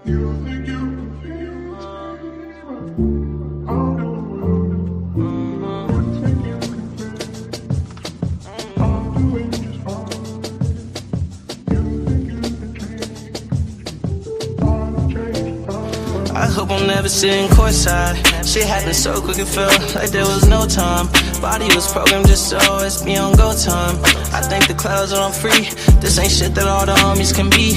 I hope I'm never sitting courtside. Shit happened so quick it felt like there was no time. Body was programmed just so it's me on go time. I thank the clouds that I'm free. This ain't shit that all the homies can be.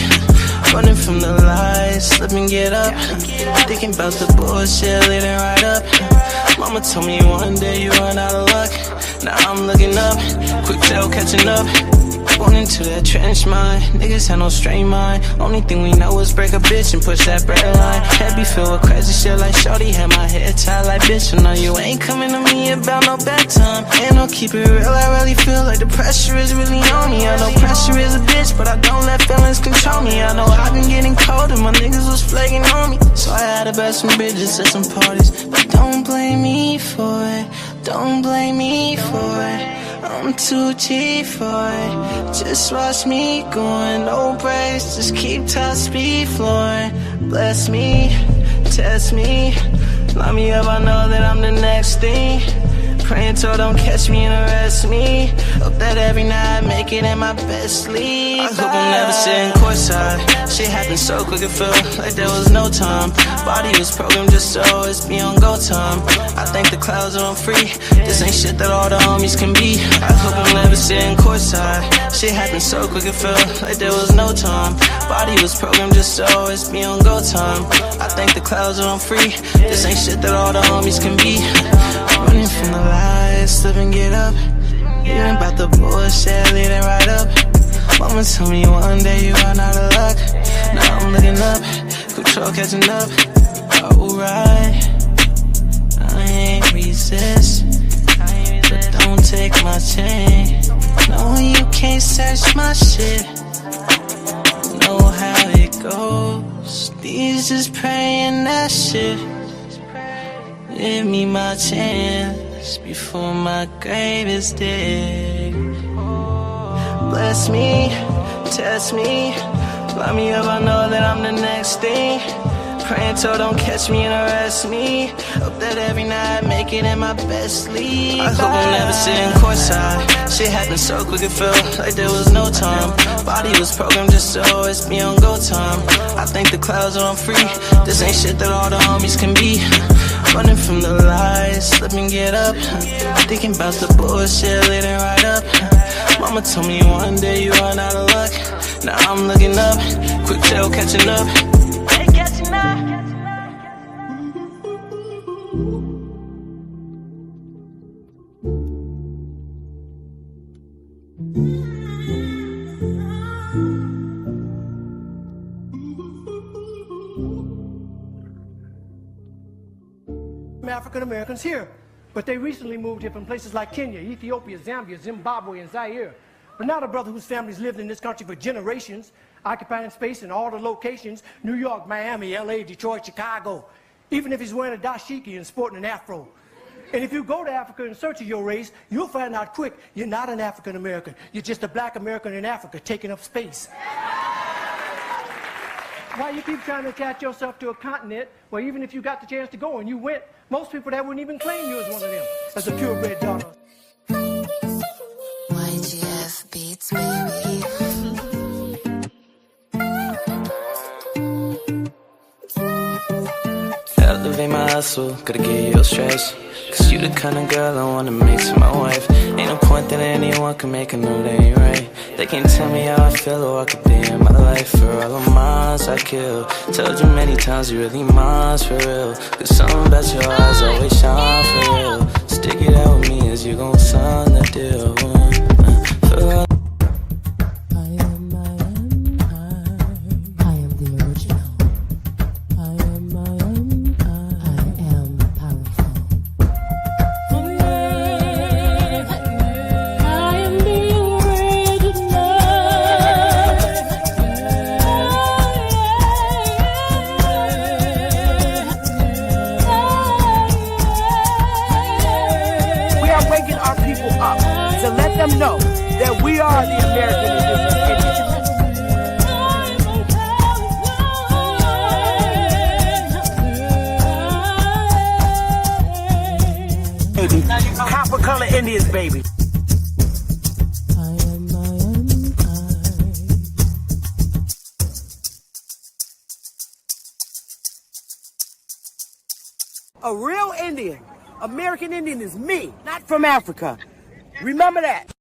Running from the lights, slip and get up. Thinking about the bullshit, leading right up. Mama told me one day you run out of luck. Now I'm looking up, quick tail catching up. Born into that trench mine, niggas had no straight mind. Only thing we know is break a bitch and push that bread line. Head be filled with crazy shit like shorty, had my head tied like bitch. So now you ain't coming to me about no bedtime. Ain't no keep it real, I really feel like the pressure is really on me. I know pressure is a bitch, but I don't let feelings control me. I know I've been getting cold and my niggas was flaking on me. So I had to bet some bitches at some parties. But don't blame me for it, don't blame me for it. I'm too cheap for it. Just watch me going, no brakes, just keep top speed flowing. Bless me, test me, line me up, I know that I'm the next thing. Praying so don't catch me and arrest me. Hope that every night I make it in my best sleep. I hope I'm never sitting courtside. Shit happened so quick it felt like there was no time. Body was programmed just so it's me on go time. I thank the clouds that I'm free. This ain't shit that all the homies can be. I hope I'm never sitting courtside. Shit happened so quick it felt like there was no time. Body was programmed just so it's me on go time. I thank the clouds that I'm free. This ain't shit that all the homies can be. Running from the lights, slip and get up. You ain't about the bullshit, leading right up. Mama told me one day you run out of luck. Now I'm looking up, control catching up. Alright, I ain't resist, but don't take my chain. No, you can't search my shit. Know how it goes. These just praying that shit. Give me my chance before my grave is dig. Bless me, test me, line me up, I know that I'm the next thing. Praying so don't catch me and arrest me. Hope that every night I make it in my best sleep. I hope I'm never sitting courtside. Shit happened so quick it felt like there was no time. Body was programmed just so it's me on go time. I thank the clouds that I'm free. This ain't shit that all the homies can be. Running from the lights, slip and get up. Thinking about the bullshit, leading right up. Mama told me one day you run out of luck. Now I'm looking up, quick tail catching up. Catching up. African Americans here, but they recently moved here from places like Kenya, Ethiopia, Zambia, Zimbabwe, and Zaire. But now the brother whose family's lived in this country for generations, occupying space in all the locations, New York, Miami, LA, Detroit, Chicago, even if he's wearing a dashiki and sporting an afro. And if you go to Africa in search of your race, you'll find out quick, you're not an African American. You're just a black American in Africa taking up space. Why you keep trying to attach yourself to a continent where even if you got the chance to go and you went, most people that wouldn't even claim you as one of them, as a purebred daughter. YGF Beats, baby. Elevate my hustle, gotta get you your stress. Cause you the kind of girl I wanna make to my wife. Ain't no point that anyone can make a know they ain't right. They can't tell me how I feel or I could be in my life. For all the miles I kill, told you many times you really mine for real. Cause something about your eyes always shine for real. Stick it out with me as you gon' sign the deal. For all A real Indian, American Indian is me, not from Africa. Remember that.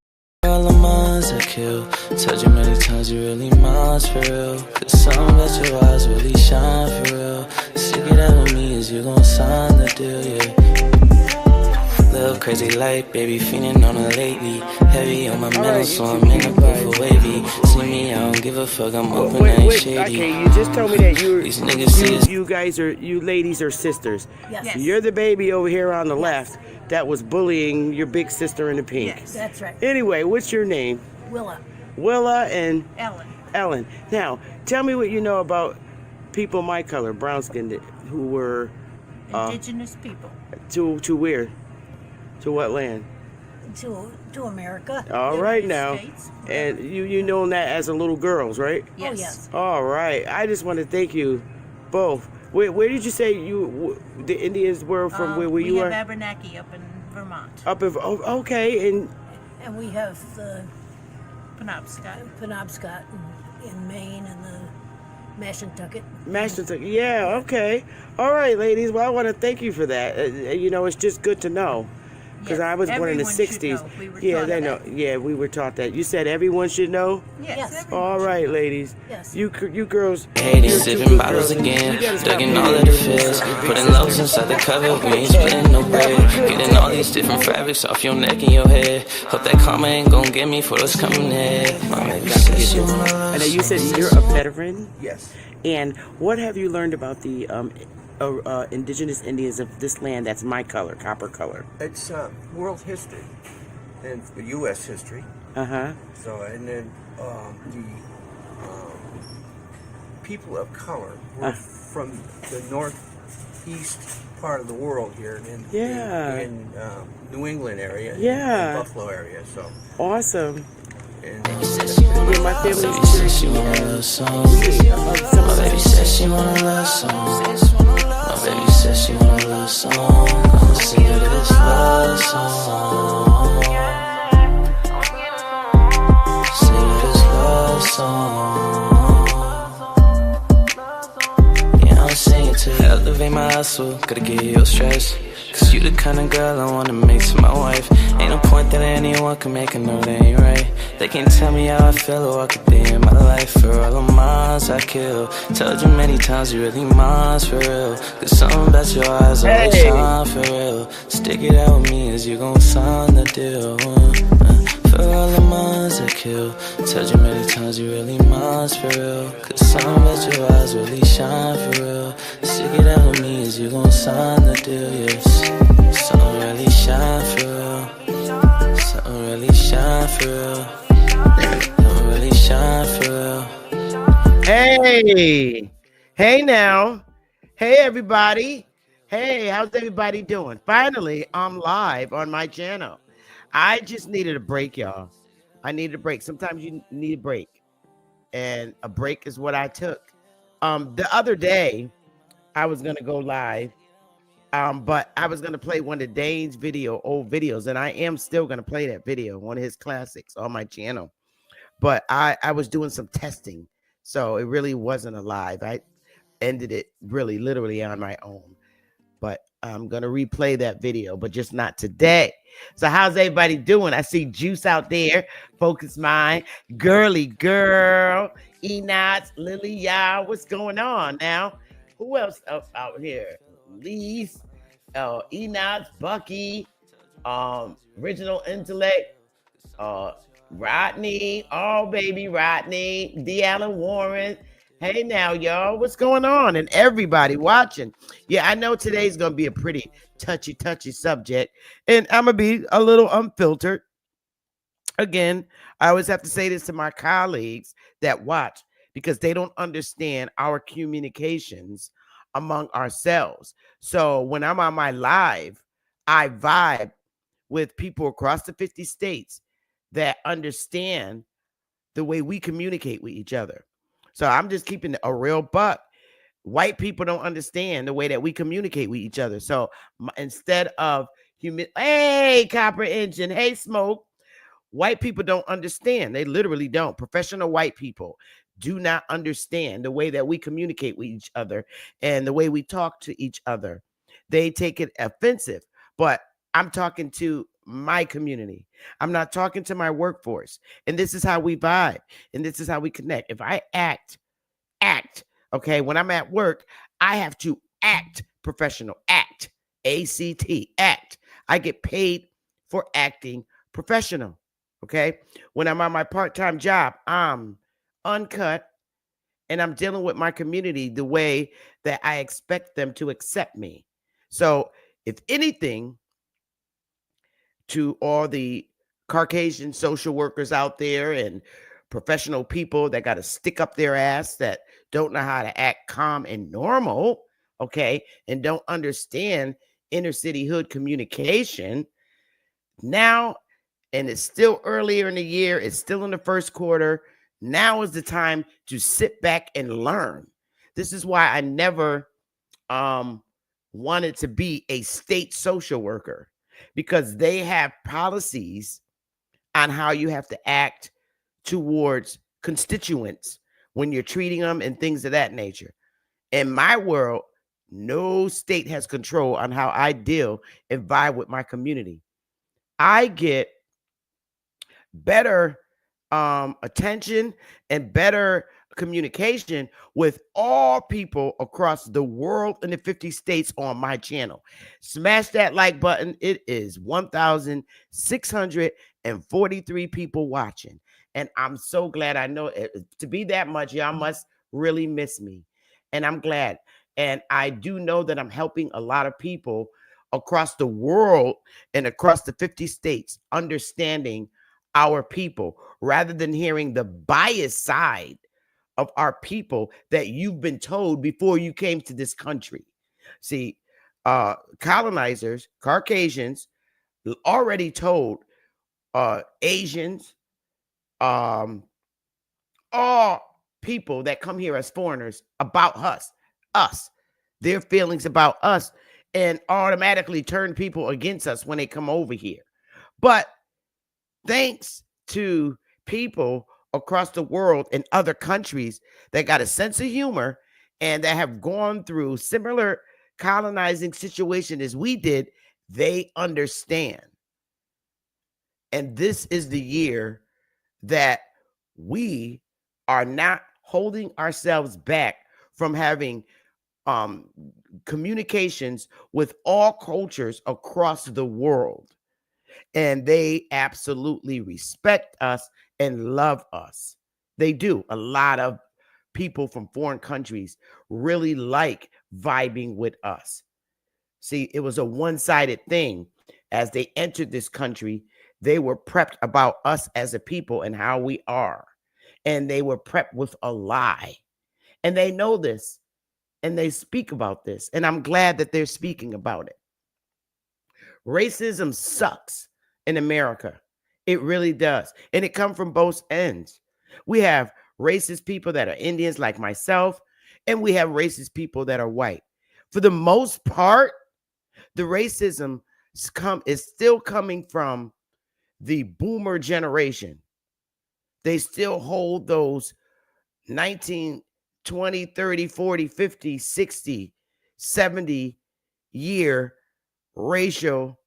All the minds I kill. Told you many times you really mine for real. Cause some that your eyes really shine for real. Stick it out with me as you gon' sign the deal, yeah. Little crazy light, baby, feeling on her lately. Heavy on my mental, so I'm in a booth for wavy. See me, I don't give a fuck, I'm open, I ain't shady. Okay, you just told me that These niggas see us. you ladies are sisters. Yes. You're the baby over here on the left that was bullying your big sister in the pink. Yes, that's right. Anyway, what's your name? Willa. Willa and Ellen. Ellen. Now, tell me what you know about people my color, brown skinned, who were Indigenous people. to where? To what land? To America. All right United now. States. And you know that as a little girls, right? Yes. Oh, yes. All right. I just want to thank you both. Where did you say the Indians were from? Where we you have are? Abenaki up in Vermont. Up in okay, and we have the Penobscot in Maine and the Mashantucket. yeah, okay. All right, ladies. Well, I want to thank you for that. You know, it's just good to know. Because I was born in the 60s. We were taught that. You said everyone should know? Yes. All right, ladies. Yes. You girls. Hating, sipping bottles again, ducking all of the fears, putting loads inside the cover, we ain't splitting no bread, getting all these different fabrics off your neck and your head, hope that karma ain't gon' get me for what's coming ahead. My baby says she wanna love. And you said you're a veteran? Yes. And what have you learned about the indigenous Indians of this land that's my color, copper color? It's world history and U.S. history. Uh-huh. So, and then the people of color were from the northeast part of the world here in New England area, in Buffalo area. So awesome. And my family says she wanna love songs. My baby says she wanna love songs. My baby says she wanna love song. I'ma sing her this love song. Sing her this love song. Yeah, I'm singing to you. Elevate my hustle, gotta get your stress. Cause you the kind of girl I wanna make to my wife. Ain't no point that anyone can make a know that ain't right. They can't tell me how I feel or walk a day in my life. For all the minds I kill, told you many times you really mine for real. Cause something about your eyes always shine for real. Stick it out with me as you gon' sign the deal. For all the minds I kill, told you many times you really mine for real. Cause something about your eyes really shine for real. Stick it out with me as you gon' sign the deal, yes. Something really shine for real. Something really shine for real. Something really shine for real. Hey now. Hey everybody. Hey, how's everybody doing? Finally, I'm live on my channel. I just needed a break, y'all. I needed a break. Sometimes you need a break. And a break is what I took. The other day, I was gonna go live. But I was gonna play one of Dane's old videos, and I am still gonna play that video, one of his classics on my channel. But I was doing some testing, so it really wasn't a live. I ended it really literally on my own. But I'm gonna replay that video, but just not today. So how's everybody doing? I see Juice out there, Focus Mind, Girly Girl, Enots, Lily Yao. What's going on now? Who else out here? Lise, Enoch, Bucky, Original Intellect, Rodney, baby Rodney, D. Allen Warren. Hey now, y'all, what's going on? And everybody watching. Yeah, I know today's gonna be a pretty touchy subject, and I'm gonna be a little unfiltered. Again, I always have to say this to my colleagues that watch, because they don't understand our communications among ourselves. So when I'm on my live, I vibe with people across the 50 states that understand the way we communicate with each other. So I'm just keeping a real buck. White people don't understand the way that we communicate with each other. So instead of hey, Copper Engine, hey, Smoke, white people don't understand. They literally don't. Professional white people do not understand the way that we communicate with each other and the way we talk to each other. they take it offensive. But I'm talking to my community. I'm not talking to my workforce. And this is how we vibe. And this is how we connect. If I act, okay, when I'm at work, I have to act professional. Act. A-C-T. Act. I get paid for acting professional. Okay. When I'm on my part-time job, I'm uncut and I'm dealing with my community the way that I expect them to accept me. So, if anything, to all the Caucasian social workers out there and professional people that got to stick up their ass, that don't know how to act calm and normal, okay, and don't understand inner city hood communication now, and it's still earlier in the year, it's still in the first quarter. Now is the time to sit back and learn. This is why I never wanted to be a state social worker, because they have policies on how you have to act towards constituents when you're treating them and things of that nature. In my world, no state has control on how I deal and vibe with my community. I get better attention and better communication with all people across the world in the 50 states on my channel. Smash that like button. It is 1,643 people watching. And I'm so glad. I know to be that much, y'all must really miss me. And I'm glad. And I do know that I'm helping a lot of people across the world and across the 50 states understanding our people, rather than hearing the biased side of our people that you've been told before you came to this country. See, colonizers, Caucasians, already told Asians, all people that come here as foreigners about us, their feelings about us, and automatically turn people against us when they come over here. But thanks to people across the world in other countries that got a sense of humor and that have gone through similar colonizing situation as we did, they understand. And this is the year that we are not holding ourselves back from having communications with all cultures across the world. And they absolutely respect us and love us. They do. A lot of people from foreign countries really like vibing with us. See, it was a one-sided thing. As they entered this country, they were prepped about us as a people and how we are. And they were prepped with a lie. And they know this. And they speak about this. And I'm glad that they're speaking about it. Racism sucks in America. It really does. And it comes from both ends. We have racist people that are Indians like myself, and we have racist people that are white. For the most part, the racism is still coming from the boomer generation. They still hold those 19, 20, 30, 40, 50, 60, 70 year racial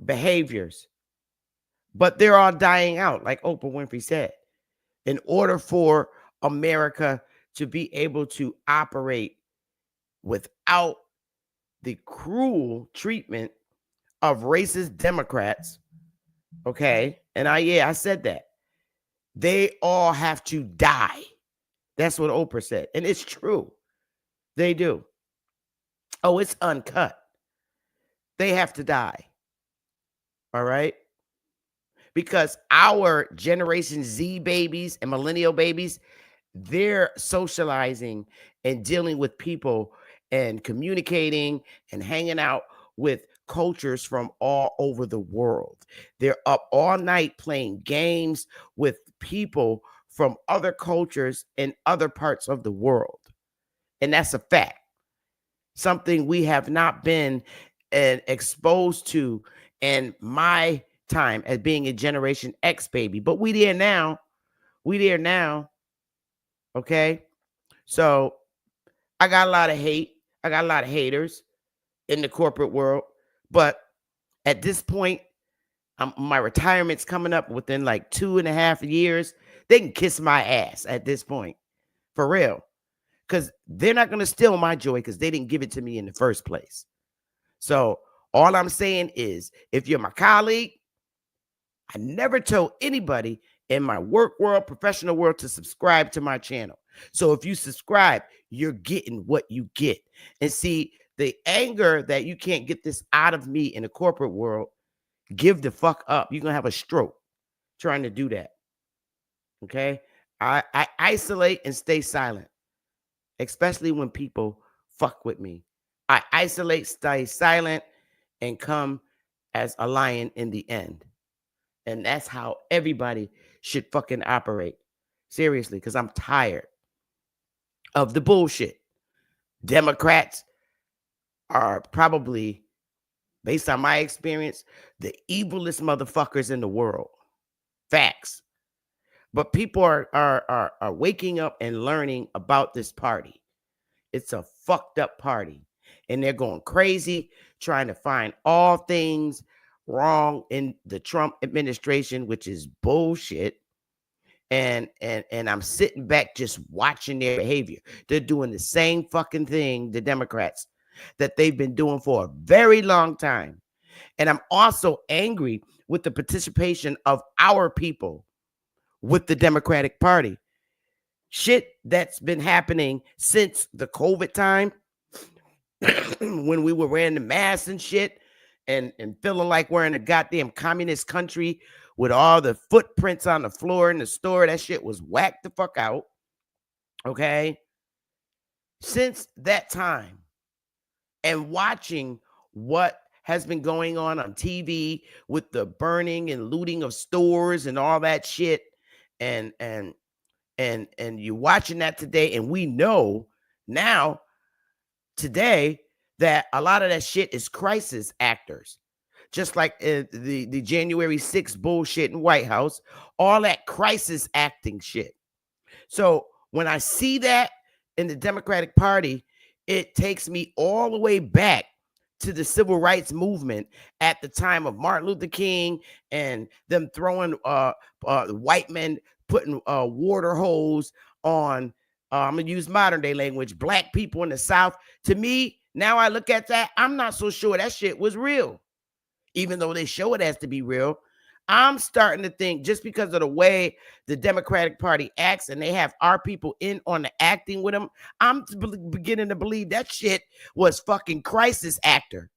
behaviors. But they're all dying out, like Oprah Winfrey said. In order for America to be able to operate without the cruel treatment of racist Democrats, okay? And I said that. They all have to die. That's what Oprah said. And it's true. They do. Oh, it's uncut. They have to die. All right? Because our Generation Z babies and millennial babies, they're socializing and dealing with people and communicating and hanging out with cultures from all over the world. They're up all night playing games with people from other cultures in other parts of the world. And that's a fact. Something we have not been exposed to in my time as being a Generation X baby. But we there now. We there now. Okay? So I got a lot of hate. I got a lot of haters. in the corporate world. But at this point, my retirement's coming up within like 2.5 years. They can kiss my ass at this point, for real. Because they're not going to steal my joy because they didn't give it to me in the first place. So all I'm saying is, if you're my colleague, I never told anybody in my work world, professional world, to subscribe to my channel. So if you subscribe, you're getting what you get. And see, the anger that you can't get this out of me in the corporate world, give the fuck up. You're going to have a stroke trying to do that. Okay? I isolate and stay silent, especially when people fuck with me. I isolate, stay silent, and come as a lion in the end. And that's how everybody should fucking operate. Seriously, because I'm tired of the bullshit. Democrats are probably, based on my experience, the evilest motherfuckers in the world. Facts. But people are waking up and learning about this party. It's a fucked up party. And they're going crazy, trying to find all things wrong in the Trump administration, which is bullshit. And I'm sitting back just watching their behavior. They're doing the same fucking thing, the Democrats, that they've been doing for a very long time. And I'm also angry with the participation of our people with the Democratic Party. Shit that's been happening since the COVID time, when we were wearing the masks and shit, and feeling like we're in a goddamn communist country with all the footprints on the floor in the store. That shit was whacked the fuck out. Okay? Since that time, and watching what has been going on TV with the burning and looting of stores and all that shit, and you're watching that today, and we know now today that a lot of that shit is crisis actors. Just like the January 6th bullshit in White House, all that crisis acting shit. So when I see that in the Democratic Party, it takes me all the way back to the civil rights movement at the time of Martin Luther King and them throwing white men putting water hose on, I'm going to use modern day language, black people in the South. To me, now I look at that, I'm not so sure that shit was real. Even though they show it as to be real, I'm starting to think, just because of the way the Democratic Party acts and they have our people in on the acting with them, I'm beginning to believe that shit was fucking crisis actor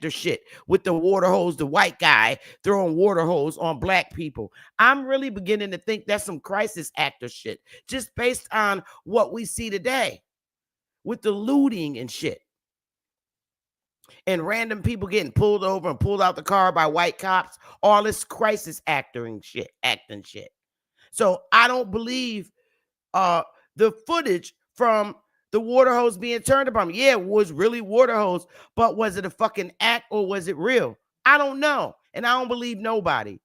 shit, with the water hose, the white guy throwing water hose on black people. I'm really beginning to think that's some crisis actor shit, just based on what we see today with the looting and shit. And random people getting pulled over and pulled out the car by white cops, all this crisis acting shit. So I don't believe the footage from the water hose being turned upon me. Yeah, it was really water hose, but was it a fucking act or was it real? I don't know. And I don't believe nobody.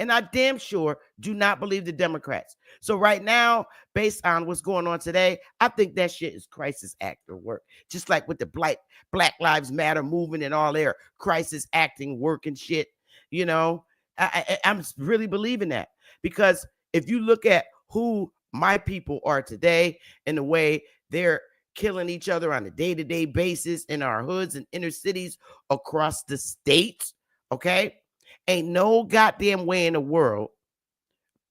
And I damn sure do not believe the Democrats. So right now, based on what's going on today, I think that shit is crisis actor work. Just like with the Black Lives Matter movement and all their crisis acting work and shit. You know, I'm really believing that. Because if you look at who my people are today and the way they're killing each other on a day-to-day basis in our hoods and inner cities across the states, okay? Ain't no goddamn way in the world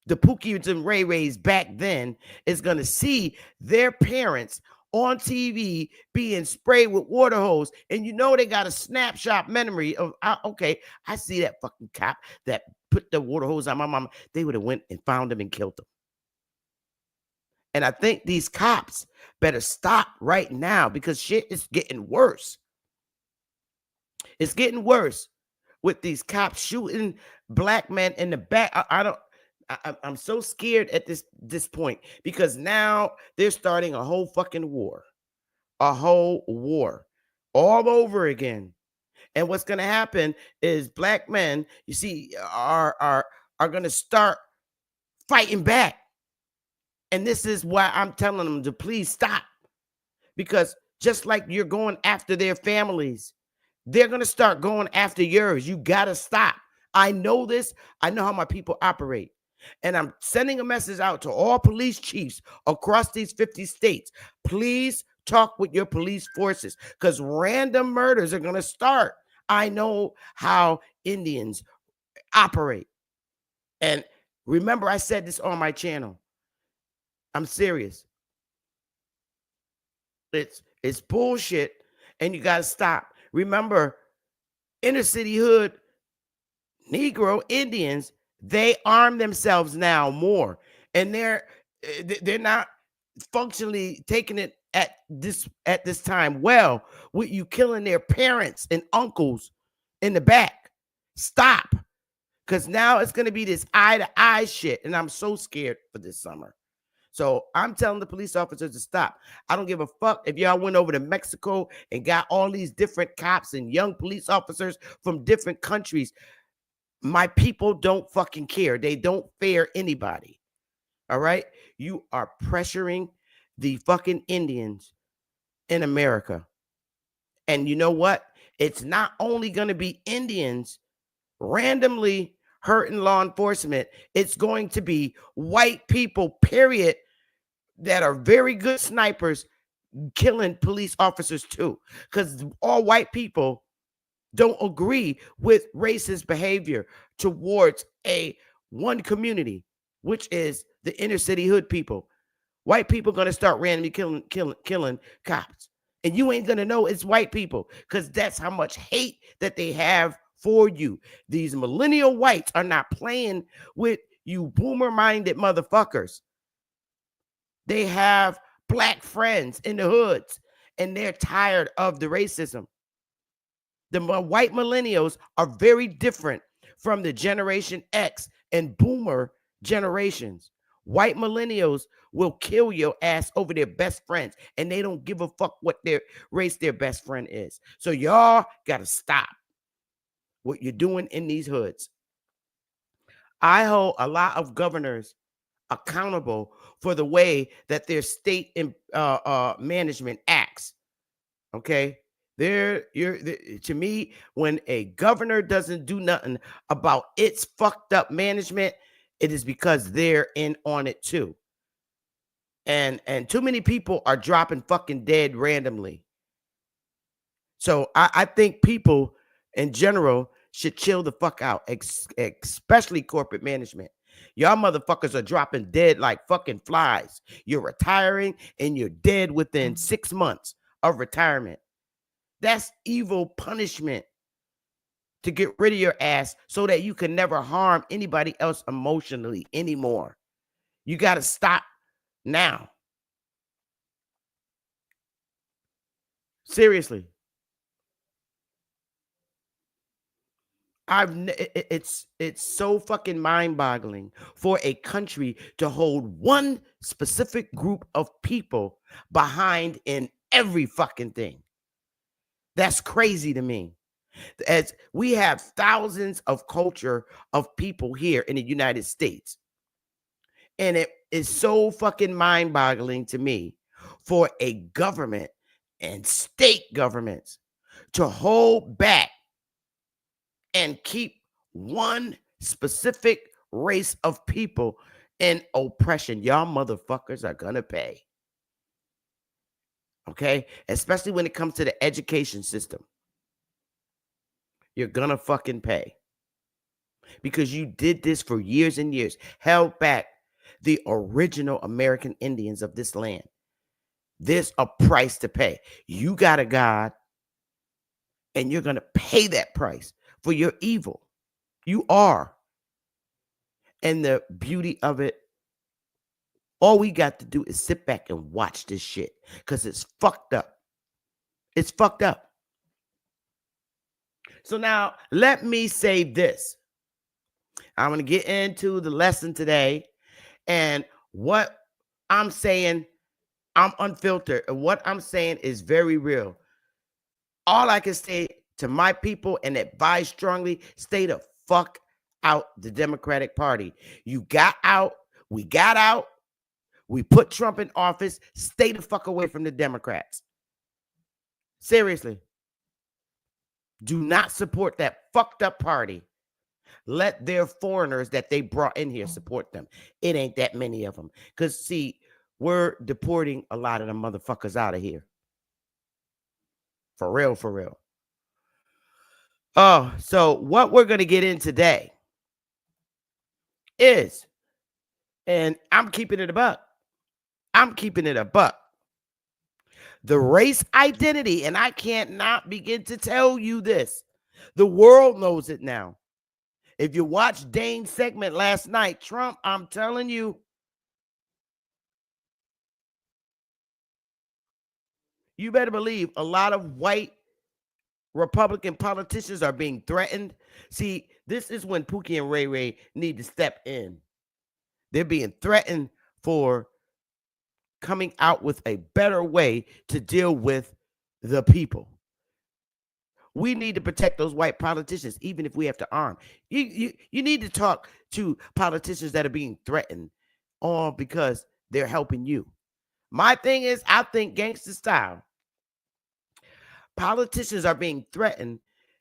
the Pookies and Ray Rays back then is going to see their parents on TV being sprayed with water hose. And you know they got a snapshot memory of, okay, I see that fucking cop that put the water hose on my mama. They would have went and found him and killed him. And I think these cops better stop right now because shit is getting worse. It's getting worse with these cops shooting black men in the back. I'm so scared at this point because now they're starting a whole fucking war. A whole war all over again. And what's going to happen is black men, you see, are going to start fighting back. And this is why I'm telling them to please stop. Because just like you're going after their families they're going to start going after yours. You got to stop. I know this. I know how my people operate. And I'm sending a message out to all police chiefs across these 50 states. Please talk with your police forces because random murders are going to start. I know how Indians operate. And remember, I said this on my channel. I'm serious. It's bullshit, and you got to stop. Remember, inner city hood Negro Indians, they arm themselves now more, and they're not functionally taking it at this time well with you killing their parents and uncles in the back. Stop, because now it's going to be this eye-to-eye shit, and I'm so scared for this summer. So I'm telling the police officers to stop. I don't give a fuck if y'all went over to Mexico and got all these different cops and young police officers from different countries. My people don't fucking care. They don't fear anybody. All right? You are pressuring the fucking Indians in America. And you know what? It's not only going to be Indians randomly hurting law enforcement. It's going to be white people, period, that are very good snipers killing police officers too. Because all white people don't agree with racist behavior towards one community, which is the inner city hood people. White people going to start randomly killing cops. And you ain't going to know it's white people because that's how much hate that they have for you. These millennial whites are not playing with you boomer-minded motherfuckers. They have black friends in the hoods, and they're tired of the racism. The white millennials are very different from the Generation X and boomer generations. White millennials will kill your ass over their best friends, and they don't give a fuck what their race their best friend is. So y'all got to stop what you're doing in these hoods. I hold a lot of governors accountable for the way that their state management acts. Okay, to me, when a governor doesn't do nothing about its fucked up management, it is because they're in on it too. And too many people are dropping fucking dead randomly. So I think people in general should chill the fuck out, especially corporate management. Y'all motherfuckers are dropping dead like fucking flies. You're retiring and you're dead within 6 months of retirement. That's evil punishment to get rid of your ass so that you can never harm anybody else emotionally anymore. You got to stop now. Seriously. It's so fucking mind-boggling for a country to hold one specific group of people behind in every fucking thing. That's crazy to me. As we have thousands of culture of people here in the United States. And it is so fucking mind-boggling to me for a government and state governments to hold back and keep one specific race of people in oppression. Y'all motherfuckers are gonna pay. Okay? Especially when it comes to the education system. You're gonna fucking pay. Because you did this for years and years. Held back the original American Indians of this land. There's a price to pay. You got a God, and you're gonna pay that price for your evil. You are. And the beauty of it, all we got to do is sit back and watch this shit because it's fucked up. It's fucked up. So now let me say this. I'm going to get into the lesson today, and what I'm saying, I'm unfiltered, and what I'm saying is very real. All I can say to my people and advise strongly, stay the fuck out the Democratic Party. You got out. We got out. We put Trump in office. Stay the fuck away from the Democrats. Seriously. Do not support that fucked up party. Let their foreigners that they brought in here support them. It ain't that many of them. Because, see, we're deporting a lot of them motherfuckers out of here. For real, for real. Oh, so what we're going to get in today is, and I'm keeping it a buck. I'm keeping it a buck. The race identity, and I can't not begin to tell you this. The world knows it now. If you watched Dane's segment last night, Trump, I'm telling you, you better believe a lot of white Republican politicians are being threatened. See, this is when Pookie and Ray Ray need to step in. They're being threatened for coming out with a better way to deal with the people. We need to protect those white politicians, even if we have to arm. You need to talk to politicians that are being threatened, all because they're helping you. My thing is, I think gangster style, politicians are being threatened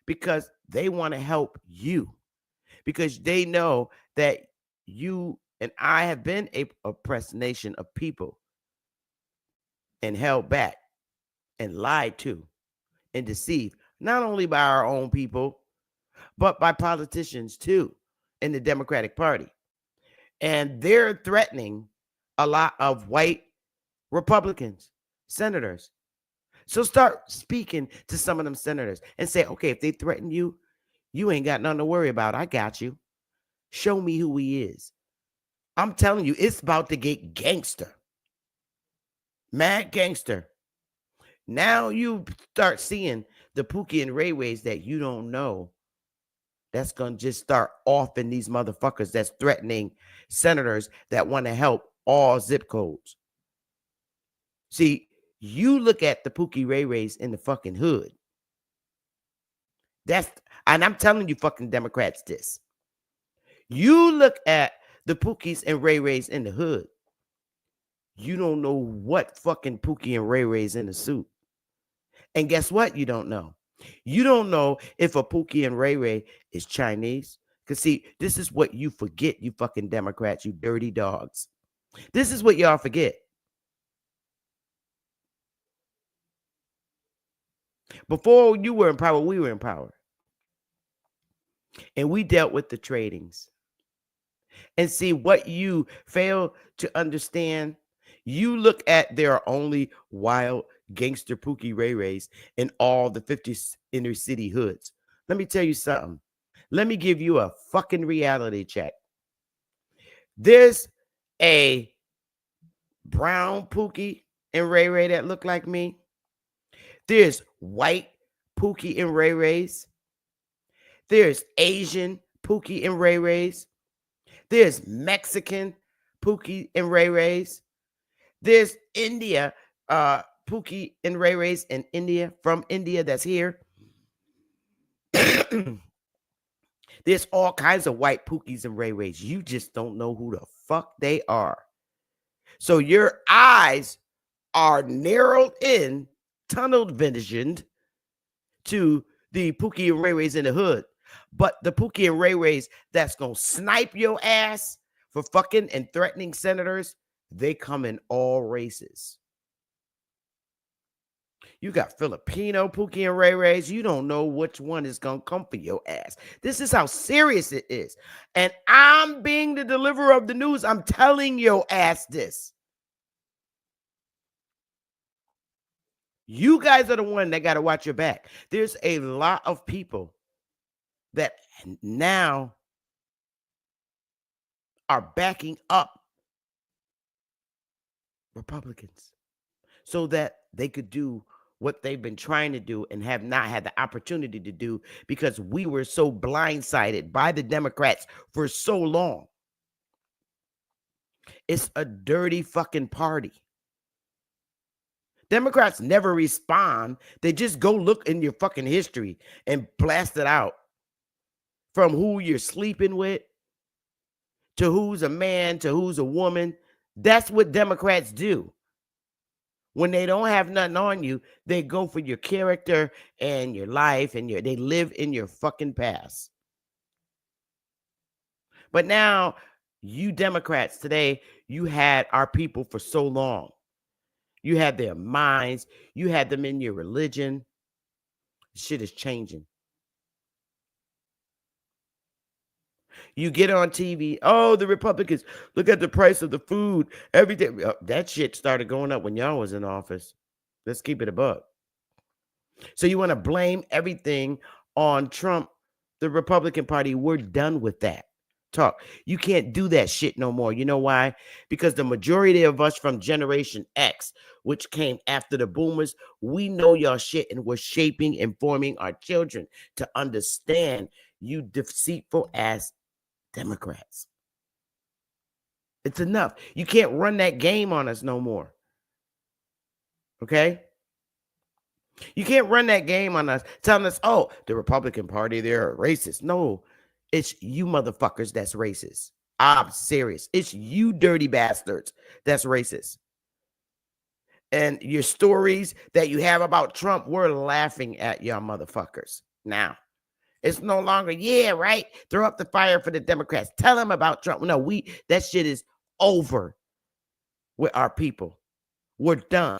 because they want to help you, because they know that you and I have been a oppressed nation of people and held back and lied to and deceived, not only by our own people, but by politicians too in the Democratic Party. And they're threatening a lot of white Republicans, senators. So start speaking to some of them senators and say, okay, if they threaten you, you ain't got nothing to worry about. I got you. Show me who he is. I'm telling you, it's about to get gangster. Mad gangster. Now you start seeing the Pookie and Ray Rays that you don't know. That's going to just start off in these motherfuckers that's threatening senators that want to help all zip codes. See, you look at the Pookie Ray Rays in the fucking hood. And I'm telling you fucking Democrats this. You look at the Pookies and Ray Rays in the hood. You don't know what fucking Pookie and Ray Rays in the suit. And guess what? You don't know. You don't know if a Pookie and Ray Ray is Chinese. Because see, this is what you forget, you fucking Democrats, you dirty dogs. This is what y'all forget. Before you were in power, we were in power. And we dealt with the tradings. And see, what you fail to understand, you look at there are only wild gangster Pookie Ray Rays in all the 50 inner city hoods. Let me tell you something. Let me give you a fucking reality check. There's a brown Pookie and Ray Ray that look like me. There's white Pookie and Ray Rays. There's Asian Pookie and Ray Rays. There's Mexican Pookie and Ray Rays. There's India Pookie and Ray Rays in India, from India, that's here. There's all kinds of white Pookies and Ray Rays. You just don't know who the fuck they are. So your eyes are narrowed in, tunneled visioned to the Pookie and Ray Rays in the hood. But the Pookie and Ray Rays that's going to snipe your ass for fucking and threatening senators, they come in all races. You got Filipino Pookie and Ray Rays. You don't know which one is going to come for your ass. This is how serious it is. And I'm being the deliverer of the news. I'm telling your ass this. You guys are the one that got to watch your back. There's a lot of people that now are backing up Republicans so that they could do what they've been trying to do and have not had the opportunity to do because we were so blindsided by the Democrats for so long. It's a dirty fucking party. Democrats never respond. They just go look in your fucking history and blast it out. From who you're sleeping with, to who's a man, to who's a woman. That's what Democrats do. When they don't have nothing on you, they go for your character and your life, and they live in your fucking past. But now, you Democrats today, you had our people for so long. You had their minds, you had them in your religion. Shit is changing. You get on TV, oh, the Republicans, look at the price of the food, everything. That shit started going up when y'all was in office. Let's keep it a buck. So you want to blame everything on Trump, the Republican Party. We're done with that talk. You can't do that shit no more. You know why? Because the majority of us from Generation X, which came after the boomers, we know y'all shit, and we're shaping and forming our children to understand you deceitful ass Democrats. It's enough. You can't run that game on us no more. Okay? You can't run that game on us, telling us, oh, the Republican Party, they're racist. No, it's you motherfuckers that's racist. I'm serious. It's you dirty bastards that's racist. And your stories that you have about Trump, we're laughing at y'all motherfuckers now. It's no longer, yeah, right? Throw up the fire for the Democrats. Tell them about Trump. No, that shit is over with our people. We're done.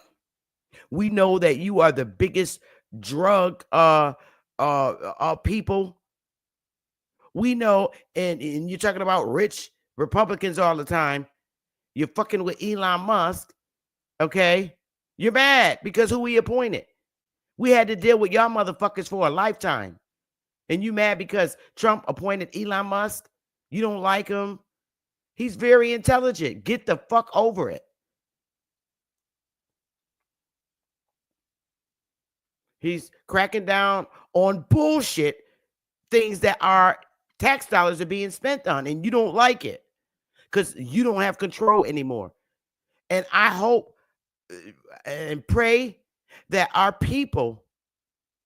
We know that you are the biggest drug people. We know, and you're talking about rich Republicans all the time. You're fucking with Elon Musk, okay? You're mad because who we appointed. We had to deal with y'all motherfuckers for a lifetime. And you mad because Trump appointed Elon Musk? You don't like him? He's very intelligent. Get the fuck over it. He's cracking down on bullshit, things that our tax dollars are being spent on, and you don't like it because you don't have control anymore. And I hope and pray that our people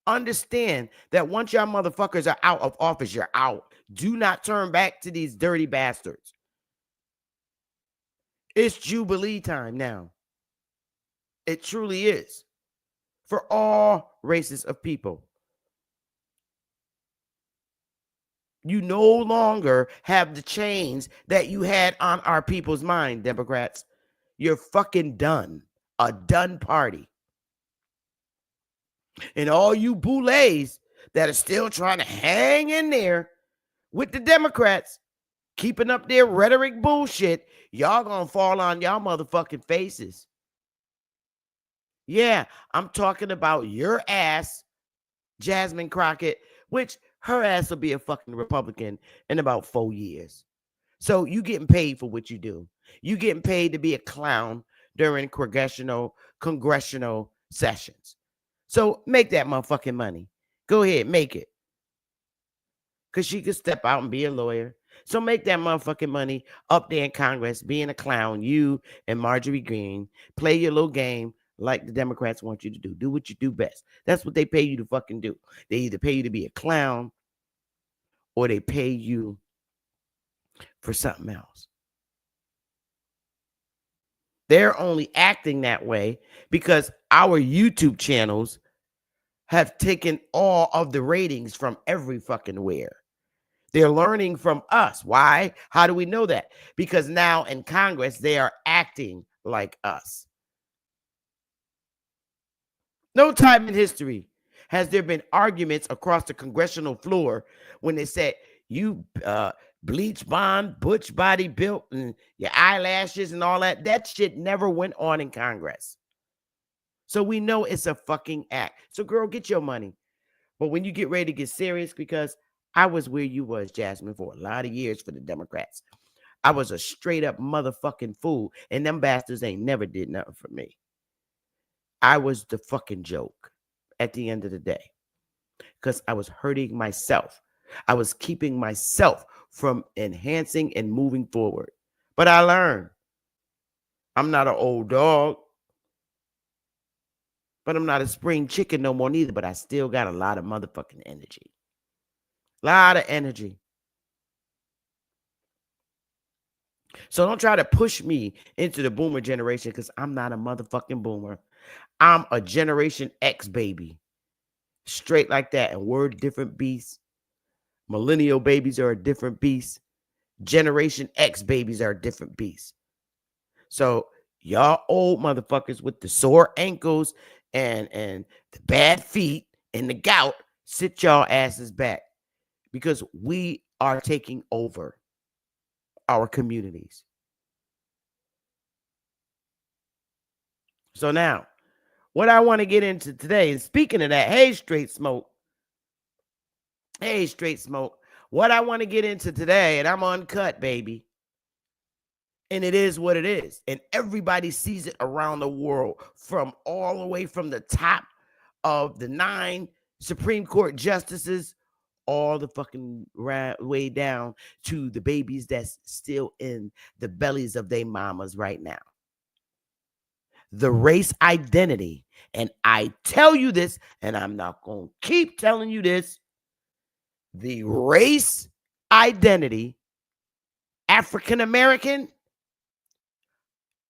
understand that once y'all motherfuckers are out of office, you're out. Do not turn back to these dirty bastards. It's Jubilee time now. It truly is. For all races of people. You no longer have the chains that you had on our people's mind, Democrats. You're fucking done. A done party. And all you boulets that are still trying to hang in there with the Democrats, keeping up their rhetoric bullshit, y'all gonna fall on y'all motherfucking faces. Yeah, I'm talking about your ass, Jasmine Crockett, which her ass will be a fucking Republican in about 4 years. So you getting paid for what you do. You getting paid to be a clown during congressional sessions. So make that motherfucking money. Go ahead, make it. Because she could step out and be a lawyer. So make that motherfucking money up there in Congress, being a clown, you and Marjorie Greene. Play your little game like the Democrats want you to do. Do what you do best. That's what they pay you to fucking do. They either pay you to be a clown or they pay you for something else. They're only acting that way because our YouTube channels have taken all of the ratings from every fucking where. They're learning from us. Why? How do we know that? Because now in Congress, they are acting like us. No time in history has there been arguments across the congressional floor when they said, you bleach blonde, butch body built, and your eyelashes and all that. That shit never went on in Congress. So we know it's a fucking act. So girl, get your money. But when you get ready to get serious, because I was where you was, Jasmine, for a lot of years for the Democrats. I was a straight up motherfucking fool. And them bastards ain't never did nothing for me. I was the fucking joke at the end of the day. Because I was hurting myself. I was keeping myself from enhancing and moving forward. But I learned. I'm not an old dog. But I'm not a spring chicken no more neither. But I still got a lot of motherfucking energy. A lot of energy. So don't try to push me into the boomer generation because I'm not a motherfucking boomer. I'm a Generation X baby. Straight like that. And we're different beasts. Millennial babies are a different beast. Generation X babies are a different beast. So y'all old motherfuckers with the sore ankles and the bad feet and the gout, sit y'all asses back, because we are taking over our communities. So now, what I want to get into today, and speaking of that, hey, Straight Smoke. Hey, Straight Smoke. What I want to get into today, and I'm uncut, baby. And it is what it is. And everybody sees it around the world, from all the way from the top of the 9 Supreme Court justices, all the fucking way down to the babies that's still in the bellies of their mamas right now. The race identity. And I tell you this, and I'm not going to keep telling you this. The race identity, African American,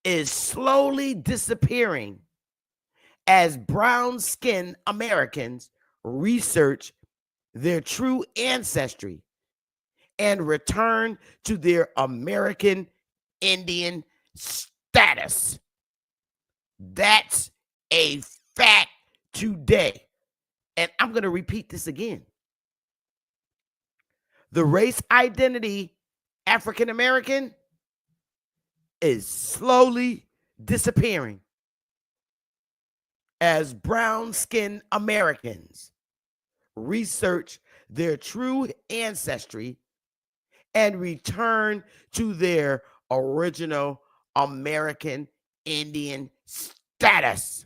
is slowly disappearing as brown-skinned Americans research their true ancestry and return to their American Indian status. That's a fact today. And I'm going to repeat this again. The race identity, African American, is slowly disappearing as brown-skinned Americans research their true ancestry and return to their original American Indian status.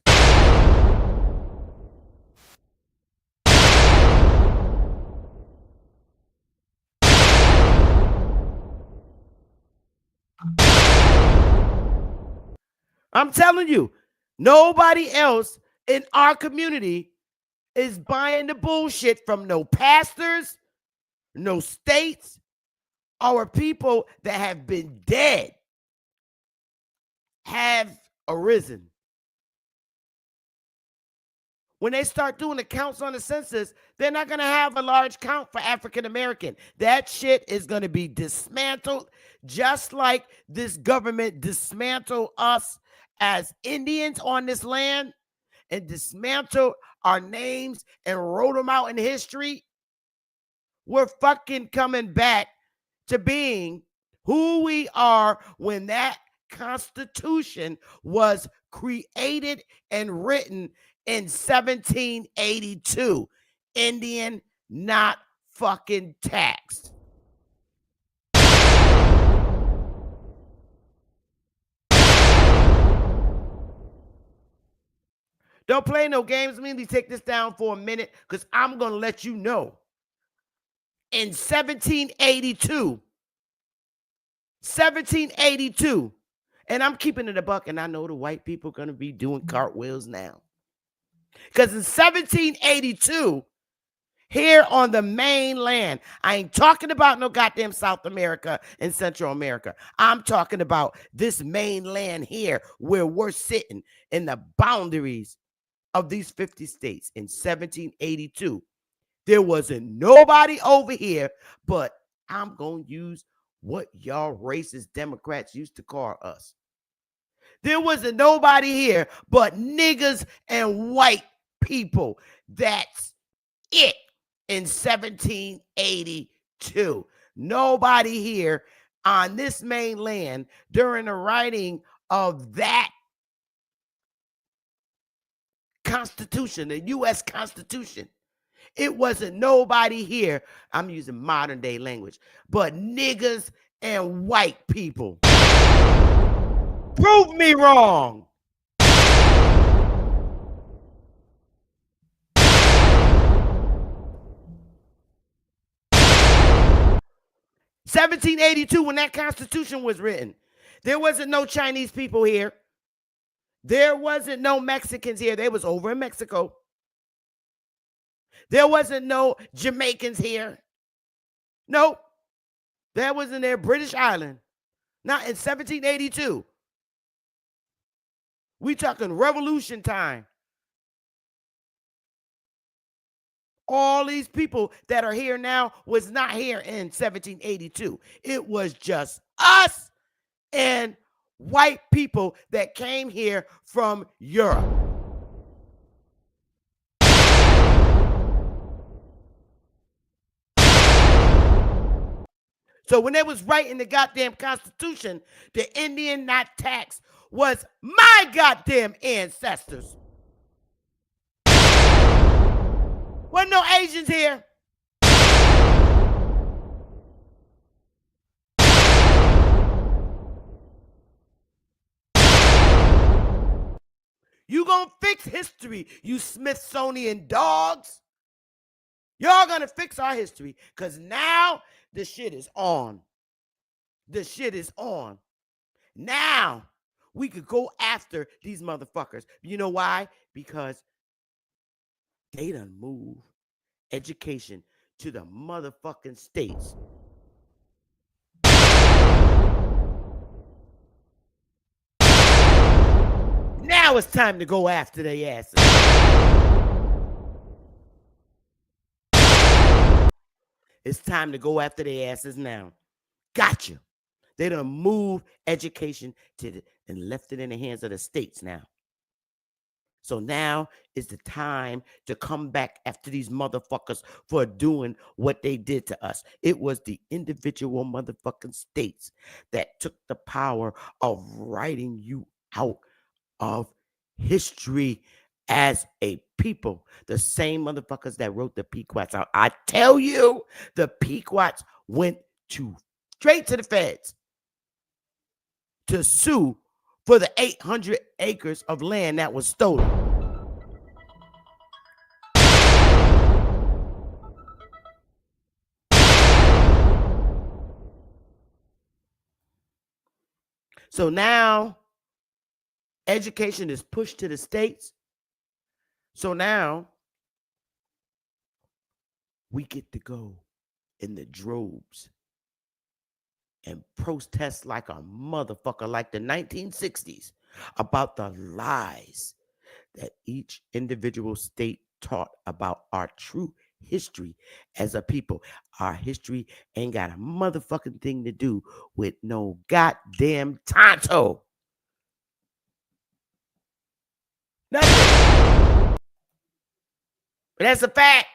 I'm telling you, nobody else in our community is buying the bullshit from no pastors, no states, or people that have been dead have arisen. When they start doing the counts on the census, they're not going to have a large count for African American. That shit is going to be dismantled, just like this government dismantled us as Indians on this land and dismantled our names and wrote them out in history. We're fucking coming back to being who we are when that Constitution was created and written in 1782. Indian, not fucking taxed. Don't play no games with me. Take this down for a minute, because I'm going to let you know. In 1782, and I'm keeping it a buck, and I know the white people are going to be doing cartwheels now. Because in 1782, here on the mainland, I ain't talking about no goddamn South America and Central America. I'm talking about this mainland here where we're sitting in the boundaries of these 50 states. In 1782, there wasn't nobody over here, but I'm going to use what y'all racist Democrats used to call us. There wasn't nobody here but niggers and white people. That's it in 1782. Nobody here on this mainland during the writing of that Constitution, the U.S. Constitution. It wasn't nobody here, I'm using modern day language, but niggers and white people. Prove me wrong. 1782, when that Constitution was written, there wasn't no Chinese people here. There wasn't no Mexicans here. They was over in Mexico. There wasn't no Jamaicans here. Nope. That was in their British Island. Not in 1782. We talking revolution time. All these people that are here now was not here in 1782. It was just us and white people that came here from Europe. So when they was writing the goddamn Constitution, the Indian not taxed was my goddamn ancestors. Wasn't no Asians here. You gonna fix history, you Smithsonian dogs. Y'all gonna fix our history because now the shit is on. The shit is on. Now we could go after these motherfuckers. You know why? Because they done moved education to the motherfucking states. Now it's time to go after their asses. It's time to go after their asses now. Gotcha. They done moved education and left it in the hands of the states now. So now is the time to come back after these motherfuckers for doing what they did to us. It was the individual motherfucking states that took the power of writing you out of history as a people. The same motherfuckers that wrote the Pequots out. I tell you, the Pequots went straight to the feds to sue for the 800 acres of land that was stolen. So now education is pushed to the states. So now we get to go in the droves and protest like a motherfucker, like the 1960s, about the lies that each individual state taught about our true history as a people. Our history ain't got a motherfucking thing to do with no goddamn Tonto. Nothing. But that's a fact.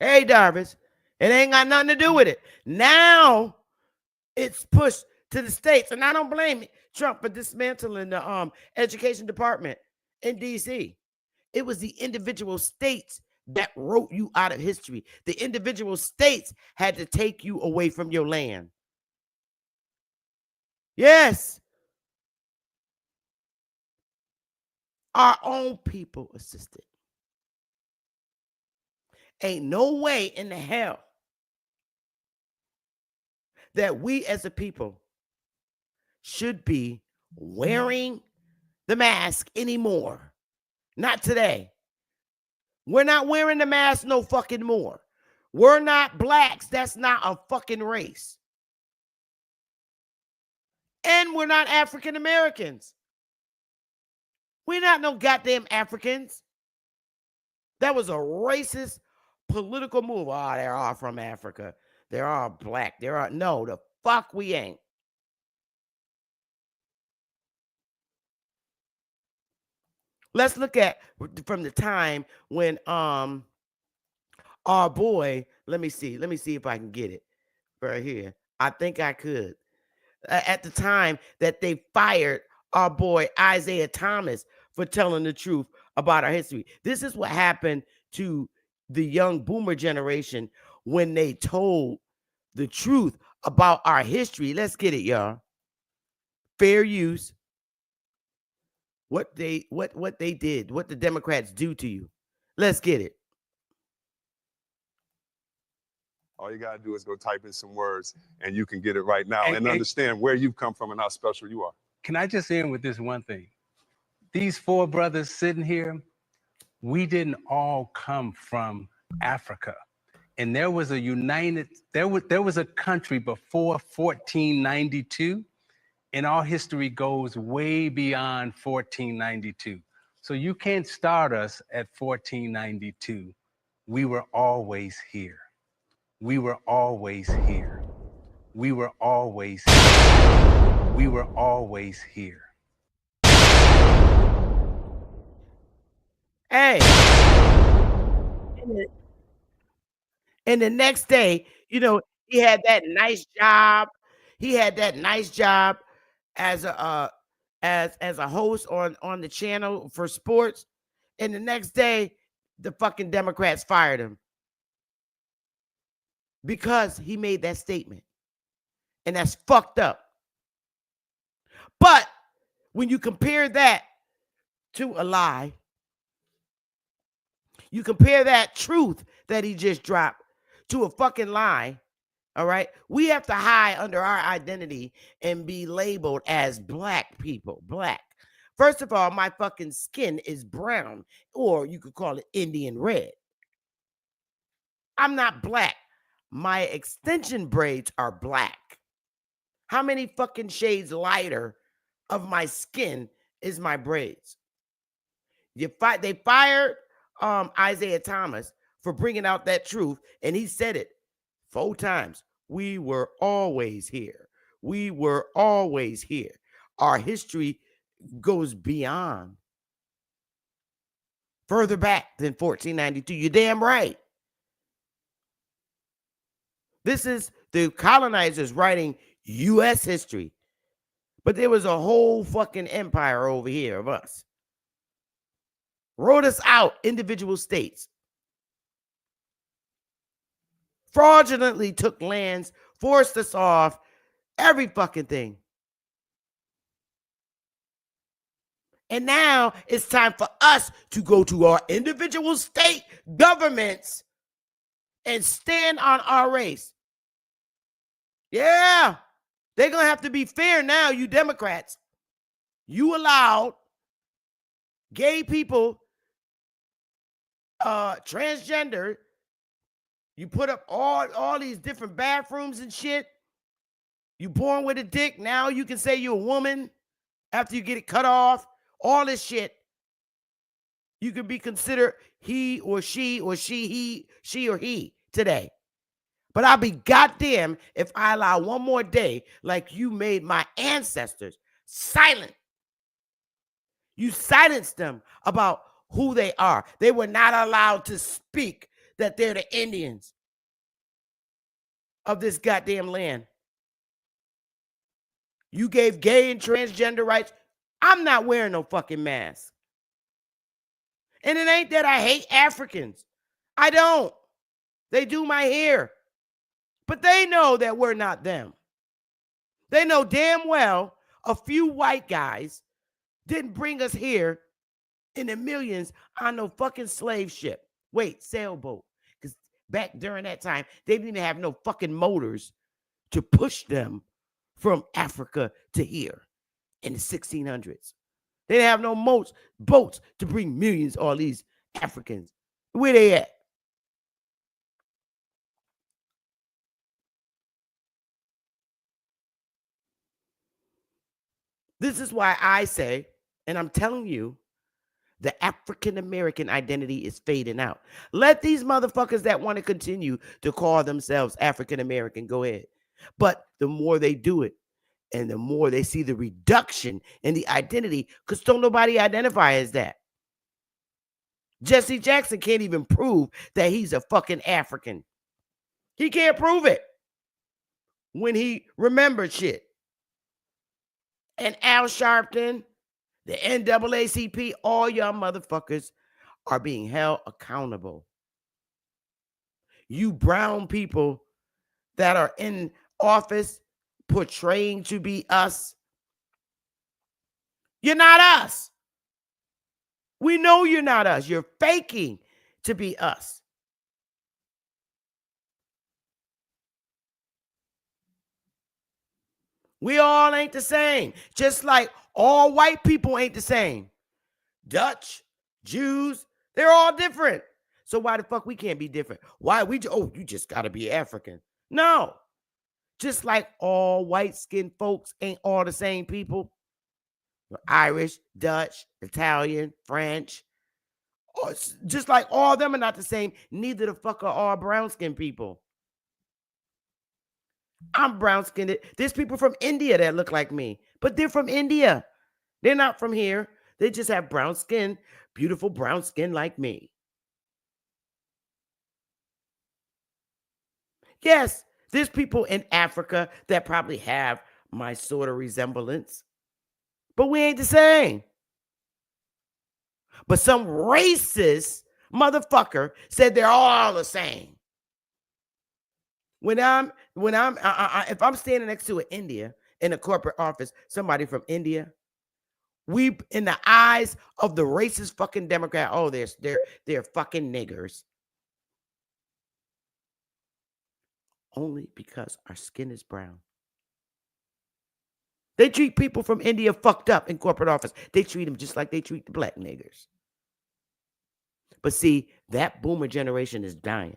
Hey, Darvis, it ain't got nothing to do with it. Now it's pushed to the states, and I don't blame Trump for dismantling the education department in D.C. It was the individual states that wrote you out of history. The individual states had to take you away from your land. Yes. Our own people assisted. Ain't no way in the hell that we as a people should be wearing the mask anymore. Not today. We're not wearing the mask no fucking more. We're not blacks. That's not a fucking race. And we're not African Americans. We're not no goddamn Africans. That was a racist political move. Oh, they're all from Africa. They're all black. No, the fuck we ain't. Let's look at from the time when our boy, let me see if I can get it right here. I think I could. At the time that they fired our boy Isaiah Thomas for telling the truth about our history. This is what happened to the young boomer generation when they told the truth about our history. Let's get it, y'all. Fair use. What they did, what the Democrats do to you. Let's get it. All you gotta do is go type in some words and you can get it right now and understand where you've come from and how special you are. Can I just end with this one thing? These four brothers sitting here, we didn't all come from Africa. And there was a country before 1492, and our history goes way beyond 1492. So you can't start us at 1492. We were always here. We were always here. We were always here. We were always here. Hey. And the next day, you know, he had that nice job. He had that nice job as a as a host on the channel for sports. And the next day, the fucking Democrats fired him because he made that statement. And that's fucked up. But when you compare that to a lie, you compare that truth that he just dropped to a fucking lie, all right? We have to hide under our identity and be labeled as black people, black. First of all, my fucking skin is brown, or you could call it Indian red. I'm not black. My extension braids are black. How many fucking shades lighter of my skin is my braids? They fired Isaiah Thomas for bringing out that truth, and he said it 4 times. We were always here. We were always here. Our history goes beyond, further back than 1492. You're damn right. This is the colonizers writing U.S. history. But there was a whole fucking empire over here of us. Wrote us out, individual states. Fraudulently took lands, forced us off, every fucking thing. And now it's time for us to go to our individual state governments and stand on our race. Yeah, they're going to have to be fair now, you Democrats. You allowed gay people, transgender. You put up all these different bathrooms and shit. You born with a dick. Now you can say you're a woman after you get it cut off. All this shit. You can be considered he or she or she or he today. But I'll be goddamn if I allow one more day like you made my ancestors silent. You silenced them about who they are. They were not allowed to speak that they're the Indians of this goddamn land. You gave gay and transgender rights. I'm not wearing no fucking mask. And it ain't that I hate Africans. I don't. They do my hair. But they know that we're not them. They know damn well a few white guys didn't bring us here in the millions on no fucking slave ship. Wait, sailboat. Because back during that time, they didn't even have no fucking motors to push them from Africa to here in the 1600s. They didn't have no boats to bring millions, all these Africans. Where they at? This is why I say, and I'm telling you, the African-American identity is fading out. Let these motherfuckers that want to continue to call themselves African-American go ahead. But the more they do it, and the more they see the reduction in the identity, because don't nobody identify as that. Jesse Jackson can't even prove that he's a fucking African. He can't prove it when he remembers shit. And Al Sharpton, the NAACP, all y'all motherfuckers are being held accountable. You brown people that are in office portraying to be us, you're not us. We know you're not us. You're faking to be us. We all ain't the same. Just like all white people ain't the same. Dutch, Jews, they're all different. So why the fuck we can't be different? Why we, you just got to be African. No. Just like all white-skinned folks ain't all the same people. Irish, Dutch, Italian, French. Just like all of them are not the same, neither the fuck are all brown-skinned people. I'm brown-skinned. There's people from India that look like me, but they're from India. They're not from here. They just have brown skin, beautiful brown skin like me. Yes, there's people in Africa that probably have my sort of resemblance, but we ain't the same. But some racist motherfucker said they're all the same. If I'm standing next to an India in a corporate office, somebody from India, we, in the eyes of the racist fucking Democrat, they're fucking niggers. Only because our skin is brown. They treat people from India fucked up in corporate office. They treat them just like they treat the black niggers. But see, that boomer generation is dying.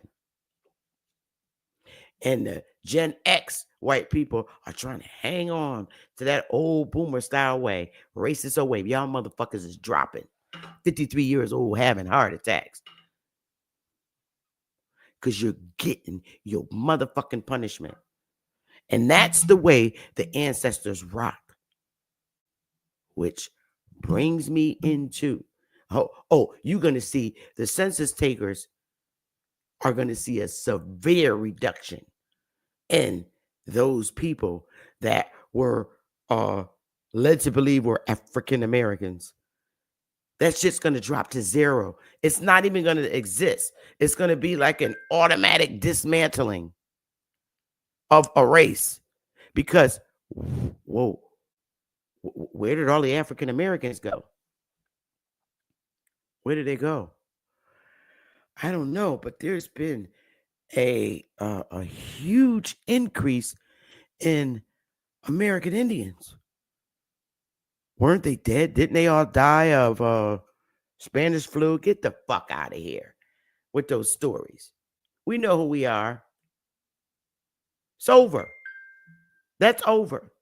And the Gen X white people are trying to hang on to that old boomer style way, racist old way. Y'all motherfuckers is dropping. 53 years old having heart attacks. Because you're getting your motherfucking punishment. And that's the way the ancestors rock. Which brings me into, you're going to see the census takers are going to see a severe reduction in those people that were led to believe were African Americans. That shit's going to drop to zero. It's not even going to exist. It's going to be like an automatic dismantling of a race. Because, whoa, where did all the African Americans go? Where did they go? I don't know, but there's been a huge increase in American Indians. Weren't they dead? Didn't they all die of Spanish flu? Get the fuck out of here with those stories. We know who we are. It's over. That's over.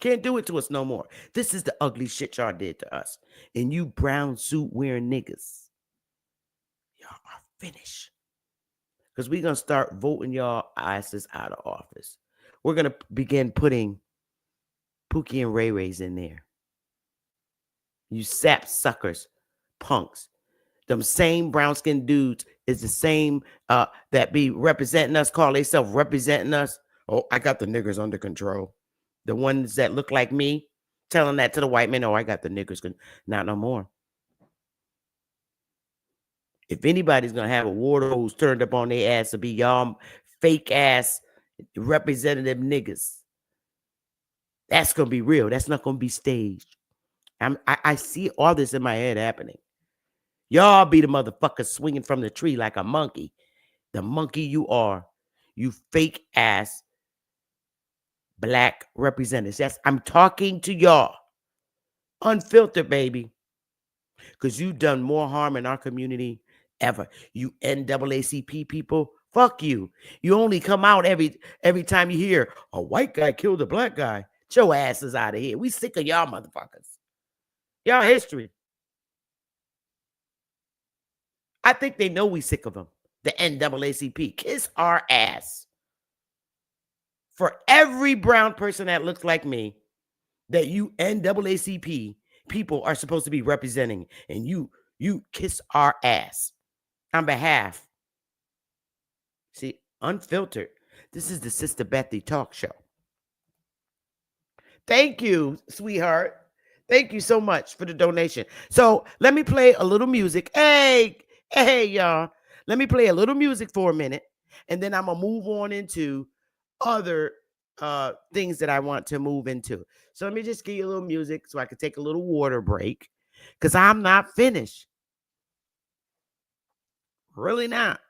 Can't do it to us no more. This is the ugly shit y'all did to us. And you brown suit wearing niggas, y'all are finished. Because we're going to start voting y'all asses out of office. We're going to begin putting Pookie and Ray Rays in there. You sap suckers, punks. Them same brown-skinned dudes is the same that be representing us, call themselves representing us. Oh, I got the niggers under control. The ones that look like me, telling that to the white men, I got the niggers. Not no more. If anybody's going to have a war who's turned up on their ass to be y'all fake-ass representative niggas, that's going to be real. That's not going to be staged. I see all this in my head happening. Y'all be the motherfucker swinging from the tree like a monkey. The monkey you are. You fake-ass black representatives. Yes, I'm talking to y'all. Unfiltered, baby. Because you've done more harm in our community ever. You NAACP people, fuck you. You only come out every time you hear a white guy killed a black guy. Get your asses out of here. We sick of y'all motherfuckers. Y'all history. I think they know we sick of them. The NAACP. Kiss our ass. For every brown person that looks like me, that you NAACP people are supposed to be representing, and you kiss our ass on behalf. See, unfiltered. This is the Sister Bethy talk show. Thank you, sweetheart. Thank you so much for the donation. So let me play a little music. Hey, y'all. Let me play a little music for a minute, and then I'm going to move on into other things that I want to move into. So let me just give you a little music so I can take a little water break, because I'm not finished. Really not.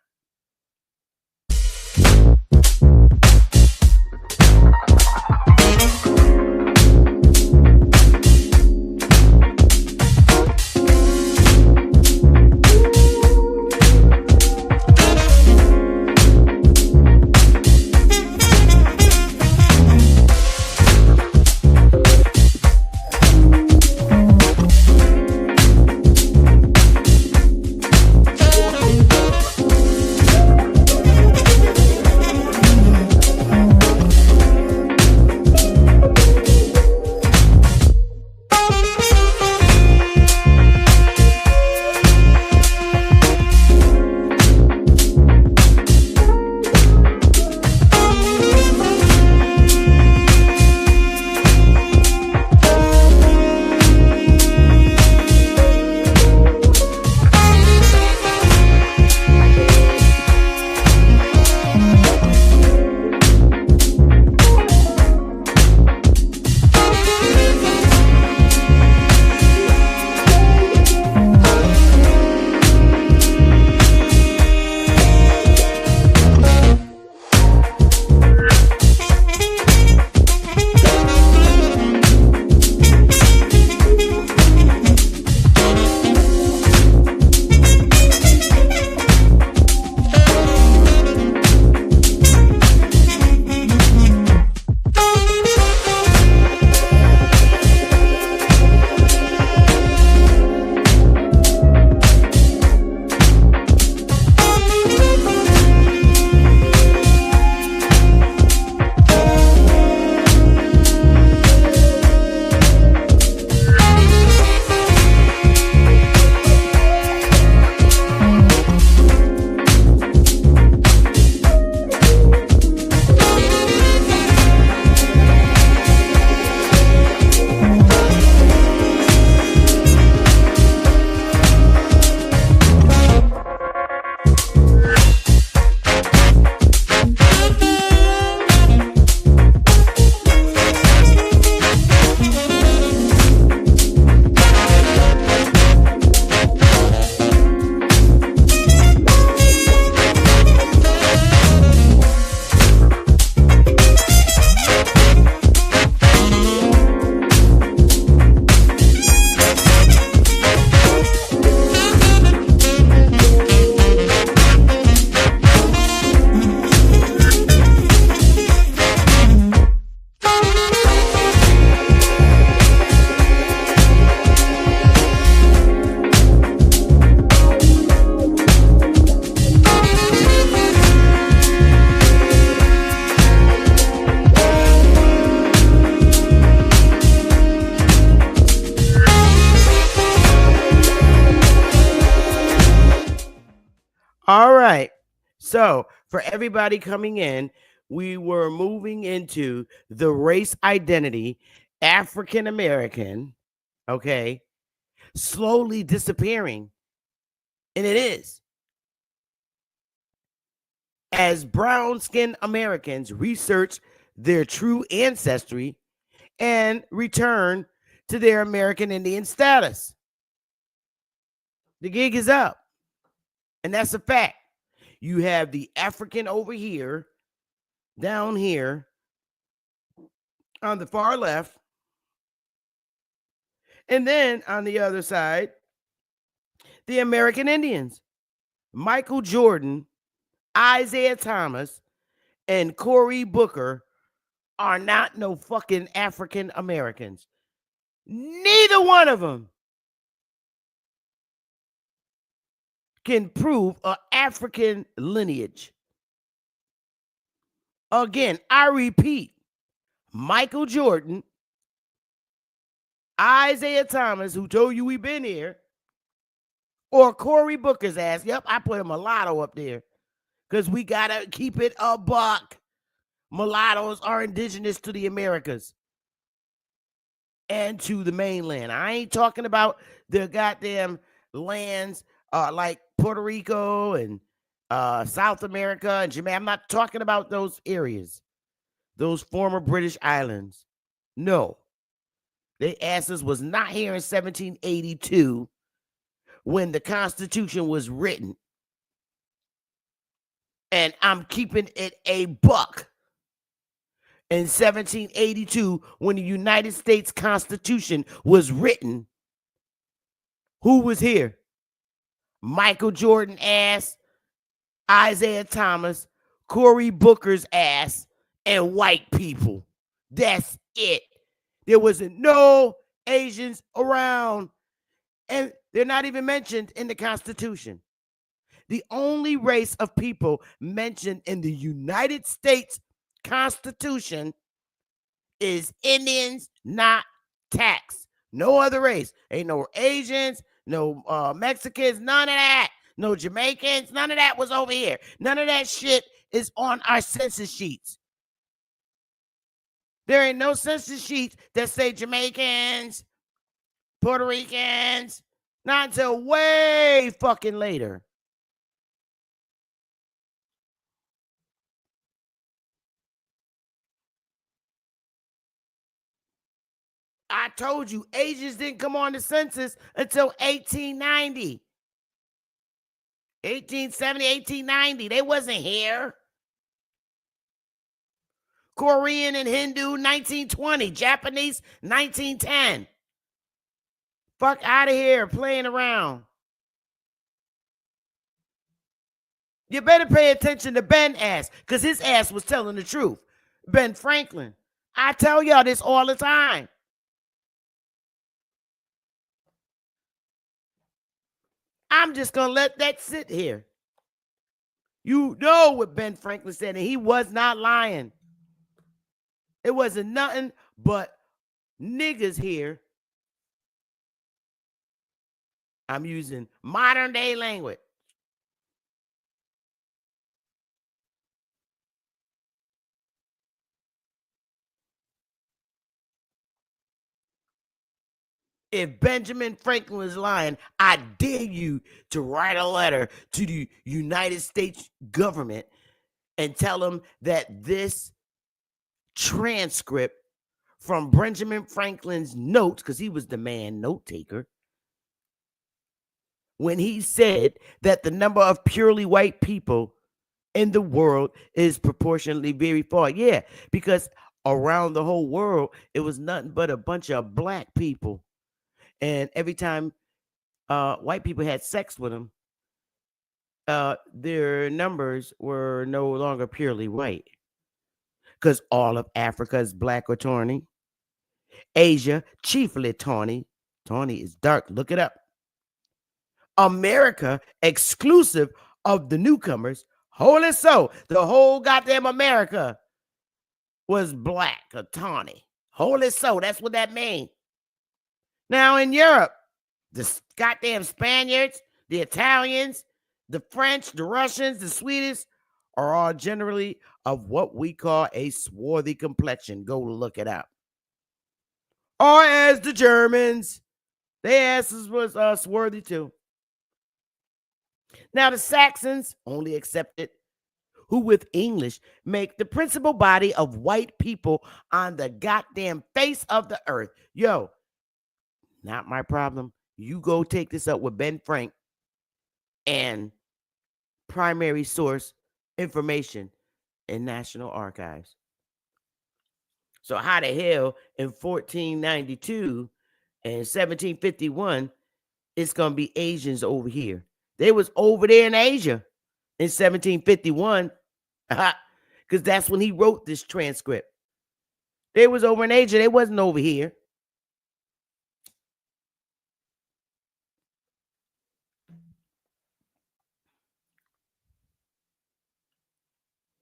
right. So for everybody coming in, we were moving into the race identity, African American, okay, slowly disappearing. And it is. As brown-skinned Americans research their true ancestry and return to their American Indian status. The gig is up. And that's a fact. You have the African over here, down here, on the far left. And then on the other side, the American Indians. Michael Jordan, Isaiah Thomas, and Cory Booker are not no fucking African Americans. Neither one of them can prove an African lineage. Again, I repeat, Michael Jordan, Isaiah Thomas, who told you we've been here, or Cory Booker's ass. Yep, I put a mulatto up there because we got to keep it a buck. Mulattoes are indigenous to the Americas and to the mainland. I ain't talking about the goddamn lands like Puerto Rico and South America and Jamaica. I'm not talking about those areas, those former British islands. No. Their asses was not here in 1782 when the Constitution was written. And I'm keeping it a buck. In 1782, when the United States Constitution was written, who was here? Michael Jordan ass, Isaiah Thomas, Cory Booker's ass, and white people. That's it. There wasn't no Asians around, and they're not even mentioned in the Constitution. The only race of people mentioned in the United States Constitution is Indians, not tax. No other race. Ain't no Asians, no Mexicans, none of that. No Jamaicans, none of that was over here. None of that shit is on our census sheets. There ain't no census sheets that say Jamaicans, Puerto Ricans, not until way fucking later. I told you, Asians didn't come on the census until 1890. 1870, 1890. They wasn't here. Korean and Hindu, 1920. Japanese, 1910. Fuck out of here playing around. You better pay attention to Ben ass, because his ass was telling the truth. Ben Franklin. I tell y'all this all the time. I'm just going to let that sit here. You know what Ben Franklin said, and he was not lying. It wasn't nothing but niggas here. I'm using modern day language. If Benjamin Franklin was lying, I dare you to write a letter to the United States government and tell them that this transcript from Benjamin Franklin's notes, because he was the man note taker, when he said that the number of purely white people in the world is proportionally very far. Yeah, because around the whole world, it was nothing but a bunch of black people. And every time white people had sex with them, their numbers were no longer purely white. Because all of Africa is black or tawny. Asia, chiefly tawny. Tawny is dark. Look it up. America, exclusive of the newcomers, wholly so. The whole goddamn America was black or tawny. Wholly so. That's what that means. Now in Europe, the goddamn Spaniards, the Italians, the French, the Russians, the Swedish are all generally of what we call a swarthy complexion. Go look it up. Or as the Germans, their asses was swarthy too. Now the Saxons, only accepted, who with English make the principal body of white people on the goddamn face of the earth. Yo, not my problem. You go take this up with Ben Frank and primary source information in National Archives. So how the hell in 1492 and 1751 it's going to be Asians over here? They was over there in Asia in 1751 because that's when he wrote this transcript. They was over in Asia. They wasn't over here.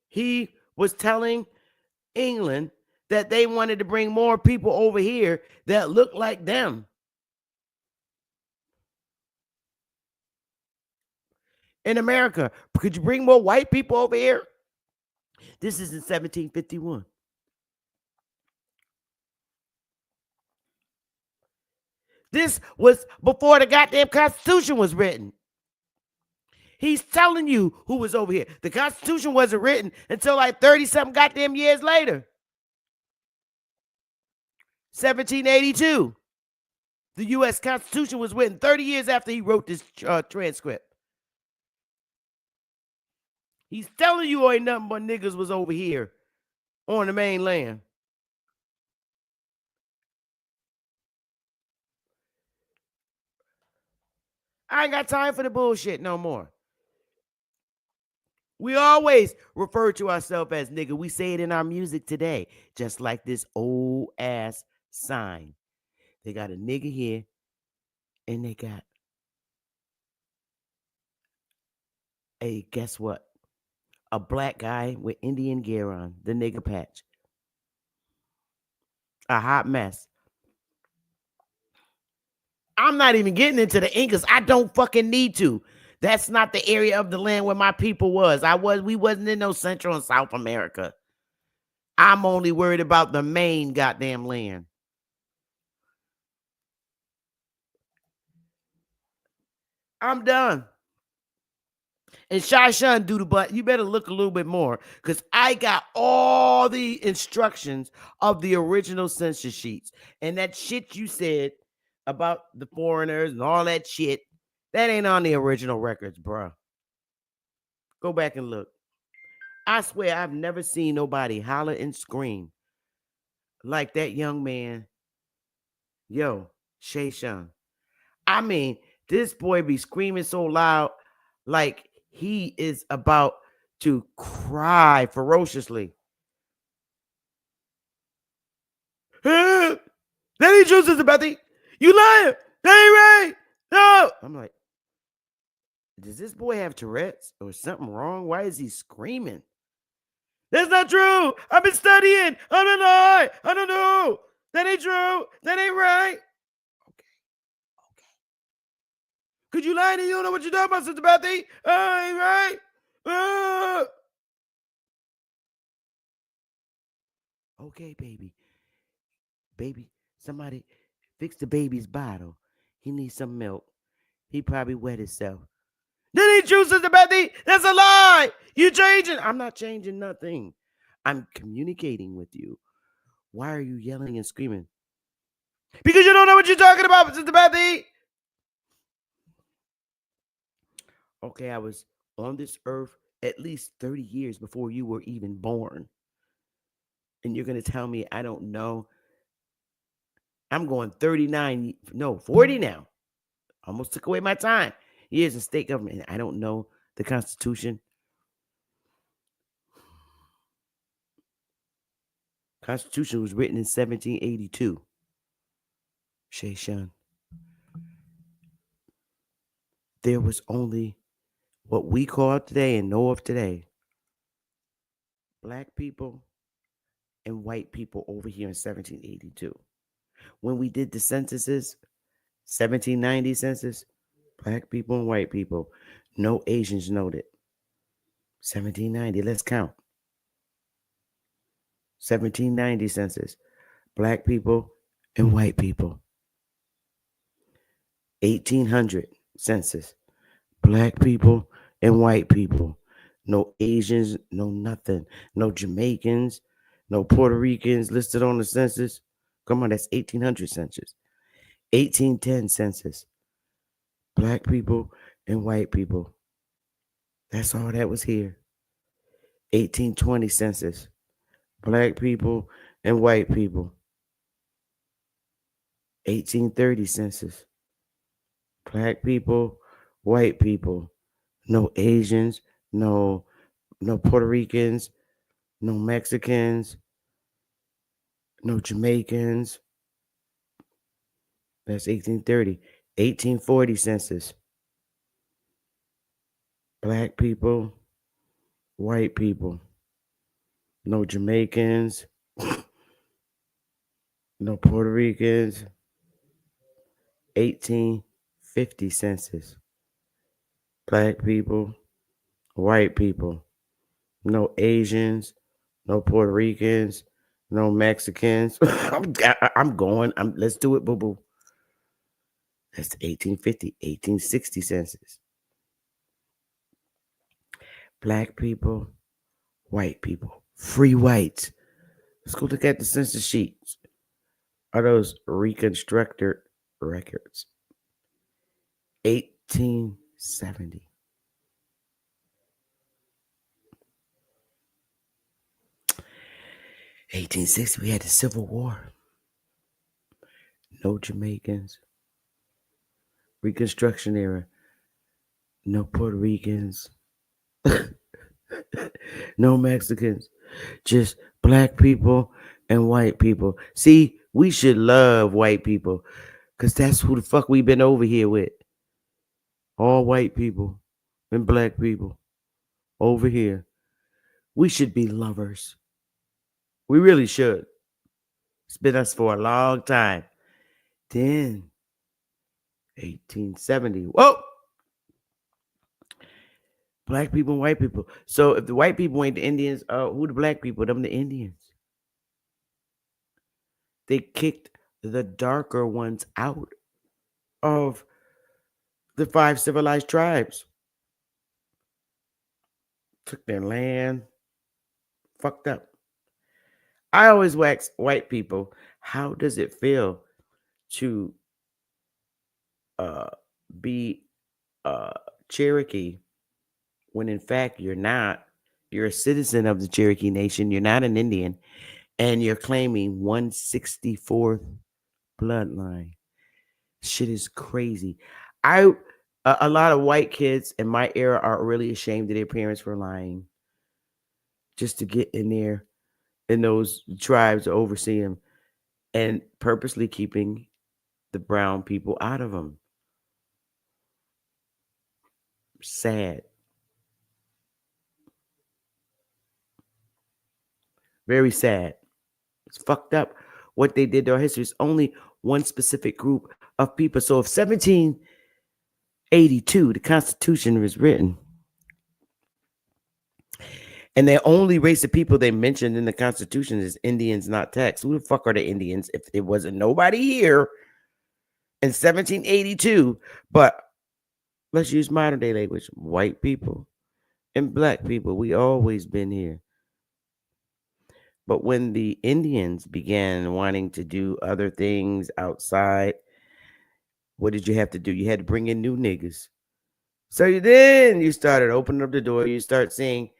He was telling England that they wanted to bring more people over here that looked like them. In America, could you bring more white people over here? This is in 1751. This was before the goddamn Constitution was written. He's telling you who was over here. The Constitution wasn't written until like 30-something goddamn years later. 1782. The U.S. Constitution was written 30 years after he wrote this transcript. He's telling you ain't nothing but niggas was over here on the mainland. I ain't got time for the bullshit no more. We always refer to ourselves as nigga. We say it in our music today, just like this old ass sign. They got a nigga here, and they got a, guess what? A black guy with Indian gear on, the nigga patch. A hot mess. I'm not even getting into the Incas. I don't fucking need to. That's not the area of the land where my people was. We wasn't in no Central and South America. I'm only worried about the main goddamn land. I'm done. And Shy Shun do the butt. You better look a little bit more because I got all the instructions of the original census sheets. And that shit you said about the foreigners and all that shit, that ain't on the original records, bro. Go back and look. I swear I've never seen nobody holler and scream like that young man. Yo, Shay Shun. I mean, this boy be screaming so loud like he is about to cry ferociously. That ain't true, Sister Bethy. You lying. That ain't right. No. I'm like, does this boy have Tourette's or something wrong? Why is he screaming? That's not true. I've been studying. I don't lie. I don't know. That ain't true. That ain't right. Okay. Could you lie to you? Don't know what you're talking about, Sister Bethy? Ain't right. Okay, baby. Baby, somebody fix the baby's bottle. He needs some milk. He probably wet himself. That ain't true, Sister Bethy. That's a lie. You changing. I'm not changing nothing. I'm communicating with you. Why are you yelling and screaming? Because you don't know what you're talking about, Sister Bethy. Okay, I was on this earth at least 30 years before you were even born. And you're going to tell me I don't know? I'm going 40 now. Almost took away my time. Years in state government. I don't know the Constitution. Constitution was written in 1782. Shay Shun. There was only what we call today and know of today, black people and white people over here in 1782. When we did the censuses, 1790 census, black people and white people. No Asians noted. 1790, let's count. 1790 census. Black people and white people. 1800 census. Black people and white people. No Asians, no nothing. No Jamaicans, no Puerto Ricans listed on the census. Come on, that's 1800 census. 1810 census. Black people and white people. That's all that was here. 1820 census. Black people and white people. 1830 census. Black people, white people. No Asians, no Puerto Ricans, no Mexicans, no Jamaicans. That's 1830. 1840 census. Black people, white people. No Jamaicans, no Puerto Ricans. 1850 census. Black people, white people. No Asians, no Puerto Ricans, no Mexicans. I'm going. Let's do it, boo boo. That's the 1850, 1860 census. Black people, white people, free whites. Let's go look at the census sheets. Are those reconstructed records? 1870. 1860, we had the Civil War. No Jamaicans. Reconstruction era. No Puerto Ricans. No Mexicans. Just black people and white people. See, we should love white people because that's who the fuck we been over here with. All white people and black people over here. We should be lovers. We really should. It's been us for a long time. Then 1870. Whoa! Black people and white people. So if the white people ain't the Indians, who the black people? Them the Indians. They kicked the darker ones out of the 5 civilized tribes. Took their land. Fucked up. I always wax white people. How does it feel to be Cherokee when in fact you're not? You're a citizen of the Cherokee Nation. You're not an Indian. And you're claiming 164th bloodline. Shit is crazy. A lot of white kids in my era are really ashamed of their parents for lying just to get in there in those tribes to oversee them and purposely keeping the brown people out of them. Sad. Very sad. It's fucked up what they did to our history. It's only one specific group of people. So if 1782, the Constitution was written, and the only race of people they mentioned in the Constitution is Indians, not text. Who the fuck are the Indians if it wasn't nobody here in 1782? But let's use modern day language. White people and black people. We always been here. But when the Indians began wanting to do other things outside, what did you have to do? You had to bring in new niggas. So then you started opening up the door. You start seeing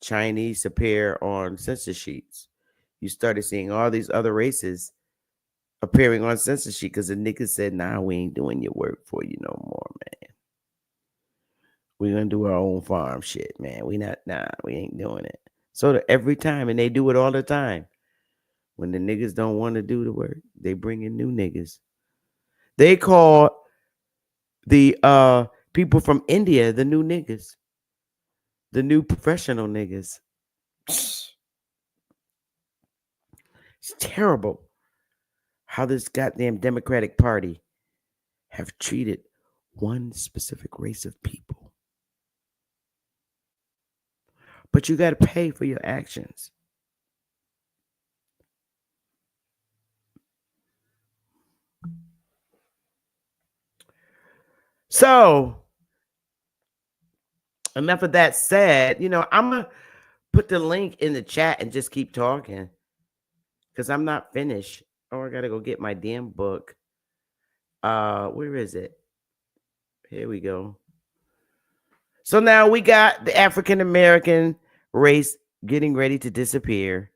Chinese appear on census sheets. You started seeing all these other races appearing on census sheet because the niggas said, nah, we ain't doing your work for you no more, man. We're going to do our own farm shit, man. We ain't doing it. So every time, and they do it all the time, when the niggas don't want to do the work, they bring in new niggas. They call the people from India the new niggas, the new professional niggas. It's terrible how this goddamn Democratic Party have treated one specific race of people. but you got to pay for your actions. So, enough of that said, I'm going to put the link in the chat and just keep talking because I'm not finished. Oh, I got to go get my damn book. Where is it? Here we go. So now we got the African American race getting ready to disappear.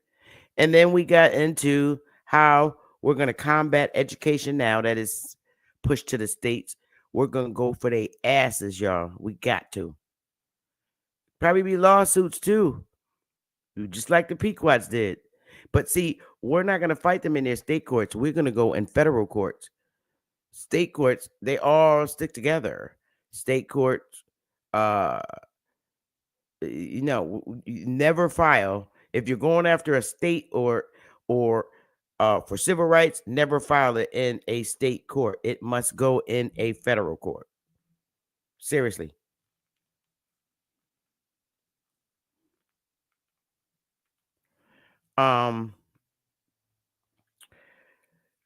And then we got into how we're going to combat education now that is pushed to the states. We're going to go for their asses, y'all. We got to. Probably be lawsuits too, just like the Pequots did. But see, we're not going to fight them in their state courts. We're going to go in federal courts. State courts, they all stick together. State courts, never file. If you're going after a state or for civil rights, never file it in a state court. It must go in a federal court. Seriously.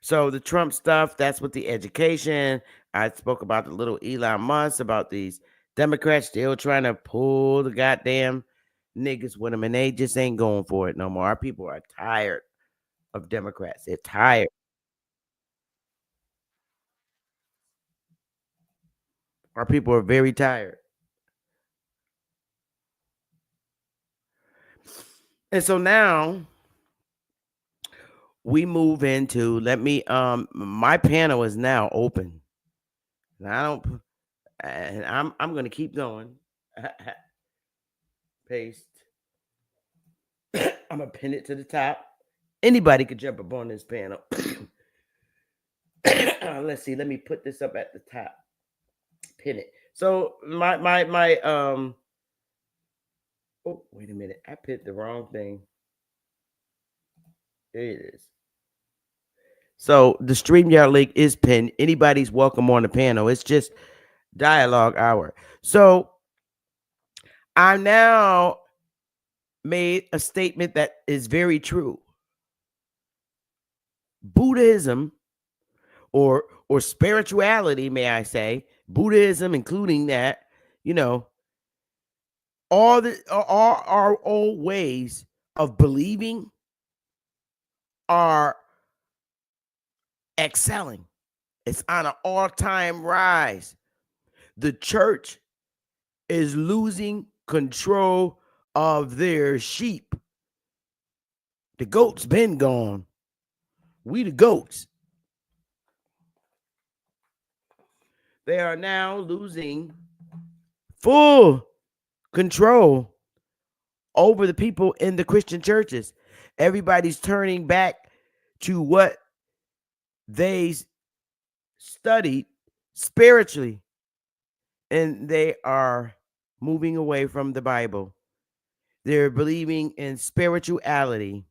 So the Trump stuff, that's with the education. I spoke about the little Elon Musk, about these Democrats still trying to pull the goddamn niggas with them, and they just ain't going for it no more. Our people are tired of Democrats. They're tired. Our people are very tired. And so now we move into, my panel is now open. I'm going to keep going. Paste. I'm going to pin it to the top. Anybody could jump up on this panel. Let's see. Let me put this up at the top. Pin it. So oh, wait a minute. I pinned the wrong thing. There it is. So the StreamYard link is pinned. Anybody's welcome on the panel. It's just dialogue hour. So I now made a statement that is very true. Buddhism or spirituality, may I say, Buddhism, including that, all our old ways of believing are excelling. It's on an all-time rise. The church is losing control of their sheep. The goats been gone. We the goats. They are now losing full control over the people in the Christian churches. Everybody's turning back to what they studied spiritually, and they are moving away from the Bible. They're believing in spirituality.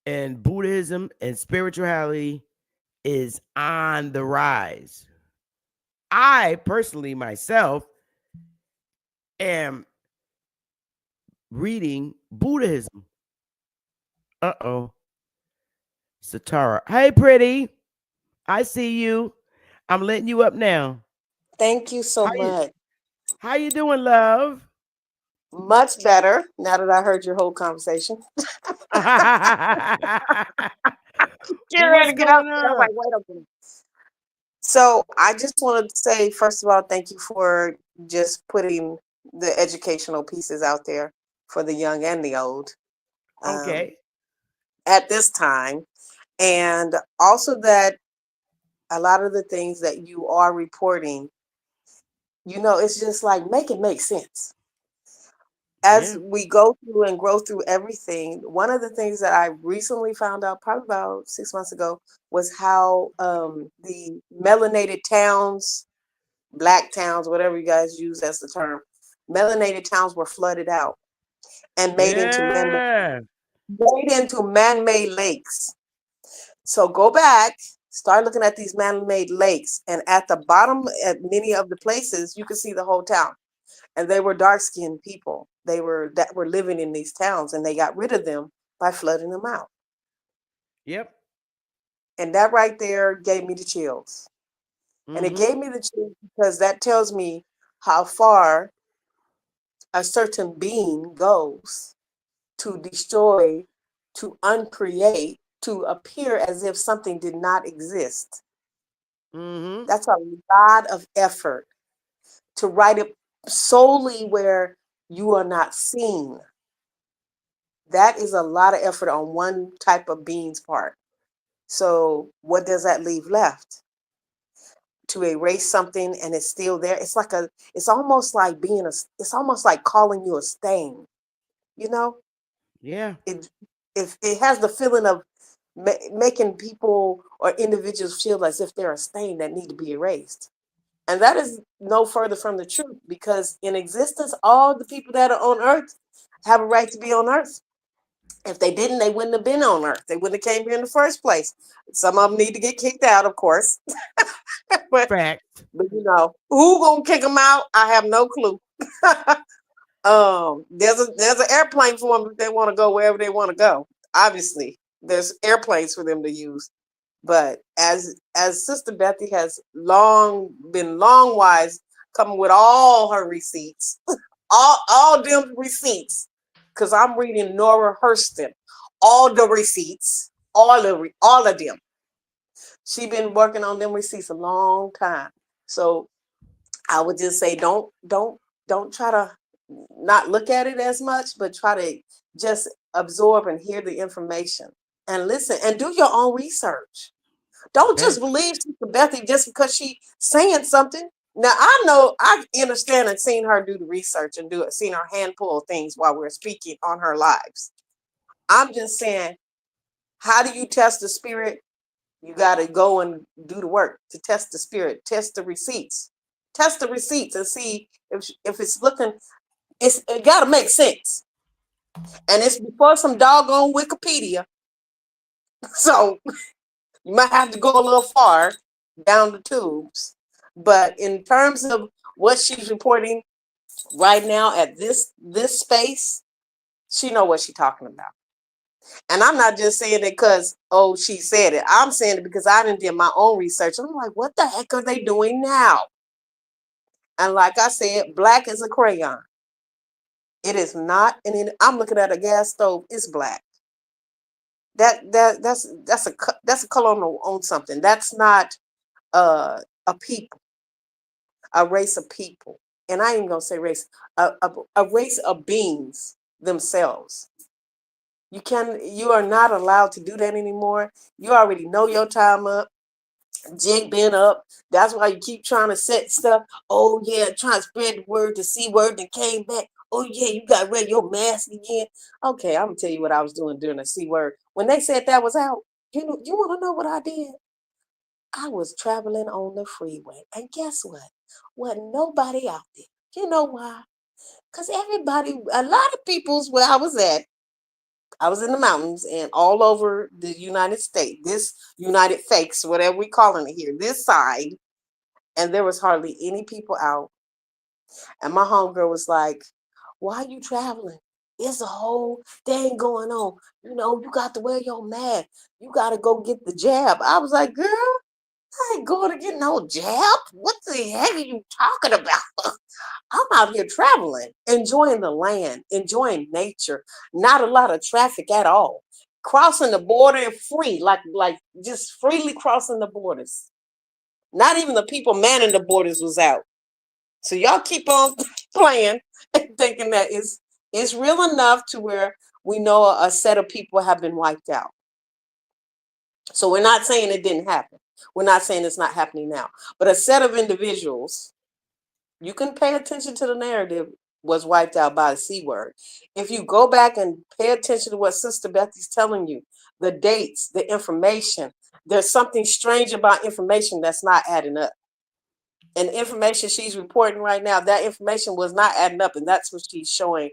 And Buddhism and spirituality is on the rise. I personally myself am reading Buddhism. Uh-oh. Satara. Hey, pretty. I see you. I'm letting you up now. Thank you so much. How you doing, love? Much better now that I heard your whole conversation. Get ready to get out there. I'm like, wait a minute. So I just wanted to say, first of all, thank you for just putting the educational pieces out there for the young and the old. Okay. At this time. And also that a lot of the things that you are reporting, it's just like, make it make sense. As we go through and grow through everything, one of the things that I recently found out, probably about 6 months ago, was how the melanated towns, black towns, whatever you guys use as the term, melanated towns were flooded out and made into man-made lakes. So go back, start looking at these man-made lakes, and at the bottom, at many of the places, you can see the whole town. and they were dark-skinned people. They were living in these towns, and they got rid of them by flooding them out. Yep. And that right there gave me the chills. And it gave me the chills because that tells me how far a certain being goes to destroy, to uncreate, to appear as if something did not exist. That's a lot of effort to write it solely where you are not seen. That is a lot of effort on one type of being's part. So what does that leave left? To erase something and it's still there. It's almost like it's almost like calling you a stain, you know? Yeah. It has the feeling of making people or individuals feel as if they're a stain that need to be erased. And that is no further from the truth, because in existence, all the people that are on earth have a right to be on earth. If they didn't, they wouldn't have been on earth. They wouldn't have came here in the first place. Some of them need to get kicked out, of course. but you know, who gonna kick them out? I have no clue. There's an airplane for them if they want to go wherever they want to go. Obviously, there's airplanes for them to use. But as Sister Bethy has been long wise, coming with all her receipts, all them receipts, because I'm reading Nora Hurston, all the receipts, all of them. She been working on them receipts a long time. So I would just say don't try to not look at it as much, but try to just absorb and hear the information and listen and do your own research. Don't just believe Sister Bethy just because she's saying something. Now I understand and seen her do the research and seen her hand pull things while we're speaking on her lives. I'm just saying, how do you test the spirit? You got to go and do the work to test the spirit, test the receipts and see if it's looking, it got to make sense. And it's before some doggone Wikipedia. So you might have to go a little far down the tubes. But in terms of what she's reporting right now at this space, she know what she's talking about. And I'm not just saying it because, she said it. I'm saying it because I didn't do my own research. I'm like, what the heck are they doing now? And like I said, black is a crayon. It is not, I'm looking at a gas stove. It's black. That's a color on something. That's not a people, a race of people. And I ain't gonna say race, a race of beings themselves. You are not allowed to do that anymore. You already know your time up. Jig been up. That's why you keep trying to set stuff. Oh yeah, trying to spread the word, the C word that came back. Oh yeah, you got rid of your mask again. Okay, I'm gonna tell you what I was doing during the C word. When they said that was out, you want to know what I did? I was traveling on the freeway, and guess what? Wasn't nobody out there. You know why? Because a lot of people's where I was at, I was in the mountains and all over the United States, this United Fakes, whatever we calling it here, this side, and there was hardly any people out. And my homegirl was like, why are you traveling? There's a whole thing going on. You got to wear your mask. You got to go get the jab. I was like, girl, I ain't going to get no jab. What the heck are you talking about? I'm out here traveling, enjoying the land, enjoying nature, not a lot of traffic at all. Crossing the border free, like just freely crossing the borders. Not even the people manning the borders was out. So y'all keep on playing and thinking that it's real enough to where we know a set of people have been wiped out. So we're not saying it didn't happen. We're not saying it's not happening now. But a set of individuals, you can pay attention to the narrative, was wiped out by the C word. If you go back and pay attention to what Sister Bethy's telling you, the dates, the information, there's something strange about information that's not adding up. And the information she's reporting right now, that information was not adding up. And that's what she's showing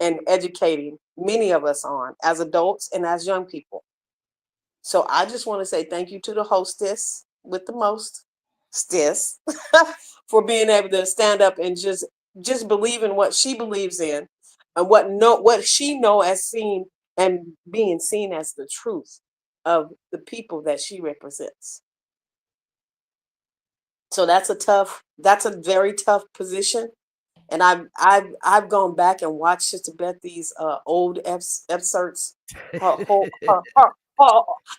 and educating many of us on as adults and as young people. So I just want to say thank you to the hostess with the most, Stis, for being able to stand up and just just believe in what she believes in and what she know as seen and being seen as the truth of the people that she represents. So that's a very tough position. And I've gone back and watched Sister Bethy's old excerpts. Her,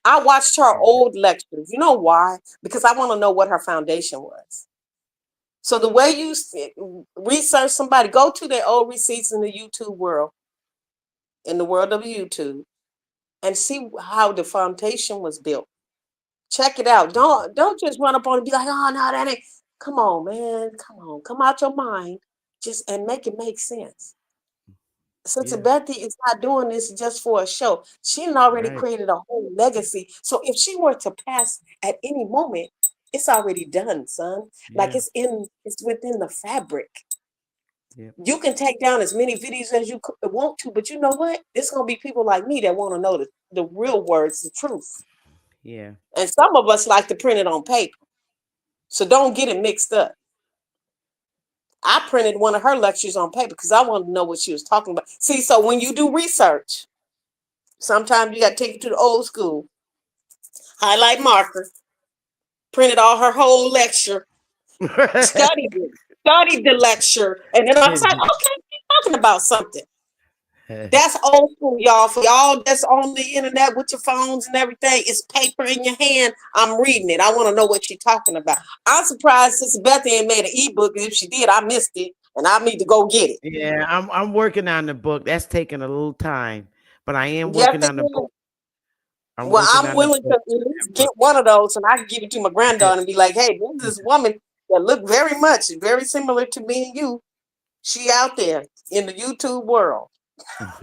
I watched her old lectures. You know why? Because I want to know what her foundation was. So the way you research somebody, go to their old receipts in the YouTube world, in the world of YouTube, and see how the foundation was built. Check it out. Don't just run up on it and be like, oh no, that ain't. Come on, man. Come out your mind. Just and make it make sense. Sister Bethy is not doing this just for a show. She had already created a whole legacy. So if she were to pass at any moment, it's already done, son. Like it's within the fabric. You can take down as many videos as you want to, but you know what? It's gonna be people like me that want to know the real words, the truth. Yeah. And some of us like to print it on paper. So don't get it mixed up. I printed one of her lectures on paper because I wanted to know what she was talking about. See, so when you do research, sometimes you got to take it to the old school. Highlight marker, printed all her whole lecture, studied the lecture, and then I was like, okay, you're talking about something. That's old school, y'all. For y'all that's on the internet with your phones and everything, it's paper in your hand. I'm reading it. I want to know what she's talking about. I'm surprised Sister Bethy ain't made an ebook. If she did, I missed it, and I need to go get it. Yeah, I'm working on the book. That's taking a little time, but I am working on the book. I'm willing to at least get one of those, and I can give it to my granddaughter and be like, "Hey, this is this woman that look very similar to me and you. She out there in the YouTube world." So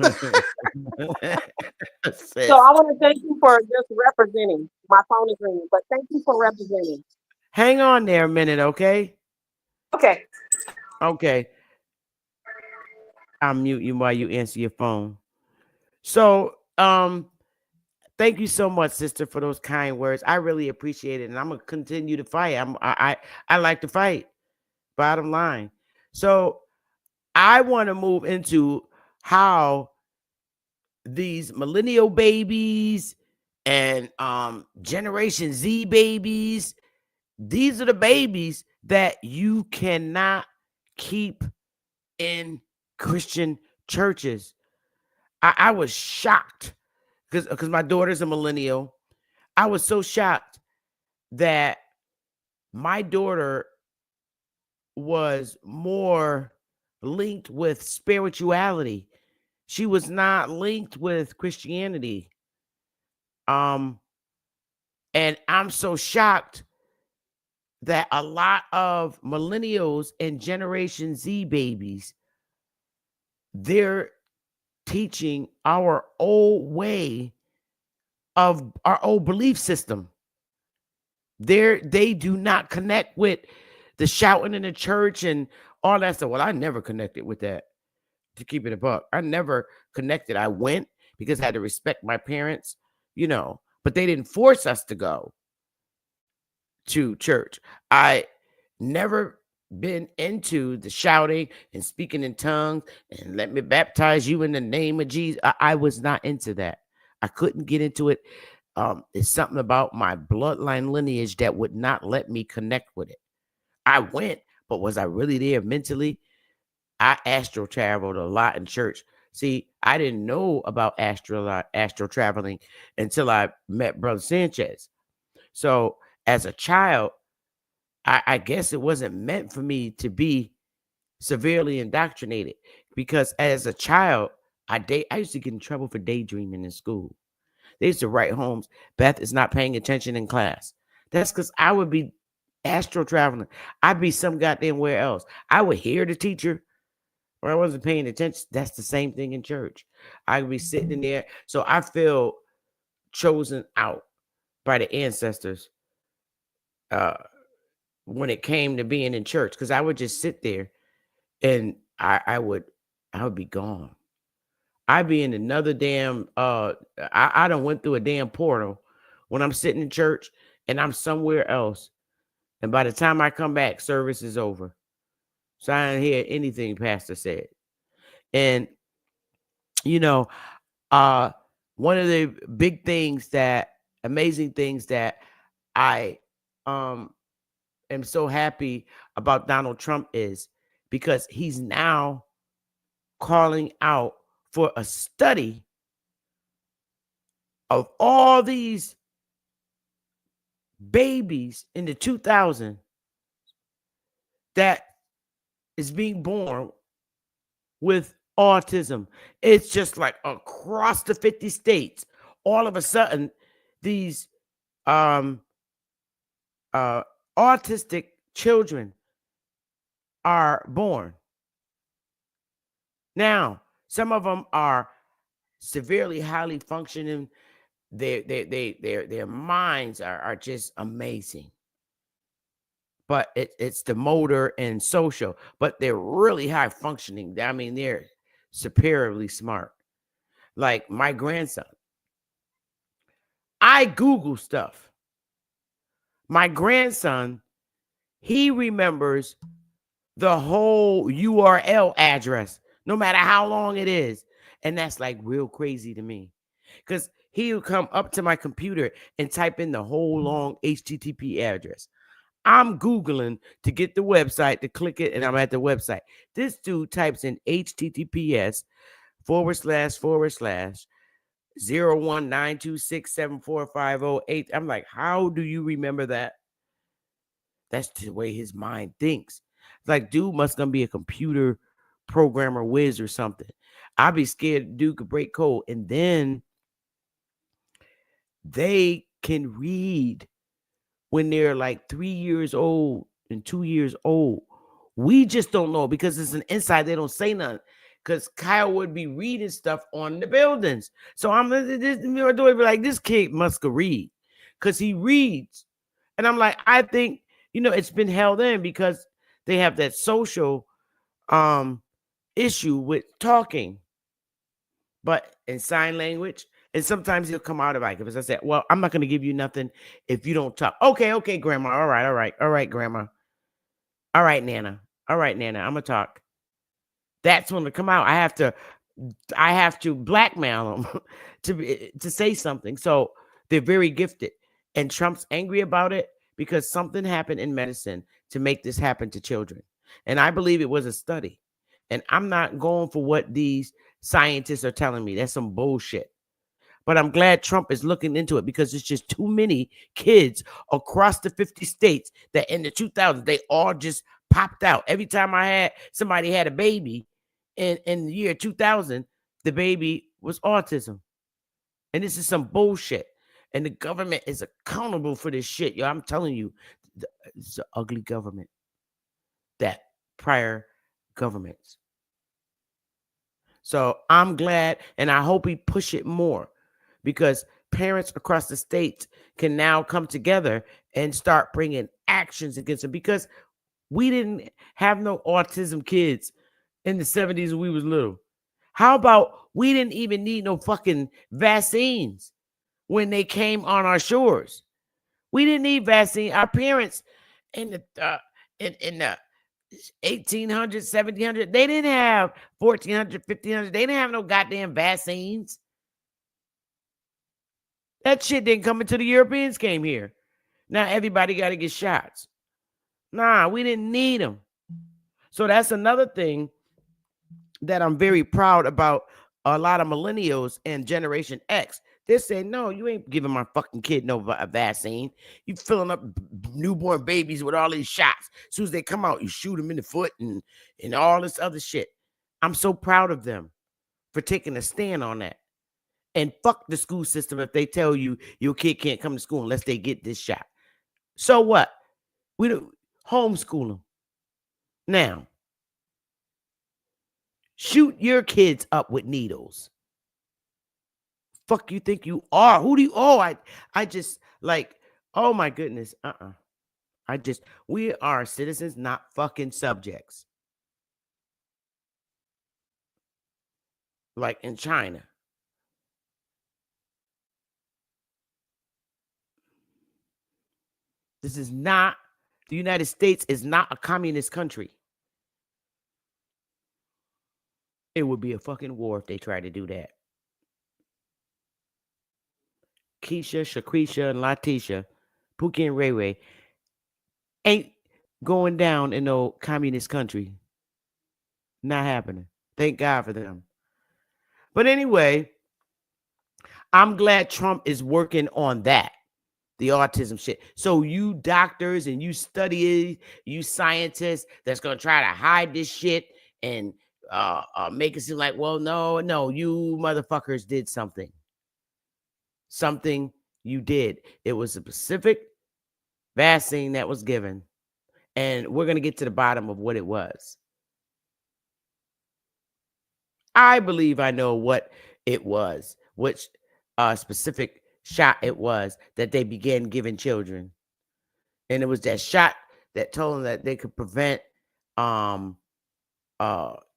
I want to thank you for just representing. My phone is ringing, but thank you for representing. Hang on there a minute, okay? Okay. Okay. I'll mute you while you answer your phone. So, thank you so much, sister, for those kind words. I really appreciate it, and I'm gonna continue to fight. I like to fight. Bottom line. So, I want to move into how these millennial babies and Generation Z babies, these are the babies that you cannot keep in Christian churches. I was shocked because my daughter's a millennial. I was so shocked that my daughter was more linked with spirituality. She was not linked with Christianity. And I'm so shocked that a lot of millennials and Generation Z babies, they're teaching our old way of our old belief system. They do not connect with the shouting in the church and all that stuff. Well, I never connected with that, to keep it a buck. I never connected. I went because I had to respect my parents, but they didn't force us to go to church. I never been into the shouting and speaking in tongues and let me baptize you in the name of Jesus. I was not into that. I couldn't get into it. It's something about my bloodline lineage that would not let me connect with it. I went, but was I really there mentally? I astral traveled a lot in church. See, I didn't know about astral traveling until I met Brother Sanchez. So as a child, I guess it wasn't meant for me to be severely indoctrinated, because as a child, I used to get in trouble for daydreaming in school. They used to write homes, Beth is not paying attention in class. That's because I would be astral traveling. I'd be some goddamn where else. I would hear the teacher, or I wasn't paying attention. That's the same thing in church. I would be sitting in there. So I feel chosen out by the ancestors when it came to being in church, because I would just sit there and I would be gone. I'd be in another damn I done went through a damn portal when I'm sitting in church and I'm somewhere else. And by the time I come back, service is over. So I didn't hear anything Pastor said. And, you know, one of the big things amazing things that I am so happy about Donald Trump is because he's now calling out for a study of all these babies in the 2000s that is being born with autism. It's just like across the 50 states, all of a sudden, these autistic children are born. Now, some of them are severely highly functioning. Their minds are just amazing. But it's the motor and social, but they're really high functioning. I mean, they're superiorly smart. Like my grandson. I Google stuff. My grandson, he remembers the whole URL address, no matter how long it is. And that's like real crazy to me. Because he would come up to my computer and type in the whole long HTTP address. I'm Googling to get the website, to click it, and I'm at the website. This dude types in HTTPS // 0192674508. I'm like, how do you remember that? That's the way his mind thinks. It's like, dude must gonna be a computer programmer whiz or something. I'd be scared dude could break code. And then they can read when they're like 3 years old and 2 years old. We just don't know because it's an inside. They don't say nothing. Because Kyle would be reading stuff on the buildings. So I'm like, this kid must go read because he reads. And I'm like, I think, it's been held in because they have that social issue with talking, but in sign language. And sometimes he'll come out of it. Because I said, well, I'm not going to give you nothing if you don't talk. Okay, Grandma. All right, Grandma. All right, Nana. I'm going to talk. That's when they come out. I have to blackmail them to say something. So they're very gifted. And Trump's angry about it because something happened in medicine to make this happen to children. And I believe it was a study. And I'm not going for what these scientists are telling me. That's some bullshit. But I'm glad Trump is looking into it because it's just too many kids across the 50 states that in the 2000s, they all just popped out. Every time somebody had a baby in the year 2000, the baby was autism. And this is some bullshit. And the government is accountable for this shit. Yo, I'm telling you, it's an ugly government. That prior governments. So I'm glad, and I hope we push it more because parents across the states can now come together and start bringing actions against them because we didn't have no autism kids in the 70s when we was little. How about we didn't even need no fucking vaccines when they came on our shores? We didn't need vaccine. Our parents in the 1800s, 1700s, they didn't have 1400, 1500. They didn't have no goddamn vaccines. That shit didn't come until the Europeans came here. Now everybody got to get shots. Nah, we didn't need them. So that's another thing that I'm very proud about a lot of millennials and Generation X. They're saying, no, you ain't giving my fucking kid no vaccine. You filling up newborn babies with all these shots. As soon as they come out, you shoot them in the foot and all this other shit. I'm so proud of them for taking a stand on that. And fuck the school system if they tell you your kid can't come to school unless they get this shot. So what? We don't homeschool them. Now, shoot your kids up with needles. Fuck you think you are? Who do you? Oh, I just like, oh my goodness. We are citizens, not fucking subjects. Like in China. This is not, the United States is not a communist country. It would be a fucking war if they tried to do that. Keisha, Shakrisha, and Latisha, Pookie and Ray Ray ain't going down in no communist country. Not happening. Thank God for them. But anyway, I'm glad Trump is working on that, the autism shit. So you doctors and you study, you scientists that's going to try to hide this shit and make it seem like, well, no, you motherfuckers did something. Something you did. It was a specific vaccine that was given. And we're going to get to the bottom of what it was. I believe I know what it was, which specific shot it was that they began giving children. And it was that shot that told them that they could prevent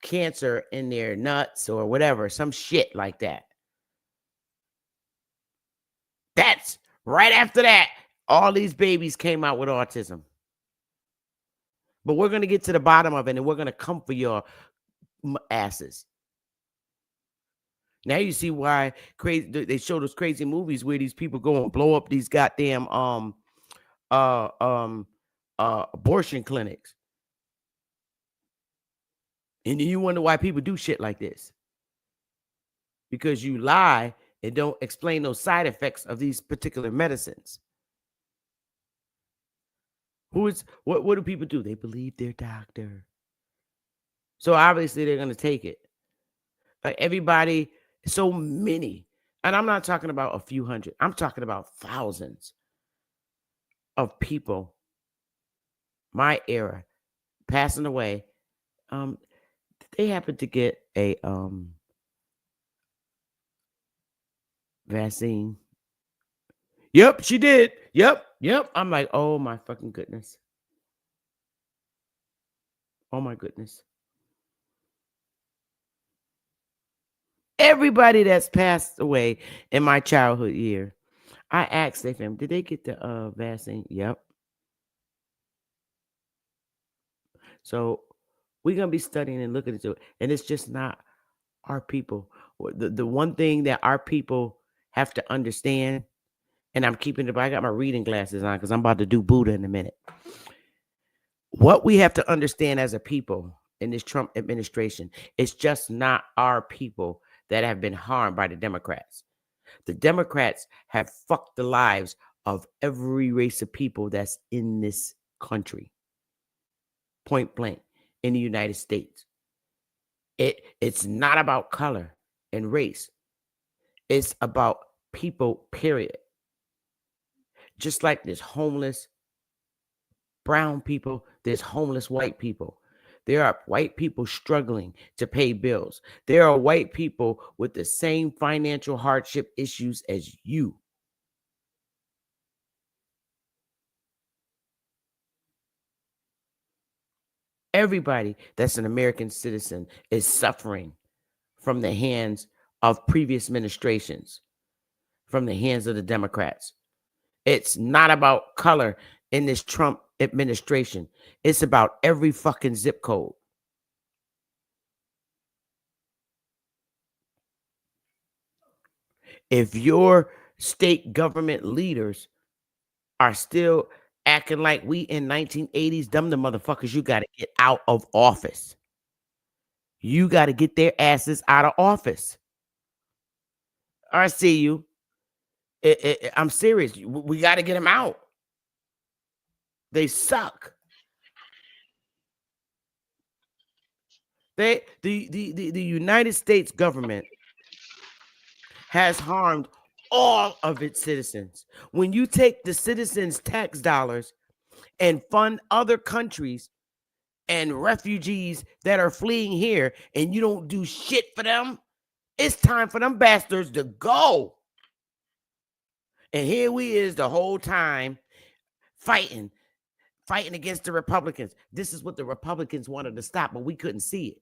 cancer in their nuts or whatever, some shit like that. That's right after that, all these babies came out with autism. But we're going to get to the bottom of it, and we're going to come for your asses. Now you see why crazy they show those crazy movies where these people go and blow up these goddamn abortion clinics. And then you wonder why people do shit like this. Because you lie and don't explain those side effects of these particular medicines. What do people do? They believe their doctor. So obviously they're going to take it. Like everybody, so many. And I'm not talking about a few hundred. I'm talking about thousands of people, my era, passing away. They happen to get a vaccine. Yep, she did. Yep. I'm like, oh my fucking goodness. Oh my goodness. Everybody that's passed away in my childhood year, I asked their family, did they get the vaccine? Yep. So we're going to be studying and looking into it. And it's just not our people. The one thing that our people have to understand, and I'm keeping it, I got my reading glasses on because I'm about to do Buddha in a minute. What we have to understand as a people in this Trump administration, it's just not our people that have been harmed by the Democrats. The Democrats have fucked the lives of every race of people that's in this country. Point blank, in the United States. It's not about color and race. It's about people, period. Just like there's homeless brown people, there's homeless white people. There are white people struggling to pay bills. There are white people with the same financial hardship issues as you. Everybody that's an American citizen is suffering from the hands of previous administrations, from the hands of the Democrats. It's not about color in this Trump administration. It's about every fucking zip code. If your state government leaders are still acting like we in 1980s, them the motherfuckers, you got to get out of office. You got to get their asses out of office. I see you. I'm serious. We got to get them out. They suck. The United States government has harmed all of its citizens. When you take the citizens' tax dollars and fund other countries and refugees that are fleeing here and you don't do shit for them, it's time for them bastards to go. And here we is the whole time fighting against the Republicans. This is what the Republicans wanted to stop, but we couldn't see it.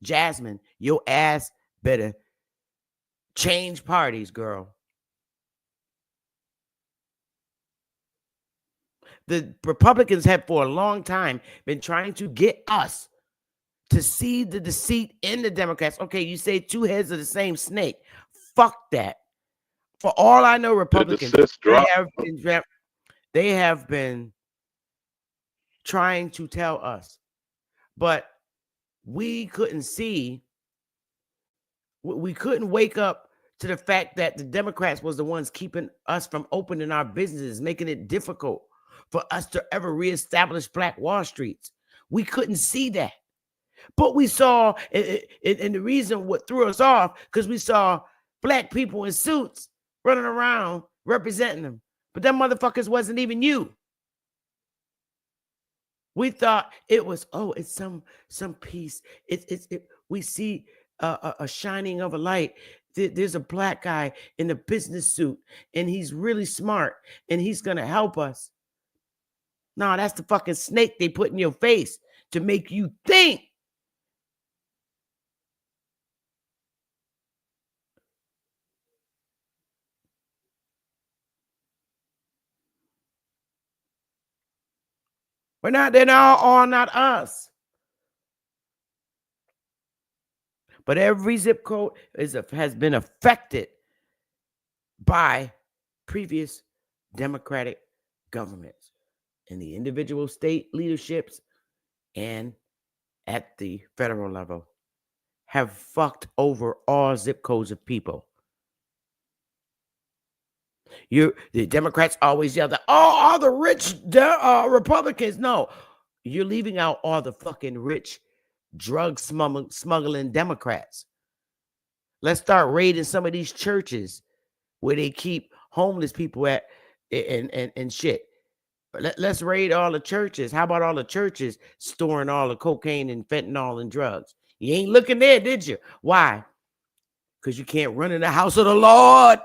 Jasmine, your ass better change parties, girl. The Republicans have for a long time been trying to get us to see the deceit in the Democrats. Okay, you say two heads of the same snake. Fuck that. For all I know, Republicans, they have been trying to tell us, but we couldn't see. We couldn't wake up to the fact that the Democrats was the ones keeping us from opening our businesses, making it difficult for us to ever reestablish Black Wall Streets. We couldn't see that. But we saw, and the reason what threw us off, because we saw Black people in suits running around representing them. But them motherfuckers wasn't even you. We thought it was, it's some piece. We see a shining of a light. There's a Black guy in a business suit, and he's really smart, and he's gonna help us. No, that's the fucking snake they put in your face to make you think. They're all not us. But every zip code has been affected by previous Democratic governments in the individual state leaderships and at the federal level have fucked over all zip codes of people. The Democrats always yell that, all the rich Republicans. No, you're leaving out all the fucking rich drug smuggling Democrats. Let's start raiding some of these churches where they keep homeless people at and shit. Let's raid all the churches. How about all the churches storing all the cocaine and fentanyl and drugs? You ain't looking there, did you? Why? Because you can't run in the house of the Lord.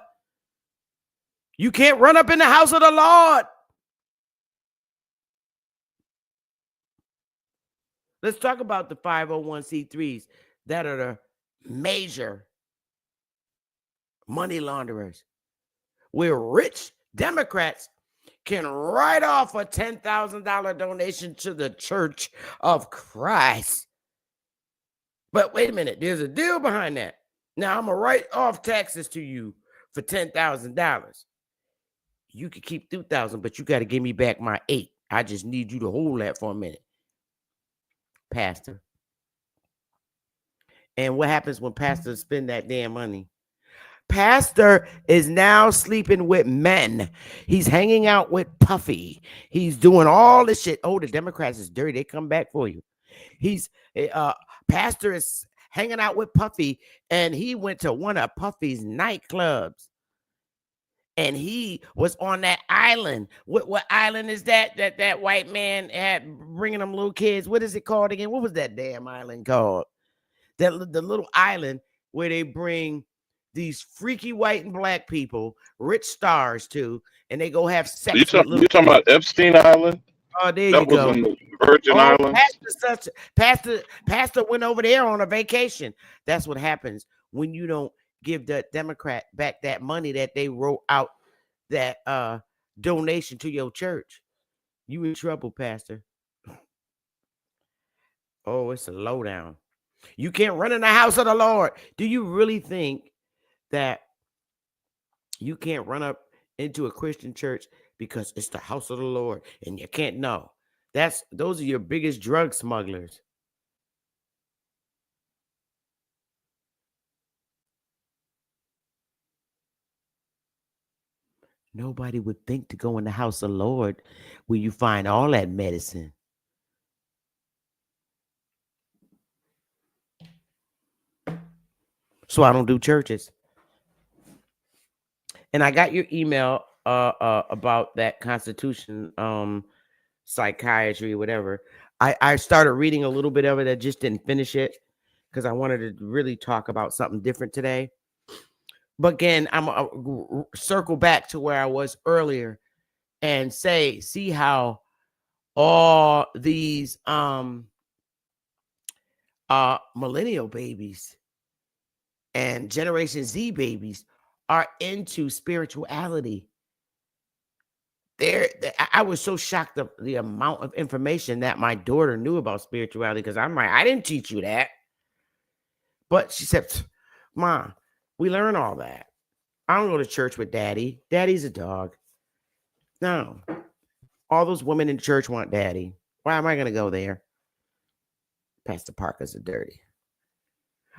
You can't run up in the house of the Lord. Let's talk about the 501c3s that are the major money launderers, where rich Democrats can write off a $10,000 donation to the Church of Christ. But wait a minute, there's a deal behind that. Now I'm going to write off taxes to you for $10,000. You could keep $2,000, but you got to give me back my $8,000. I just need you to hold that for a minute, Pastor. And what happens when pastors spend that damn money? Pastor is now sleeping with men. He's hanging out with Puffy. He's doing all this shit. Oh, the Democrats is dirty. They come back for you. Pastor is hanging out with Puffy, and he went to one of Puffy's nightclubs. And he was on that island. What island is that? That white man had bringing them little kids. What is it called again? What was that damn island called? The little island where they bring these freaky white and Black people, rich stars too, and they go have sex. You talking about Epstein Island? Oh, there you go. On the Virgin Islands. Pastor went over there on a vacation. That's what happens when you don't give the Democrat back that money that they wrote out that donation to your church. You in trouble, Pastor. Oh, it's a lowdown. You can't run in the house of the Lord. Do you really think that you can't run up into a Christian church because it's the house of the Lord and you can't know? Those are your biggest drug smugglers. Nobody would think to go in the house of the Lord where you find all that medicine. So I don't do churches. And I got your email about that Constitution, psychiatry, whatever. I started reading a little bit of it. I just didn't finish it because I wanted to really talk about something different today. But again, I'm going to circle back to where I was earlier and see how all these millennial babies and Generation Z babies are into spirituality. I was so shocked of the amount of information that my daughter knew about spirituality, because I'm like, I didn't teach you that. But she said, Mom, we learn all that. I don't go to church with Daddy. Daddy's a dog. No. All those women in church want Daddy. Why am I going to go there? Pastor Parker's a dirty.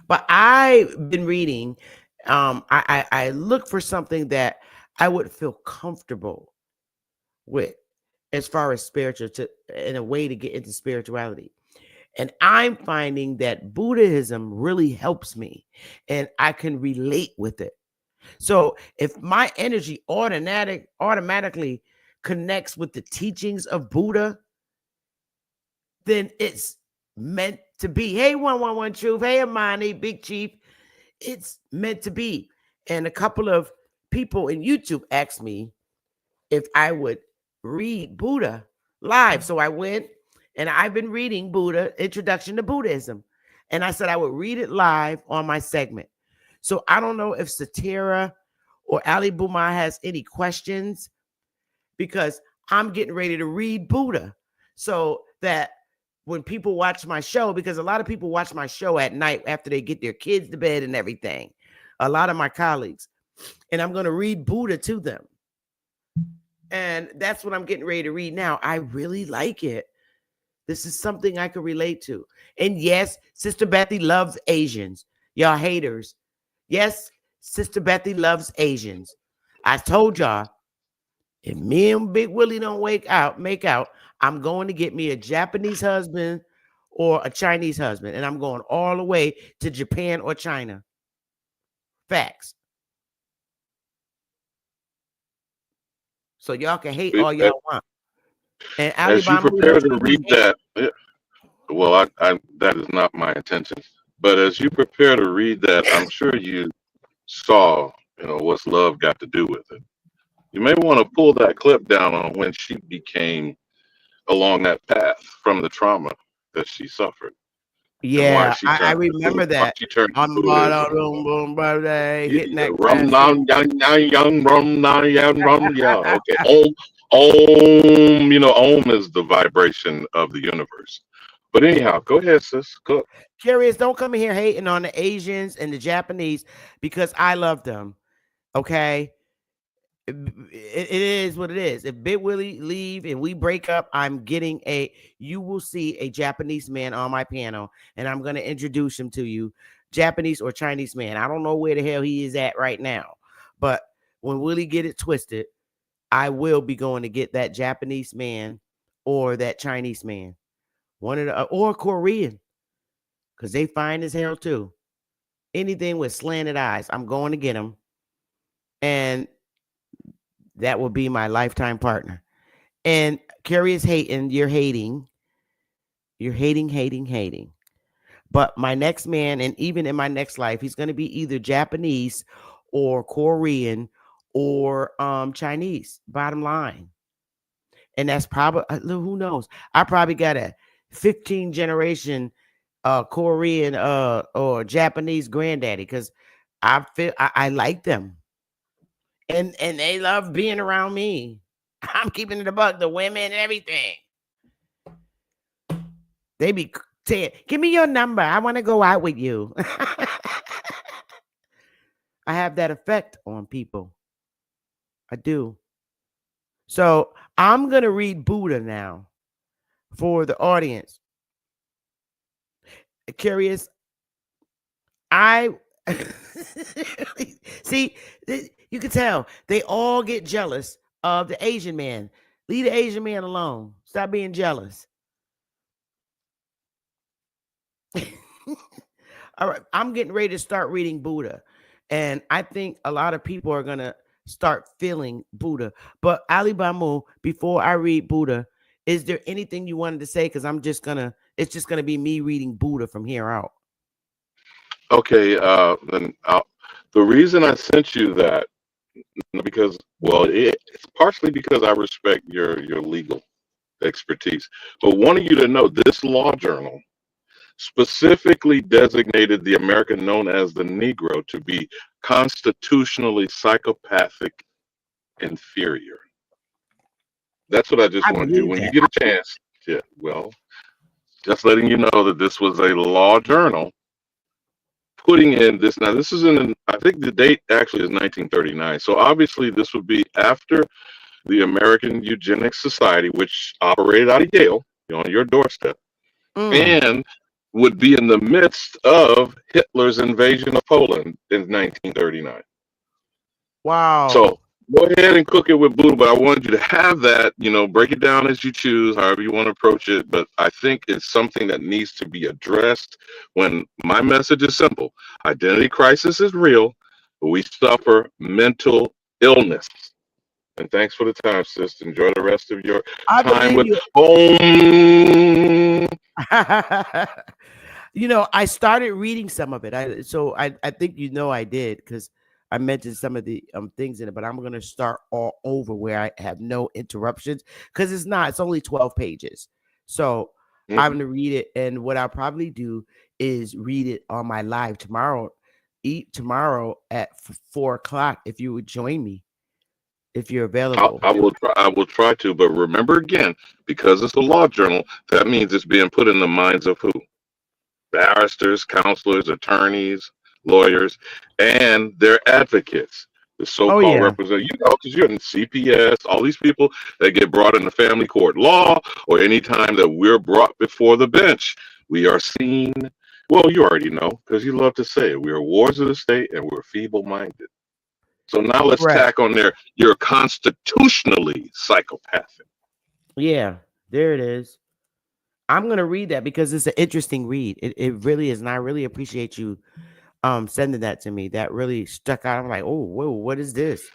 But I've been reading. I look for something that I would feel comfortable with as far as spiritual, in a way to get into spirituality. And I'm finding that Buddhism really helps me and I can relate with it. So if my energy automatically connects with the teachings of Buddha, then it's meant to be. Hey, 111 Truth. Hey, Amani, Big Chief. It's meant to be. And a couple of people in YouTube asked me if I would read Buddha live. So I went, and I've been reading Buddha, Introduction to Buddhism. And I said I would read it live on my segment. So I don't know if Satira or Ali Buma has any questions, because I'm getting ready to read Buddha, so that when people watch my show, because a lot of people watch my show at night after they get their kids to bed and everything, a lot of my colleagues, and I'm going to read Buddha to them. And that's what I'm getting ready to read now. I really like it. This is something I can relate to. And yes, Sister Bethy loves Asians. Y'all haters. Yes, Sister Bethy loves Asians. I told y'all, if me and Big Willie don't make out, I'm going to get me a Japanese husband or a Chinese husband. And I'm going all the way to Japan or China. Facts. So y'all can hate all y'all want. And as you prepare to read that, well, I that is not my intention. But as you prepare to read that, I'm sure you saw, what's love got to do with it. You may want to pull that clip down on when she became along that path from the trauma that she suffered. Yeah, I remember that. She turned On the bottom, hitting that yeah. Okay. Om is the vibration of the universe. But anyhow, go ahead, sis. Go. Curious, don't come in here hating on the Asians and the Japanese, because I love them. Okay. It is what it is. If Big Willie leave and we break up, you will see a Japanese man on my panel, and I'm going to introduce him to you. Japanese or Chinese man. I don't know where the hell he is at right now, but when Willie get it twisted, I will be going to get that Japanese man or that Chinese man, or Korean, because they fine as hell too. Anything with slanted eyes, I'm going to get them, and that will be my lifetime partner. And Curious hating, you're hating. But my next man, and even in my next life, he's going to be either Japanese or Korean or Chinese, bottom line. And that's probably, who knows? I probably got a 15 generation Korean or Japanese granddaddy, because I like them. And they love being around me. I'm keeping it a buck, the women and everything. They be saying, give me your number. I want to go out with you. I have that effect on people. I do. So I'm going to read Buddha now for the audience. Curious. See, you can tell they all get jealous of the Asian man. Leave the Asian man alone. Stop being jealous. All right, I'm getting ready to start reading Buddha, and I think a lot of people are gonna start feeling Buddha. But Ali Bamu, before I read Buddha, is there anything you wanted to say? Because it's just gonna be me reading Buddha from here out. Okay, then the reason I sent you that, because, well, it's partially because I respect your legal expertise, but wanted you to know this law journal specifically designated the American known as the Negro to be constitutionally psychopathic inferior. That's what I just I wanted you, believe when you that. get a chance. Yeah, well, just letting you know that this was a law journal putting in this. Now, this is I think the date actually is 1939. So obviously, this would be after the American Eugenics Society, which operated out of Yale, on your doorstep, and would be in the midst of Hitler's invasion of Poland in 1939. Wow. So go ahead and cook it with Buddha, but I wanted you to have that, break it down as you choose, however you want to approach it. But I think it's something that needs to be addressed when my message is simple. Identity crisis is real, but we suffer mental illness. And thanks for the time, sis. Enjoy the rest of your time with home. I started reading some of it. I think I did, because I mentioned some of the things in it, but I'm going to start all over where I have no interruptions, because it's only 12 pages. So I'm going to read it. And what I'll probably do is read it on my live tomorrow at 4:00, if you would join me, if you're available. I will try to, but remember again, because it's a law journal, that means it's being put in the minds of who? Barristers, counselors, attorneys, lawyers, and their advocates, the so-called representatives, because you're in CPS, all these people that get brought into family court law, or anytime that we're brought before the bench, we are seen, well, you already know, because you love to say it, we are wards of the state and we're feeble-minded. So now let's tack on there, you're constitutionally psychopathic. Yeah, there it is. I'm going to read that because it's an interesting read. It really is. And I really appreciate you sending that to me. That really stuck out. I'm like, oh, whoa, what is this?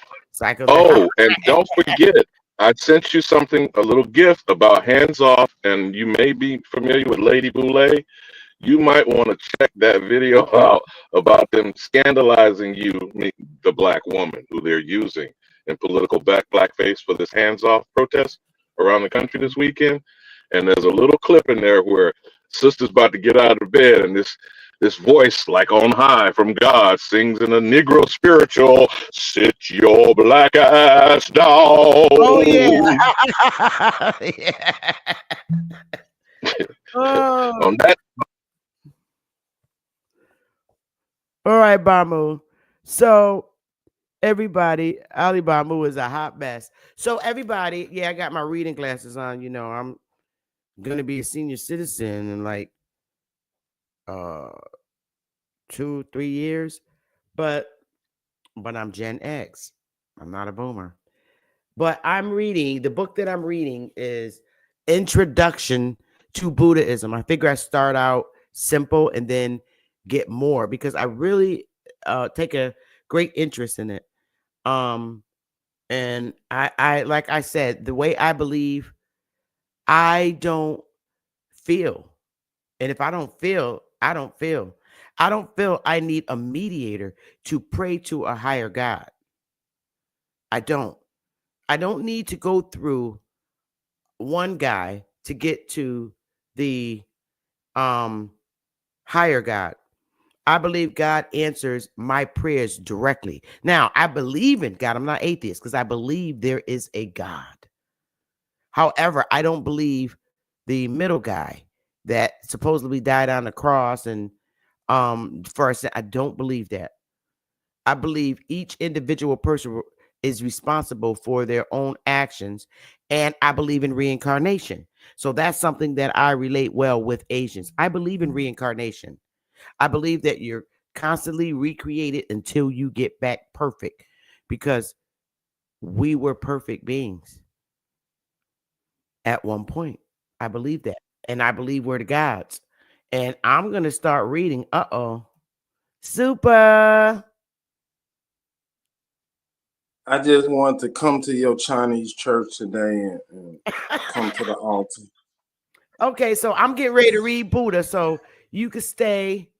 Oh, and don't forget, I sent you something, a little gift about hands off, and you may be familiar with Lady Boulay. You might want to check that video out about them scandalizing you, the black woman, who they're using in political blackface for this hands-off protest around the country this weekend. And there's a little clip in there where sister's about to get out of bed, and this voice, like on high from God, sings in a Negro spiritual, "Sit your black ass down." Oh, yeah. Yeah. On that. All right, Bamu. So everybody, Ali Bamu is a hot mess. So everybody, I got my reading glasses on. I'm gonna be a senior citizen in like 2-3 years, but I'm Gen X. I'm not a boomer. But the book that I'm reading is Introduction to Buddhism. I figure I start out simple and then get more, because I really take a great interest in it. And I like I said, the way I believe, I don't feel. And if I don't feel, I don't feel. I don't feel I need a mediator to pray to a higher God. I don't need to go through one guy to get to the higher God. I believe God answers my prayers directly. Now, I believe in God. I'm not atheist, because I believe there is a God. However, I don't believe the middle guy that supposedly died on the cross and first, I don't believe that. I believe each individual person is responsible for their own actions, and I believe in reincarnation. So that's something that I relate well with Asians. I believe in reincarnation. I believe that you're constantly recreated until you get back perfect, because we were perfect beings at one point. I believe that. And I believe we're the gods. And I'm going to start reading. Super. I just wanted to come to your Chinese church today and come to the altar. Okay, so I'm getting ready to read Buddha, so you can stay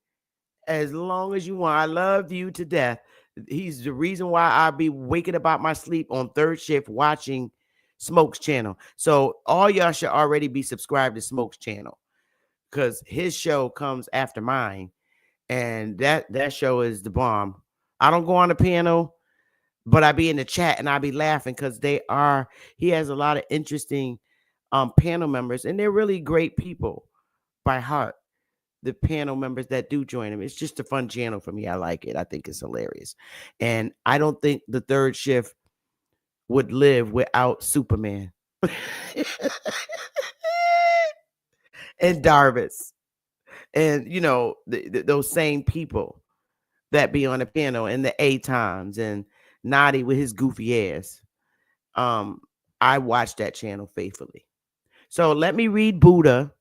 as long as you want. I love you to death. He's the reason why I be waking up out my sleep on third shift watching Smoke's channel. So all y'all should already be subscribed to Smoke's channel, because his show comes after mine, and that show is the bomb. I don't go on the piano, but I be in the chat and I be laughing because he has a lot of interesting panel members, and they're really great people by heart. The panel members that do join him. It's just a fun channel for me. I like it. I think it's hilarious. And I don't think the third shift would live without Superman and Darvis and, you know, those same people that be on the panel, and the A times and Naughty with his goofy ass. I watch that channel faithfully. So let me read Buddha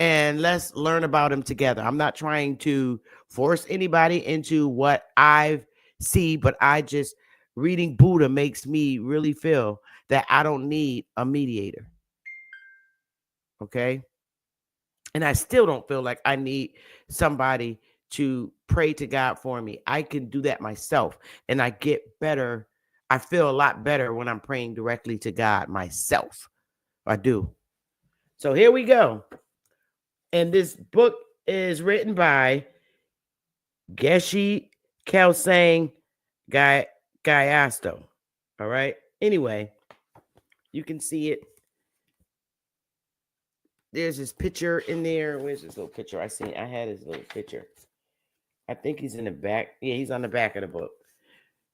and let's learn about him together. I'm not trying to force anybody into what I see, but reading Buddha makes me really feel that I don't need a mediator. Okay. And I still don't feel like I need somebody to pray to God for me. I can do that myself, and I get better. I feel a lot better when I'm praying directly to God myself. I do. So here we go. And this book is written by Geshe Kelsang Gayasto. All right. Anyway, you can see it. There's his picture in there. Where's his little picture? I had his little picture. I think he's in the back. Yeah, he's on the back of the book.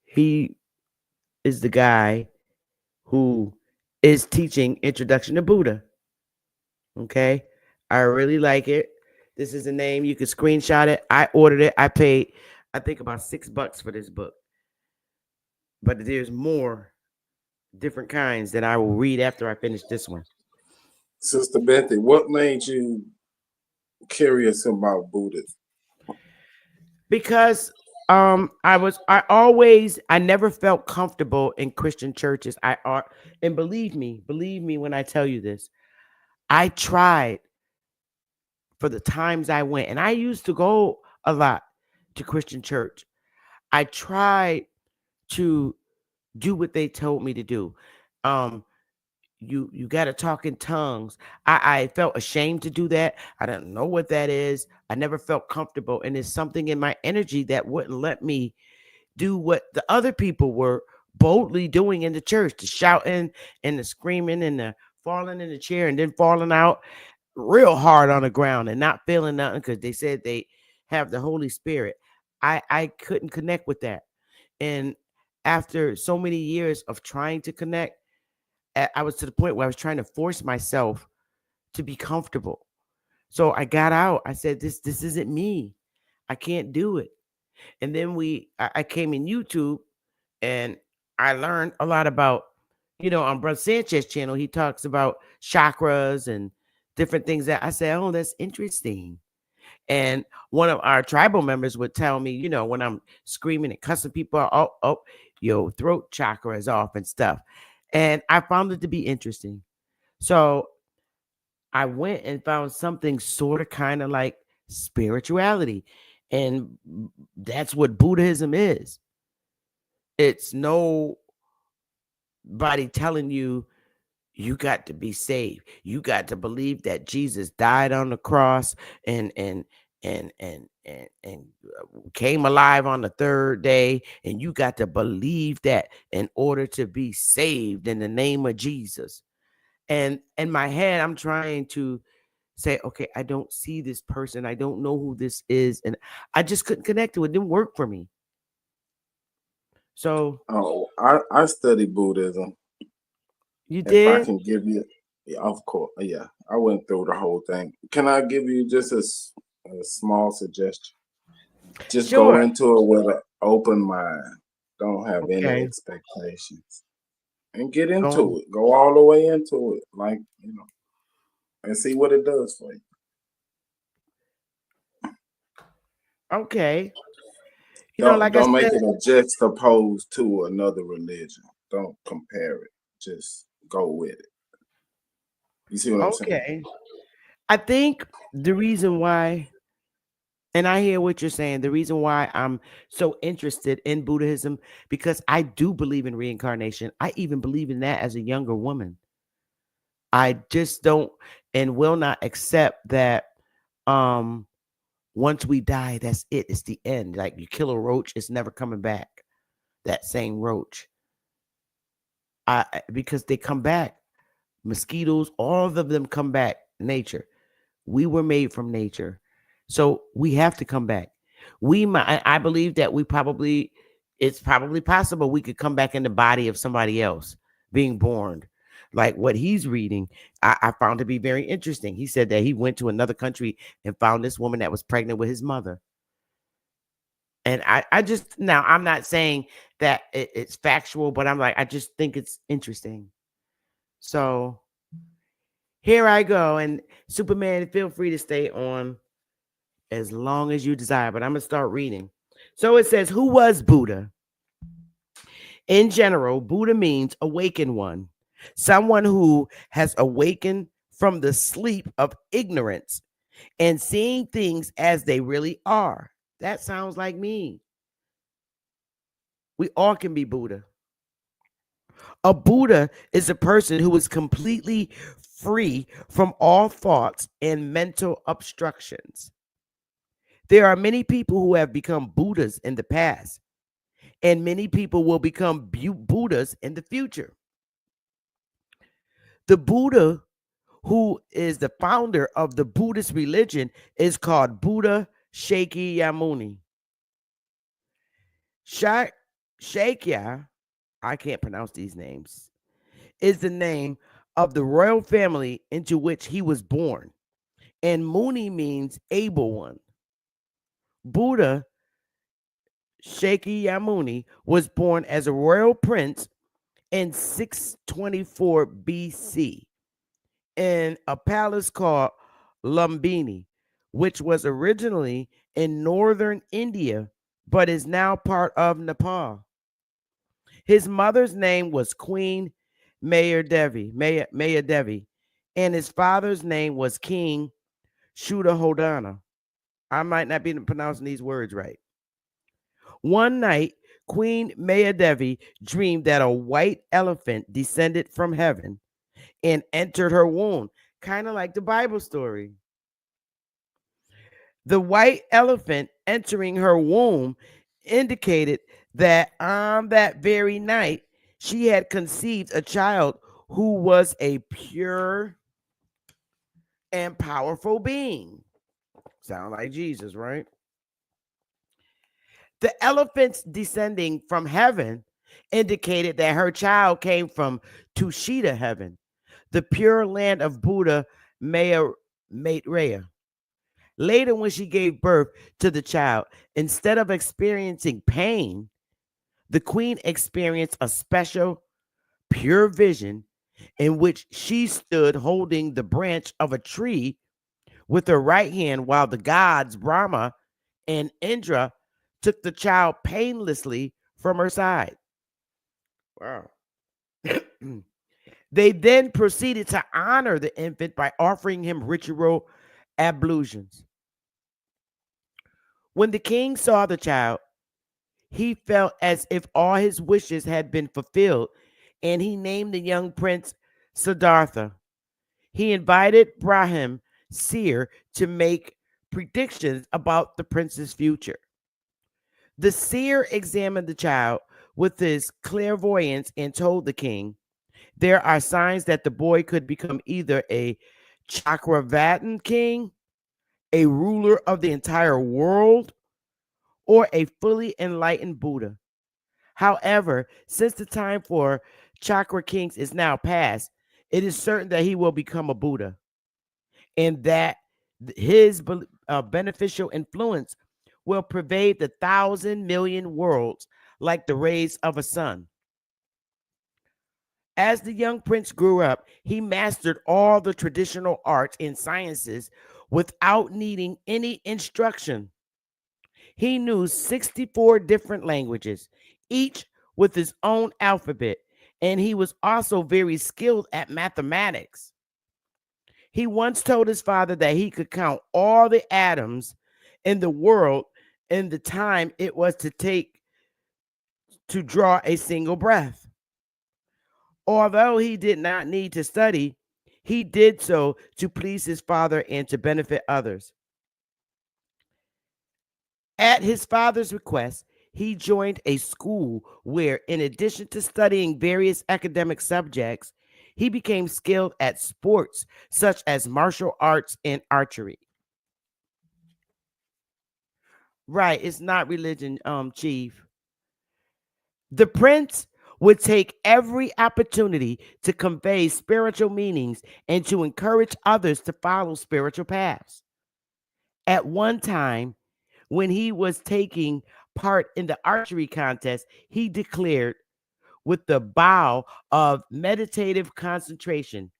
He is the guy who is teaching Introduction to Buddha. Okay. I really like it. This is a name. You can screenshot it. I ordered it. I paid, I think, about $6 for this book. But there's more different kinds that I will read after I finish this one. Sister Bethy, what made you curious about Buddhism? Because I never felt comfortable in Christian churches. And believe me when I tell you this, I tried for the times I went, and I used to go a lot to Christian church. I tried to do what they told me to do. You got to talk in tongues. I felt ashamed to do that. I don't know what that is. I never felt comfortable. And there's something in my energy that wouldn't let me do what the other people were boldly doing in the church, the shouting and the screaming and the falling in the chair and then falling out real hard on the ground and not feeling nothing because they said they have the Holy Spirit. I couldn't connect with that. And after so many years of trying to connect, I was to the point where I was trying to force myself to be comfortable. So I got out. I said, this isn't me. I can't do it. And then I came in YouTube and I learned a lot about, on Brother Sanchez channel, he talks about chakras and different things that I said, oh, that's interesting. And one of our tribal members would tell me, when I'm screaming and cussing people out, oh, your throat chakra is off and stuff. And I found it to be interesting. So I went and found something sort of kind of like spirituality. And that's what Buddhism is. It's nobody telling you got to be saved. You got to believe that Jesus died on the cross and came alive on the third day. And you got to believe that in order to be saved in the name of Jesus. And in my head, I'm trying to say, okay, I don't see this person. I don't know who this is. And I just couldn't connect to it. It didn't work for me. So. Oh, I studied Buddhism. You did? If I can give you, yeah, of course. Yeah, I went through the whole thing. Can I give you just a small suggestion? Just sure. Go into it with an open mind. Don't have any expectations. And get into it. Go all the way into it. And see what it does for you. Okay. Don't make it a juxtaposed to another religion. Don't compare it. Just go with it. You see what I'm saying? Okay. I think the reason why, and I hear what you're saying, the reason why I'm so interested in Buddhism, because I do believe in reincarnation. I even believe in that as a younger woman. I just don't and will not accept that once we die, that's it. It's the end. Like you kill a roach, it's never coming back. that same roach. Because they come back. Mosquitoes, all of them come back. Nature. We were made from nature. So we have to come back. I believe that it's probably possible we could come back in the body of somebody else being born. Like what he's reading, I found to be very interesting. He said that he went to another country and found this woman that was pregnant with his mother. And I just, now I'm not saying that it's factual, but I'm like, I just think it's interesting. So here I go. And Superman, feel free to stay on as long as you desire, but I'm going to start reading. So it says, who was Buddha? In general, Buddha means awakened one, someone who has awakened from the sleep of ignorance and seeing things as they really are. That sounds like me. We all can be Buddha. A Buddha is a person who is completely free from all thoughts and mental obstructions. There are many people who have become Buddhas in the past, and many people will become Buddhas in the future. The Buddha who is the founder of the Buddhist religion is called Buddha Shakyamuni. Shakya, I can't pronounce these names, is the name of the royal family into which he was born, and Muni means able one. Buddha Shakyamuni was born as a royal prince in 624 BC in a palace called Lumbini, which was originally in northern India but is now part of Nepal. His mother's name was Queen Mayadevi, and his father's name was King Shuddhodana. I might not be pronouncing these words right. One night, Queen Mayadevi dreamed that a white elephant descended from heaven and entered her womb, kind of like the Bible story. The white elephant entering her womb indicated that on that very night, she had conceived a child who was a pure and powerful being. Sound like Jesus, right? The elephants descending from heaven indicated that her child came from Tushita heaven, the pure land of Buddha Maitreya. Later, when she gave birth to the child, instead of experiencing pain, the queen experienced a special, pure vision in which she stood holding the branch of a tree with her right hand while the gods Brahma and Indra took the child painlessly from her side. Wow. They then proceeded to honor the infant by offering him ritual ablutions. When the king saw the child, he felt as if all his wishes had been fulfilled, and he named the young prince Siddhartha. He invited Brahim seer to make predictions about the prince's future. The seer examined the child with his clairvoyance and told the king, there are signs that the boy could become either a Chakravartin king, a ruler of the entire world, or a fully enlightened Buddha. However, since the time for chakra kings is now past, it is certain that he will become a Buddha, and that his beneficial influence will pervade the 1,000 million worlds like the rays of a sun. As the young prince grew up, he mastered all the traditional arts and sciences without needing any instruction. He knew 64 different languages, each with his own alphabet, and he was also very skilled at mathematics. He once told his father that he could count all the atoms in the world in the time it was to take to draw a single breath. Although he did not need to study, he did so to please his father and to benefit others. At his father's request, he joined a school where, in addition to studying various academic subjects, he became skilled at sports such as martial arts and archery. Right, it's not religion, Chief. The prince would take every opportunity to convey spiritual meanings and to encourage others to follow spiritual paths. At one time, when he was taking part in the archery contest, he declared, with the bow of meditative concentration,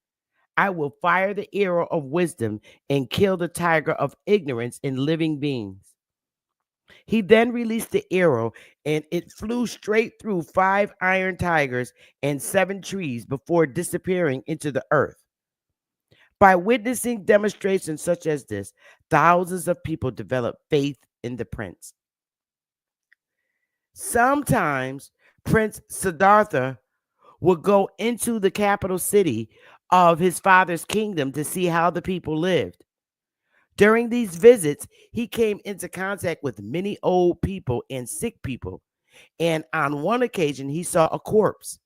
I will fire the arrow of wisdom and kill the tiger of ignorance in living beings. He then released the arrow, and it flew straight through 5 iron tigers and 7 trees before disappearing into the earth. By witnessing demonstrations such as this, thousands of people developed faith in the prince. Sometimes Prince Siddhartha would go into the capital city of his father's kingdom to see how the people lived. During these visits, he came into contact with many old people and sick people, and on one occasion, he saw a corpse.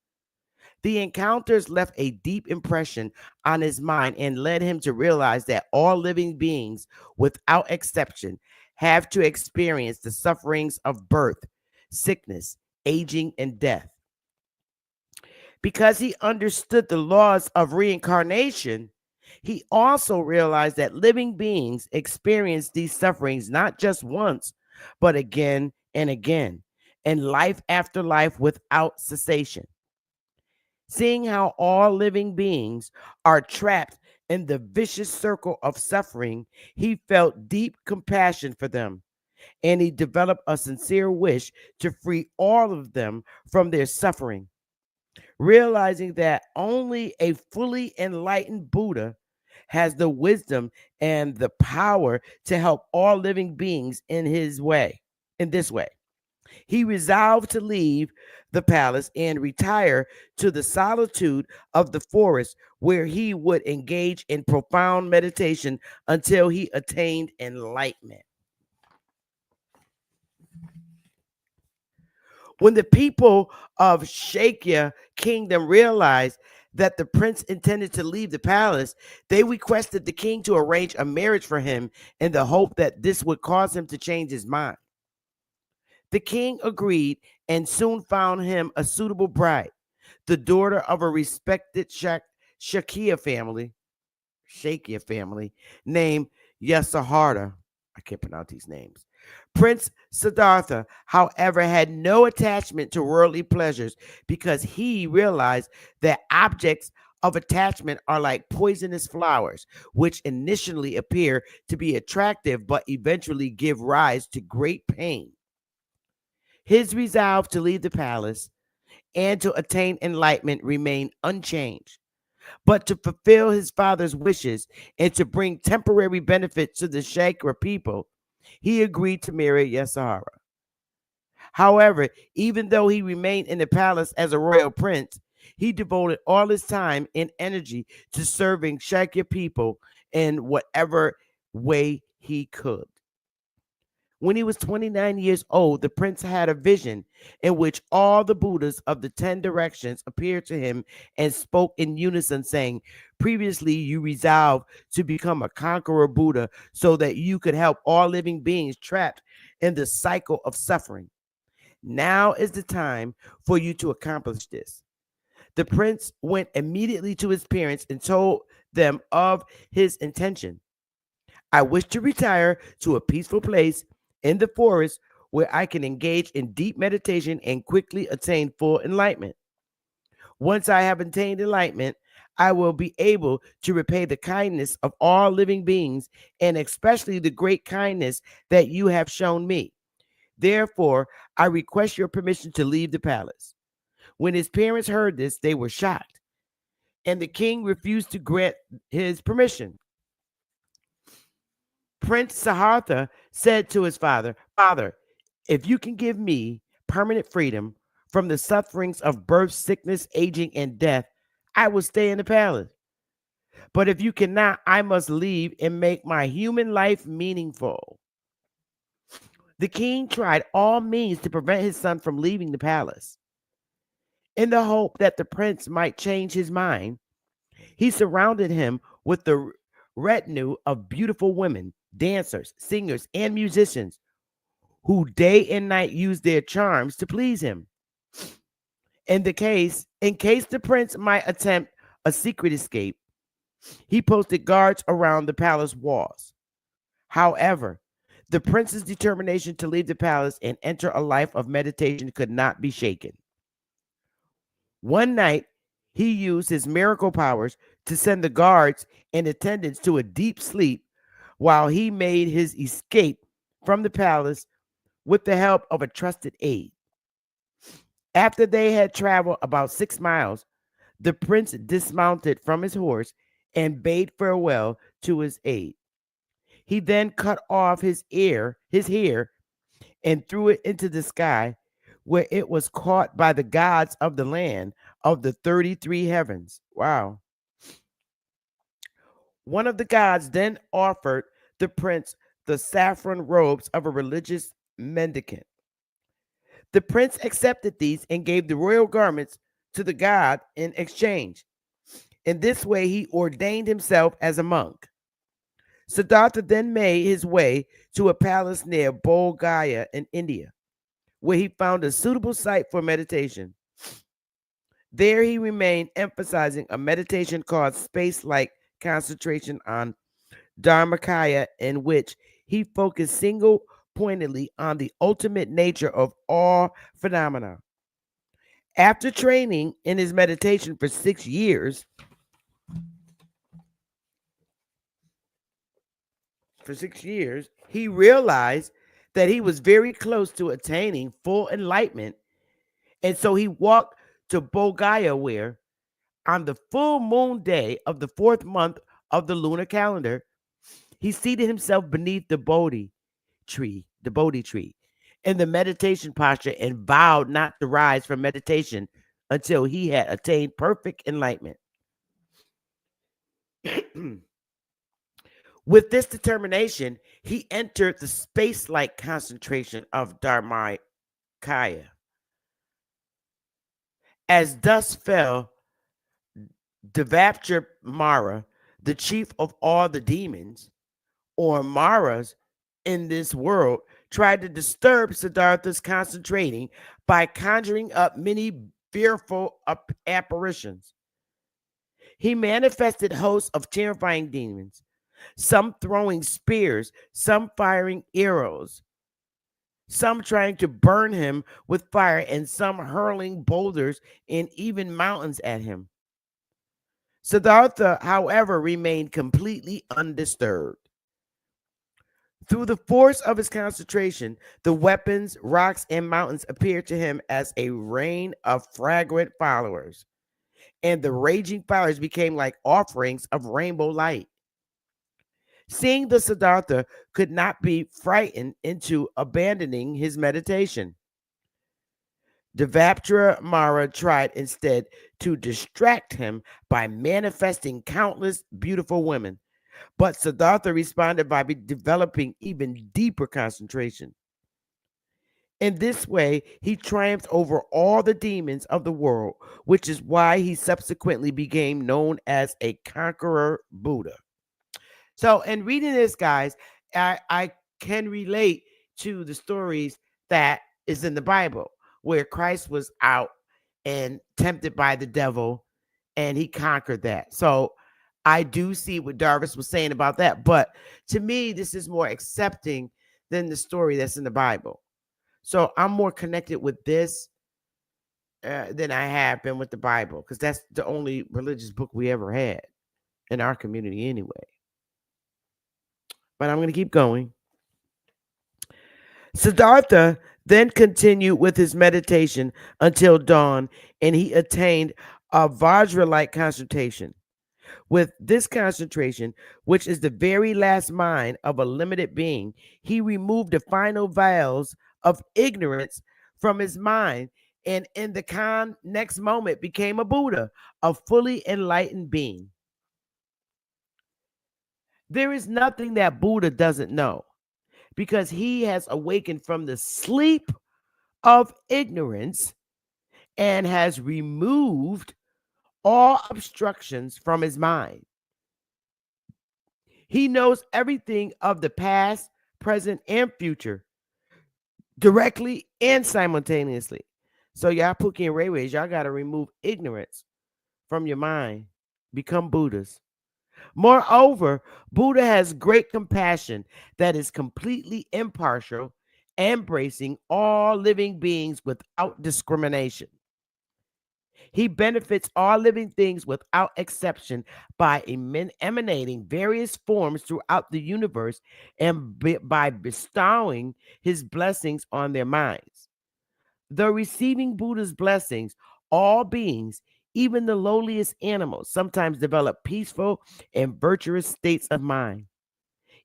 The encounters left a deep impression on his mind and led him to realize that all living beings, without exception, have to experience the sufferings of birth, sickness, aging, and death. Because he understood the laws of reincarnation, he also realized that living beings experience these sufferings not just once, but again and again, and life after life without cessation. Seeing how all living beings are trapped in the vicious circle of suffering, he felt deep compassion for them, and he developed a sincere wish to free all of them from their suffering. Realizing that only a fully enlightened Buddha has the wisdom and the power to help all living beings in this way. He resolved to leave the palace and retire to the solitude of the forest, where he would engage in profound meditation until he attained enlightenment. When the people of Shakya kingdom realized that the prince intended to leave the palace, they requested the king to arrange a marriage for him in the hope that this would cause him to change his mind. The king agreed and soon found him a suitable bride, the daughter of a respected Shakya family named Yasahara. I can't pronounce these names. Prince Siddhartha, however, had no attachment to worldly pleasures because he realized that objects of attachment are like poisonous flowers, which initially appear to be attractive but eventually give rise to great pain. His resolve to leave the palace and to attain enlightenment remained unchanged. But to fulfill his father's wishes and to bring temporary benefit to the Shakra people, he agreed to marry Yasahara. However, even though he remained in the palace as a royal prince, he devoted all his time and energy to serving Shakya people in whatever way he could. When he was 29 years old, the prince had a vision in which all the Buddhas of the 10 directions appeared to him and spoke in unison, saying, previously you resolved to become a conqueror Buddha so that you could help all living beings trapped in the cycle of suffering. Now is the time for you to accomplish this. The prince went immediately to his parents and told them of his intention. I wish to retire to a peaceful place in the forest where I can engage in deep meditation and quickly attain full enlightenment. Once I have attained enlightenment, I will be able to repay the kindness of all living beings, and especially the great kindness that you have shown me. Therefore, I request your permission to leave the palace. When his parents heard this, they were shocked, and the king refused to grant his permission. Prince Siddhartha said to his father, Father, if you can give me permanent freedom from the sufferings of birth, sickness, aging, and death, I will stay in the palace. But if you cannot, I must leave and make my human life meaningful. The king tried all means to prevent his son from leaving the palace. In the hope that the prince might change his mind, he surrounded him with the retinue of beautiful women, dancers, singers, and musicians who day and night used their charms to please him. In case the prince might attempt a secret escape, he posted guards around the palace walls. However, the prince's determination to leave the palace and enter a life of meditation could not be shaken. One night, he used his miracle powers to send the guards and attendants to a deep sleep while he made his escape from the palace with the help of a trusted aide. After they had traveled about 6 miles, the prince dismounted from his horse and bade farewell to his aide. He then cut off his hair, and threw it into the sky, where it was caught by the gods of the land of the 33 heavens. Wow. One of the gods then offered the prince the saffron robes of a religious mendicant. The prince accepted these and gave the royal garments to the god in exchange. In this way, he ordained himself as a monk. Siddhartha then made his way to a palace near Bodh Gaya in India, where he found a suitable site for meditation. There he remained, emphasizing a meditation called space-like concentration on Dharmakaya, in which he focused single-pointedly on the ultimate nature of all phenomena. After training in his meditation for 6 years, he realized that he was very close to attaining full enlightenment, and so he walked to Bodh Gaya, where, on the full moon day of the 4th month of the lunar calendar, he seated himself beneath the Bodhi tree, in the meditation posture, and vowed not to rise from meditation until he had attained perfect enlightenment. With this determination, he entered the space-like concentration of Dharmakaya. As dusk fell, Devaptra Mara, the chief of all the demons, or Maras in this world, tried to disturb Siddhartha's concentrating by conjuring up many fearful apparitions. He manifested hosts of terrifying demons, some throwing spears, some firing arrows, some trying to burn him with fire, and some hurling boulders and even mountains at him. Siddhartha, however, remained completely undisturbed. Through the force of his concentration, the weapons, rocks, and mountains appeared to him as a rain of fragrant flowers, and the raging fires became like offerings of rainbow light. Seeing the Siddhartha could not be frightened into abandoning his meditation. Devaptra Mara tried instead to distract him by manifesting countless beautiful women, but Siddhartha responded by developing even deeper concentration. In this way, he triumphed over all the demons of the world, which is why he subsequently became known as a conqueror Buddha. So, in reading this, guys, I can relate to the stories that is in the Bible, where Christ was out and tempted by the devil, and he conquered that. So, I do see what Darvis was saying about that. But to me, this is more accepting than the story that's in the Bible. So, I'm more connected with this than I have been with the Bible, because that's the only religious book we ever had in our community anyway. But I'm going to keep going. Siddhartha then continued with his meditation until dawn, and he attained a Vajra-like concentration. With this concentration, which is the very last mind of a limited being, he removed the final veils of ignorance from his mind, and in the next moment became a Buddha, a fully enlightened being. There is nothing that Buddha doesn't know. because he has awakened from the sleep of ignorance and has removed all obstructions from his mind. He knows everything of the past, present, and future directly and simultaneously. So y'all Pookie and Ray Rays, y'all got to remove ignorance from your mind. Become Buddhas. Moreover, Buddha has great compassion that is completely impartial, embracing all living beings without discrimination. He benefits all living things without exception by emanating various forms throughout the universe and by bestowing his blessings on their minds. The receiving Buddha's blessings, all beings, even the lowliest animals, sometimes develop peaceful and virtuous states of mind.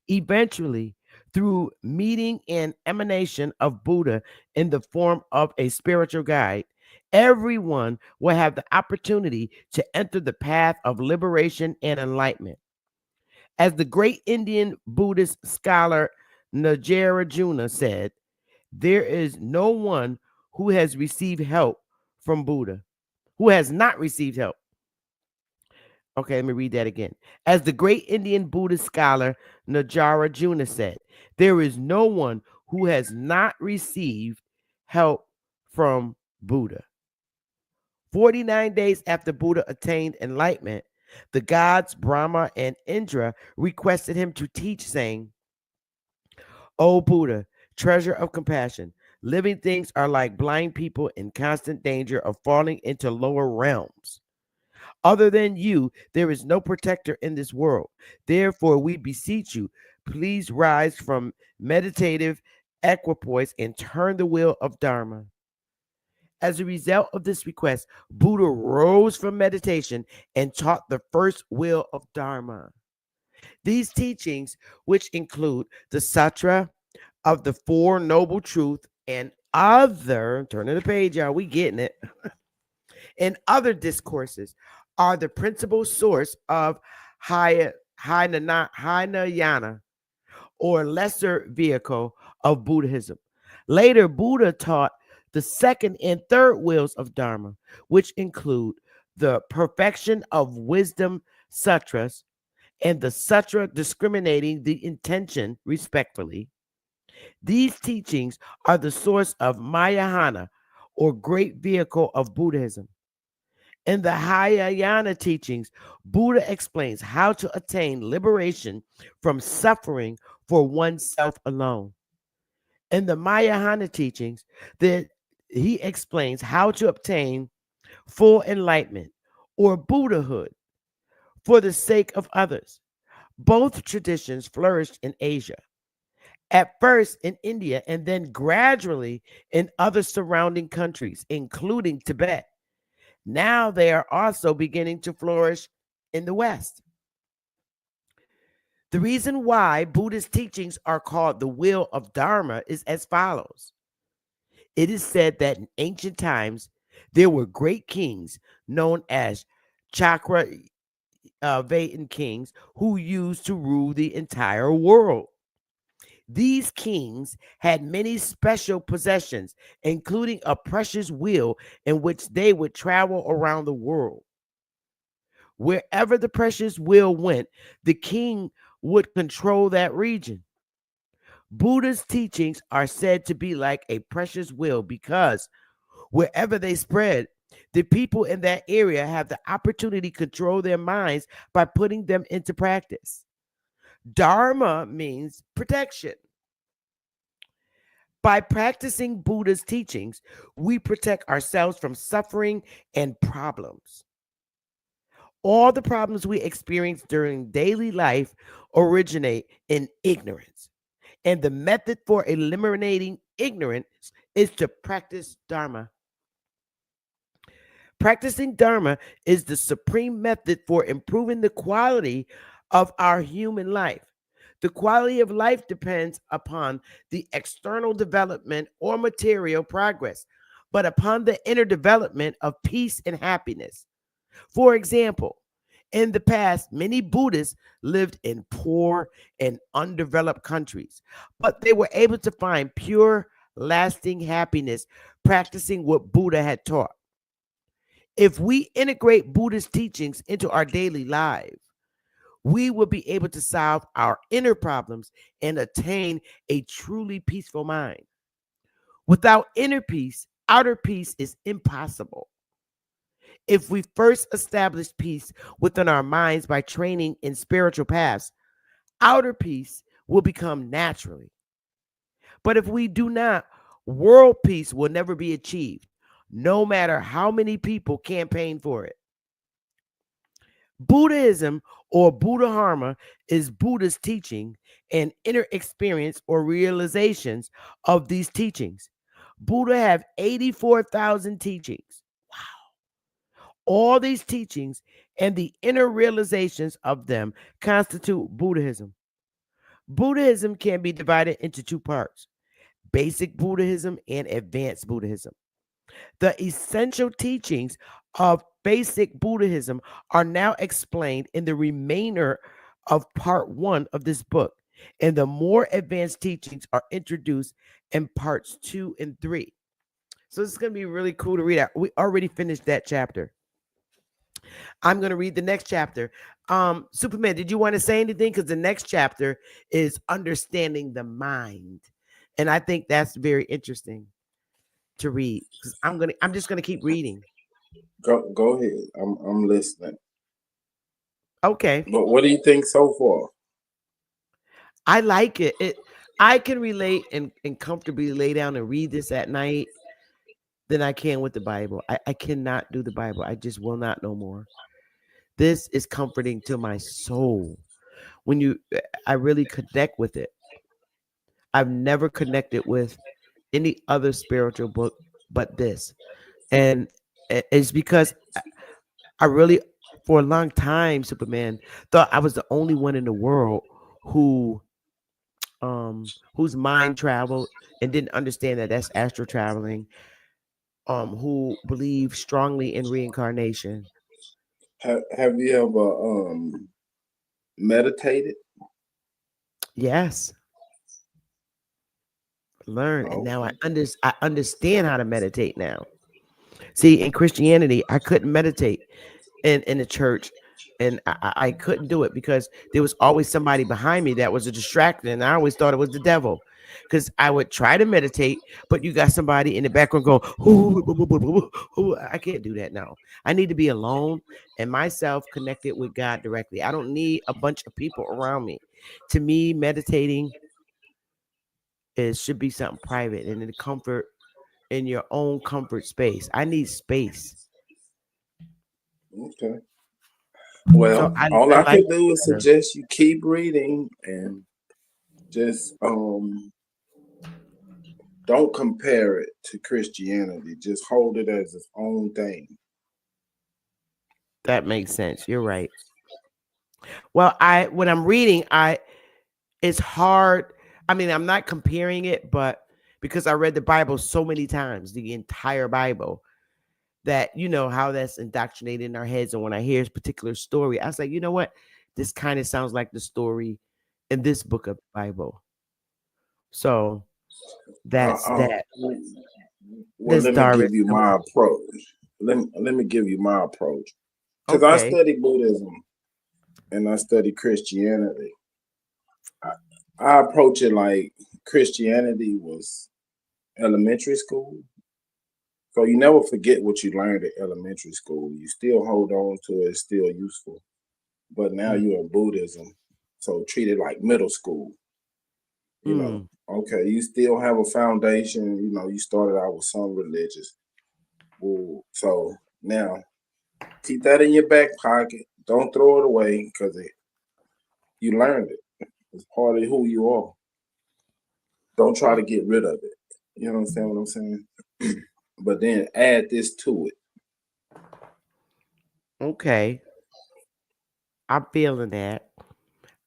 Eventually, through meeting and emanation of Buddha in the form of a spiritual guide, everyone will have the opportunity to enter the path of liberation and enlightenment. As the great Indian Buddhist scholar Nagarjuna said, there is no one who has received help from Buddha, who has not received help. Okay, let me read that again. As the great Indian Buddhist scholar Nagarjuna said, there is no one who has not received help from Buddha. 49 days after Buddha attained enlightenment, the gods Brahma and Indra requested him to teach, saying, O Buddha, treasure of compassion, living things are like blind people in constant danger of falling into lower realms. Other than you, there is no protector in this world. Therefore, we beseech you, please rise from meditative equipoise and turn the wheel of Dharma. As a result of this request, Buddha rose from meditation and taught the first wheel of Dharma. These teachings, which include the Sutra of the Four Noble Truths and other, turning the page, y'all, we getting it, and other discourses, are the principal source of Hinayana, or lesser vehicle of Buddhism. Later, Buddha taught the second and third wheels of Dharma, which include the perfection of wisdom sutras and the sutra discriminating the intention respectfully. These teachings are the source of Mahayana, or great vehicle of Buddhism. In the Hinayana teachings, Buddha explains how to attain liberation from suffering for oneself alone. In the Mahayana teachings, he explains how to obtain full enlightenment or Buddhahood for the sake of others. Both traditions flourished in Asia, at first in India and then gradually in other surrounding countries, including Tibet. Now they are also beginning to flourish in the West. The reason why Buddhist teachings are called the wheel of Dharma is as follows. It is said that in ancient times, there were great kings known as Vatan kings who used to rule the entire world. These kings had many special possessions, including a precious wheel in which they would travel around the world. Wherever the precious wheel went, the king would control that region. Buddha's teachings are said to be like a precious wheel because wherever they spread, the people in that area have the opportunity to control their minds by putting them into practice. Dharma means protection. By practicing Buddha's teachings, we protect ourselves from suffering and problems. All the problems we experience during daily life originate in ignorance. And the method for eliminating ignorance is to practice Dharma. Practicing Dharma is the supreme method for improving the quality of our human life. The quality of life depends upon the external development or material progress, but upon the inner development of peace and happiness. For example, In the past, many Buddhists lived in poor and undeveloped countries, but they were able to find pure, lasting happiness practicing what Buddha had taught. If we integrate Buddhist teachings into our daily lives, we will be able to solve our inner problems and attain a truly peaceful mind. Without inner peace, outer peace is impossible. If we first establish peace within our minds by training in spiritual paths, outer peace will become naturally. But if we do not, world peace will never be achieved, no matter how many people campaign for it. Buddhism or Buddha Dharma is Buddha's teaching and inner experience or realizations of these teachings. Buddha have 84,000 teachings. All these teachings and the inner realizations of them constitute Buddhism. Buddhism can be divided into two parts: basic Buddhism and advanced Buddhism. The essential teachings of basic Buddhism are now explained in the remainder of part 1 of this book, and the more advanced teachings are introduced in parts 2 and 3. So this is going to be really cool to read out. We already finished that chapter. I'm going to read the next chapter. Superman, did you want to say anything? Because the next chapter is understanding the mind. And I think that's very interesting to read. I'm just gonna keep reading. Go ahead. I'm listening. Okay. But what do you think so far? I like it. I can relate and comfortably lay down and read this at night than I can with the Bible. I cannot do the Bible. I just will not no more. This is comforting to my soul. I really connect with it. I've never connected with any other spiritual book but this. And it's because I really, for a long time, Superman, thought I was the only one in the world whose mind traveled and didn't understand that that's astral traveling, who believe strongly in reincarnation. Have you ever meditated? Yes. Learn. And now I understand how to meditate now. See, in Christianity, I couldn't meditate in the church, and I couldn't do it because there was always somebody behind me that was a distraction, and I always thought it was the devil, because I would try to meditate, but you got somebody in the background going, ooh, I can't do that now. I need to be alone and myself connected with God directly. I don't need a bunch of people around me. To me, meditating should be something private and in comfort, in your own comfort space. I need space. Okay. Well, so all I like could do is suggest you keep reading and just don't compare it to Christianity. Just hold it as its own thing. That makes sense. You're right. Well, when I'm reading, it's hard. I mean, I'm not comparing it, but because I read the Bible so many times, the entire Bible, that how that's indoctrinated in our heads. And when I hear this particular story, I was like, you know what? This kind of sounds like the story in this book of the Bible. So that's that. Well, let me give you my approach. Let me give you my approach. Because I study Buddhism and I study Christianity. I approach it like Christianity was elementary school. So you never forget what you learned at elementary school. You still hold on to it. It's still useful. But now you're in Buddhism. So treat it like middle school. You know, okay, you still have a foundation. You started out with some religious. So now keep that in your back pocket. Don't throw it away because you learned it. It's part of who you are. Don't try to get rid of it. You understand what I'm saying? But then add this to it. Okay. I'm feeling that.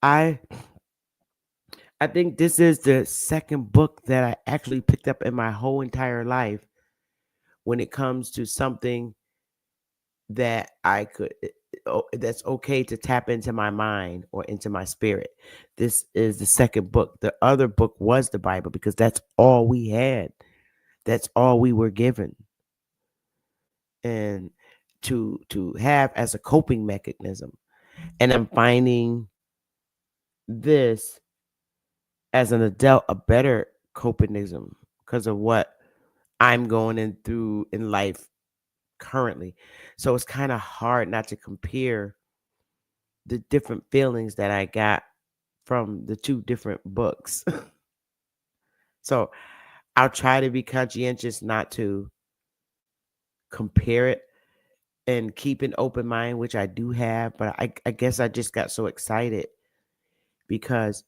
I think this is the second book that I actually picked up in my whole entire life when it comes to something that that's okay to tap into my mind or into my spirit. This is the second book. The other book was the Bible because that's all we had. That's all we were given. And to have as a coping mechanism. And I'm finding this as an adult a better coping because of what I'm going through in life currently. So it's kind of hard not to compare the different feelings that I got from the two different books. So I'll try to be conscientious not to compare it and keep an open mind, which I do have. But I guess I just got so excited because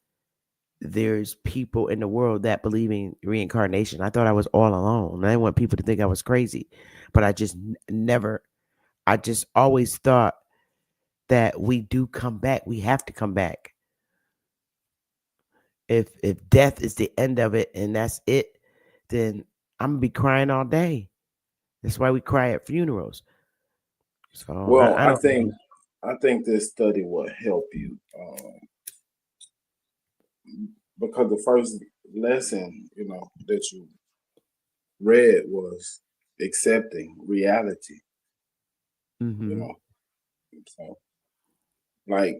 there's people in the world that believe in reincarnation. I thought I was all alone. I didn't want people to think I was crazy, but I just I just always thought that we do come back. We have to come back. If death is the end of it and that's it, then I'm gonna be crying all day. That's why we cry at funerals. So well, I don't I think this study will help you because the first lesson, that you read was accepting reality. So like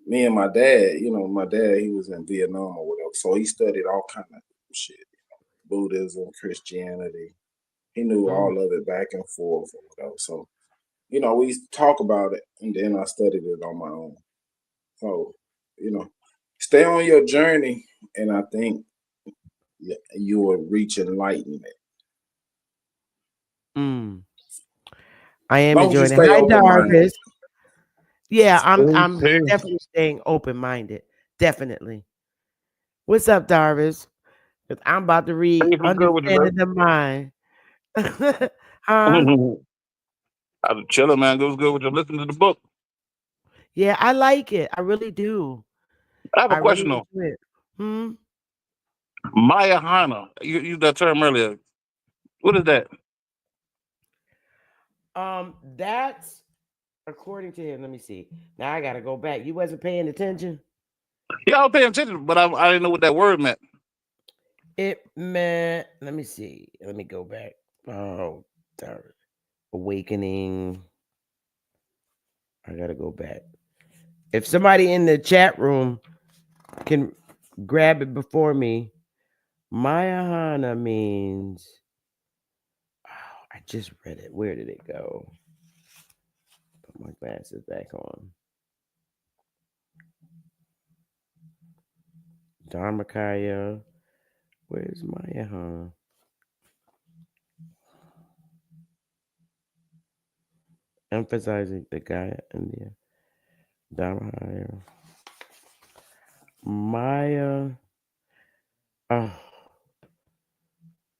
me and my dad, my dad, he was in Vietnam or whatever, so he studied all kind of shit, Buddhism, Christianity. He knew all of it back and forth or whatever. So, we used to talk about it, and then I studied it on my own. So, stay on your journey, and I think you will reach enlightenment. I am enjoying it. Hi, Darvis. Yeah, I'm definitely staying open-minded. Definitely. What's up, Darvis? I'm about to read Understanding the Mind. Huh? I'm chilling, man. Goes good with you. Listen to the book. Yeah, I like it. I really do. I have a question though. Maya Hana. You used that term earlier. What is that? That's according to him. Let me see. Now I gotta go back. You wasn't paying attention? Yeah, I was paying attention, but I didn't know what that word meant. It meant, let me see. Let me go back. Oh, darn. Awakening. I gotta go back. If somebody in the chat room can grab it before me, Mayahana means, I just read it. Where did it go? Put my glasses back on. Dharmakaya. Where's Mayahana? Emphasizing the Gaia India. Dharmakaya. Maya.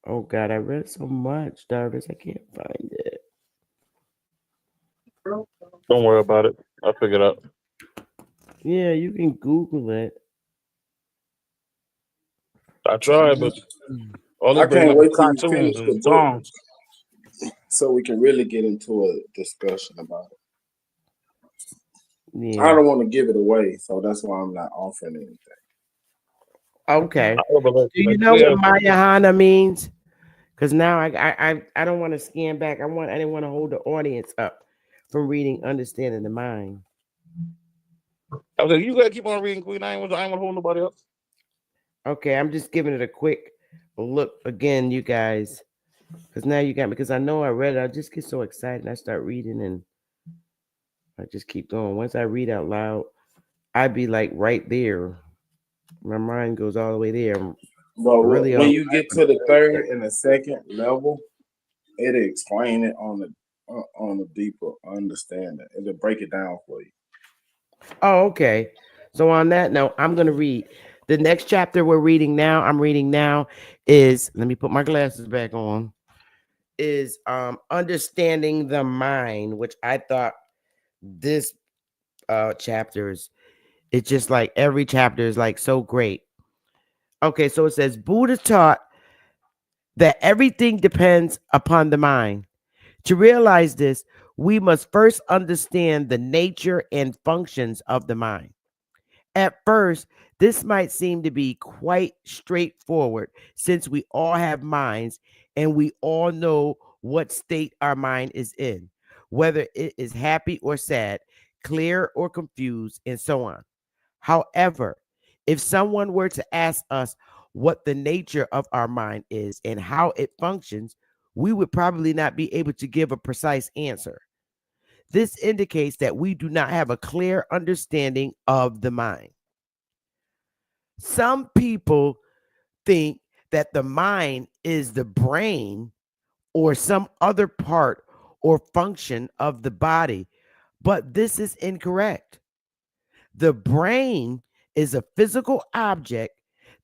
Oh God, I read so much, Darvis. I can't find it. Don't worry about it. I'll figure it out. Yeah, you can Google it. I tried, but all I can't wait till you finish cartoons the and book songs. so we can really get into a discussion about it. Yeah. I don't want to give it away, so that's why I'm not offering anything. Okay. Do you know what Mayahana means? Because now I don't want to scan back. I didn't want to hold the audience up from reading Understanding the Mind. I was like, you gotta keep on reading, Queen. I ain't want to hold nobody else. Okay, I'm just giving it a quick look again, you guys. Because now you got me. Because I know I read it. I just get so excited. And I start reading and I just keep going. Once I read out loud, I'd be like right there. My mind goes all the way there. Well, really, when you get to the third and the second level, it'll explain it on a deeper understanding. It'll break it down for you. Oh, okay. So on that note, I'm going to read. The next chapter I'm reading now is, let me put my glasses back on, is Understanding the Mind, which I thought this chapter is, it's just like every chapter is like so great. Okay, so it says, Buddha taught that everything depends upon the mind. To realize this, we must first understand the nature and functions of the mind. At first, this might seem to be quite straightforward since we all have minds and we all know what state our mind is in, whether it is happy or sad, clear or confused, and so on. However, if someone were to ask us what the nature of our mind is and how it functions, we would probably not be able to give a precise answer. This indicates that we do not have a clear understanding of the mind. Some people think that the mind is the brain or some other part or function of the body, but this is incorrect. The brain is a physical object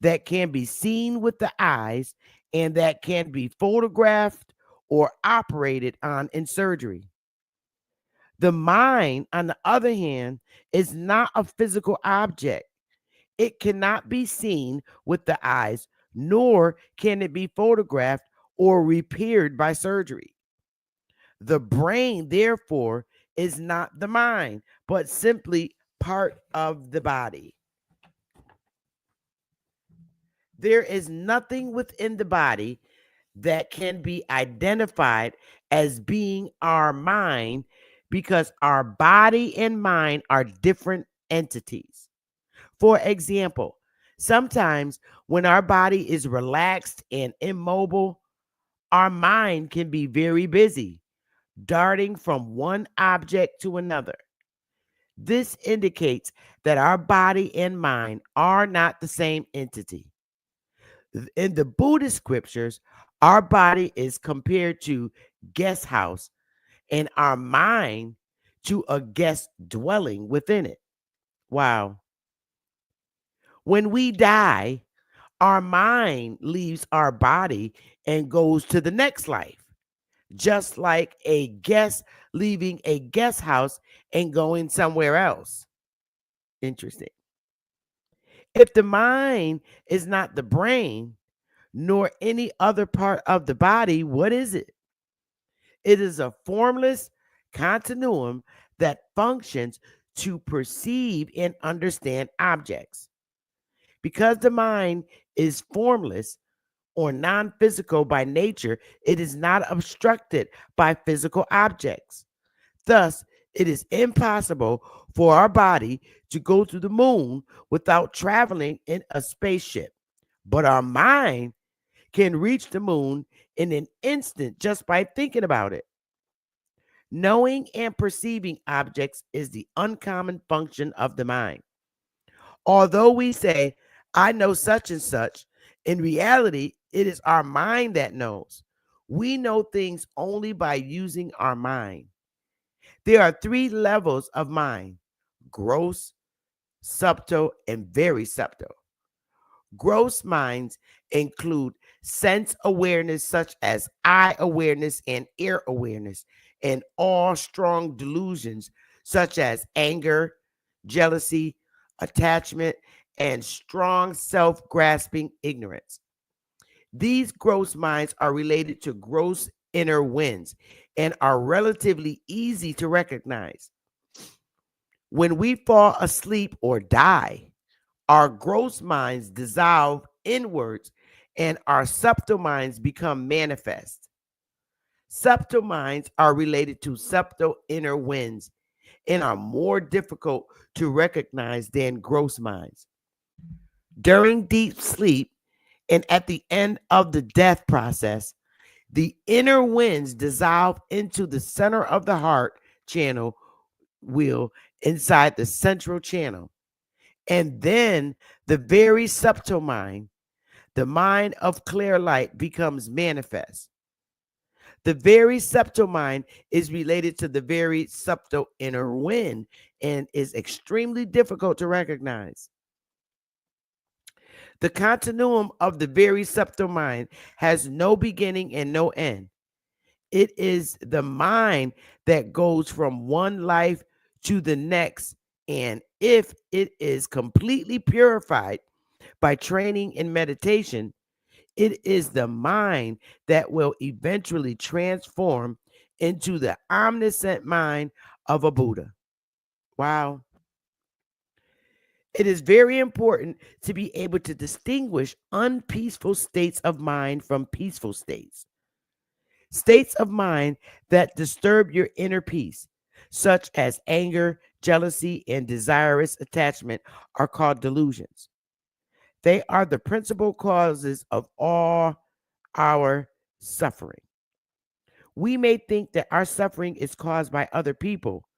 that can be seen with the eyes and that can be photographed or operated on in surgery. The mind, on the other hand, is not a physical object. It cannot be seen with the eyes, nor can it be photographed or repaired by surgery. The brain, therefore, is not the mind, but simply part of the body. There is nothing within the body that can be identified as being our mind because our body and mind are different entities. For example, sometimes when our body is relaxed and immobile, our mind can be very busy, darting from one object to another. This indicates that our body and mind are not the same entity. In the Buddhist scriptures, our body is compared to guest house and our mind to a guest dwelling within it. Wow. When we die, our mind leaves our body and goes to the next life, just like a guest leaving a guest house and going somewhere else. Interesting. If the mind is not the brain, nor any other part of the body, what is it? It is a formless continuum that functions to perceive and understand objects. Because the mind is formless or non-physical by nature, it is not obstructed by physical objects. Thus, it is impossible for our body to go to the moon without traveling in a spaceship. But our mind can reach the moon in an instant just by thinking about it. Knowing and perceiving objects is the uncommon function of the mind. Although we say, I know such and such, in reality, it is our mind that knows. We know things only by using our mind. There are 3 levels of mind: gross, subtle, and very subtle. Gross minds include sense awareness, such as eye awareness and ear awareness, and all strong delusions, such as anger, jealousy, attachment, and strong self-grasping ignorance. These gross minds are related to gross inner winds and are relatively easy to recognize. When we fall asleep or die, our gross minds dissolve inwards and our subtle minds become manifest. Subtle minds are related to subtle inner winds and are more difficult to recognize than gross minds. During deep sleep and at the end of the death process, the inner winds dissolve into the center of the heart channel wheel inside the central channel. And then the very subtle mind, the mind of clear light, becomes manifest. The very subtle mind is related to the very subtle inner wind and is extremely difficult to recognize. The continuum of the very subtle mind has no beginning and no end. It is the mind that goes from one life to the next, and if it is completely purified by training in meditation, it is the mind that will eventually transform into the omniscient mind of a Buddha. Wow. It is very important to be able to distinguish unpeaceful states of mind from peaceful states. States of mind that disturb your inner peace, such as anger, jealousy, and desirous attachment, are called delusions. They are the principal causes of all our suffering. We may think that our suffering is caused by other people,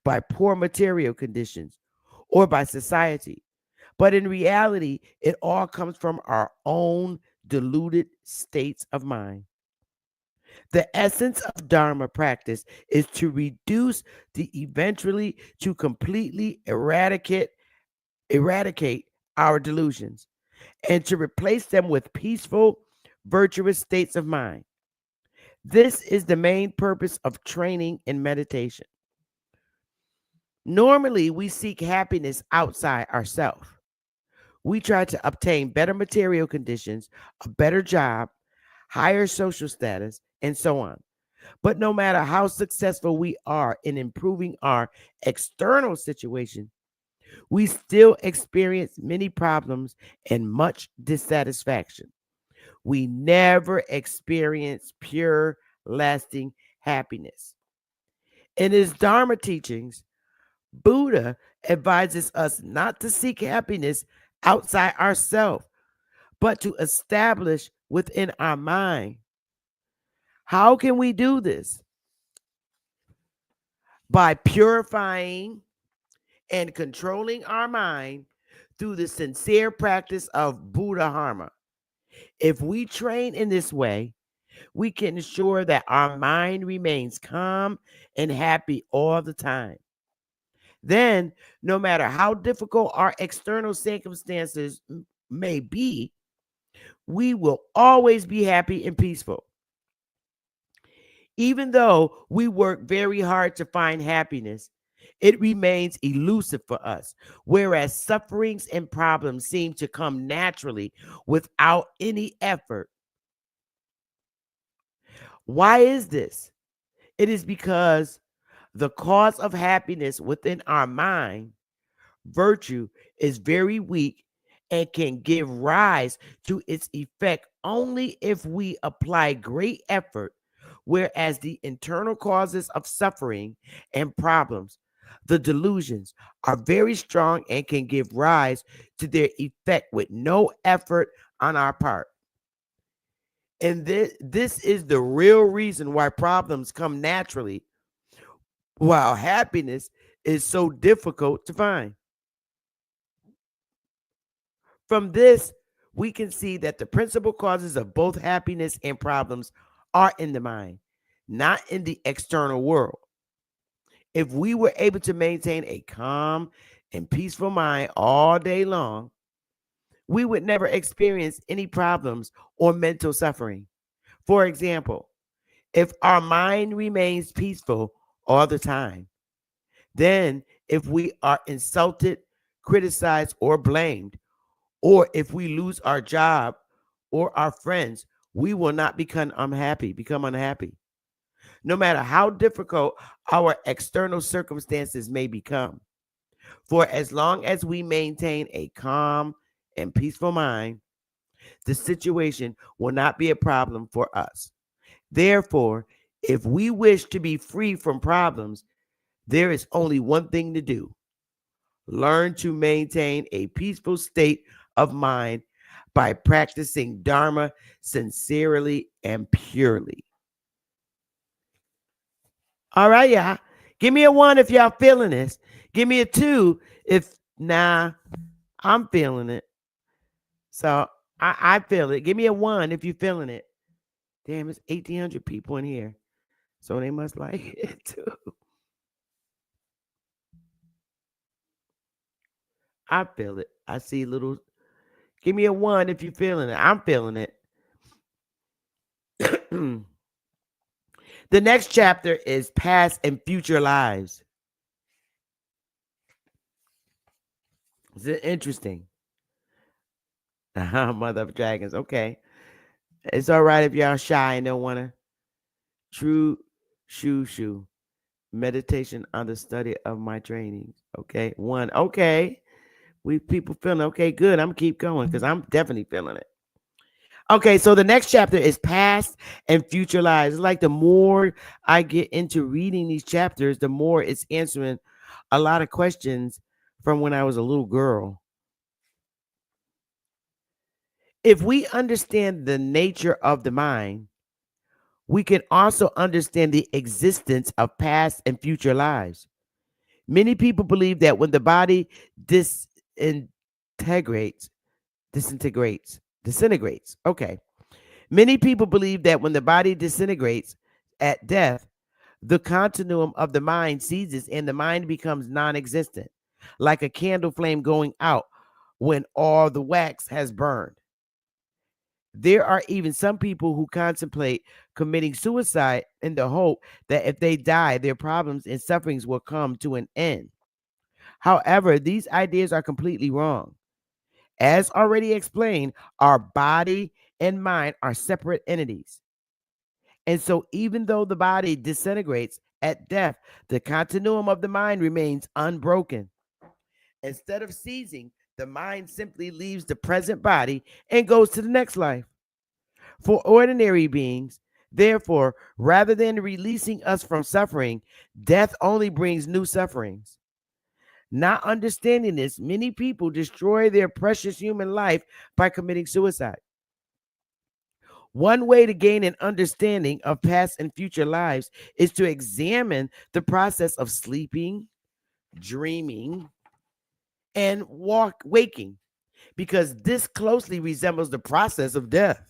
by poor material conditions, or by society. But in reality, it all comes from our own deluded states of mind. The essence of Dharma practice is to reduce eventually to completely eradicate our delusions and to replace them with peaceful, virtuous states of mind. This is the main purpose of training in meditation. Normally, we seek happiness outside ourselves. We try to obtain better material conditions, a better job, higher social status, and so on. But no matter how successful we are in improving our external situation, we still experience many problems and much dissatisfaction. We never experience pure, lasting happiness. In his Dharma teachings, Buddha advises us not to seek happiness outside ourselves, but to establish within our mind. How can we do this? By purifying and controlling our mind through the sincere practice of Buddha Dharma. If we train in this way, we can ensure that our mind remains calm and happy all the time. Then, no matter how difficult our external circumstances may be, we will always be happy and peaceful. Even though we work very hard to find happiness, it remains elusive for us, whereas sufferings and problems seem to come naturally without any effort. Why is this? It is because the cause of happiness within our mind, virtue, is very weak and can give rise to its effect only if we apply great effort, whereas the internal causes of suffering and problems, the delusions, are very strong and can give rise to their effect with no effort on our part. And this is the real reason why problems come naturally, while happiness is so difficult to find. From this, we can see that the principal causes of both happiness and problems are in the mind, not in the external world. If we were able to maintain a calm and peaceful mind all day long, we would never experience any problems or mental suffering. For example, if our mind remains peaceful all the time, then if we are insulted, criticized, or blamed, or if we lose our job or our friends, we will not become unhappy. No matter how difficult our external circumstances may become. For as long as we maintain a calm and peaceful mind, the situation will not be a problem for us. Therefore, if we wish to be free from problems, there is only one thing to do: learn to maintain a peaceful state of mind by practicing Dharma sincerely and purely. All right, y'all. Give me a 1 if y'all feeling this. Give me a 2 if, nah, I'm feeling it. So I feel it. Give me a 1 if you're feeling it. Damn, it's 1,800 people in here. So they must like it too. I feel it. I see little. Give me a 1 if you're feeling it. I'm feeling it. The next chapter is past and future lives. Is it interesting? Mother of dragons. Okay. It's all right if y'all shy and don't want to. Shoo. Meditation on the study of my trainings. Okay. 1. Okay. We people feeling okay, good. I'm gonna keep going because I'm definitely feeling it. Okay, so the next chapter is past and future lives. It's like the more I get into reading these chapters, the more it's answering a lot of questions from when I was a little girl. If we understand the nature of the mind, we can also understand the existence of past and future lives. Many people believe that when the body disintegrates. Okay. Many people believe that when the body disintegrates at death, the continuum of the mind ceases and the mind becomes non existent, like a candle flame going out when all the wax has burned. There are even some people who contemplate committing suicide in the hope that if they die, their problems and sufferings will come to an end. However, these ideas are completely wrong. As already explained, our body and mind are separate entities. And so, even though the body disintegrates at death, the continuum of the mind remains unbroken. Instead of ceasing, the mind simply leaves the present body and goes to the next life. For ordinary beings, therefore, rather than releasing us from suffering, death only brings new sufferings. Not understanding this, many people destroy their precious human life by committing suicide. One way to gain an understanding of past and future lives is to examine the process of sleeping, dreaming, and waking, because this closely resembles the process of death,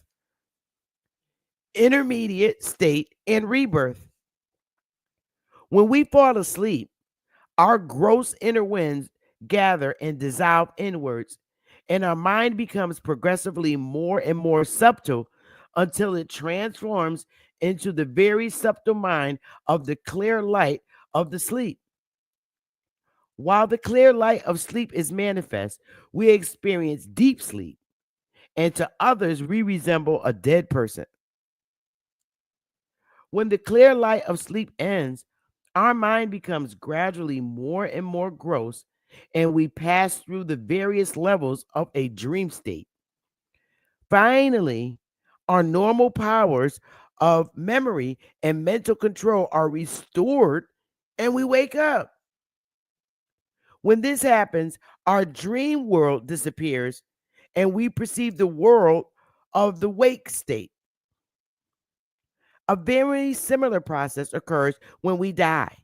intermediate state, and rebirth. When we fall asleep, our gross inner winds gather and dissolve inwards, and our mind becomes progressively more and more subtle until it transforms into the very subtle mind of the clear light of the sleep. While the clear light of sleep is manifest, we experience deep sleep, and to others, we resemble a dead person. When the clear light of sleep ends, our mind becomes gradually more and more gross, and we pass through the various levels of a dream state. Finally, our normal powers of memory and mental control are restored, and we wake up. When this happens, our dream world disappears, and we perceive the world of the wake state. A very similar process occurs when we die.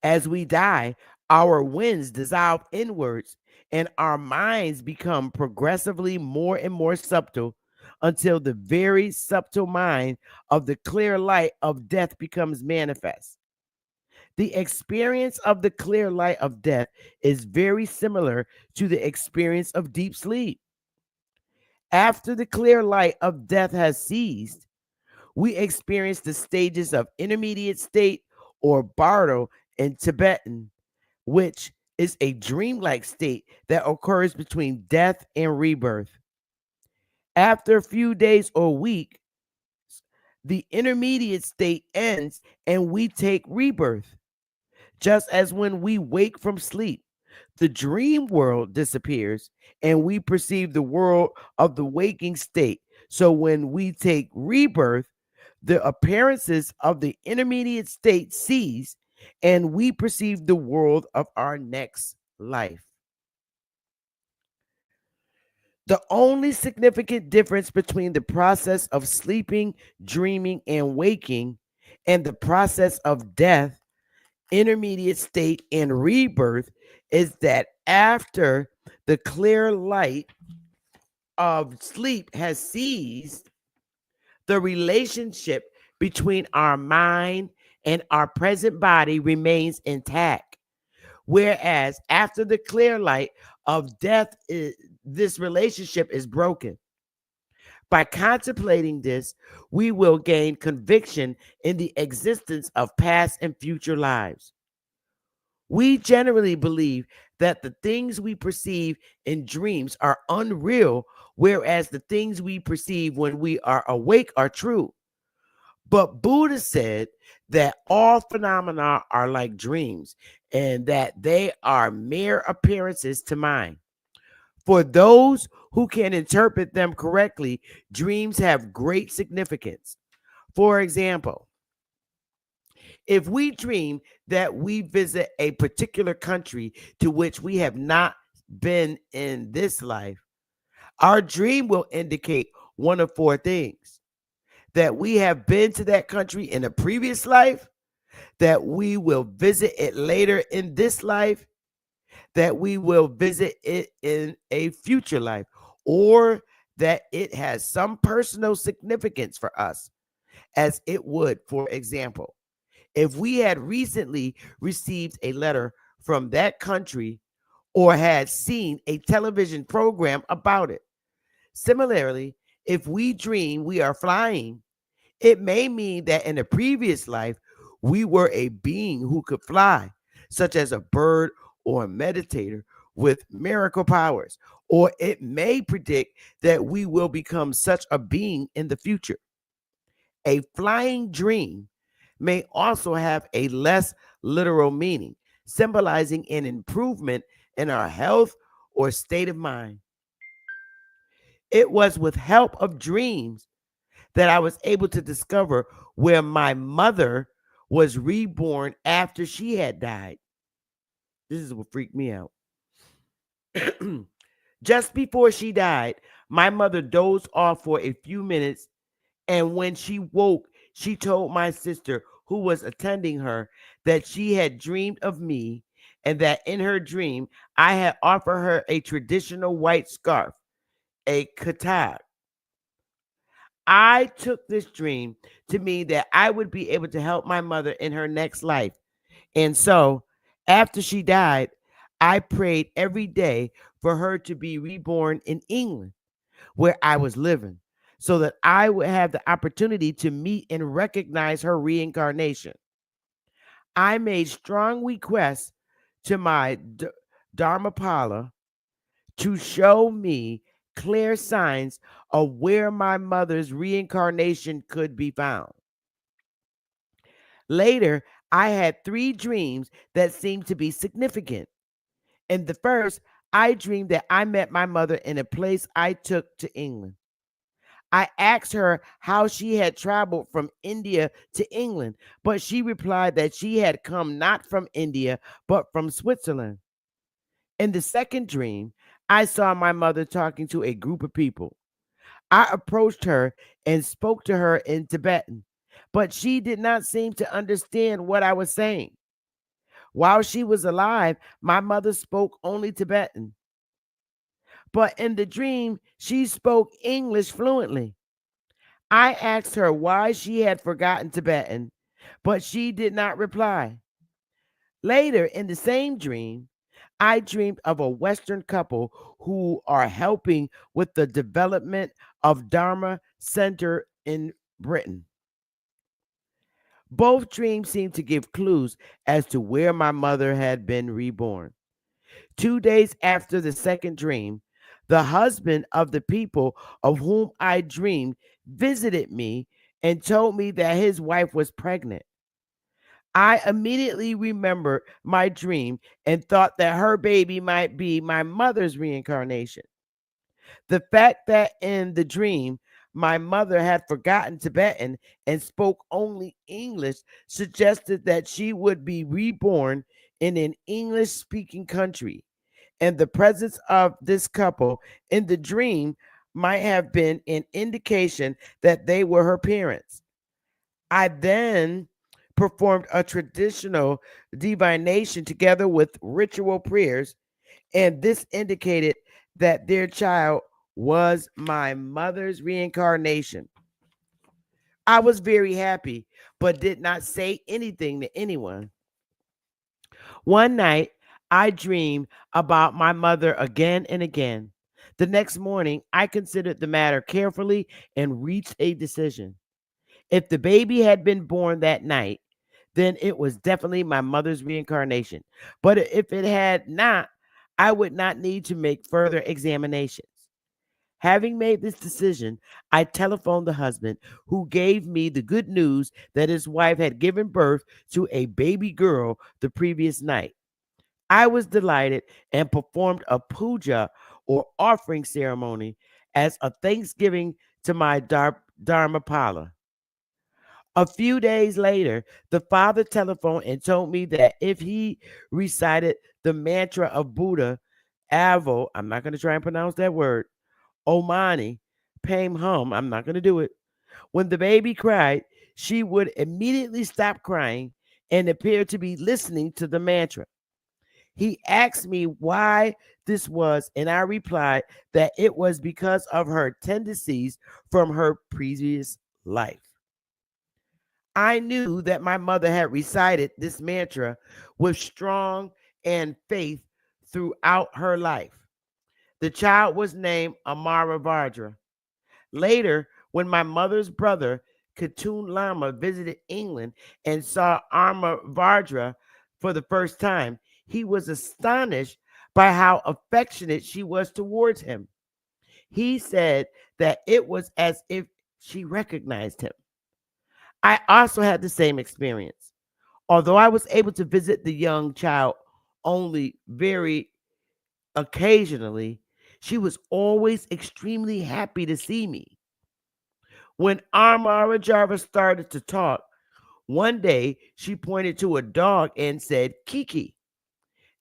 As we die, our winds dissolve inwards and our minds become progressively more and more subtle until the very subtle mind of the clear light of death becomes manifest. The experience of the clear light of death is very similar to the experience of deep sleep. After the clear light of death has ceased, we experience the stages of intermediate state, or bardo in Tibetan, which is a dreamlike state that occurs between death and rebirth. After a few days or weeks, the intermediate state ends and we take rebirth. Just as when we wake from sleep, the dream world disappears and we perceive the world of the waking state. So when we take rebirth, the appearances of the intermediate state cease and we perceive the world of our next life. The only significant difference between the process of sleeping, dreaming, and waking and the process of death, intermediate state, and rebirth is that after the clear light of sleep has ceased, the relationship between our mind and our present body remains intact. Whereas after the clear light of death, this relationship is broken. By contemplating this, we will gain conviction in the existence of past and future lives. We generally believe that the things we perceive in dreams are unreal, whereas the things we perceive when we are awake are true. But Buddha said that all phenomena are like dreams and that they are mere appearances to mind. For those who can interpret them correctly, dreams have great significance. For example, if we dream that we visit a particular country to which we have not been in this life, our dream will indicate one of four things: that we have been to that country in a previous life, that we will visit it later in this life, that we will visit it in a future life, or that it has some personal significance for us, as it would, for example, if we had recently received a letter from that country or had seen a television program about it. Similarly, if we dream we are flying, it may mean that in a previous life we were a being who could fly, such as a bird or a meditator with miracle powers, or it may predict that we will become such a being in the future. A flying dream may also have a less literal meaning, symbolizing an improvement in our health or state of mind. It was with help of dreams that I was able to discover where my mother was reborn after she had died. This is what freaked me out. Just before she died, my mother dozed off for a few minutes, and when she woke, she told my sister, who was attending her, that she had dreamed of me and that in her dream I had offered her a traditional white scarf, a katab. I took this dream to mean that I would be able to help my mother in her next life. And so, after she died, I prayed every day for her to be reborn in England, where I was living, so that I would have the opportunity to meet and recognize her reincarnation. I made strong requests to my Dharmapala to show me clear signs of where my mother's reincarnation could be found. Later, I had three dreams that seemed to be significant. In the first, I dreamed that I met my mother in a place I took to England. I asked her how she had traveled from India to England, but she replied that she had come not from India, but from Switzerland. In the second dream, I saw my mother talking to a group of people. I approached her and spoke to her in Tibetan, but she did not seem to understand what I was saying. While she was alive, my mother spoke only Tibetan, but in the dream, she spoke English fluently. I asked her why she had forgotten Tibetan, but she did not reply. Later in the same dream, I dreamed of a Western couple who are helping with the development of Dharma Center in Britain. Both dreams seemed to give clues as to where my mother had been reborn. 2 days after the second dream, the husband of the people of whom I dreamed visited me and told me that his wife was pregnant. I immediately remembered my dream and thought that her baby might be my mother's reincarnation. The fact that in the dream my mother had forgotten Tibetan and spoke only English suggested that she would be reborn in an English speaking country, and the presence of this couple in the dream might have been an indication that they were her parents. I then performed a traditional divination together with ritual prayers, and this indicated that their child was my mother's reincarnation. I was very happy, but did not say anything to anyone. One night, I dreamed about my mother again and again. The next morning, I considered the matter carefully and reached a decision. If the baby had been born that night, then it was definitely my mother's reincarnation. But if it had not, I would not need to make further examinations. Having made this decision, I telephoned the husband, who gave me the good news that his wife had given birth to a baby girl the previous night. I was delighted and performed a puja or offering ceremony as a thanksgiving to my Dharmapala. A few days later, the father telephoned and told me that if he recited the mantra of Buddha, Avo, I'm not going to try and pronounce that word, Omani, Pam Hum, I'm not going to do it. When the baby cried, she would immediately stop crying and appear to be listening to the mantra. He asked me why this was, and I replied that it was because of her tendencies from her previous life. I knew that my mother had recited this mantra with strong and faith throughout her life. The child was named Amara Vardra. Later, when my mother's brother, Khatun Lama, visited England and saw Amara Vardra for the first time, he was astonished by how affectionate she was towards him. He said that it was as if she recognized him. I also had the same experience. Although I was able to visit the young child only very occasionally, she was always extremely happy to see me. When Amara Jarva started to talk, one day she pointed to a dog and said, Kiki.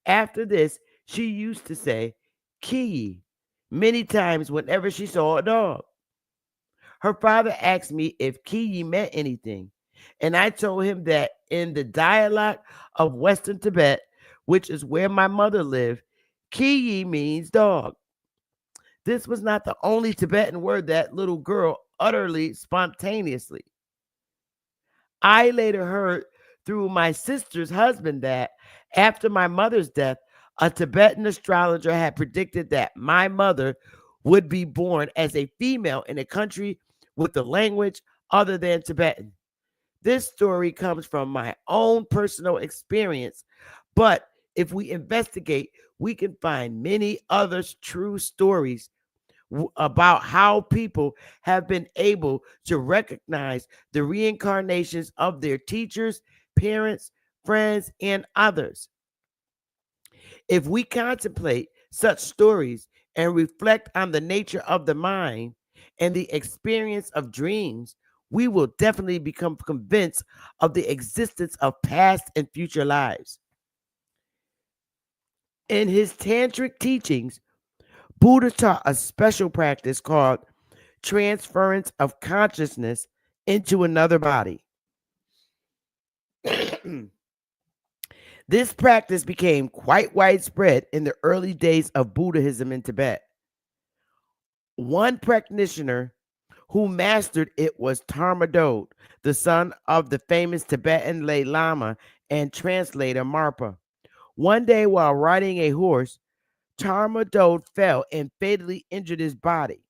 After this, she used to say, Kiki, many times whenever she saw a dog. Her father asked me if Kiki meant anything, and I told him that in the dialect of Western Tibet, which is where my mother lived, Kiki means dog. This was not the only Tibetan word that little girl utterly spontaneously. I later heard through my sister's husband that after my mother's death, a Tibetan astrologer had predicted that my mother would be born as a female in a country with a language other than Tibetan. This story comes from my own personal experience, but if we investigate, we can find many other true stories about how people have been able to recognize the reincarnations of their teachers, parents, friends, and others. If we contemplate such stories and reflect on the nature of the mind and the experience of dreams, we will definitely become convinced of the existence of past and future lives. In his tantric teachings, Buddha taught a special practice called transference of consciousness into another body. This practice became quite widespread in the early days of Buddhism in Tibet. One practitioner who mastered it was Dharmadod, the son of the famous Tibetan lay Lama and translator Marpa. One day while riding a horse, Dharmadod fell and fatally injured his body.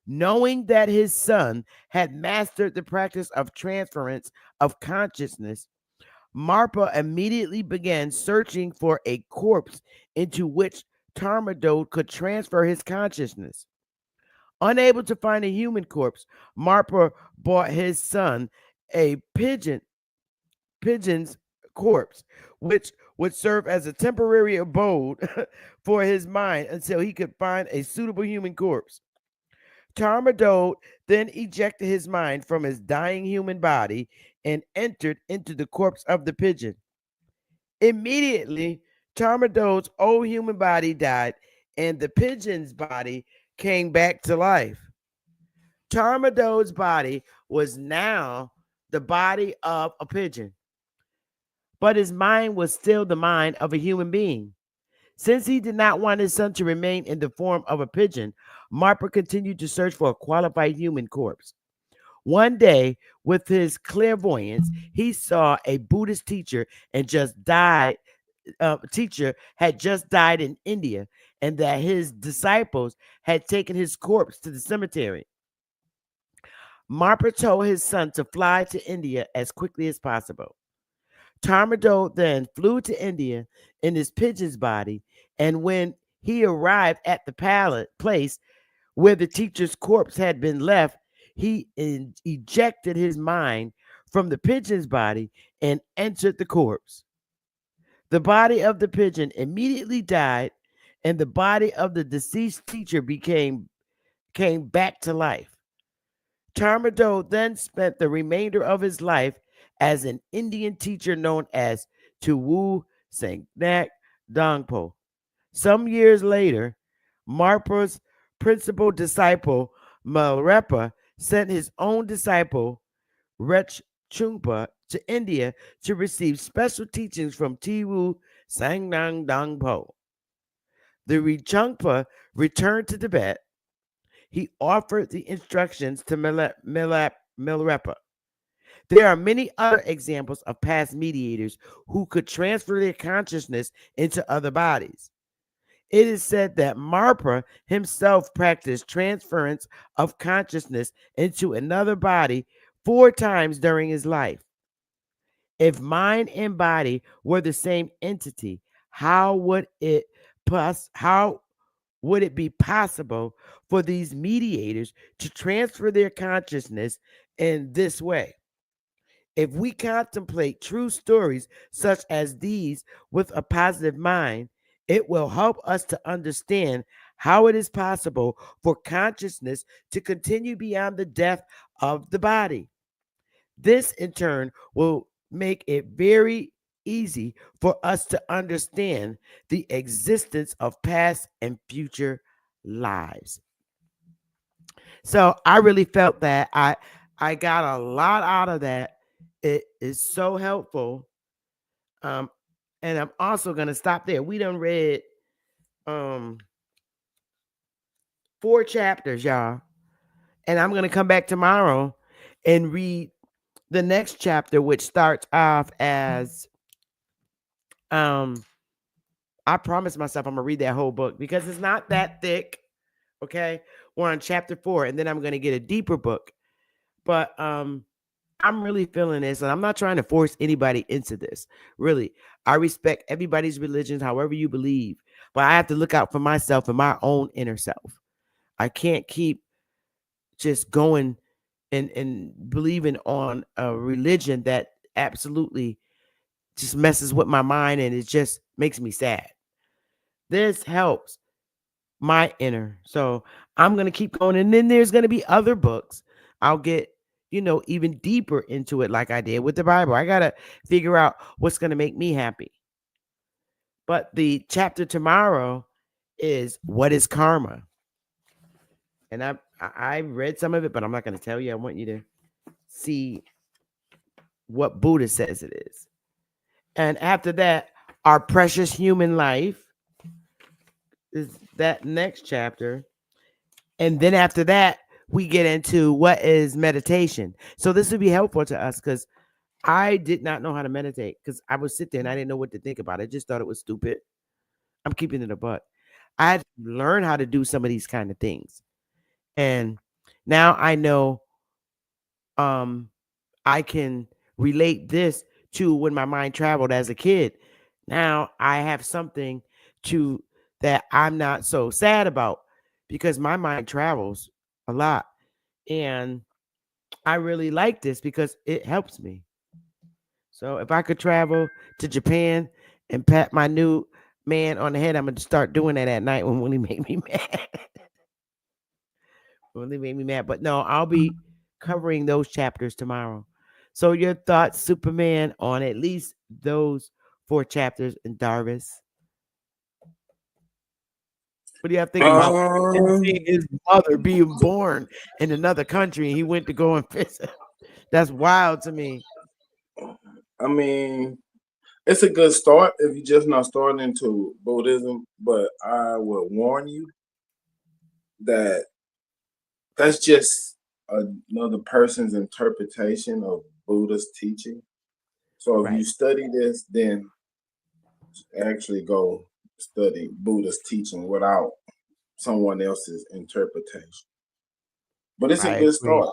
Knowing that his son had mastered the practice of transference of consciousness, Marpa immediately began searching for a corpse into which Dharmadod could transfer his consciousness. Unable to find a human corpse, Marpa brought his son a pigeon's corpse, which would serve as a temporary abode for his mind until he could find a suitable human corpse. Dharmadod then ejected his mind from his dying human body and entered into the corpse of the pigeon. Immediately, Dharmadod's old human body died and the pigeon's body came back to life. Dharmadod's body was now the body of a pigeon, but his mind was still the mind of a human being. Since he did not want his son to remain in the form of a pigeon, Marpa continued to search for a qualified human corpse. One day, with his clairvoyance, he saw a Buddhist teacher had just died in India, and that his disciples had taken his corpse to the cemetery. Marpa told his son to fly to India as quickly as possible. Dharmadod then flew to India in his pigeon's body, and when he arrived at the place Where the teacher's corpse had been left, he ejected his mind from the pigeon's body and entered the corpse. The body of the pigeon immediately died, and the body of the deceased teacher came back to life. Tarmado then spent the remainder of his life as an Indian teacher known as Tuwu Sangnak Dongpo. Some years later, Marpa's principal disciple, Malrepa, sent his own disciple, Rech Chungpa, to India to receive special teachings from Tiwu Sangnang Dongpo. The Rechungpa returned to Tibet. He offered the instructions to Milarepa. There are many other examples of past mediators who could transfer their consciousness into other bodies. It is said that Marpa himself practiced transference of consciousness into another body 4 times during his life. If mind and body were the same entity, how would it be possible for these mediators to transfer their consciousness in this way? If we contemplate true stories such as these with a positive mind, it will help us to understand how it is possible for consciousness to continue beyond the death of the body. This, in turn, will make it very easy for us to understand the existence of past and future lives. So I really felt that I got a lot out of that. It is so helpful. And I'm also gonna stop there. We done read 4 chapters, y'all. And I'm gonna come back tomorrow and read the next chapter, which starts off as I promised myself I'm gonna read that whole book because it's not that thick. Okay, we're on chapter 4, and then I'm gonna get a deeper book. But I'm really feeling this, and I'm not trying to force anybody into this. Really, I respect everybody's religions, however you believe, but I have to look out for myself and my own inner self. I can't keep just going and believing on a religion that absolutely just messes with my mind, and it just makes me sad. This helps my inner. So I'm going to keep going. And then there's going to be other books. I'll get, even deeper into it like I did with the Bible. I got to figure out what's going to make me happy. But the chapter tomorrow is what is karma? And I read some of it, but I'm not going to tell you. I want you to see what Buddha says it is. And after that, our precious human life is that next chapter. And then after that, we get into what is meditation. So this would be helpful to us because I did not know how to meditate because I would sit there and I didn't know what to think about. I just thought it was stupid. I'm keeping it a buck. I had to learn how to do some of these kind of things. And now I know I can relate this to when my mind traveled as a kid. Now I have something that I'm not so sad about because my mind travels a lot. And I really like this because it helps me. So if I could travel to Japan and pat my new man on the head, I'm going to start doing that at night when he make me mad. When they make me mad. But no, I'll be covering those chapters tomorrow. So your thoughts, Superman, on at least those 4 chapters in Darvis? What do you have to think about his mother being born in another country and he went to go and visit? That's wild to me. I mean, it's a good start if you're just not starting into Buddhism, but I will warn you that that's just another person's interpretation of Buddha's teaching. So if you study this, then actually go study Buddha's teaching without someone else's interpretation. But it's a good start,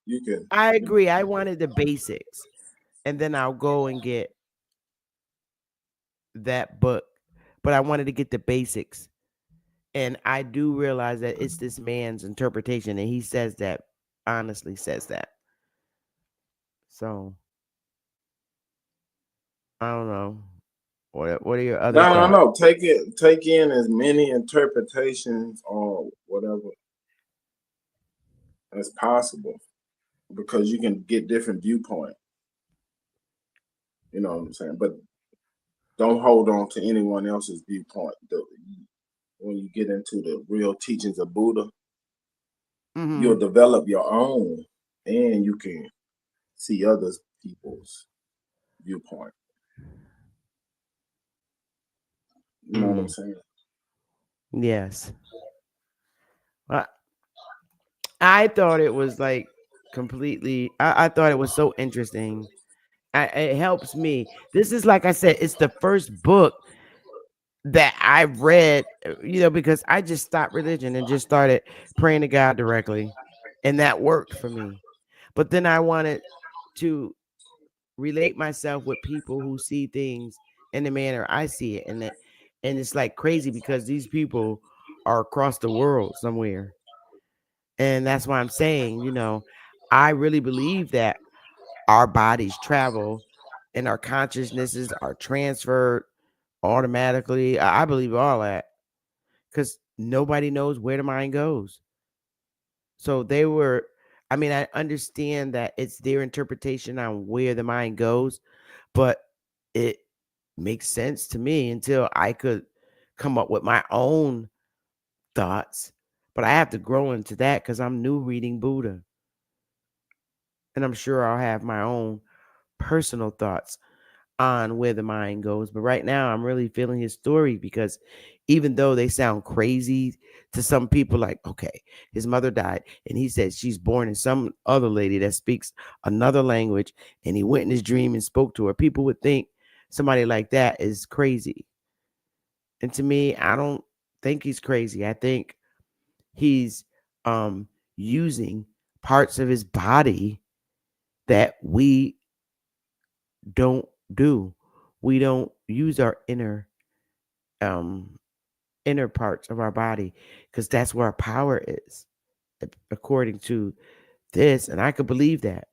you can. I agree. I wanted the basics, and then I'll go and get that book. But I wanted to get the basics, And I do realize that it's this man's interpretation, and he says that, honestly says that. So I don't know. What are your other thoughts? No. Take in as many interpretations or whatever as possible, because you can get different viewpoints. You know what I'm saying? But don't hold on to anyone else's viewpoint. When you get into the real teachings of Buddha, you'll develop your own, and you can see other people's viewpoint. You know what I'm saying? Yes. Well, I thought it was like completely. I thought it was so interesting. It helps me. This is, like I said, it's the first book that I read, because I just stopped religion and just started praying to God directly, and that worked for me. But then I wanted to relate myself with people who see things in the manner I see it, and it's like crazy because these people are across the world somewhere, and that's why I'm saying, I really believe that our bodies travel and our consciousnesses are transferred automatically. I believe all that because nobody knows where the mind goes. So I understand that it's their interpretation on where the mind goes, but it makes sense to me until I could come up with my own thoughts. But I have to grow into that because I'm new reading Buddha. And I'm sure I'll have my own personal thoughts on where the mind goes. But right now, I'm really feeling his story because even though they sound crazy to some people, like, okay, his mother died and he said she's born in some other lady that speaks another language, and he went in his dream and spoke to her, people would think somebody like that is crazy. And to me, I don't think he's crazy. I think he's using parts of his body that we don't do. We don't use our inner parts of our body because that's where our power is, according to this. And I could believe that.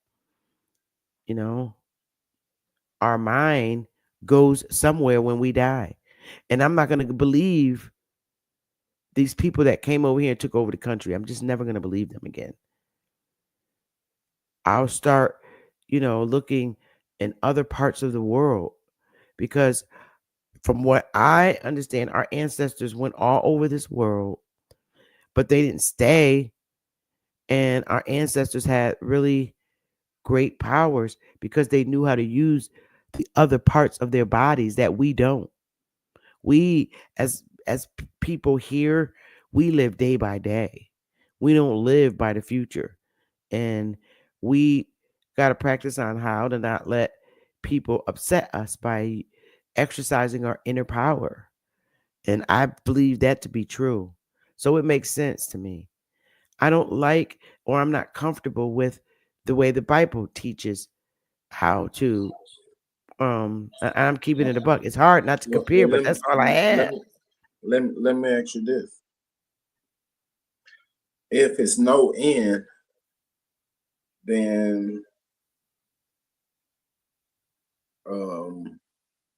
Our mind goes somewhere when we die. And I'm not going to believe these people that came over here and took over the country. I'm just never going to believe them again. I'll start, looking in other parts of the world because from what I understand, our ancestors went all over this world, but they didn't stay. And our ancestors had really great powers because they knew how to use the other parts of their bodies that we don't. We, as people here, we live day by day. We don't live by the future. And we got to practice on how to not let people upset us by exercising our inner power. And I believe that to be true. So it makes sense to me. I don't like, or I'm not comfortable with the way the Bible teaches how to I'm keeping it a buck. It's hard not to Well, compare, but that's all I let had. me let me ask you this: if it's no end, then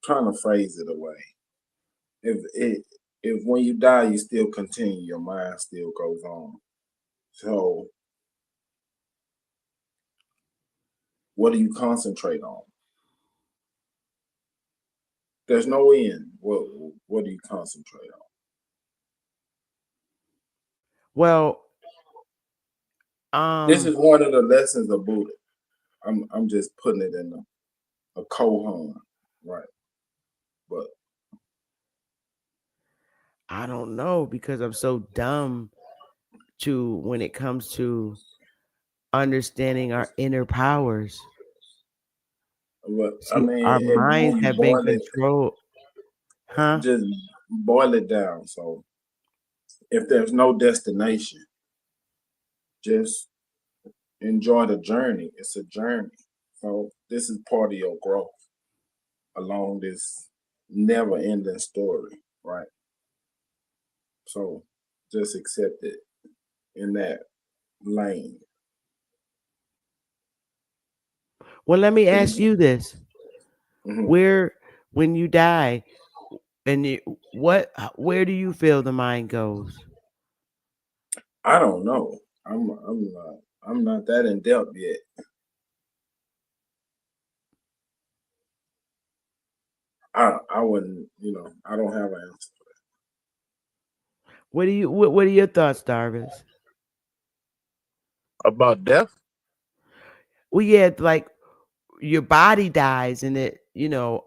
trying to phrase it away. If when you die you still continue, your mind still goes on. So what do you concentrate on? There's no end. What do you concentrate on? Well, this is one of the lessons of Buddha. I'm just putting it in a koan, right? But I don't know because I'm so dumb to when it comes to understanding our inner powers. I See, mean, our when minds you have been boil it, controlled. Huh? just boil it down. So if there's no destination, just enjoy the journey. It's a journey. So this is part of your growth along this never-ending story, right? So just accept it in that lane. Well, let me ask you this: where, when you die, where do you feel the mind goes? I don't know. I'm not that in depth yet. I wouldn't, I don't have an answer for that. What are your thoughts, Darvis? About death? Well, yeah, like your body dies and it, melts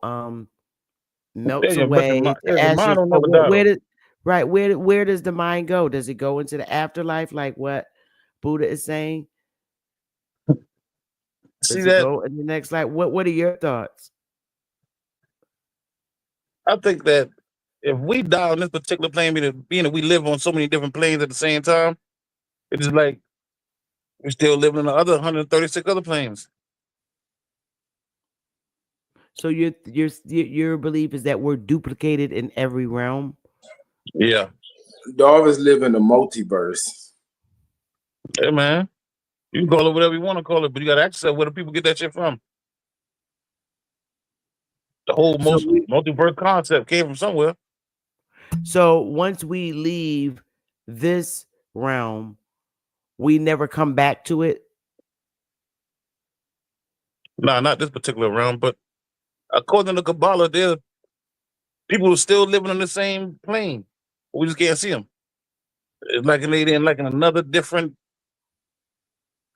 Yeah, but away to the mind ashes. don't But never die though. where does the mind go? Does it go into the afterlife, like what Buddha is saying? See Does it that? go in the next life? What are your thoughts? I think that if we die on this particular plane, being that we live on so many different planes at the same time, it's just like we're still living on the other 136 other planes. So your belief is that we're duplicated in every realm? Yeah. Darvis live in the multiverse. Hey man, you can call it whatever you want to call it, but you got to ask yourself where do people get that shit from? The whole So multiverse concept came from somewhere. So once we leave this realm, we never come back to it. Nah, not this particular realm, but according to Kabbalah, there people are still living on the same plane. We just can't see them. It's like they in like in another different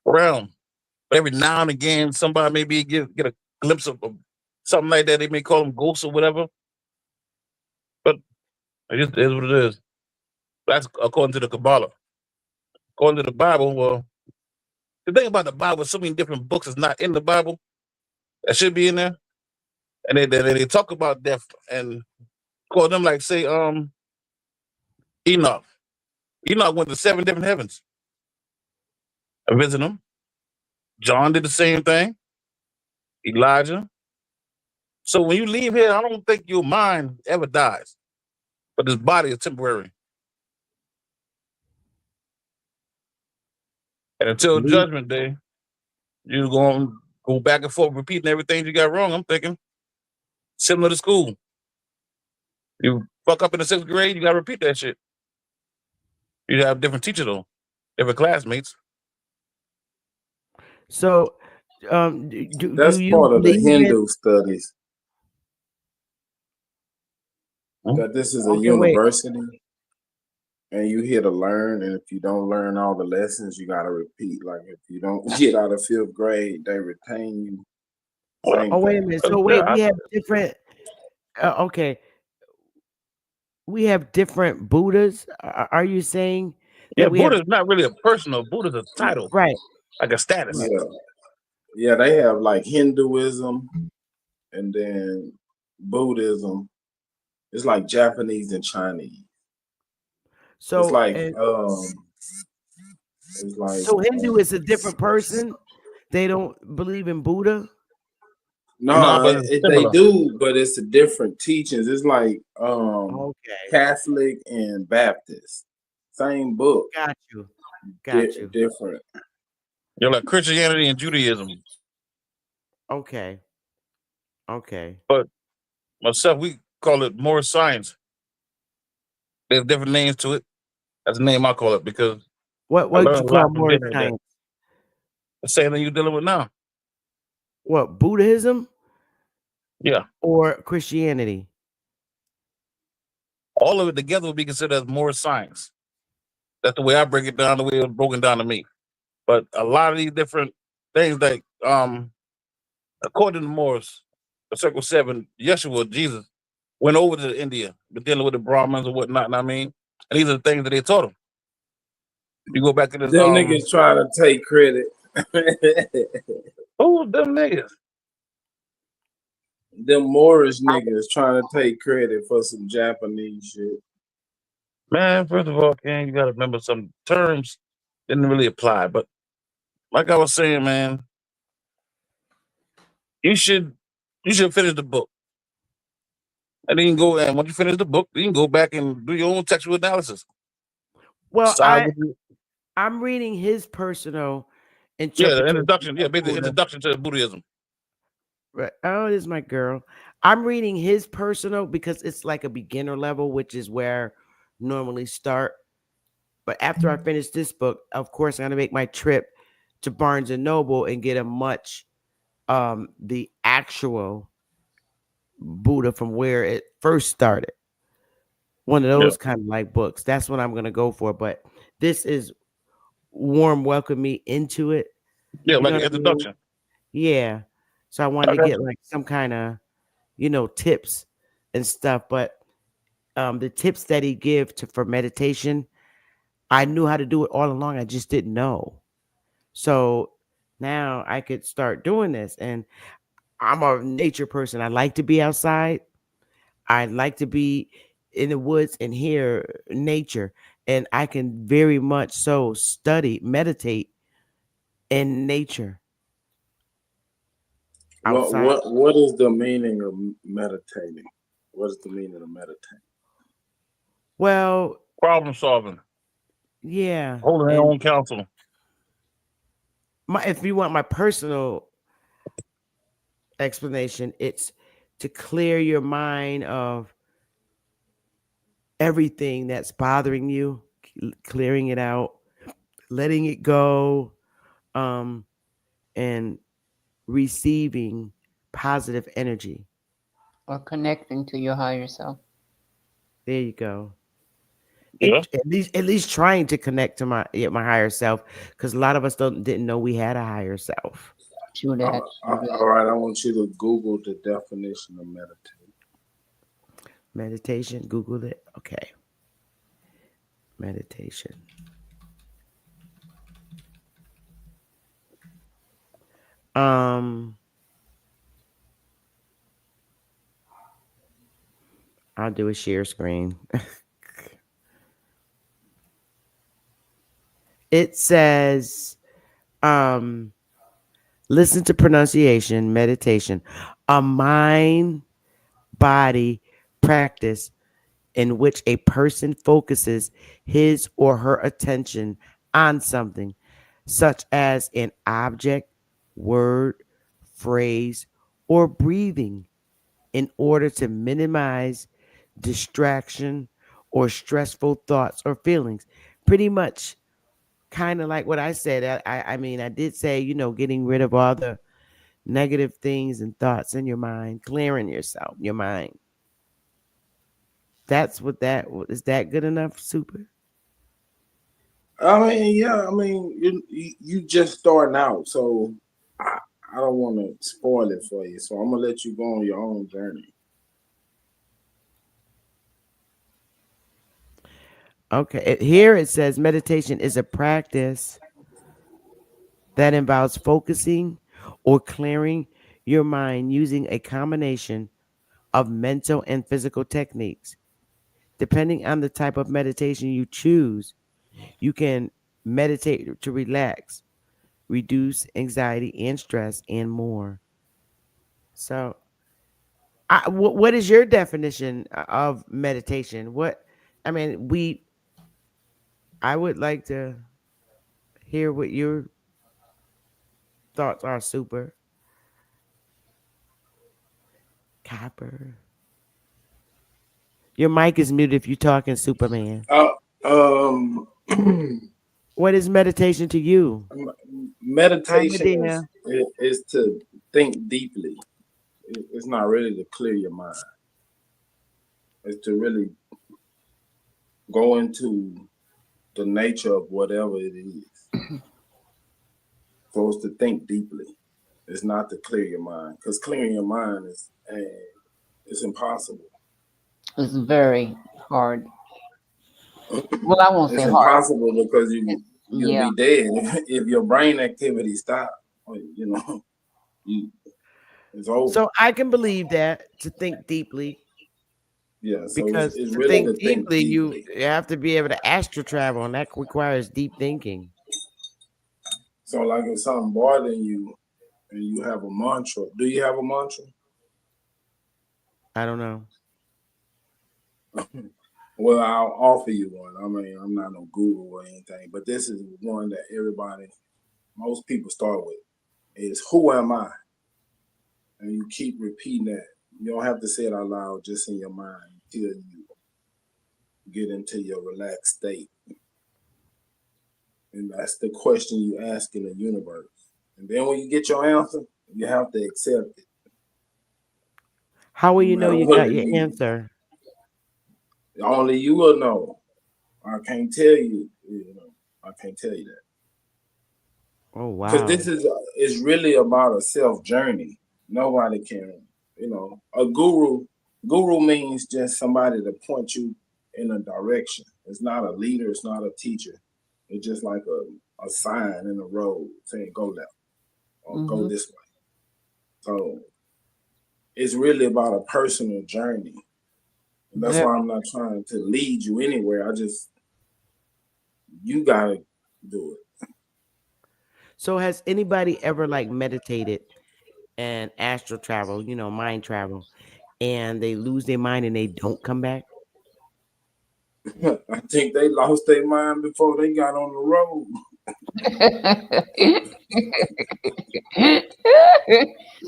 realm. But every now and again, somebody maybe get a glimpse of something like that. They may call them ghosts or whatever. But it just is what it is. That's according to the Kabbalah. According to the Bible, well, the thing about the Bible, so many different books is not in the Bible that should be in there, and they talk about death and call them like say Enoch. Enoch went to 7 different heavens and visit them. John did the same thing. Elijah. So when you leave here, I don't think your mind ever dies, but this body is temporary. And until Judgment Day, you're going to go back and forth repeating everything you got wrong. I'm thinking similar to school. You fuck up in the 6th grade, you got to repeat that shit. You have different teachers though, different classmates. So, That's do you part of the believe in? Hindu studies. That this is a Okay, wait. university, and you here to learn. And if you don't learn all the lessons, you got to repeat. Like if you don't get out of 5th grade, they retain you. Oh, wait a minute. So wait, we have different. Okay, we have different Buddhas. Are you saying that Yeah, we have? Buddha is not really a personal. Buddha is a title, Right. like a status. Yeah, they have like Hinduism, and then Buddhism. It's like Japanese and Chinese. So it's like so Hindu is a different person. They don't believe in Buddha. No, but it's they similar. do, but it's a different teachings. It's like Okay. Catholic and Baptist, same book. Got you. Got you. Different. You're like Christianity and Judaism. Okay. Okay. But myself, we call it more science. There's different names to it. That's the name I call it because What I you learned a call lot from more dealing with that. science? The same thing you're dealing with now. What, Buddhism? Yeah. Or Christianity? All of it together would be considered as more science. That's the way I break it down, the way it was broken down to me. But a lot of these different things like according to Morris, the Circle 7, Yeshua, Jesus, went over to India, been dealing with the Brahmins and whatnot, and I mean, and these are the things that they taught him. You go back to this Them niggas trying to take credit. Oh, them niggas. Them Moorish niggas trying to take credit for some Japanese shit. Man, first of all, King, you gotta remember some terms didn't really apply. But like I was saying, man, you should finish the book. And then you can go and once you finish the book, you can go back and do your own textual analysis. Well, side with I'm reading his personal the interpretation introduction. Yeah, of basically Buddha. introduction to Buddhism. Right. Oh, this is my girl. I'm reading his personal because it's like a beginner level, which is where I normally start. But after I finish this book, of course, I'm gonna make my trip to Barnes and Noble and get a much the actual Buddha from where it first started. One of Yeah, those kind of like books. That's what I'm gonna go for. But this is warm welcome me into it. yeah, You like know an what I mean? introduction. Yeah. So I wanted to Okay. get like some kind of, tips and stuff. But the tips that he give to for meditation, I knew how to do it all along. I just didn't know. So now I could start doing this. And I'm a nature person. I like to be outside. I like to be in the woods and hear nature. And I can very much so meditate in nature outside. What is the meaning of meditating? What is the meaning of meditating? Well, Problem solving, yeah. holding their And own counsel. if you want my personal explanation, it's to clear your mind of everything that's bothering you, clearing it out, letting it go, and receiving positive energy. Or connecting to your higher self. There you go. Yeah. At least trying to connect to my higher self, because a lot of us didn't know we had a higher self. True that. All right, I want you to Google the definition of meditation. Meditation, Google it. Okay. Meditation. I'll do a share screen. It says, listen to pronunciation, meditation, a mind body practice in which a person focuses his or her attention on something, such as an object, word, phrase, or breathing, in order to minimize distraction or stressful thoughts or feelings. Pretty much kind of like what I said. I mean, I did say, getting rid of all the negative things and thoughts in your mind, clearing your mind. That's what that is. That good enough, Super? I mean, yeah. I mean, you just starting out, so I don't want to spoil it for you. So I'm gonna let you go on your own journey. Okay. Here it says meditation is a practice that involves focusing or clearing your mind using a combination of mental and physical techniques. Depending on the type of meditation you choose, you can meditate to relax, reduce anxiety and stress, and more. So, what is your definition of meditation? I mean, I would like to hear what your thoughts are, Super. Copper. Your mic is muted if you're talking, Superman. Um, What is meditation to you? meditation is to think deeply. It's not really to clear your mind. It's to really go into the nature of whatever it is. So it's to think deeply. It's not to clear your mind, because clearing your mind is it's impossible. It's very hard. Well, I won't say hard. It's impossible because you'll be dead if your brain activity stops. It's over. So I can believe that, to think deeply. Yeah, so because it's to really think to think deeply, deeply. you have to be able to astral travel, and that requires deep thinking. So, like if something bothering you and you have a mantra, do you have a mantra? I don't know. Well, I'll offer you one. I mean, I'm not no guru or anything, but this is one that most people start with. Is who am I? And you keep repeating that. You don't have to say it out loud, just in your mind until you get into your relaxed state. And that's the question you ask in the universe. And then when you get your answer, you have to accept it. How will you know you got your answer? Only you will know. I can't tell you. I can't tell you that. Oh wow! Because this is really about a self journey. Nobody can, a guru. Guru means just somebody to point you in a direction. It's not a leader. It's not a teacher. It's just like a sign in the road saying go left or go this way. So it's really about a personal journey. And that's why I'm not trying to lead you anywhere. You gotta do it. So has anybody ever like meditated and astral travel, mind travel, and they lose their mind and they don't come back? I think they lost their mind before they got on the road.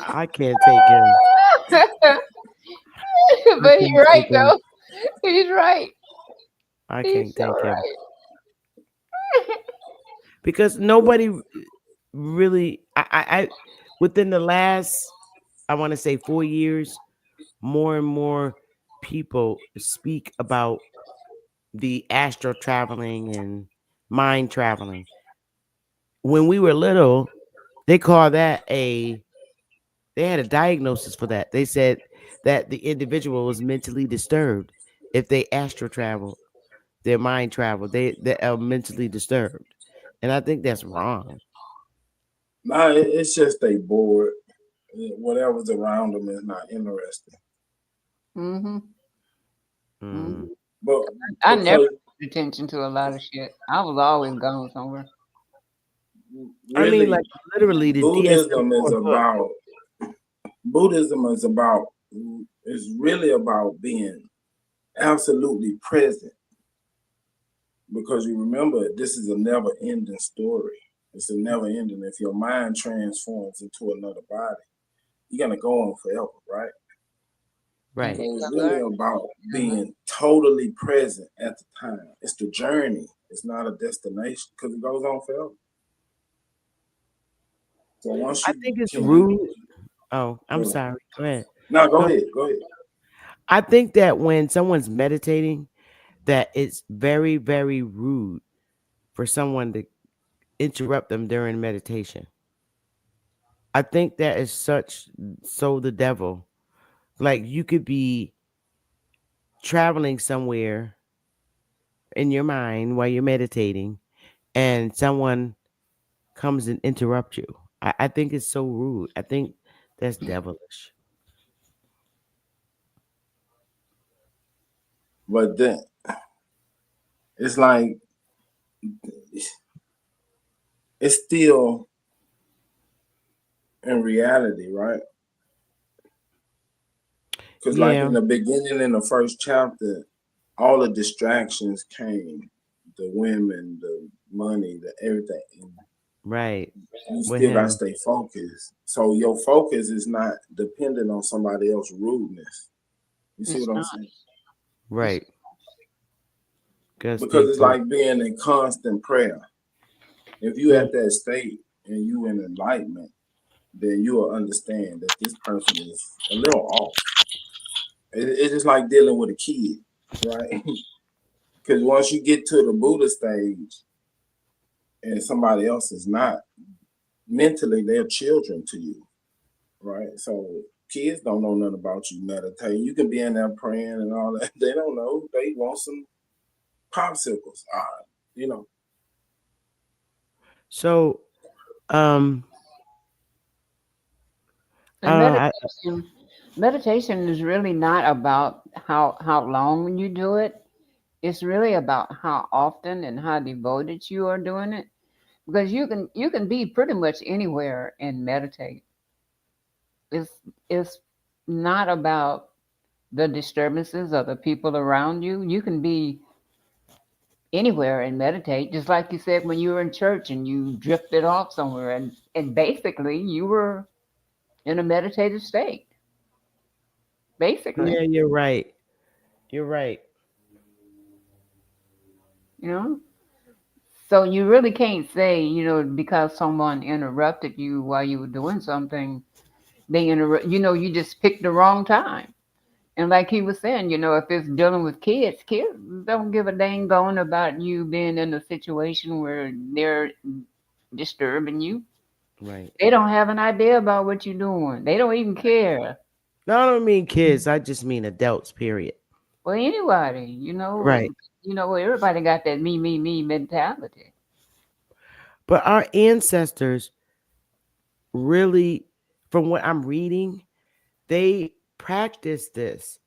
I can't take him. But he's right though. He's right. I can't take him. Because nobody really I within the last, I want to say 4 years, more and more people speak about the astral traveling and mind traveling. When we were little, they call that they had a diagnosis for that. They said that the individual was mentally disturbed if they astral travel, their mind travel. They are mentally disturbed, and I think that's wrong. Nah, it's just they bored. Whatever's around them is not interesting. But I never paid attention to a lot of shit. I was always going somewhere. Really, I mean, like literally, the Buddhism is really about being absolutely present. Because you remember, this is a never-ending story. It's a never-ending. If your mind transforms into another body, you're gonna go on forever, right? Right. So it's really about being totally present at the time. It's the journey. It's not a destination because it goes on forever. So once I think it's rude. Oh, I'm sorry. Go ahead. No, go ahead. Go ahead. I think that when someone's meditating, that it's very, very rude for someone to interrupt them during meditation. I think that is so the devil. Like you could be traveling somewhere in your mind while you're meditating and someone comes and interrupt you. I think it's so rude. I think that's devilish. But then it's like it's still in reality, right? Because like in the beginning, in the first chapter, all the distractions came. The women, the money, the everything. Right. You still gotta stay focused. So your focus is not dependent on somebody else's rudeness. You see what I'm saying? Right. Because it's like being in constant prayer. If you at that state and you in enlightenment, then you will understand that this person is a little off. It's just like dealing with a kid, right? Because once you get to the Buddha stage and somebody else is not, mentally they're children to you, right? So kids don't know nothing about you meditating. You can be in there praying and all that. They don't know. They want some popsicles, So, and meditation is really not about how long you do it. It's really about how often and how devoted you are doing it. Because you can be pretty much anywhere and meditate. It's not about the disturbances of the people around you. You can be anywhere and meditate, just like you said when you were in church and you drifted off somewhere, and basically you were in a meditative state. Basically, Yeah, you're right. You're right. you know. So you really can't say, because someone interrupted you while you were doing something, you just picked the wrong time. And like he was saying, if it's dealing with kids don't give a dang going about you being in a situation where they're disturbing you. Right. They don't have an idea about what you're doing. They don't even care. No, I don't mean kids. I just mean adults, period. Well, anybody, Right. everybody got that me mentality. But our ancestors really, from what I'm reading, they practiced this.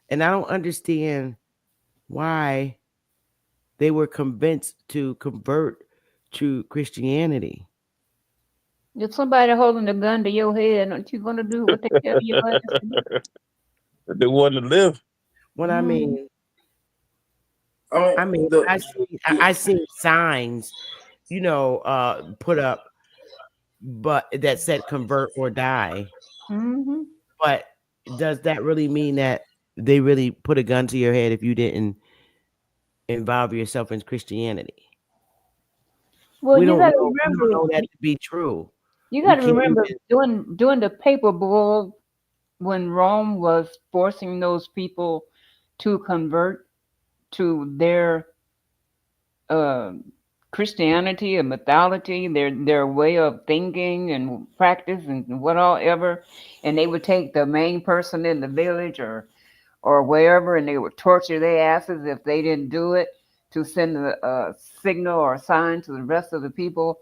And I don't understand why they were convinced to convert to Christianity. If somebody holding a gun to your head, aren't you gonna do what they tell you ass to do? They want to live. What I Mm-hmm. mean, The, I see signs, put up, but that said convert or die. Mm-hmm. But does that really mean that they really put a gun to your head if you didn't involve yourself in Christianity? Well, We you don't gotta know. We don't remember. know that to be true. You We gotta can't remember even. during the paper bull when Rome was forcing those people to convert to their uh, Christianity and mythology, their way of thinking and practice and whatever, and they would take the main person in the village or wherever, and they would torture their asses if they didn't do it, to send a signal or a sign to the rest of the people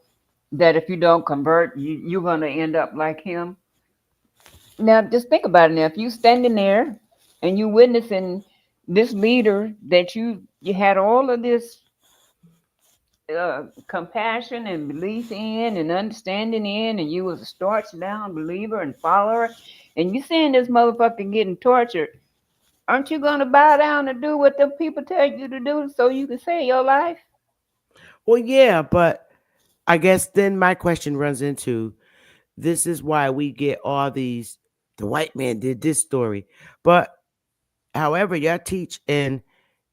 that if you don't convert, you're going to end up like him. Now, just think about it. Now, if you standing there and you witnessing this leader that you had all of this compassion and belief in and understanding in, and you was a starch down believer and follower, and you seeing this motherfucker getting tortured, aren't you gonna bow down and do what the people tell you to do so you can save your life? Well, yeah, but I guess then my question runs into this is why we get all these. The white man did this story, but however, y'all teach in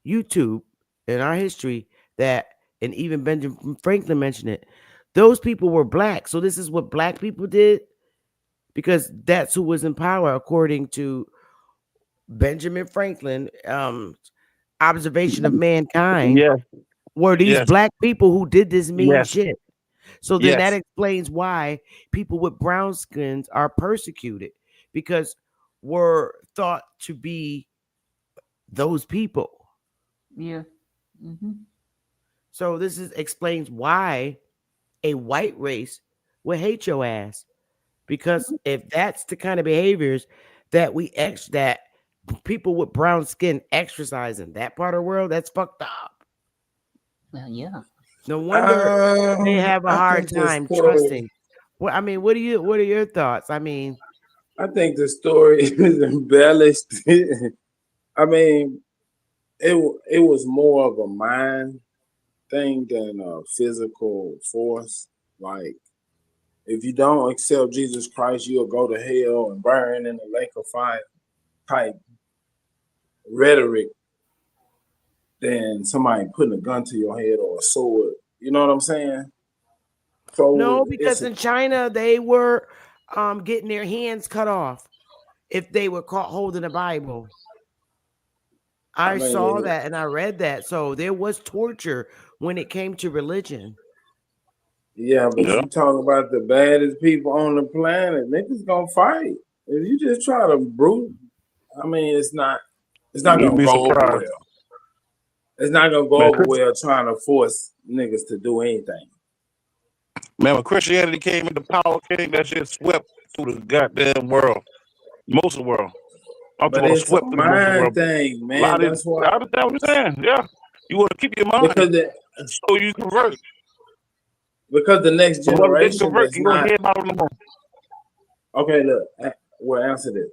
YouTube in our history that, and even Benjamin Franklin mentioned it, those people were black. So this is what black people did because that's who was in power according to Benjamin Franklin observation of mankind. Yes, Were these yes, black people who did this mean yes, shit. So then that yes. explains why people with brown skins are persecuted because we're thought to be those people. Yeah. Mm-hmm. So this explains why a white race would hate your ass. Because if that's the kind of behaviors that that people with brown skin exercise in that part of the world, that's fucked up. Well, yeah. No wonder they have a I hard think the time story. trusting. Well, I mean, what are your thoughts? I mean, I think the story is embellished. I mean, it was more of a mind thing than a physical force. Like, if you don't accept Jesus Christ, you'll go to hell and burn in the lake of fire type rhetoric than somebody putting a gun to your head or a sword. You know what I'm saying? So no, because in China they were getting their hands cut off if they were caught holding a Bible. I saw that and I read that. So there was torture when it came to religion. Yeah, but you talk about the baddest people on the planet, niggas gonna fight. If you just try to brute, I mean, it's not gonna go over well. It's not gonna go over well trying to force niggas to do anything. Man, when Christianity came into power, that shit swept through the goddamn world, most of the world. I'm But talking about it's a swept through most of the mind world. thing, man. That's why. I understand what you're saying. Yeah, you want to keep your mind so you convert. Because the next generation convert, is you don't not. hear about it no more. Okay, look, we'll answer this.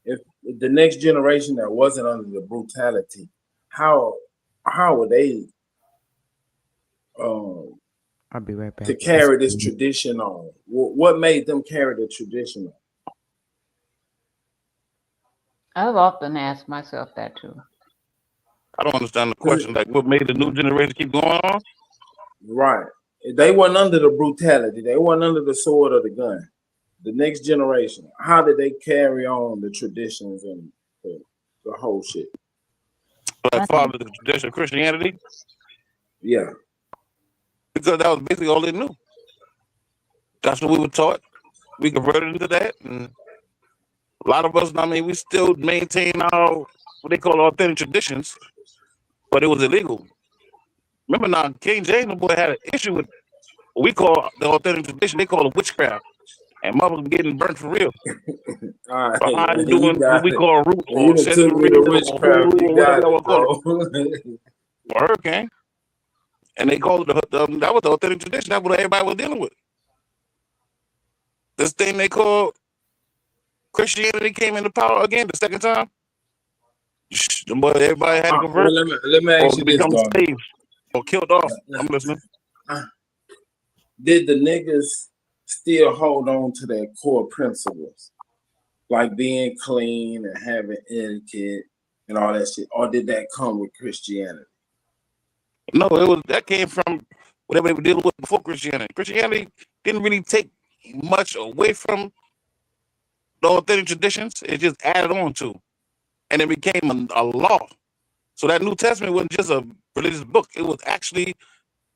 If the next generation that wasn't under the brutality, how would they I'll be right back. to carry this tradition on? What made them carry the tradition on? I've often asked myself that too. I don't understand the question. Like, what made the new generation keep going on? Right. They weren't under the brutality. They weren't under the sword or the gun. The next generation, how did they carry on the traditions and the whole shit? Like, follow the tradition of Christianity? Yeah. Because that was basically all they knew. That's what we were taught. We converted into that. And a lot of us, I mean, we still maintain our, what they call authentic traditions, but it was illegal. Remember now, King James, the boy, had an issue with what we call the authentic tradition. They call it witchcraft. And mother was getting burnt for real. All right, behind doing what we it. call root You or took me to witchcraft. You got it, bro. Or hurricane. And they called it that was the authentic tradition. That's what everybody was dealing with. This thing they called Christianity came into power again the second time. Everybody had to convert. Well, let me ask you this, become slaves or killed off. I'm listening. Did the niggas still hold on to their core principles, like being clean and having etiquette and all that shit, or did that come with Christianity? No, that came from whatever they were dealing with before Christianity. Christianity didn't really take much away from the authentic traditions. It just added on to, and it became a law. So that New Testament wasn't just a religious book. It was actually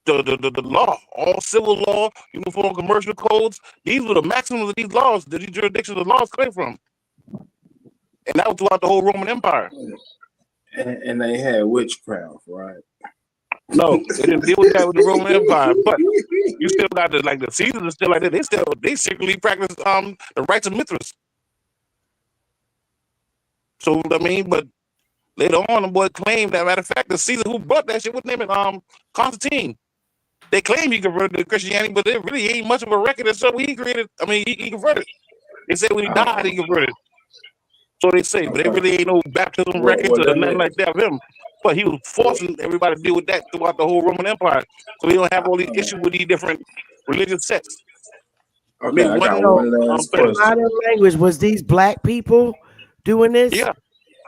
the law, all civil law, uniform commercial codes. These were the maximums of these laws, that these jurisdictions the laws came from. And that was throughout the whole Roman Empire. And they had witchcraft, right? No, they didn't deal with that with the Roman Empire. But you still got the Caesars are still like that. They secretly practice the rites of Mithras. So I mean, but later on, the boy claimed that, matter of fact, the Caesar who brought that shit, what's name it? Constantine. They claim he converted to Christianity, but there really ain't much of a record of something he created. I mean, he converted. They say when he died, he converted. So they say, but there really ain't no baptism records or nothing like that of him. But he was forcing everybody to deal with that throughout the whole Roman Empire. So we don't have all these issues with these different religious sects. Okay, I got one last question. Modern language, was these black people doing this? Yeah.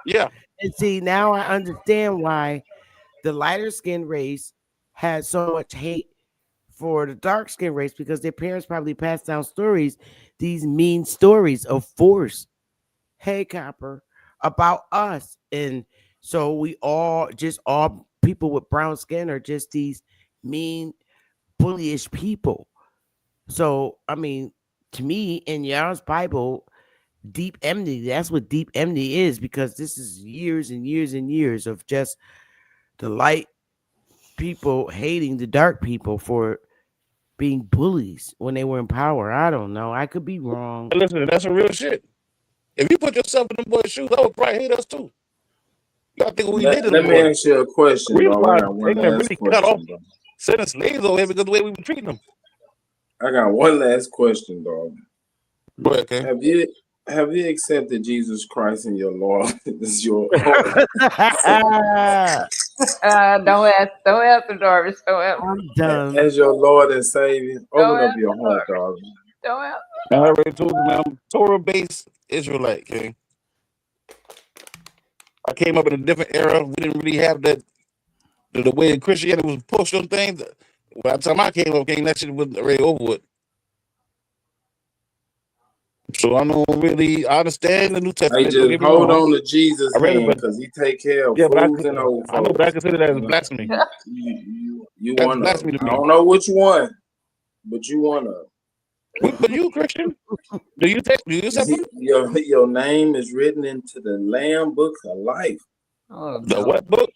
Yeah. And see, now I understand why the lighter skinned race had so much hate for the dark skinned race, because their parents probably passed down stories, these mean stories of force. Hey, Copper, about us. And so we all people with brown skin are just these mean, bullyish people. So, I mean, to me, in y'all's Bible, deep enmity, that's what deep enmity is, because this is years and years and years of just the light people hating the dark people for being bullies when they were in power. I don't know. I could be wrong. Listen, that's some real shit. If you put yourself in the boy's shoes, I would probably hate us too. Y'all think we did to Let me ask you a question. We really cut off sending slaves over here because of the way we were treating them. I got one last question, dog. Go ahead, okay. Have you accepted Jesus Christ in your Lord? This your don't answer, Doris. Don't answer. I'm done. As your Lord and Savior. Open up your heart, dog. Don't answer. I already told you, man, I'm Torah-based Israelite, okay? I came up in a different era. We didn't really have that, the way Christianity was pushed on things. By the time I came up, that shit was already over with. So I don't really understand the New Testament. Hey, just hold on to Jesus' hand, because he take care of fools and old folks. I know, but I consider that as blasphemy. You want to? I don't know which one, but you want to. But you Christian? Do you accept him? Your name is written into the Lamb Book of Life. Oh, the what book?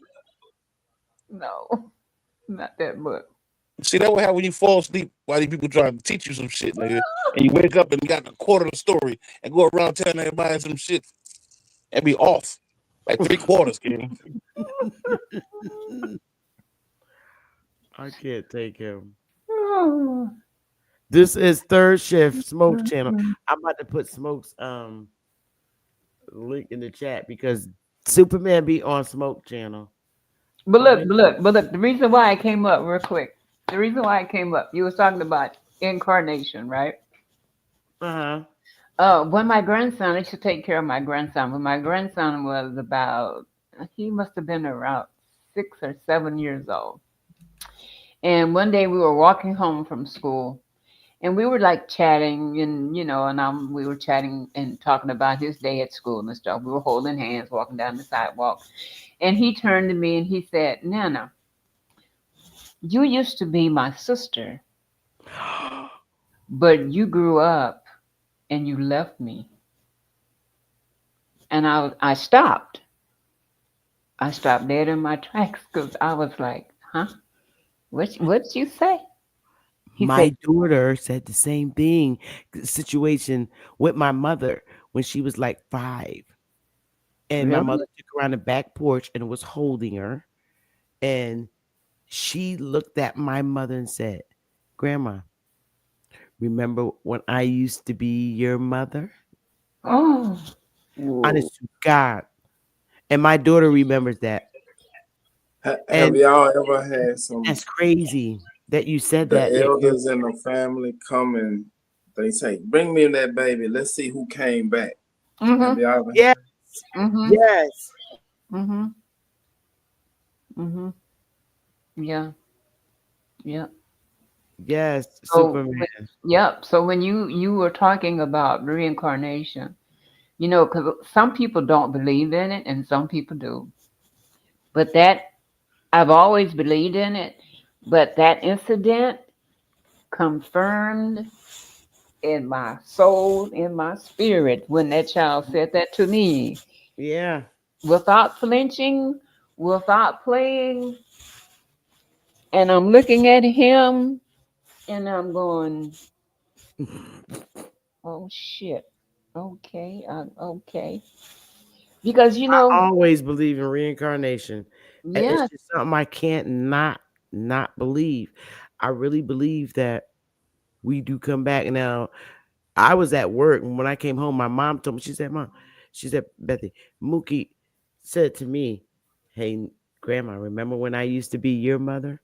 No, not that book. See, that what happen when you fall asleep while these people trying to teach you some shit, nigga. And you wake up and you got a quarter of the story and go around telling everybody some shit and be off. Like 3/4, King. I can't take him. This is Third Shift Smoke Channel. I'm about to put Smoke's link in the chat because Superman be on Smoke Channel. But look. The reason why I came up real quick. The reason why I came up, you was talking about incarnation, right? When my grandson, I used to take care of my grandson. When my grandson was about, he must have been around 6 or 7 years old. And one day we were walking home from school, and we were like chatting, and we were chatting and talking about his day at school and stuff. We were holding hands, walking down the sidewalk, and he turned to me and he said, "Nana, you used to be my sister, but you grew up and you left me." And I stopped. I stopped dead in my tracks because I was like, "Huh? What'd you say?" My daughter said the same thing. Situation with my mother when she was like 5. And my Really? mother took her on the back porch and was holding her. And she looked at my mother and said, "Grandma, remember when I used to be your mother?" Oh. Honest to God. And my daughter remembers that. Have y'all ever had some? That's crazy that you said the that. elders in the family come and they say, "Bring me that baby. Let's see who came back." Have y'all ever? Yes. Yes. Yeah. Yeah. Yes. So, Superman. yep. So when you were talking about reincarnation, because some people don't believe in it and some people do. But I've always believed in it. But that incident confirmed in my soul, in my spirit, when that child said that to me. Yeah. Without flinching, without playing. And I'm looking at him and I'm going, "Oh shit. Okay. Okay." Because I always believe in reincarnation. It's yeah. just something I can't not believe. I really believe that we do come back. Now, I was at work, and when I came home, my mom told me, she said, "Bethy, Mookie said to me, 'Hey, Grandma, remember when I used to be your mother?'"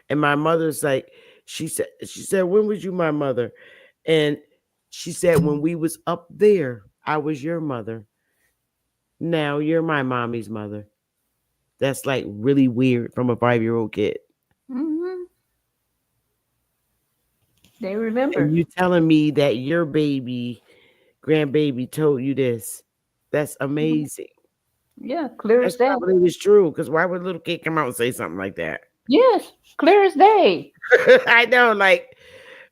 And my mother's like, she said, "When was you my mother?" And she said, "When we was up there, I was your mother. Now you're my mommy's mother." That's like really weird from a 5-year-old kid. Mm-hmm. They remember. And you telling me that your grandbaby told you this. That's amazing. Yeah, clear as day. I believe it's true, because why would a little kid come out and say something like that? Yes, clear as day. I know, like,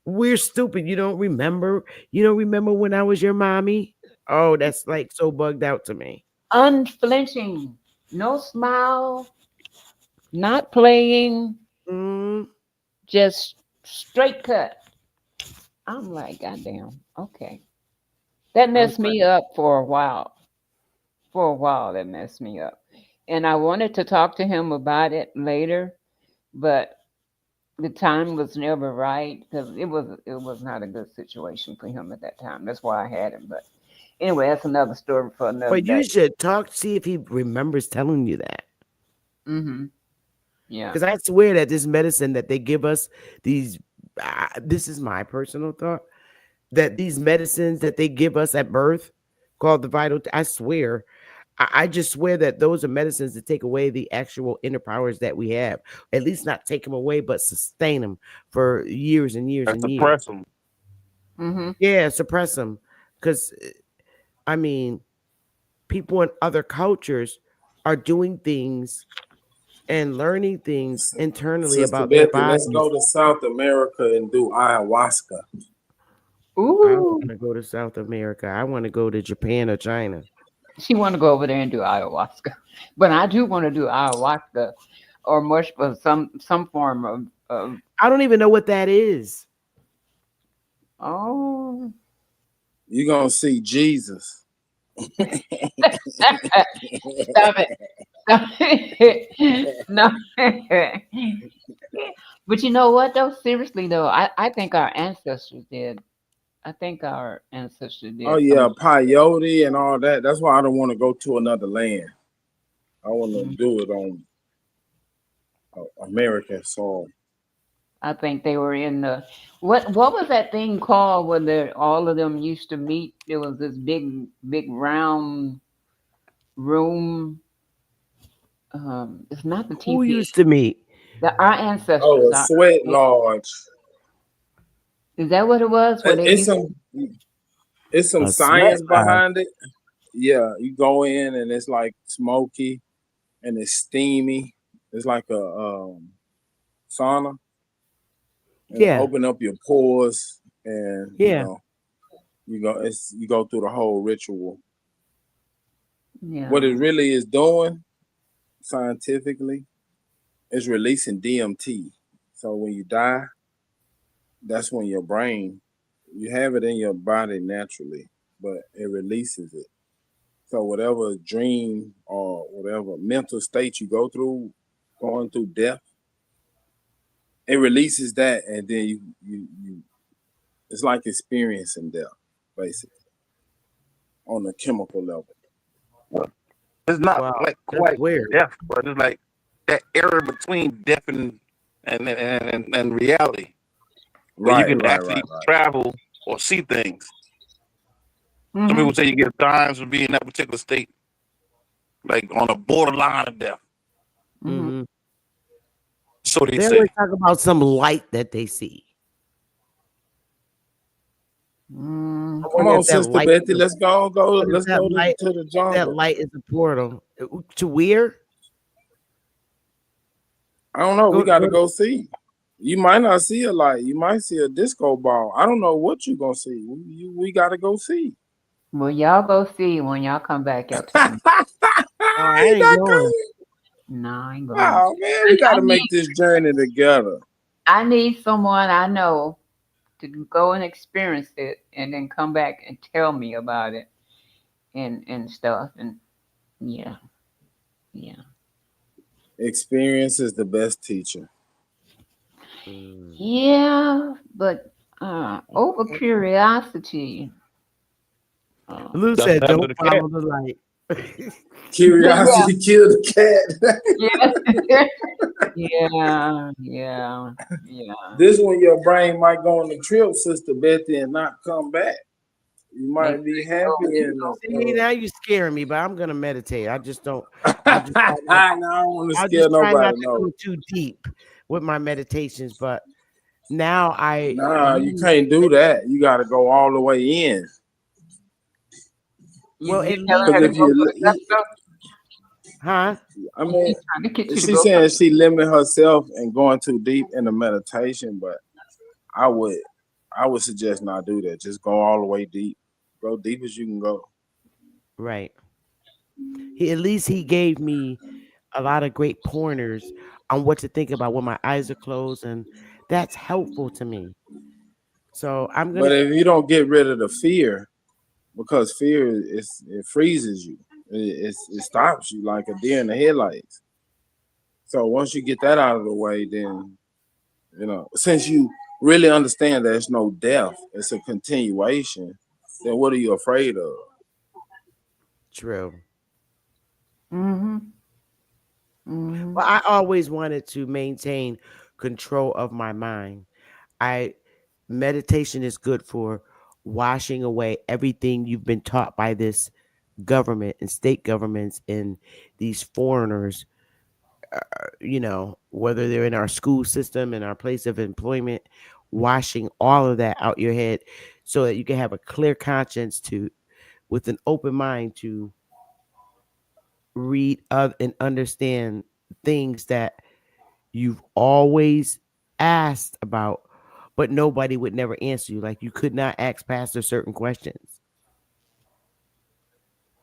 we're stupid. You don't remember? You don't remember when I was your mommy? Oh, that's like so bugged out to me. Unflinching. No smile. Not playing. Just straight cut. I'm like, goddamn. Okay. That messed me up for a while. For a while, that messed me up. And I wanted to talk to him about it later, but the time was never right because it was not a good situation for him at that time. That's why I had him. But anyway, that's another story for another But day. you should see if he remembers telling you that. Yeah. Because I swear that this medicine that they give us, these, this is my personal thought, that these medicines that they give us at birth called the vital, I swear, I just swear that those are medicines that take away the actual inner powers that we have. At least not take them away, but sustain them for years and years and years. Suppress them. Yeah, suppress them. Because, I mean, people in other cultures are doing things and learning things internally Sister about their Bethy, bodies. let's go to South America and do ayahuasca. Ooh. I don't want to go to South America. I want to go to Japan or China. She want to go over there and do ayahuasca, but I do want to do ayahuasca or mush for some form of. I don't even know what that is. Oh. You're gonna see Jesus. Stop it. Stop it. No. But you know what though? Seriously though, I think our ancestors did. I think our ancestors Oh did yeah, some. peyote and all that. That's why I don't want to go to another land. I want to Mhm. do it on American soil. I think they were in the what was that thing called where all of them used to meet? There was this big round room. It's not the Who TP. used to meet? Our ancestors. Oh, a sweat lodge. Is that what it was? Where they It's used some A sweat science lodge. behind it. Yeah, you go in and it's like smoky and it's steamy. It's like a sauna. And Yeah. open up your pores, and Yeah. you go through the whole ritual. Yeah. What it really is doing scientifically is releasing DMT. So when you die, that's when your brain, you have it in your body naturally, but it releases it. So whatever dream or whatever mental state you go through, going through death, it releases that, and then you it's like experiencing death, basically, on a chemical level. It's not Wow. like That's quite weird. death, but it's like that area between death and reality, where you Right, can right, actually right, right. travel or see things. Some Mhm. people say you get times for being in that particular state, like on a borderline of death. Mhm. Hmm. So they They always say. talk about some light that they see. I Come wonder on, if that Sister light Betty, is let's go. wonder if Let's that go light to the if that jungle. light is a portal to where? I don't know. We Go got to go to, go see. You might not see a light. You might see a disco ball. I don't know what you're gonna see. We got to go see. Well, y'all go see when y'all come back. Y'all tell me. oh, I Ain't ain't that going. coming? No, I ain't going. Oh man, we got I to make need this journey together. I need someone I know to go and experience it, and then come back and tell me about it and stuff. And yeah, yeah, Experience is the best teacher. Mm. yeah. But over curiosity. Lou That's said, what happened to "Don't the cat. follow the light." Yeah, Curiosity killed the cat. yeah, yeah, yeah, yeah. This one, your brain might go on the trip, Sister Betty, and not come back. You They might be go, happy in See, now you scaring me, but I'm gonna meditate. I just don't. I just try not. I don't want to I'll scare just try nobody. not to No, go too deep with my meditations. But now I nah, you use can't do that. You got to go all the way in. you well at telling least Because her to if go to you, the stuff. huh? I mean, She's trying to get you to she's go. saying she limit herself and going too deep into meditation, but I would, I would suggest not do that. Just go all the way deep. Go deep as you can go. Right. He at least he gave me a lot of great pointers on what to think about when my eyes are closed, and that's helpful to me. So I'm But gonna. if you don't get rid of the fear, because fear it freezes you, it stops you like a deer in the headlights. So once you get that out of the way, then since you really understand there's no death, it's a continuation. Then what are you afraid of? True. Mm-hmm. Mm-hmm. Well, I always wanted to maintain control of my mind. I meditation is good for washing away everything you've been taught by this government and state governments and these foreigners, whether they're in our school system, in our place of employment, washing all of that out your head so that you can have a clear conscience to, with an open mind, to read and understand things that you've always asked about, but nobody would never answer you. Like you could not ask Pastor certain questions.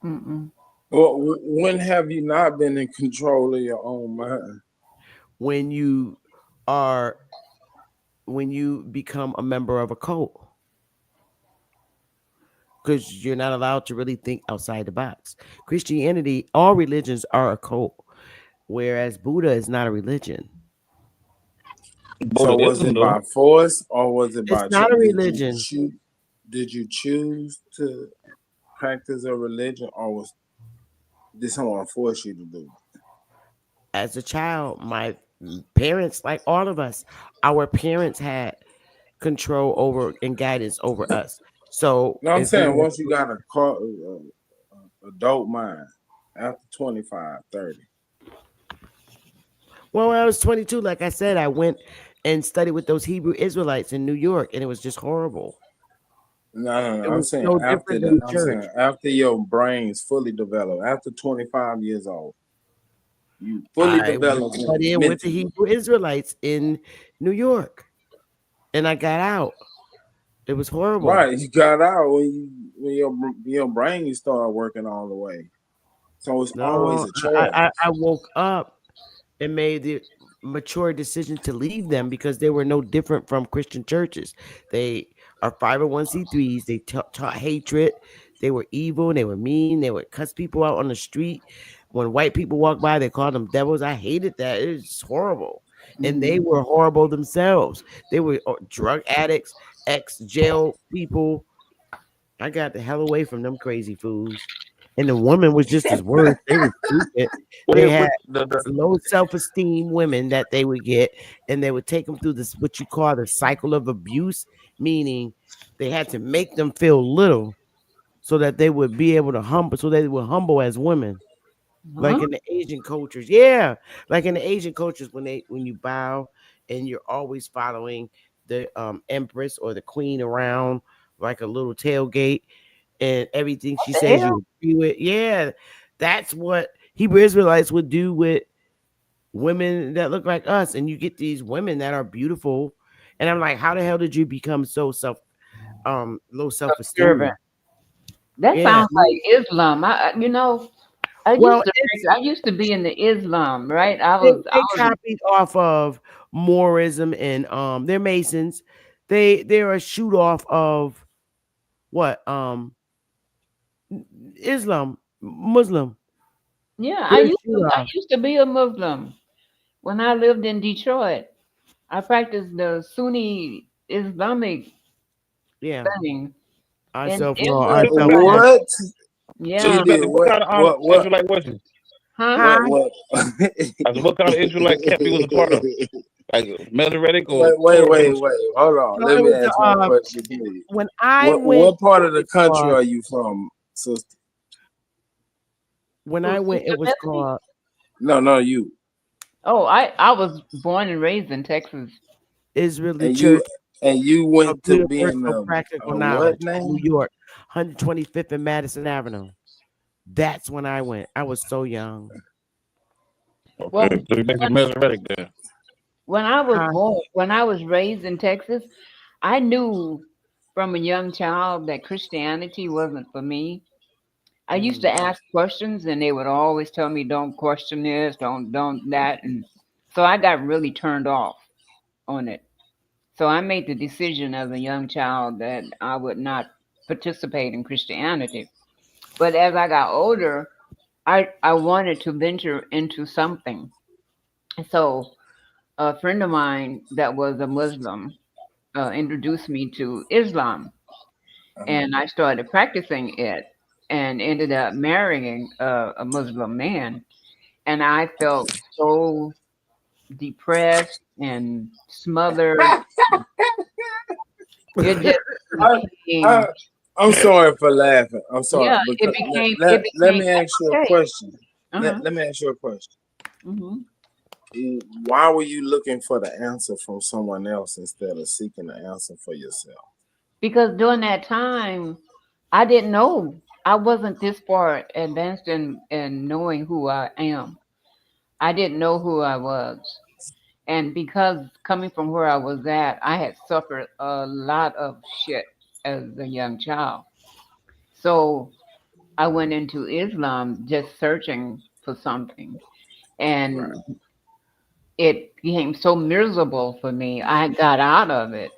Mm-mm. Well, when have you not been in control of your own mind? When you are, when you become a member of a cult, because you're not allowed to really think outside the box. Christianity, all religions are a cult, whereas Buddha is not a religion. So was Buddhism, it though. by force or was it It's by not a did you religion. choose? did you choose to practice a religion, or was did someone force you to do it? As a child, my parents, like all of us, our parents had control over and guidance over us. So No, I'm if we saying were, once you got a adult mind after 25, 30. well, when I was 22, like I said, I went and studied with those Hebrew Israelites in New York, and it was just horrible. It No. was so different than the I'm saying church. after your brain's fully developed, after 25 years old, you fully I went developed studying with the mentally. Hebrew Israelites in New York, and I got out. It was horrible. Right, you got out when your brain started working all the way. So it's always No, a choice. I woke up and made the mature decision to leave them because they were no different from Christian churches. They are 501c3s. They taught hatred. They were evil. They were mean. They would cuss people out on the street. When white people walked by, they called them devils. I hated that. It was horrible. And they were horrible themselves. They were drug addicts, ex-jail people. I got the hell away from them crazy fools. And the woman was just as worse. They were stupid. They Wait, had what the low self-esteem women that they would get, and they would take them through this what you call the cycle of abuse, meaning they had to make them feel little so that they would be able to humble, so they were humble as women. Like Huh? in the Asian cultures, yeah, like in the Asian cultures, when you bow and you're always following the empress or the queen around like a little tailgate, and everything What she the says hell? you agree with. Yeah, that's what Hebrew Israelites would do with women that look like us. And you get these women that are beautiful. And I'm like, how the hell did you become so low Observant. self-esteem? That Yeah. sounds like Islam. I Well, used to I used to be in the Islam, right? I they, was I they was copied off of Moorism, and they're Masons. They're a shoot off of what? Islam, Muslim. yeah, They're a shoot I off. used to be a Muslim when I lived in Detroit. I practiced the Sunni Islamic Yeah. thing, I and self it law. I was self What? So so yeah, you you got did what kind of what Israelite was you? huh? Huh? what I said, what kind of Israelite camp you was a part of? Like Masoretic or Torah? wait. Hold on. No, Let it me was ask one question, please. when I What went. part of It the was country called are you from, sister? when Who, I went. Sister It was Melody? called No, you. Oh, I was born and raised in Texas. Israeli And you Church and you of went to being Universal Practical a what Knowledge, name? New York, 125th and Madison Avenue. That's when I went. I was so young. Well, Okay, so you make it Masoretic then. when I was Huh? born, when I was raised in Texas, I knew from a young child that Christianity wasn't for me. I used to ask questions and they would always tell me, don't question this, don't that. And so I got really turned off on it. So I made the decision as a young child that I would not participate in Christianity. But as I got older, I wanted to venture into something. So a friend of mine that was a Muslim introduced me to Islam, and I started practicing it and ended up marrying a Muslim man. And I felt so depressed and smothered. It just I, became, I, I'm sorry for laughing. I'm sorry, yeah, because it let became, me ask you a okay. question. Uh-huh. Let me ask you a question. Hmm. Why were you looking for the answer from someone else instead of seeking the answer for yourself? Because during that time, I didn't know. I wasn't this far advanced in knowing who I am. I didn't know who I was. And because coming from where I was at, I had suffered a lot of shit as a young child. So I went into Islam just searching for something. Right. And it became so miserable for me. I got out of it.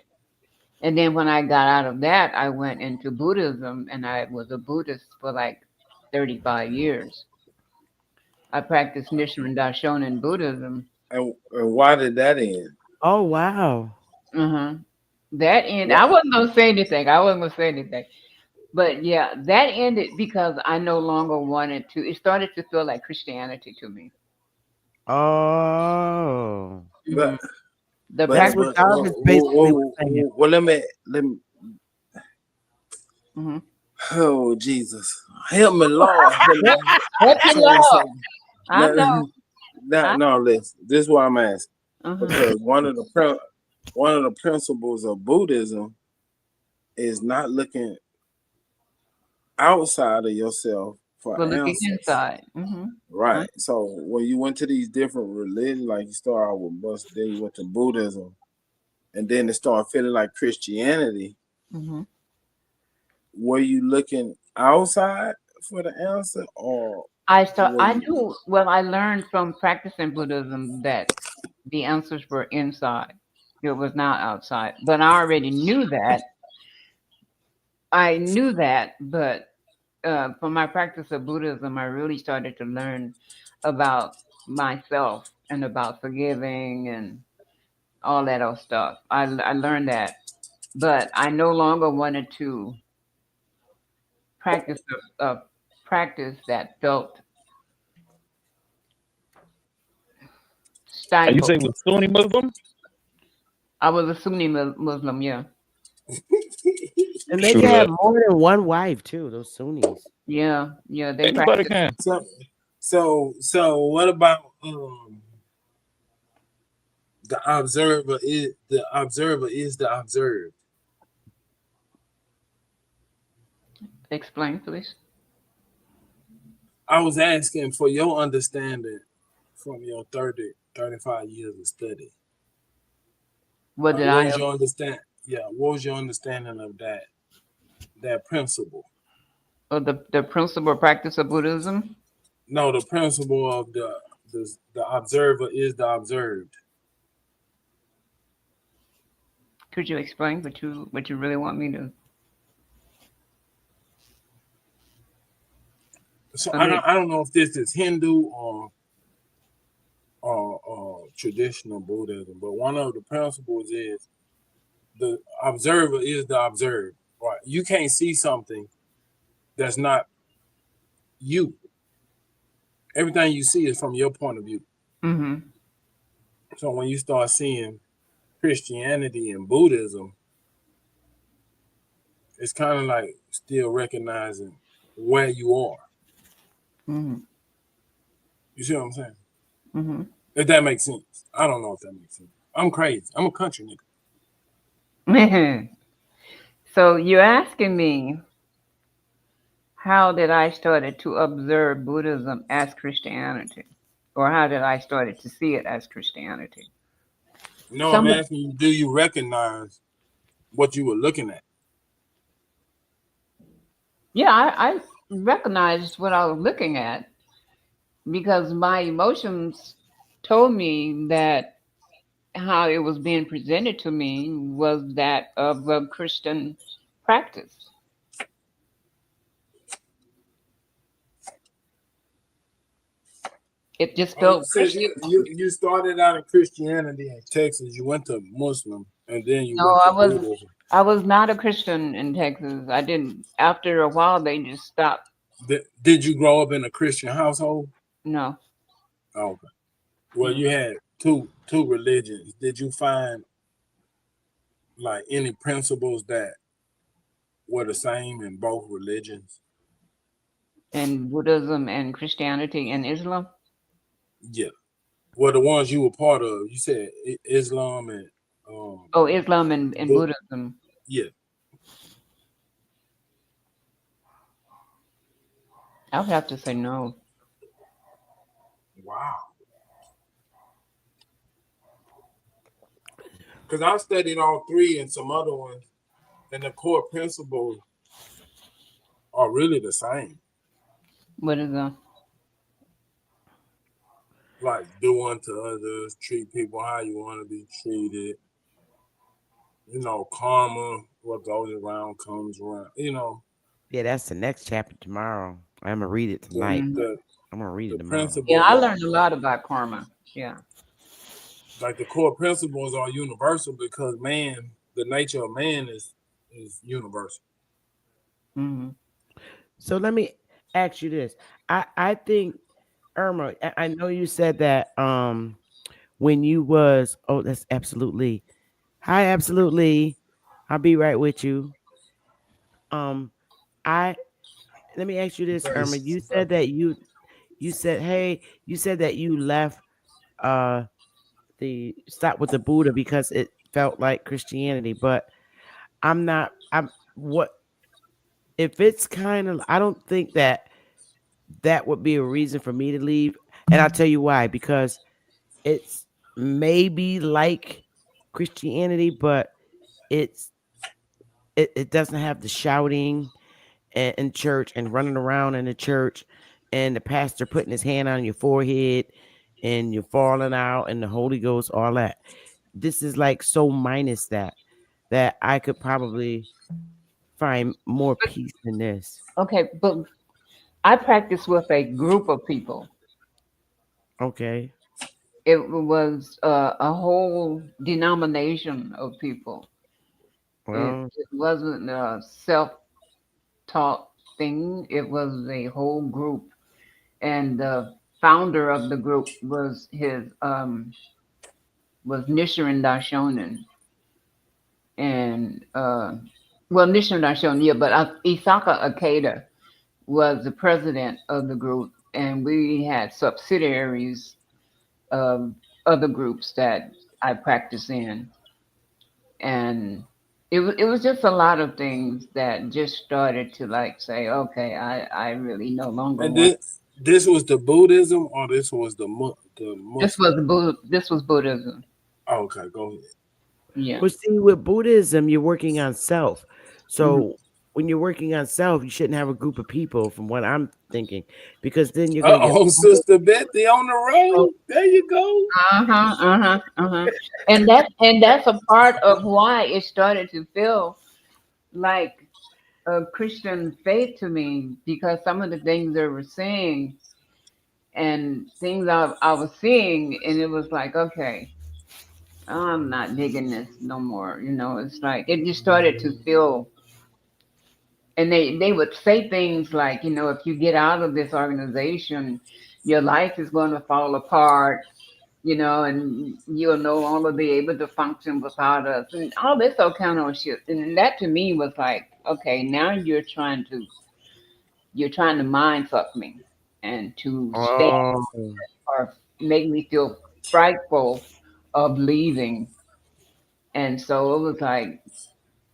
And then when I got out of that, I went into Buddhism and I was a Buddhist for like 35 years. I practiced Nichiren Daishonin Buddhism. And why did that end? Oh wow. Uh-huh. That ended. I wasn't gonna say anything. But yeah, that ended because I no longer wanted to. It started to feel like Christianity to me. Oh. But The but That's practice. what Jarvis basically was saying. well, let me. Mm-hmm. Oh Jesus, help me, Lord. Help you, Lord. I No, know. no, listen. This is what I'm asking Uh-huh. because one of the principles of Buddhism is not looking outside of yourself for We're looking answers. inside. Mm-hmm. Right. So when you went to these different religions, like you started out with Muslim, then you went to Buddhism, and then it started feeling like Christianity. Mm-hmm. Were you looking outside for the answer, or I knew. Well, I learned from practicing Buddhism that the answers were inside. It was not outside. But I already knew that. But from my practice of Buddhism, I really started to learn about myself and about forgiving and all that old stuff. I learned that, but I no longer wanted to practice a practice that felt Are you stifled. saying with Sunni Muslim? I was a Sunni Muslim, yeah. And they can have more than one wife too, those Sunnis. Yeah, they Anybody practice. can. So what about the observer is the observed? Explain, please. I was asking for your understanding from your 35 years of study. What did What I? was your understand? Yeah, what was your understanding of that principle? Of the principle practice of Buddhism? No, the principle of the observer is the observed. Could you explain what you really want me to? So I don't know if this is Hindu or traditional Buddhism, but one of the principles is the observer is the observed. Right? You can't see something that's not you. Everything you see is from your point of view. Mm-hmm. So when you start seeing Christianity and Buddhism, it's kind of like still recognizing where you are. Mm-hmm. You see what I'm saying? Mm-hmm. If that makes sense. I don't know if that makes sense. I'm crazy. I'm a country nigga. So you're asking me how did I started to observe Buddhism as Christianity, or how did I started to see it as Christianity? No, I'm asking you, do you recognize what you were looking at? Yeah, I recognized what I was looking at because my emotions told me that how it was being presented to me was that of a Christian practice. It just felt So Christian. you started out in Christianity in Texas. You went to Muslim, and then you No, went to Buddhism. I was not a Christian in Texas. I didn't. After a while, they just stopped. Did you grow up in a Christian household? No. Oh, okay. Well, you had two religions. Did you find like any principles that were the same in both religions? In Buddhism and Christianity and Islam? Yeah. Well, the ones you were part of, you said Islam and Islam and Buddhism. Yeah. I would have to say no. Wow. Because I studied all three and some other ones, and the core principles are really the same. What is that? Like do unto others, treat people how you want to be treated. You know, karma, what goes around comes around. You know. Yeah, that's the next chapter tomorrow. I'm gonna read it tonight. I'm gonna read it tomorrow. Yeah, I learned a lot about karma. Yeah. Like the core principles are universal because man the nature of man is universal. Mm-hmm. So let me ask you this. I think Irma, I know you said that when you was that's absolutely hi absolutely. I'll be right with you. Um I let me ask you this, Irma. You said that you said hey, you said that you left uh the stop with the Buddha because it felt like Christianity, but I'm what if it's kind of I don't think that that would be a reason for me to leave. And I'll tell you why, because it's maybe like Christianity, but it's it doesn't have the shouting in church and running around in the church and the pastor putting his hand on your forehead and you're falling out and the Holy Ghost, all that. This is like so minus that I could probably find more peace in this. Okay, but I practice with a group of people. Okay. It was a whole denomination of people. Well, It wasn't a self-taught thing. It was a whole group, and the founder of the group was Nichiren Daishonin, and well, Nichiren Daishonin, yeah, but Isaka Akeda was the president of the group, and we had subsidiaries of other groups that I practice in, and it was just a lot of things that just started to like say, okay, I really no longer And want. this was the Buddhism, or this was the This Muslim? was This was Buddhism. Oh, okay, go ahead. Yeah. well, see, with Buddhism, you're working on self. Mhm. So when you're working on self, you shouldn't have a group of people, from what I'm thinking, because then you're gonna get. Sister Betty on the Oh, road. There you go. and that's a part of why it started to feel like a Christian faith to me, because some of the things they were saying and things I was seeing, and it was like, okay, I'm not digging this no more. It's like it just started to feel, and they would say things like, if you get out of this organization, your life is going to fall apart, and you'll no longer be able to function without us, and all this old kind of shit. And that to me was like, okay, now you're trying to mind fuck me and to stay Oh, or make me feel frightful of leaving. And so it was like,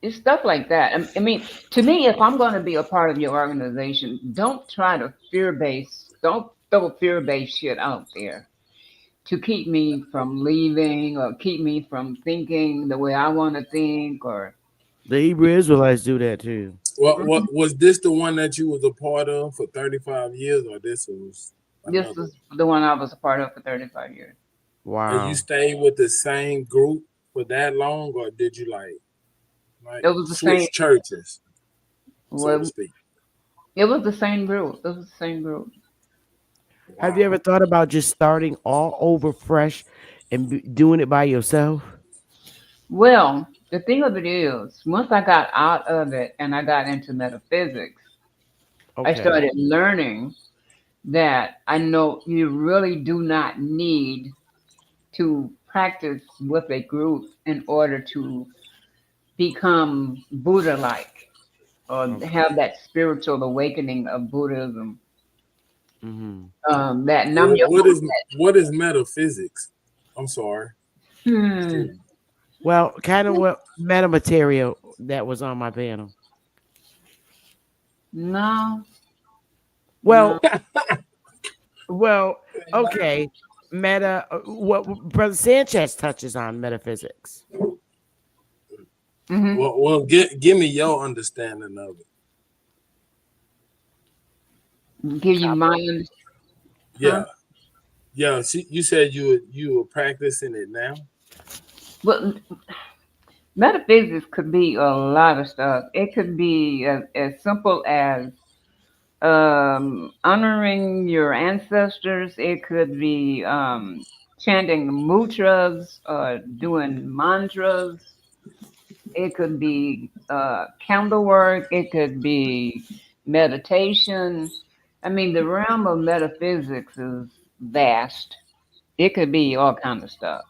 it's stuff like that. I mean, to me, if I'm going to be a part of your organization, don't try to don't throw fear based shit out there to keep me from leaving or keep me from thinking the way I want to think. Or the Hebrew Israelites do that too. What was this the one that you was a part of for 35 years, or this was this another? is the one I was a part of for 35 years. And you Wow. stayed with the same group for that long, or did you like It was the same. switch churches, so to Well, speak? it was the same group. It was the same group. Have you ever thought about just starting all over fresh and doing it by yourself? Well, the thing of it is, once I got out of it and I got into metaphysics, I Okay. started learning that I know you really do not need to practice with a group in order to become Buddha like or Okay. have that spiritual awakening of Buddhism. Mm-hmm. That numb your What is metaphysics? I'm sorry. Well, kind of what metamaterial that was on my panel. No, no. Well, well, okay. What Brother Sanchez touches on metaphysics. Mm-hmm. Well, give me your understanding of it. Give you my understanding. Yeah, yeah. You said you were practicing it now. Well, metaphysics could be a lot of stuff. It could be as simple as honoring your ancestors. It could be chanting mudras or doing mantras. It could be candle work. It could be meditation. I mean, the realm of metaphysics is vast. It could be all kind of stuff.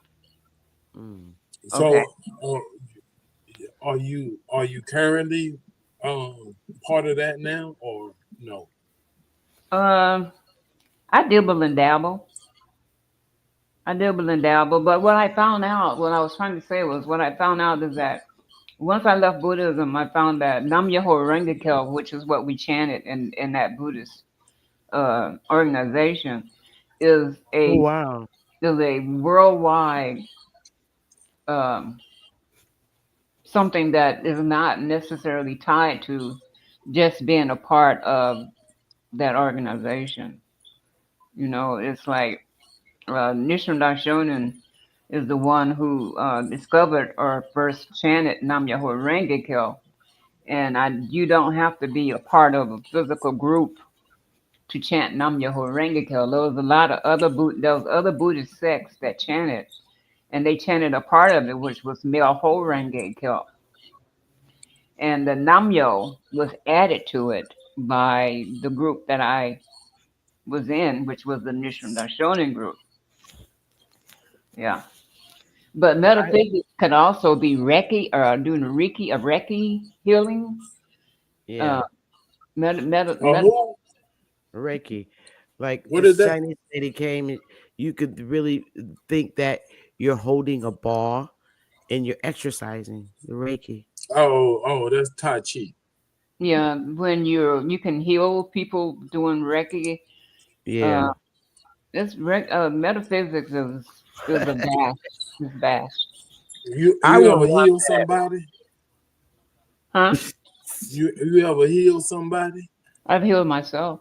Okay. So, are you currently part of that now, or no? I dabble and dabble. But what I found out, what I was trying to say was, what I found out is that once I left Buddhism, I found that Nam Myoho Renge Kyo, which is what we chanted in that Buddhist organization, is Oh a wow. worldwide something that is not necessarily tied to just being a part of that organization. You know, it's like Nichiren Daishonin is the one who discovered or first chanted Nam Myoho Renge Kyo, and you don't have to be a part of a physical group to chant Nam Myoho Renge Kyo. There was a lot of other Buddhist sects that chanted, and they chanted a part of it, which was Myoho Renge Kyo, and the Namyo was added to it by the group that I was in, which was the Nichiren Daishonin group. Yeah. But metaphysics could also be Reiki or doing Reiki healing. Yeah. Reiki. Like What is this that? Chinese lady came, you could really think that you're holding a ball and you're exercising the Reiki. Oh, that's Tai Chi. Yeah, when you can heal people doing Reiki. Yeah. Metaphysics is a vast. It's vast. You I ever want heal that. somebody? Huh? You ever heal somebody? I've healed myself.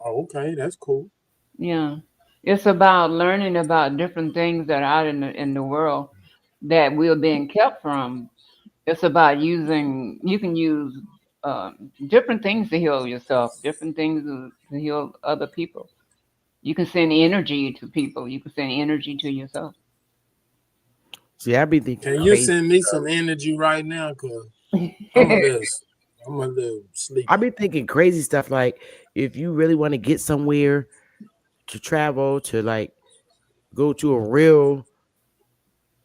Oh, okay, that's cool. Yeah. It's about learning about different things that are out in the world that we're being kept from. It's about you can use different things to heal yourself, different things to heal other people. You can send energy to people. You can send energy to yourself. See, I be thinking Can you crazy send me stuff. some energy right now? Cause I'm a little sleepy. I be thinking crazy stuff like if you really want to get somewhere to travel to like go to a real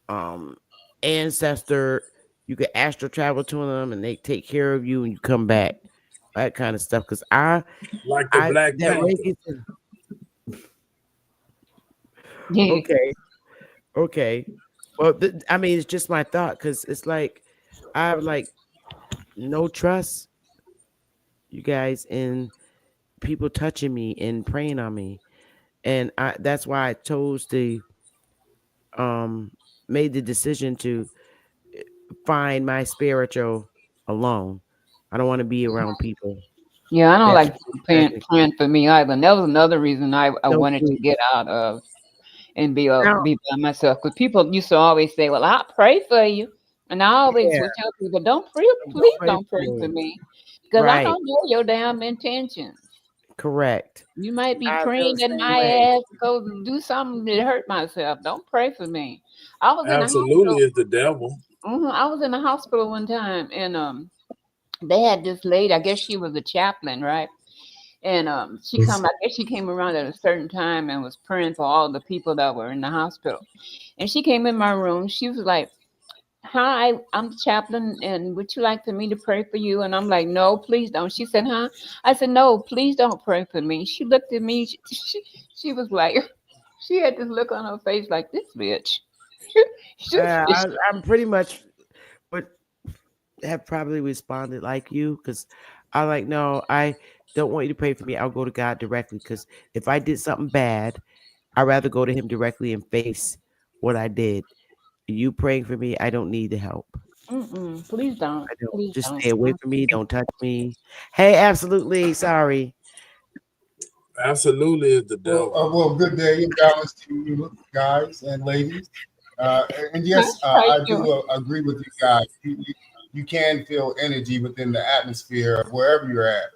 um ancestor, you could astral travel to them and they take care of you and you come back. That kind of stuff. Cause Like the Black that Panther. Reiki. Yeah. Okay. Okay. Well, I mean, it's just my thought because it's like I have like no trust, you guys, in people touching me and praying on me, and that's why I chose to made the decision to find my spiritual alone. I don't want to be around people Yeah, I don't that like people praying for me either. And that was another reason I no wanted to good. get out of and Now, be by myself. Because people used to always say, "Well, I'll pray for you," and I always yeah, would tell people, "Don't pray, don't please pray don't for pray for me. me, because I Right, don't know your damn intentions. correct. You might be I feel the praying that same my way. ass go do something to hurt myself. Don't pray for me." I was in the Absolutely hospital. is the devil. I was in the hospital one time, and they had this lady. I guess she was a chaplain, right? And I guess she came around at a certain time and was praying for all the people that were in the hospital. And she came in my room. She was like, "Hi, I'm the chaplain, and would you like for me to pray for you?" And I'm like, "No, please don't." She said, "Huh?" I said, "No, please don't pray for me." She looked at me. She was like, she had this look on her face like, "This bitch." I'm pretty much would have probably responded like you because I like no, I don't want you to pray for me. I'll go to God directly because if I did something bad, I'd rather go to Him directly and face what I did. You praying for me, I don't need the help. Please don't. I don't. Please Just don't. stay away from me. Don't touch me. Hey, absolutely. Sorry. Absolutely is the devil. Well, good day and balance to you guys and ladies. And yes, How you I doing? do agree with you guys. You can feel energy within the atmosphere of wherever you're at.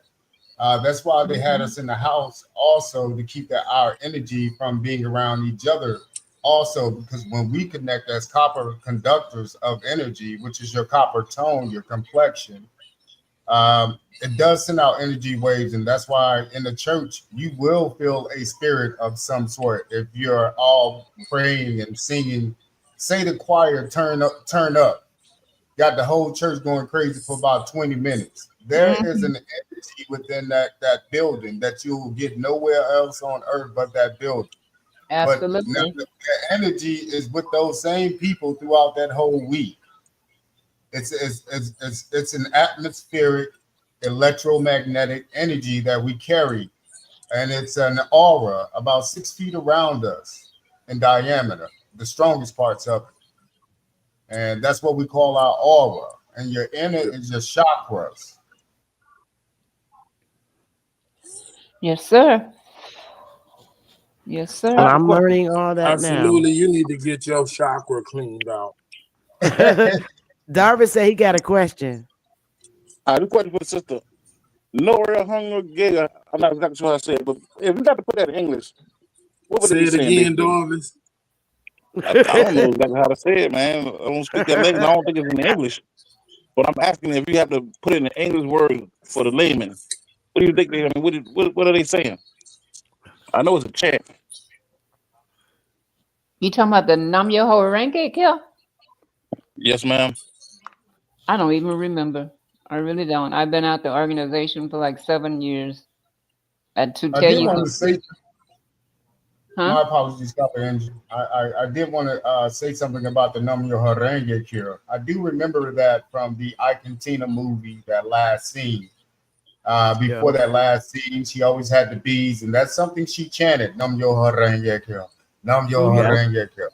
That's why they had us in the house also to keep our energy from being around each other also, because when we connect as copper conductors of energy, which is your copper tone, your complexion, it does send out energy waves. And that's why in the church, you will feel a spirit of some sort. If you're all praying and singing, say the choir, turn up, got the whole church going crazy for about 20 minutes. There is an energy within that building that you will get nowhere else on earth but that building. Absolutely. But the energy is with those same people throughout that whole week. It's an atmospheric electromagnetic energy that we carry, and it's an aura about 6 feet around us in diameter, the strongest parts of it. And that's what we call our aura. And your inner is your chakras. Yes, sir. Yes, sir. Well, I'm learning all that Absolutely, now. you need to get your chakra cleaned out. Darvin said he got a question. I have a question for the sister. Nora Hunger Giga. I'm not exactly sure how to say it, but if we got to put that in English, what would it Say be it saying again, basically? Darvis. I don't know exactly how to say it, man. I don't speak that language. I don't think it's in English. But I'm asking if you have to put it in an English word for the layman. What do you think? I mean, what are they saying? I know it's a chant. You talking about the Nam Yoho Renge Kill? Yes, ma'am. I don't even remember. I really don't. I've been out the organization for like 7 years. To I tell did you, want to say, my huh? apologies, Dr. Andrew. I did want to say something about the Nam Yo Harange cure. I do remember that from the Icantina movie, that last scene. Before that last scene, she always had the bees, and that's something she chanted, Nam Yo Harange cure, Nam Yo Harange cure.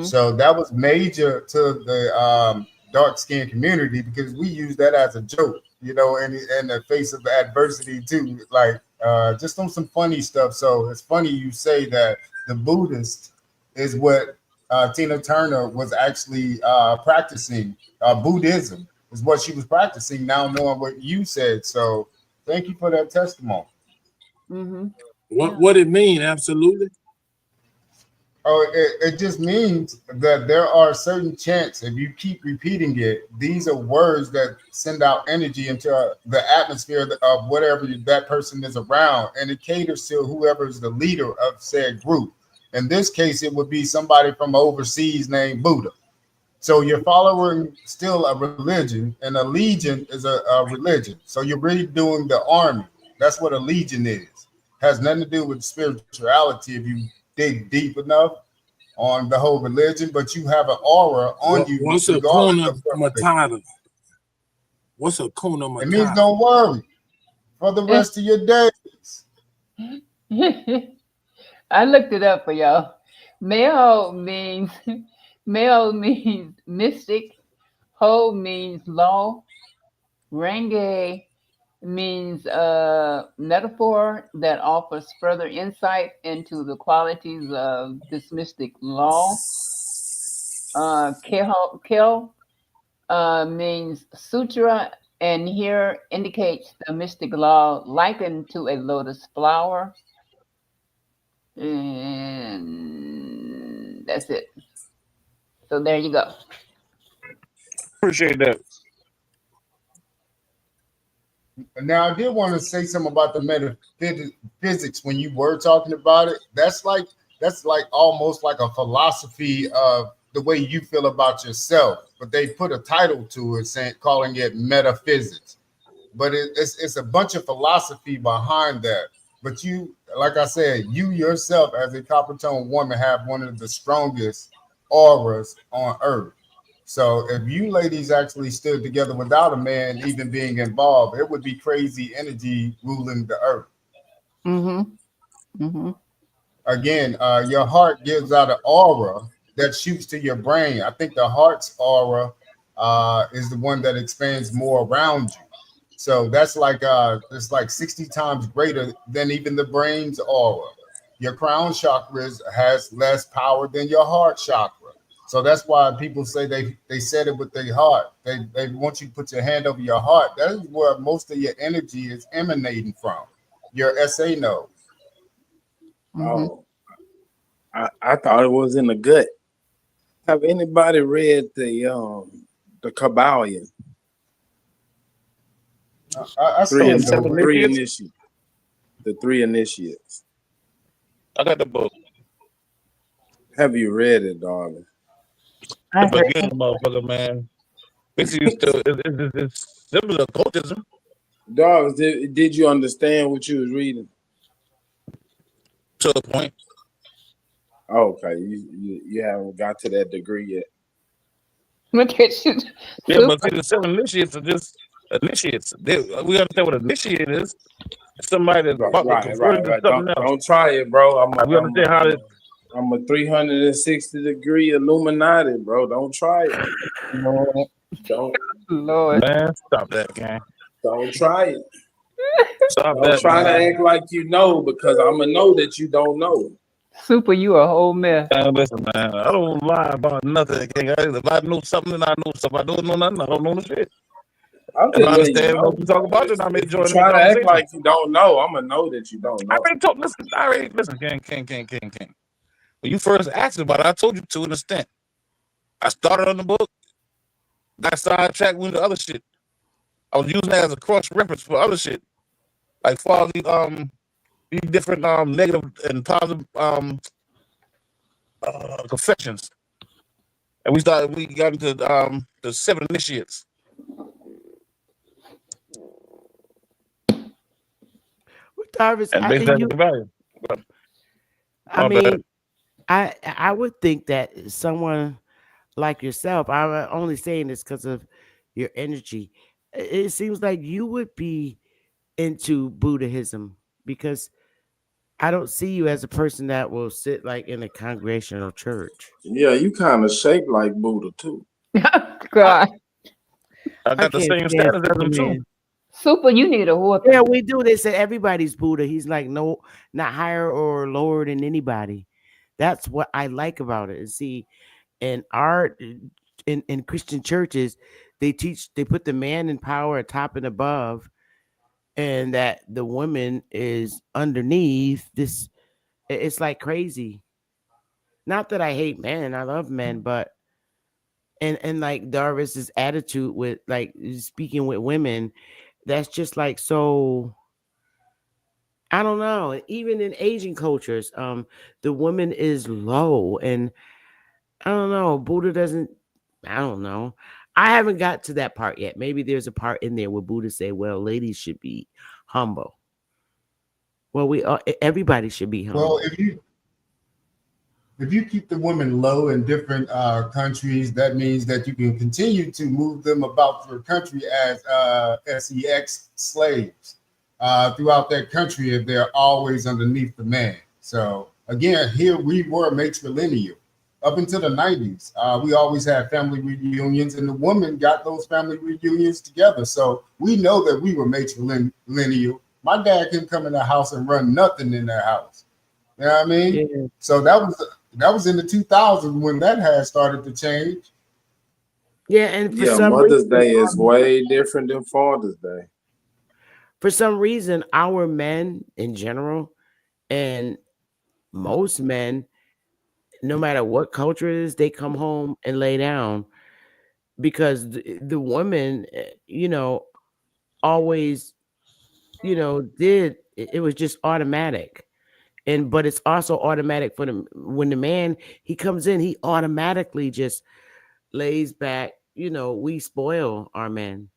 So that was major to the dark skinned community because we use that as a joke, in the face of adversity too, like just on some funny stuff. So it's funny you say that the Buddhist is what Tina Turner was actually practicing. Buddhism is what she was practicing. Now knowing what you said, so thank you for that testimony. What it mean? Absolutely. Oh, it just means that there are certain chants. If you keep repeating it, these are words that send out energy into the atmosphere of whatever that person is around, and it caters to whoever is the leader of said group. In this case, it would be somebody from overseas named Buddha. So you're following still a religion, and a legion is a religion. So you're really doing the army. That's what a legion is. Has nothing to do with spirituality if you dig deep enough on the whole religion, but you have an aura on you. What's a kuna matata? What's a kuna matata? It means don't worry for the rest of your days. I looked it up for y'all. Meo means mystic. Ho means law. Renge means metaphor that offers further insight into the qualities of this mystic law. Kel means sutra, and here indicates the mystic law likened to a lotus flower. And that's it. So there you go. Appreciate that. Now, I did want to say something about the metaphysics when you were talking about it. That's like almost like a philosophy of the way you feel about yourself, but they put a title to it, calling it metaphysics. But it's a bunch of philosophy behind that. But you, like I said, you yourself as a copper tone woman have one of the strongest auras on earth. So if you ladies actually stood together without a man even being involved, it would be crazy energy ruling the earth. Again, your heart gives out an aura that shoots to your brain. I think the heart's aura is the one that expands more around you. So that's like it's like 60 times greater than even the brain's aura. Your crown chakra has less power than your heart chakra. So that's why people say they said it with their heart. They want you to put your hand over your heart. That is where most of your energy is emanating from, your SA node. Oh, I thought it was in the gut. Have anybody read the Kabbalion? I skimmed over Three it. initiates. The three initiates. I got the book. Have you read it, darling? The beginning, motherfucker, man. Basically, it's similar to occultism. Dogs, did you understand what you was reading? To a point. Okay, you haven't got to that degree yet. Look at you. Yeah, but see, the 7 initiates are just initiates. We understand what initiate is. Somebody that's converted to something else. Don't try it, bro. We understand how it. I'm a 360-degree Illuminati, bro. Don't try it. Lord. Don't. Lord. Man, stop that, gang. Don't try it. Stop Don't that, try man. to act like you know, because I'm going to know that you don't know. Super, you a whole mess. Man, listen, man. I don't lie about nothing, gang. If I know something, then I know something. If I don't know nothing, I don't know the shit. I'm If I just letting you understand know. what we talk about, then I'm enjoying the Try to act conversation. like you don't know. I'm going to know that you don't know. I already listen, gang. When you first asked about it, I told you to an extent. I started on the book, got sidetracked with the other shit. I was using that as a cross reference for other shit, like for all these different negative and positive confessions. And we got into the 7 initiates. Darvis, And based on the value. I mean, I would think that someone like yourself, I'm only saying this because of your energy. It seems like you would be into Buddhism, because I don't see you as a person that will sit like in a congregational church. Yeah, you kind of shaped like Buddha too. God. I got the same status as him too. Super, you need a whooping. Yeah, we do. They said everybody's Buddha. He's like no, not higher or lower than anybody. That's what I like about it. And see, in art, in Christian churches, they put the man in power atop and above, and that the woman is underneath. It's like crazy. Not that I hate men, I love men, but and like Darvis's attitude with like speaking with women, that's just like so. I don't know. Even in Asian cultures, the woman is low, and I don't know. Buddha doesn't. I don't know. I haven't got to that part yet. Maybe there's a part in there where Buddha say, "Well, ladies should be humble." Well, everybody should be humble. Well, if you keep the women low in different countries, that means that you can continue to move them about your country as sex slaves throughout that country if they're always underneath the man. So again, here we were matrilineal. Up until the 90s, we always had family reunions, and the woman got those family reunions together. So we know that we were matrilineal. My dad couldn't come in the house and run nothing in their house. You know what I mean? Yeah. So that was in the 2000s when that had started to change. Yeah, and for some Mother's reason, Day is way different than Father's Day. For some reason, our men in general, and most men, no matter what culture it is, they come home and lay down, because the woman, always, did it was just automatic. But it's also automatic for when the man he comes in, he automatically just lays back. We spoil our men.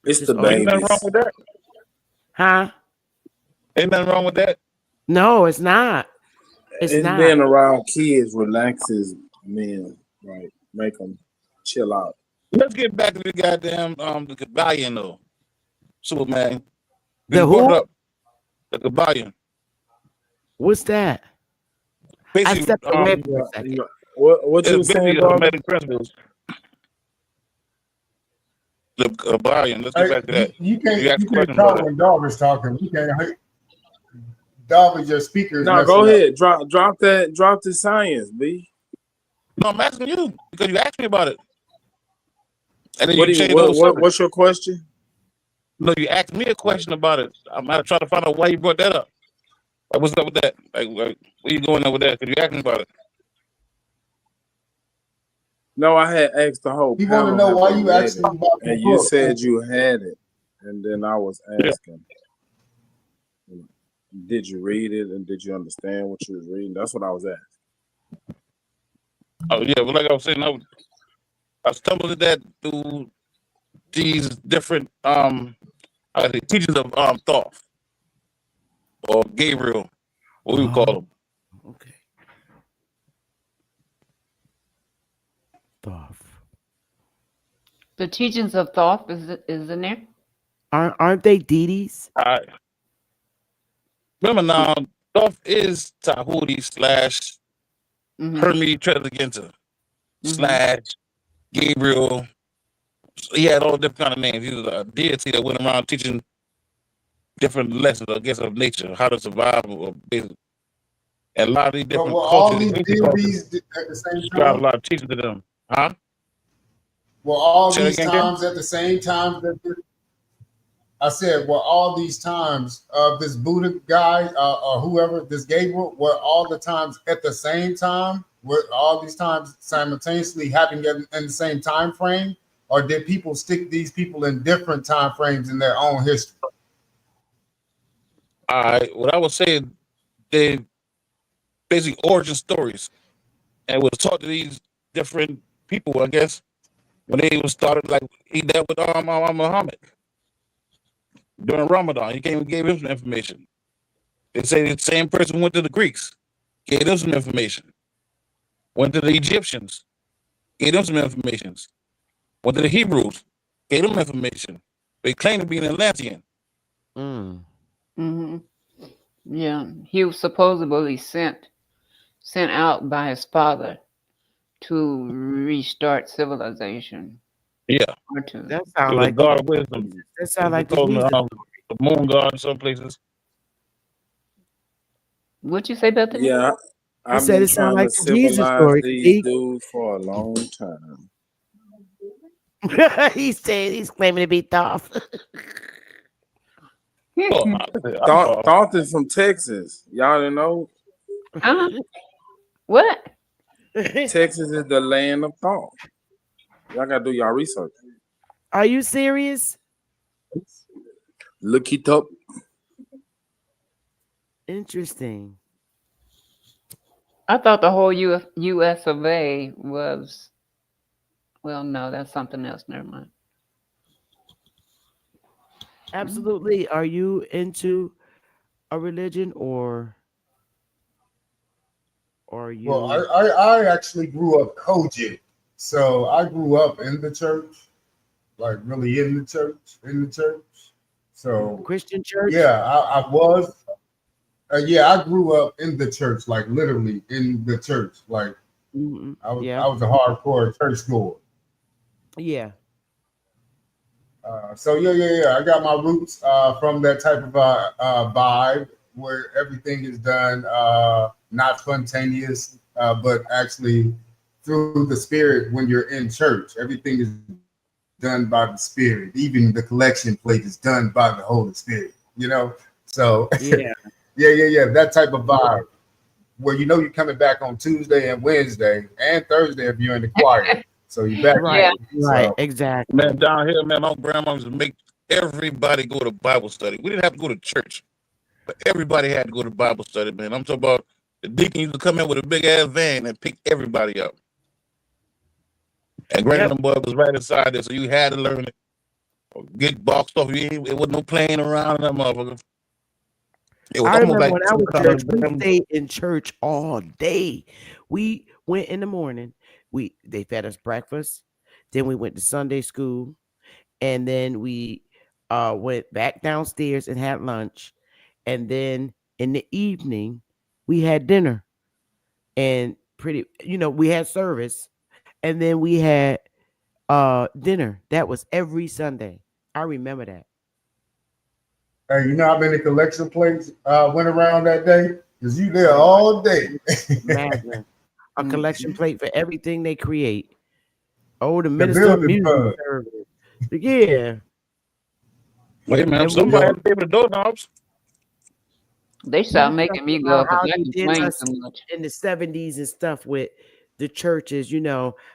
It's the babies. Ain't nothing wrong with that. Huh? Ain't nothing wrong with that. No, it's not. It's not. Being around kids relaxes men, right? Make them chill out. Let's get back to the goddamn the Kabbalion though. Superman. The who? The Kabbalion. What's that? Basically, I stepped away for a second. What you saying, Hermetic principles. The Kabbalion. Let's get back to that. You can't talk when Darby's talking. You can't. Darby's your speaker. No, go ahead. Drop the science, B. No, I'm asking you because you asked me about it. And then what's your question? No, you asked me a question about it. I'm trying to find out why you brought that up. What's up with that? Like where you going with that? Could you ask me about it? No, I had asked the whole You want to panel, know have why they you read asked it? him about the And you book? said you had it. And then I was asking, did you read it and did you understand what you was reading? That's what I was asking. Oh yeah, but like I was saying, I stumbled at that through these different teachers of thought or Gabriel, what we would call them. Okay. Thoth. The teachings of Thoth is in there. Aren't they deities? Remember now, Thoth is Tahuti / Hermes Trismegistus / Gabriel. He had all different kind of names. He was a deity that went around teaching different lessons, I guess, of nature, how to survive, and a lot of these different Were all cultures, these deities at the same describe a time? lot of teachings to them. Huh? Were all Say that these again, Ken? times at the same time? I said, were all these times of this Buddha guy or whoever, this Gabriel, were all the times at the same time? Were all these times simultaneously happening in the same time frame? Or did people stick these people in different time frames in their own history? What I would say, they basically origin stories, and was taught to these different people, I guess, when they was started. Like he dealt with Muhammad during Ramadan. He came and gave him some information. They say the same person went to the Greeks, gave them some information. Went to the Egyptians, gave them some information. Went to the Hebrews, gave them information. They claim to be an Atlantean. Yeah, he was supposedly sent out by his father to restart civilization. Yeah, Or to That sounds the like God of wisdom. That sounds They like the call him Jesus. the moon god in some places. What'd you say, Bethany? Yeah, I I've said been it sounds trying like to the Jesus civilize story. these dudes for a long time. He said he's claiming to be Thoth. Thoth is from Texas. Y'all didn't know? What? Texas is the land of thought. Y'all gotta do y'all research. Are you serious? Look it up. Interesting. I thought the whole U.S. of A. was. Well, no, that's something else. Never mind. Absolutely. Are you into a religion or are you? Well, I actually grew up Kojic. So I grew up in the church, like really in the church. So Christian church? Yeah, I was. Yeah, I grew up in the church, like literally in the church. Like I was a hardcore church goer. Yeah. So yeah. I got my roots from that type of vibe where everything is done not spontaneous, but actually through the spirit. When you're in church, everything is done by the Spirit. Even the collection plate is done by the Holy Spirit. You know, so yeah. That type of vibe where you know you're coming back on Tuesday and Wednesday and Thursday if you're in the choir. So you're back. Right, So, exactly. Man, down here, man, my grandma used to make everybody go to Bible study. We didn't have to go to church, but everybody had to go to Bible study, man. I'm talking about the deacon used to come in with a big ass van and pick everybody up. And granted, them boy was right inside there, so you had to learn it. Or get boxed off. It wasn't no playing around that motherfucker. I remember when I was in church, we stayed in church all day. We went in the morning. They fed us breakfast. Then we went to Sunday school. And then we went back downstairs and had lunch. And then in the evening, we had dinner. And we had service. And then we had dinner. That was every Sunday. I remember that. Hey, you know how many collection plates went around that day? Because you there all day. Imagine a collection plate for everything they create. Oh, the minister of music service. Yeah. Wait, man, somebody had to pay for the doorknobs. They stopped making me go because How I they did complain us too much. in the 70s and stuff with the churches,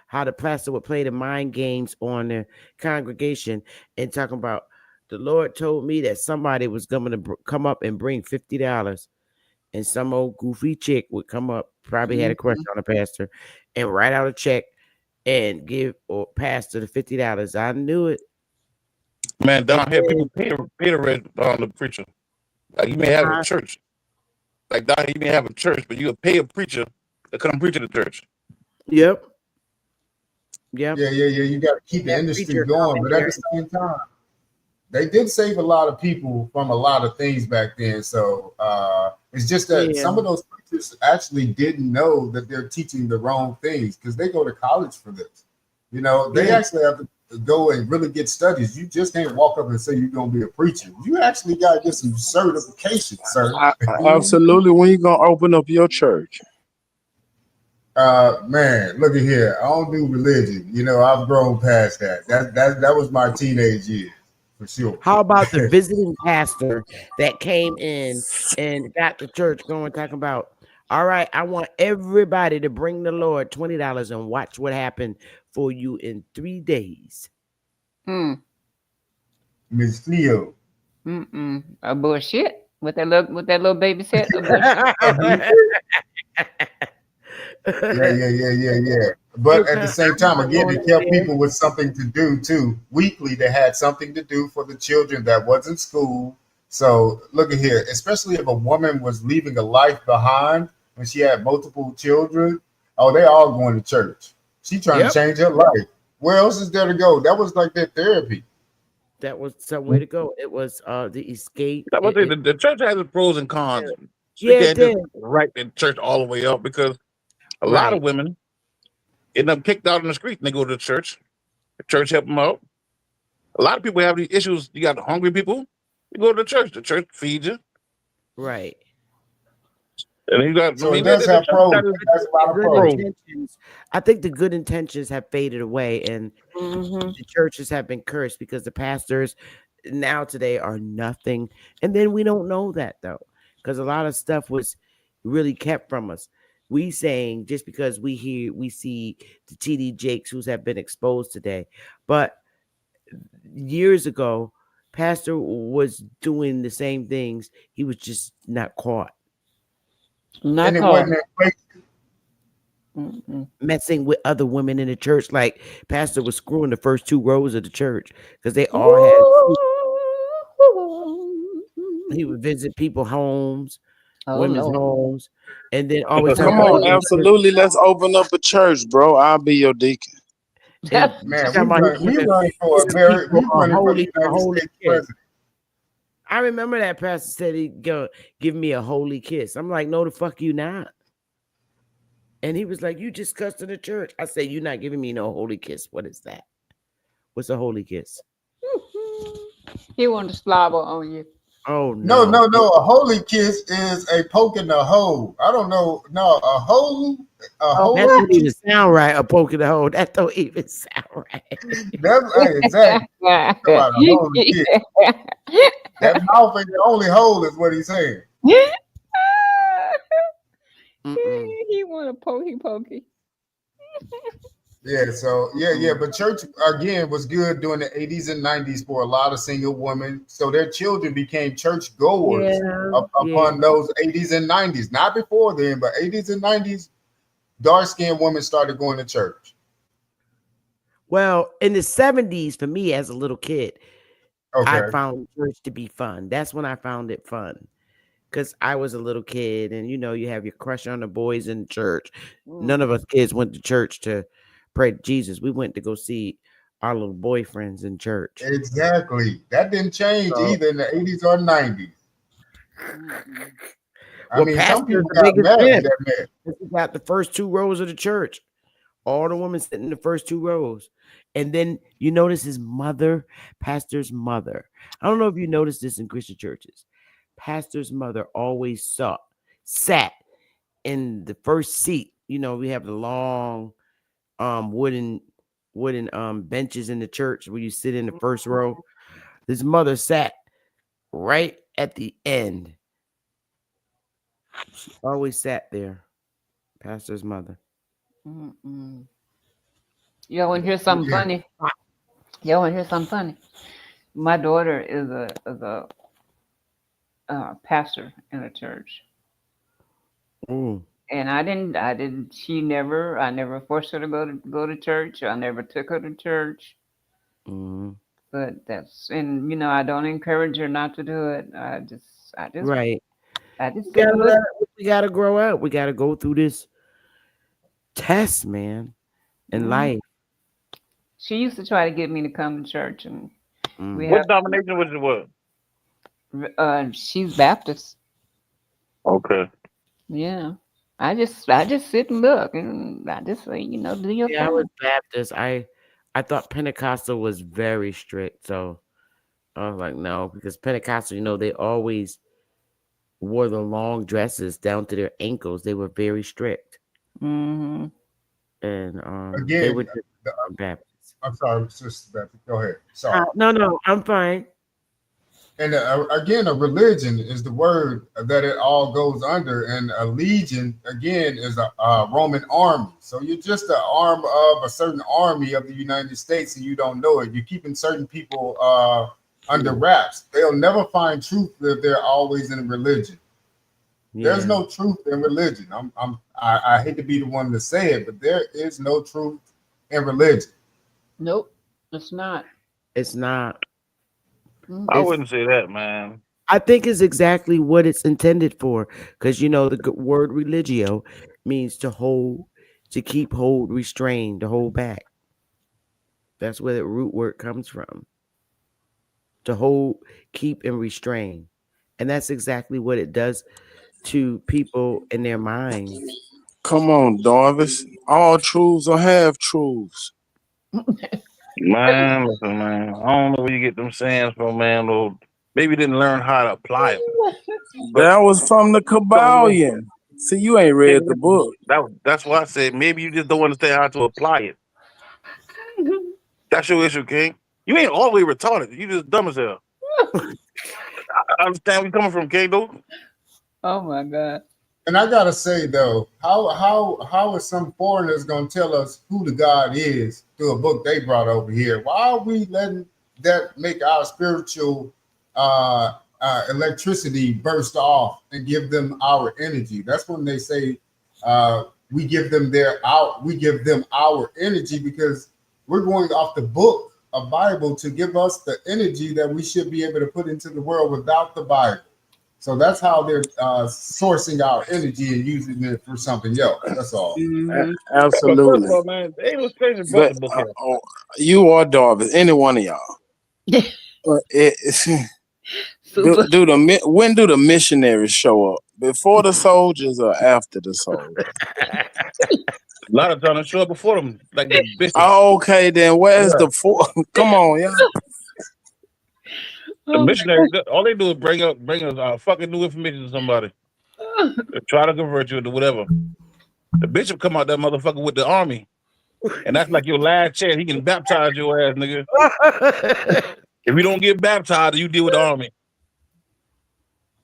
how the pastor would play the mind games on the congregation and talking about the Lord told me that somebody was going to come up and bring $50, and some old goofy chick would come up, probably had a crush on the pastor, and write out a check and give or pastor the $50. I knew it. Man, down here people pay the rent on the preacher. Like you may have a church. Like down here you may have a church, but you pay a preacher to come preach at the church. Yep. Yeah. You got to keep the industry going, but at the same time, they did save a lot of people from a lot of things back then. So it's just that some of those preachers actually didn't know that they're teaching the wrong things because they go to college for this. They actually have to go and really get studies. You just can't walk up and say you're going to be a preacher. You actually got to get some certification, sir. Absolutely. When you going to open up your church? Man, look at here. I don't do religion. I've grown past that. That was my teenage years. For sure. How about the visiting pastor that came in and got the church going, talking about, all right, I want everybody to bring the Lord $20 and watch what happened for you in 3 days. Miss Cleo. A bullshit with that little baby set. Yeah. But at the same time, again, they kept people with something to do too. Weekly, they had something to do for the children that wasn't school. So look at here, especially if a woman was leaving a life behind when she had multiple children. Oh, they all going to church. She trying to change her life. Where else is there to go? That was like their therapy. That was somewhere to go. It was the escape. The church has its pros and cons. So Yeah, you it can't just did. write the church all the way up because a lot of women end up kicked out in the street and they go to the church. The church help them out. A lot of people have these issues. You got hungry people. You go to the church. The church feeds you. Right. And you got. So it does have pros. That's a lot of pros. I think the good intentions have faded away, and the churches have been cursed because the pastors now today are nothing. And then we don't know that though, because a lot of stuff was really kept from us. We saying just because we see the TD Jakes who's have been exposed today, but years ago, pastor was doing the same things. He was just not caught. Not caught. Messing with other women in the church, like pastor was screwing the first 2 rows of the church because they all had. He would visit people's homes, women's homes, and then always come on. Absolutely, let's open up a church, bro. I'll be your deacon. Man, we running for a holy kiss. I remember that pastor said he'd go give me a holy kiss. I'm like, no, the fuck you not. And he was like, you just cussed in the church. I said, you're not giving me no holy kiss. What is that? What's a holy kiss? He wanted to slobber on you. Oh no. No. A holy kiss is a poke in the hole. I don't know. No, a hole. That don't even sound right. A poke in the hole. That don't even sound right. That's exactly. About a holy kiss. That mouth ain't the only hole, is what he's saying. He want a pokey. Yeah, so but church again was good during the 80s and 90s for a lot of single women. So their children became church goers upon those 80s and 90s. Not before then, but 80s and 90s, dark-skinned women started going to church. Well, in the 70s, for me as a little kid, I found church to be fun. That's when I found it fun. Because I was a little kid, and you have your crush on the boys in church. None of us kids went to church to pray to Jesus. We went to go see our little boyfriends in church. Exactly. That didn't change either in the 80s or 90s. I mean, some people got married that man. He got the first 2 rows of the church. All the women sitting in the first 2 rows. And then you notice his mother, pastor's mother. I don't know if you noticed this in Christian churches. Pastor's mother always sat in the first seat. We have the long wooden benches in the church where you sit in the first row. His mother sat right at the end She always sat there. Pastor's mother. Mm-mm. You want to hear something funny? You want to hear something funny? My daughter is a pastor in a church. Mm. And I didn't. I never forced her to go to church. I never took her to church. Mm. But and I don't encourage her not to do it. Right. I just sit and look. We gotta grow up. We gotta go through this test, man, in life. She used to try to get me to come to church, and we What have. denomination was it? What? She's Baptist. Okay. Yeah. I just sit and look, and I just say, do your Yeah, I was thing. Baptist. I thought Pentecostal was very strict, so I was like, no, because Pentecostal, they always wore the long dresses down to their ankles. They were very strict, Mm-hmm. and they were Again, just Baptist. I'm sorry, Sister Beth. Go ahead. Sorry. No, I'm fine. And again, a religion is the word that it all goes under, and a legion again is a Roman army. So you're just an arm of a certain army of the United States, and you don't know it. You're keeping certain people under wraps. They'll never find truth if they're always in a religion. Yeah. There's no truth in religion. I hate to be the one to say it, but there is no truth in religion. Nope, it's not. It's not. I wouldn't say that, man. I think it's exactly what it's intended for, because the word religio means to hold, to keep, hold, restrain, to hold back. That's where the root word comes from. To hold, keep, and restrain, and that's exactly what it does to people in their minds. Come on, Darvis. All truths or half truths. Man, listen, man. I don't know where you get them sayings from, man. Lord. Maybe you didn't learn how to apply them. That was from the Kabbalion. See, you ain't read the book. That's why I said maybe you just don't understand how to apply it. That's your issue, King. You ain't all the way retarded. You just dumb as hell. I understand where you're coming from, King, though. Oh my God. And I gotta say though, how is some foreigners gonna tell us who the God is through a book they brought over here? Why are we letting that make our spiritual electricity burst off and give them our energy? That's when they say we give them our energy, because we're going off the book of Bible to give us the energy that we should be able to put into the world without the Bible. So that's how they're sourcing our energy and using it for something else. That's all. Mm-hmm. Absolutely. But first of all, man, they was crazy about the book here. You or Darvis, any one of y'all. When do the missionaries show up? Before the soldiers or after the soldiers? A lot of times they show up before them, like the bishop. Oh, okay, then where's the four? Come on, yeah. The missionaries, all they do is bring us fucking new information to somebody. They try to convert you into whatever. The bishop come out that motherfucker with the army, and that's like your last chance. He can baptize your ass, nigga. If you don't get baptized, you deal with the army.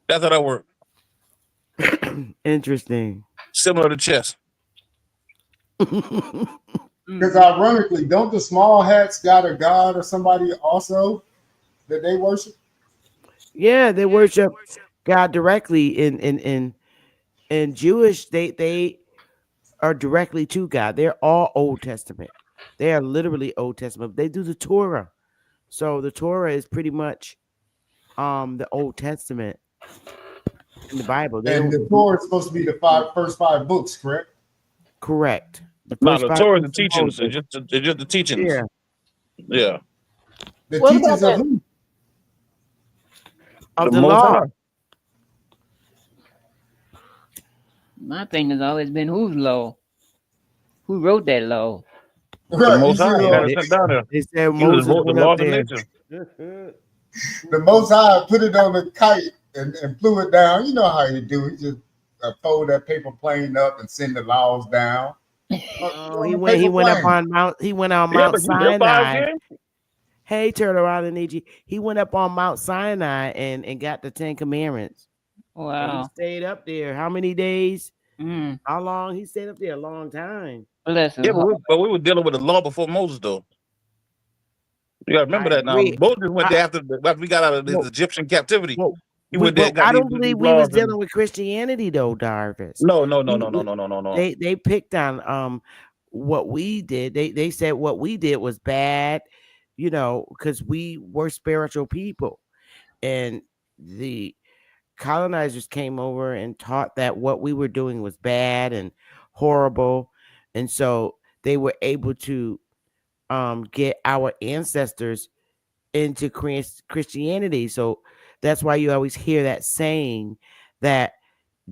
That's how that works. Interesting. Similar to chess. Because ironically, don't the small hats got a god or somebody also that they worship? Yeah, they worship God directly. In Jewish, they are directly to God. They're all Old Testament. They are literally Old Testament. They do the Torah, so the Torah is pretty much the Old Testament in the Bible. And the Torah is supposed to be the first five books, correct? Correct. The Torah is the teachings. It's just the teachings. Yeah. Yeah. The teachings of who? Of the law. My thing has always been whose law? Who wrote that law? The Most High. They said Moses went up there. The Most High put it on a kite and flew it down. You know how he do. He just fold that paper plane up and send the laws down. He went up on Mount Sinai. Hey, Turtle Island AG. He went up on Mount Sinai and got the 10 Commandments. And he Wow. stayed up there. How many days? Mm. How long? He stayed up there a long time. Bless his Yeah, heart. but we were dealing with the law before Moses, though. You gotta remember I that now. agree. Moses went there after we got out of his Well, Egyptian captivity. well, He went there and got I these, don't these believe we was laws and dealing with Christianity though, Darvis. no, no, no, We, no, no, we no, no, no, no. they picked on what we did. They said what we did was bad, because we were spiritual people, and the colonizers came over and taught that what we were doing was bad and horrible, and so they were able to get our ancestors into Christianity. So that's why you always hear that saying that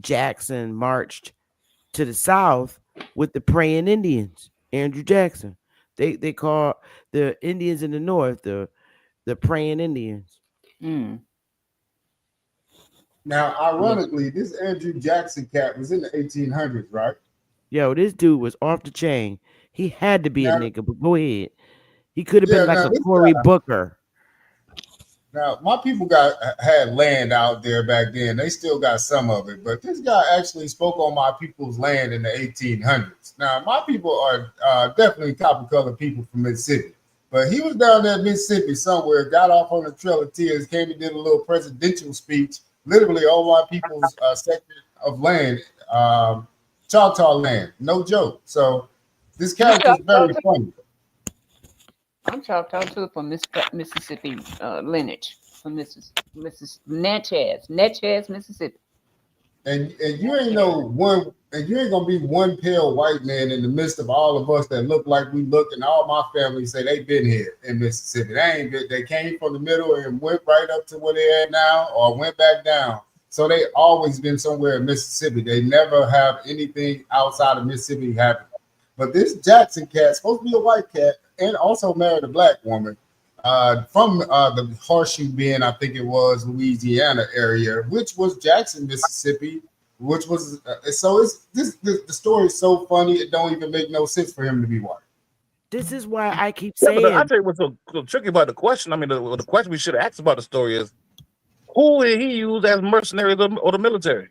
Jackson marched to the South with the praying Indians. Andrew Jackson. They call the Indians in the North the praying Indians. Mm. Now, ironically, this Andrew Jackson cat was in the 1800s, right? Yo, this dude was off the chain. He had to be a Now, nigga, but go ahead. He could have yeah, been like now a this Cory guy, Booker. now my people had land out there back then. They still got some of it, but this guy actually spoke on my people's land in the 1800s. Now, my people are definitely copper-colored people from Mississippi, but he was down there in Mississippi somewhere, got off on the Trail of Tears, came and did a little presidential speech, literally on my people's sector of land, Choctaw land. No joke. So this You character is Choctaw very too? funny. I'm Choctaw too, from Mississippi lineage, from Natchez, Mississippi. And you ain't you ain't gonna be one pale white man in the midst of all of us that look like we look, and all my family say they've been here in Mississippi. They ain't been, they came from the middle and went right up to where they're at now, or went back down. So they always been somewhere in Mississippi. They never have anything outside of Mississippi happen. But this Jackson cat supposed to be a white cat and also married a black woman from the Horseshoe Bend, I think it was Louisiana area, which was Jackson, Mississippi, which was so it's the story is so funny it don't even make no sense for him to be white. This is why I keep Yeah, but I saying tell you what's so tricky about the question. I mean, the question we should have asked about the story is, who did he use as mercenaries or the military?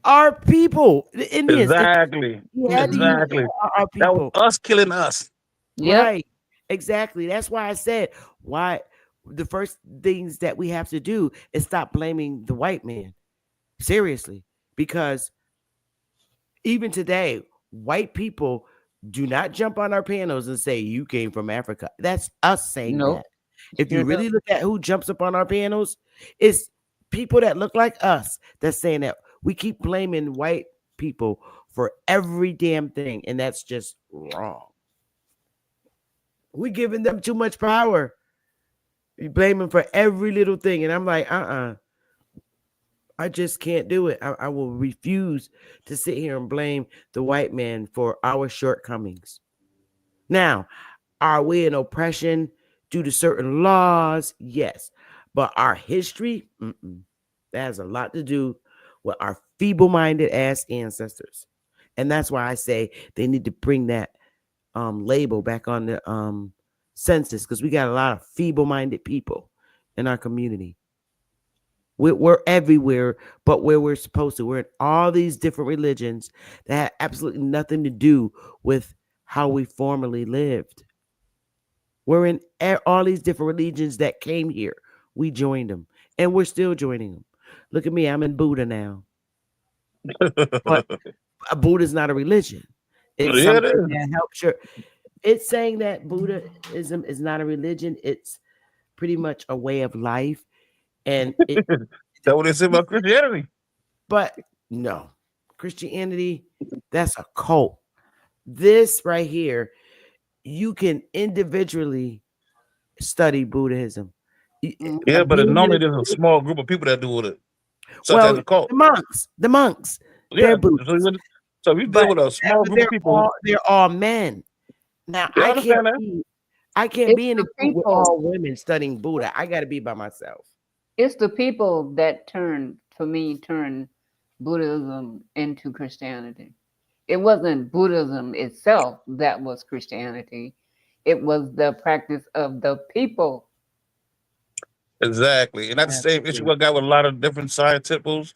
our people, the Indians. Exactly. He had to use Exactly. our That was people. us killing us. Yep. Right. Exactly. That's why I said why the first things that we have to do is stop blaming the white man. Seriously. Because even today, white people do not jump on our panels and say you came from Africa. That's us saying Nope. that. If you Sure really don't. look at who jumps up on our panels, it's people that look like us that's saying that. We keep blaming white people for every damn thing, and that's just wrong. We're giving them too much power. We blame them for every little thing, and I'm like, I just can't do it. I will refuse to sit here and blame the white man for our shortcomings. Now, are we in oppression due to certain laws? Yes. But our history, that has a lot to do with our feeble-minded ass ancestors. And that's why I say they need to bring that label back on the census, because we got a lot of feeble-minded people in our community. We're everywhere but where we're supposed to. We're in all these different religions that have absolutely nothing to do with how we formerly lived. We're in all these different religions that came here. We joined them, and we're still joining them. Look at me, I'm in Buddha now. But Buddha's not a religion. It's Yeah, it something is. that helps your. It's saying that Buddhism is not a religion. It's pretty much a way of life, and That's what they say about Christianity. But no, Christianity, that's a cult. This right here, you can individually study Buddhism. Yeah, but Being normally in there's a small group of people that do it, such well, as a cult. the monks, Yeah, they're Buddhists. so if you deal with a small group of people, they're all men. Now yeah, I understand that. I can't It's be in a the group with people. all women studying Buddha. I got to be by myself. It's the people that turned Buddhism into Christianity. It wasn't Buddhism itself that was Christianity. It was the practice of the people. Exactly. And that's the same issue I got with a lot of different scientific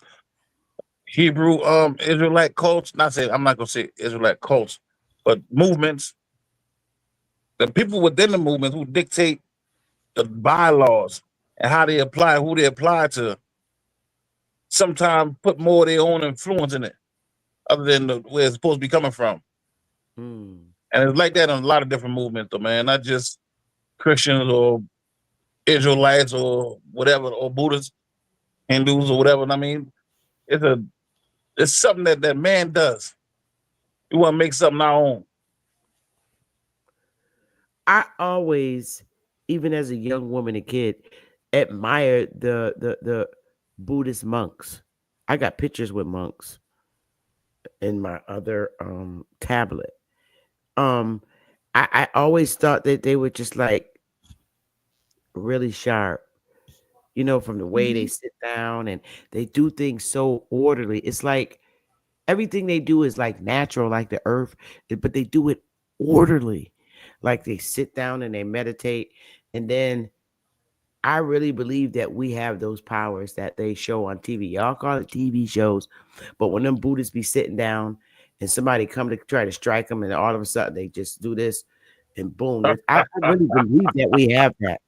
Hebrew Israelite cults. I'm not gonna say Israelite cults, but movements. The people within the movement who dictate the bylaws and how they apply, who they apply to, sometimes put more of their own influence in it, other than where it's supposed to be coming from. Mm. And it's like that in a lot of different movements, though, man. Not just Christians or Israelites or whatever, or Buddhists, Hindus or whatever. I mean, it's something that man does. We want to make something our own. I always, even as a young woman and kid, admired the Buddhist monks. I got pictures with monks in my other tablet. I always thought that they were just like really sharp, from the way they sit down and they do things so orderly. It's like everything they do is like natural, like the earth, but they do it orderly. Like they sit down and they meditate. And then I really believe that we have those powers that they show on TV. Y'all call it TV shows, but when them Buddhists be sitting down and somebody come to try to strike them, and all of a sudden they just do this, and boom! I really believe that we have that.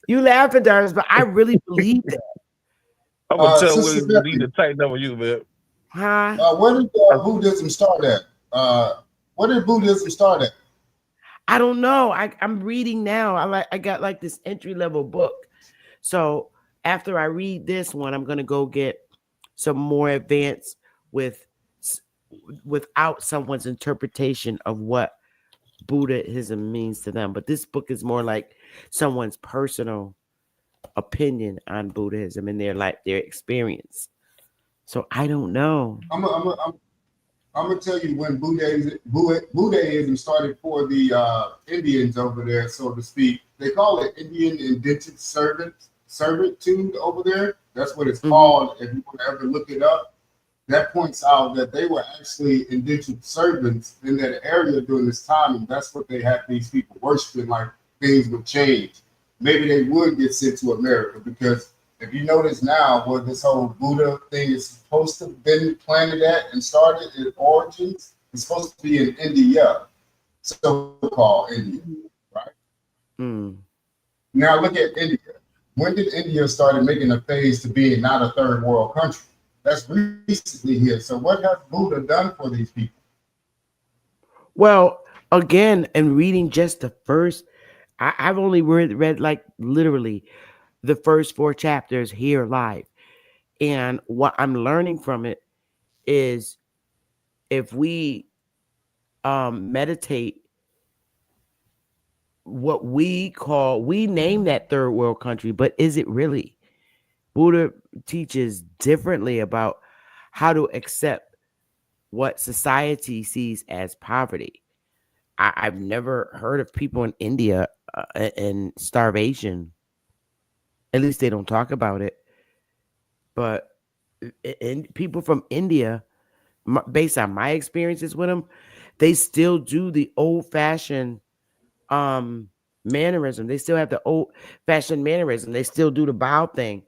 You laughing, Darius, but I really believe that. I'm gonna tell Willie you need to tighten up with you, man. Where did Buddhism start at? Where did Buddhism start at? I don't know. I'm reading now. I got like this entry level book. So after I read this one, I'm gonna go get some more advanced without someone's interpretation of what Buddhism means to them. But this book is more like someone's personal opinion on Buddhism and their experience. So I don't know. I'm gonna tell you when Buddhism started for the Indians over there, so to speak. They call it Indian indentured servitude over there. That's what it's called. If you want to ever look it up, that points out that they were actually indentured servants in that area during this time, and that's what they had these people worshiping. Like things would change. Maybe they would get sent to America, because if you notice now where this whole Buddha thing is supposed to have been planted at and started its origins, it's supposed to be in India, so-called India, right? Now look at India. When did India started making a phase to being not a third world country? That's recently here. So what has Buddha done for these people? Well, again, and reading just the first, I've only read like literally the first 4 chapters here live. And what I'm learning from it is if we meditate, what we name that third world country, but is it really? Buddha teaches differently about how to accept what society sees as poverty. I've never heard of people in India in starvation. At least they don't talk about it. But people from India, based on my experiences with them, they still do the old-fashioned mannerism. They still have the old-fashioned mannerism. They still do the bow thing.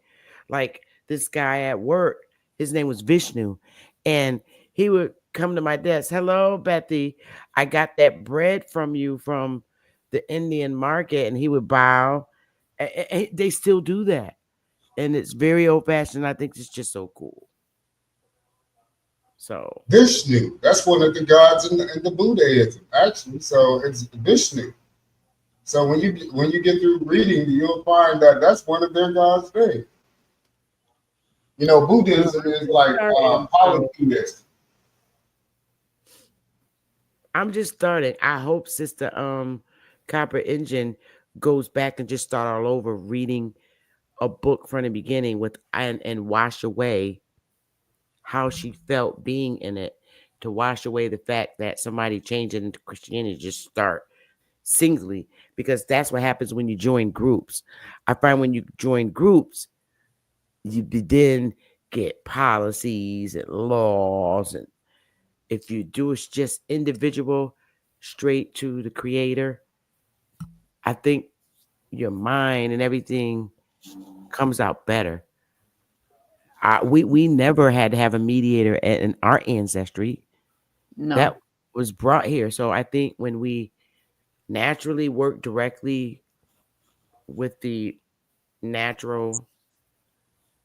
Like this guy at work, his name was Vishnu, and he would come to my desk. Hello, Bethy. I got that bread from you from the Indian market, and he would bow. They still do that, and it's very old-fashioned. I think it's just so cool. So Vishnu, that's one of the gods in the Buddhism, actually. So it's Vishnu. So when you get through reading, you'll find that that's one of their gods' names. Buddhism is like polytheism. I'm just starting. I hope Sister Copper Engine goes back and just start all over reading a book from the beginning and wash away how she felt being in it, to wash away the fact that somebody changed it into Christianity, just start singly, because that's what happens when you join groups. I find when you join groups, you then get policies and laws, and if you do it just individual, straight to the creator, I think your mind and everything comes out better. We never had to have a mediator in our ancestry. No. That was brought here. So I think when we naturally work directly with the natural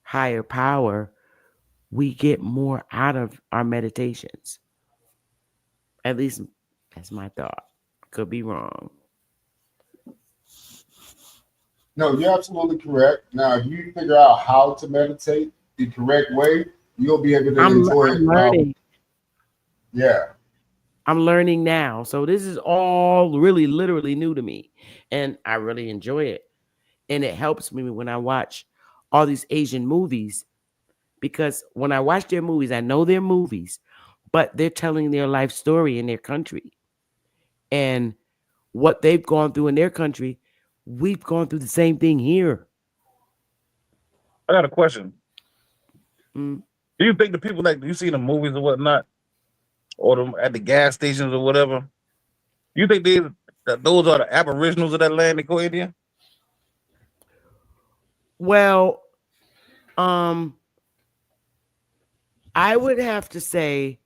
higher power, we get more out of our meditations. At least that's my thought. Could be wrong. No, you're absolutely correct. Now, if you figure out how to meditate the correct way, you'll be able to enjoy I'm it. learning. Yeah. I'm learning now. So this is all really literally new to me. And I really enjoy it. And it helps me when I watch all these Asian movies. Because when I watch their movies, I know they're movies, but they're telling their life story in their country. And what they've gone through in their country, we've gone through the same thing here. I got a question. Mm. Do you think the people like you see in the movies or whatnot, or them at the gas stations or whatever, you think that those are the aboriginals of that land they call India? Well, I would have to say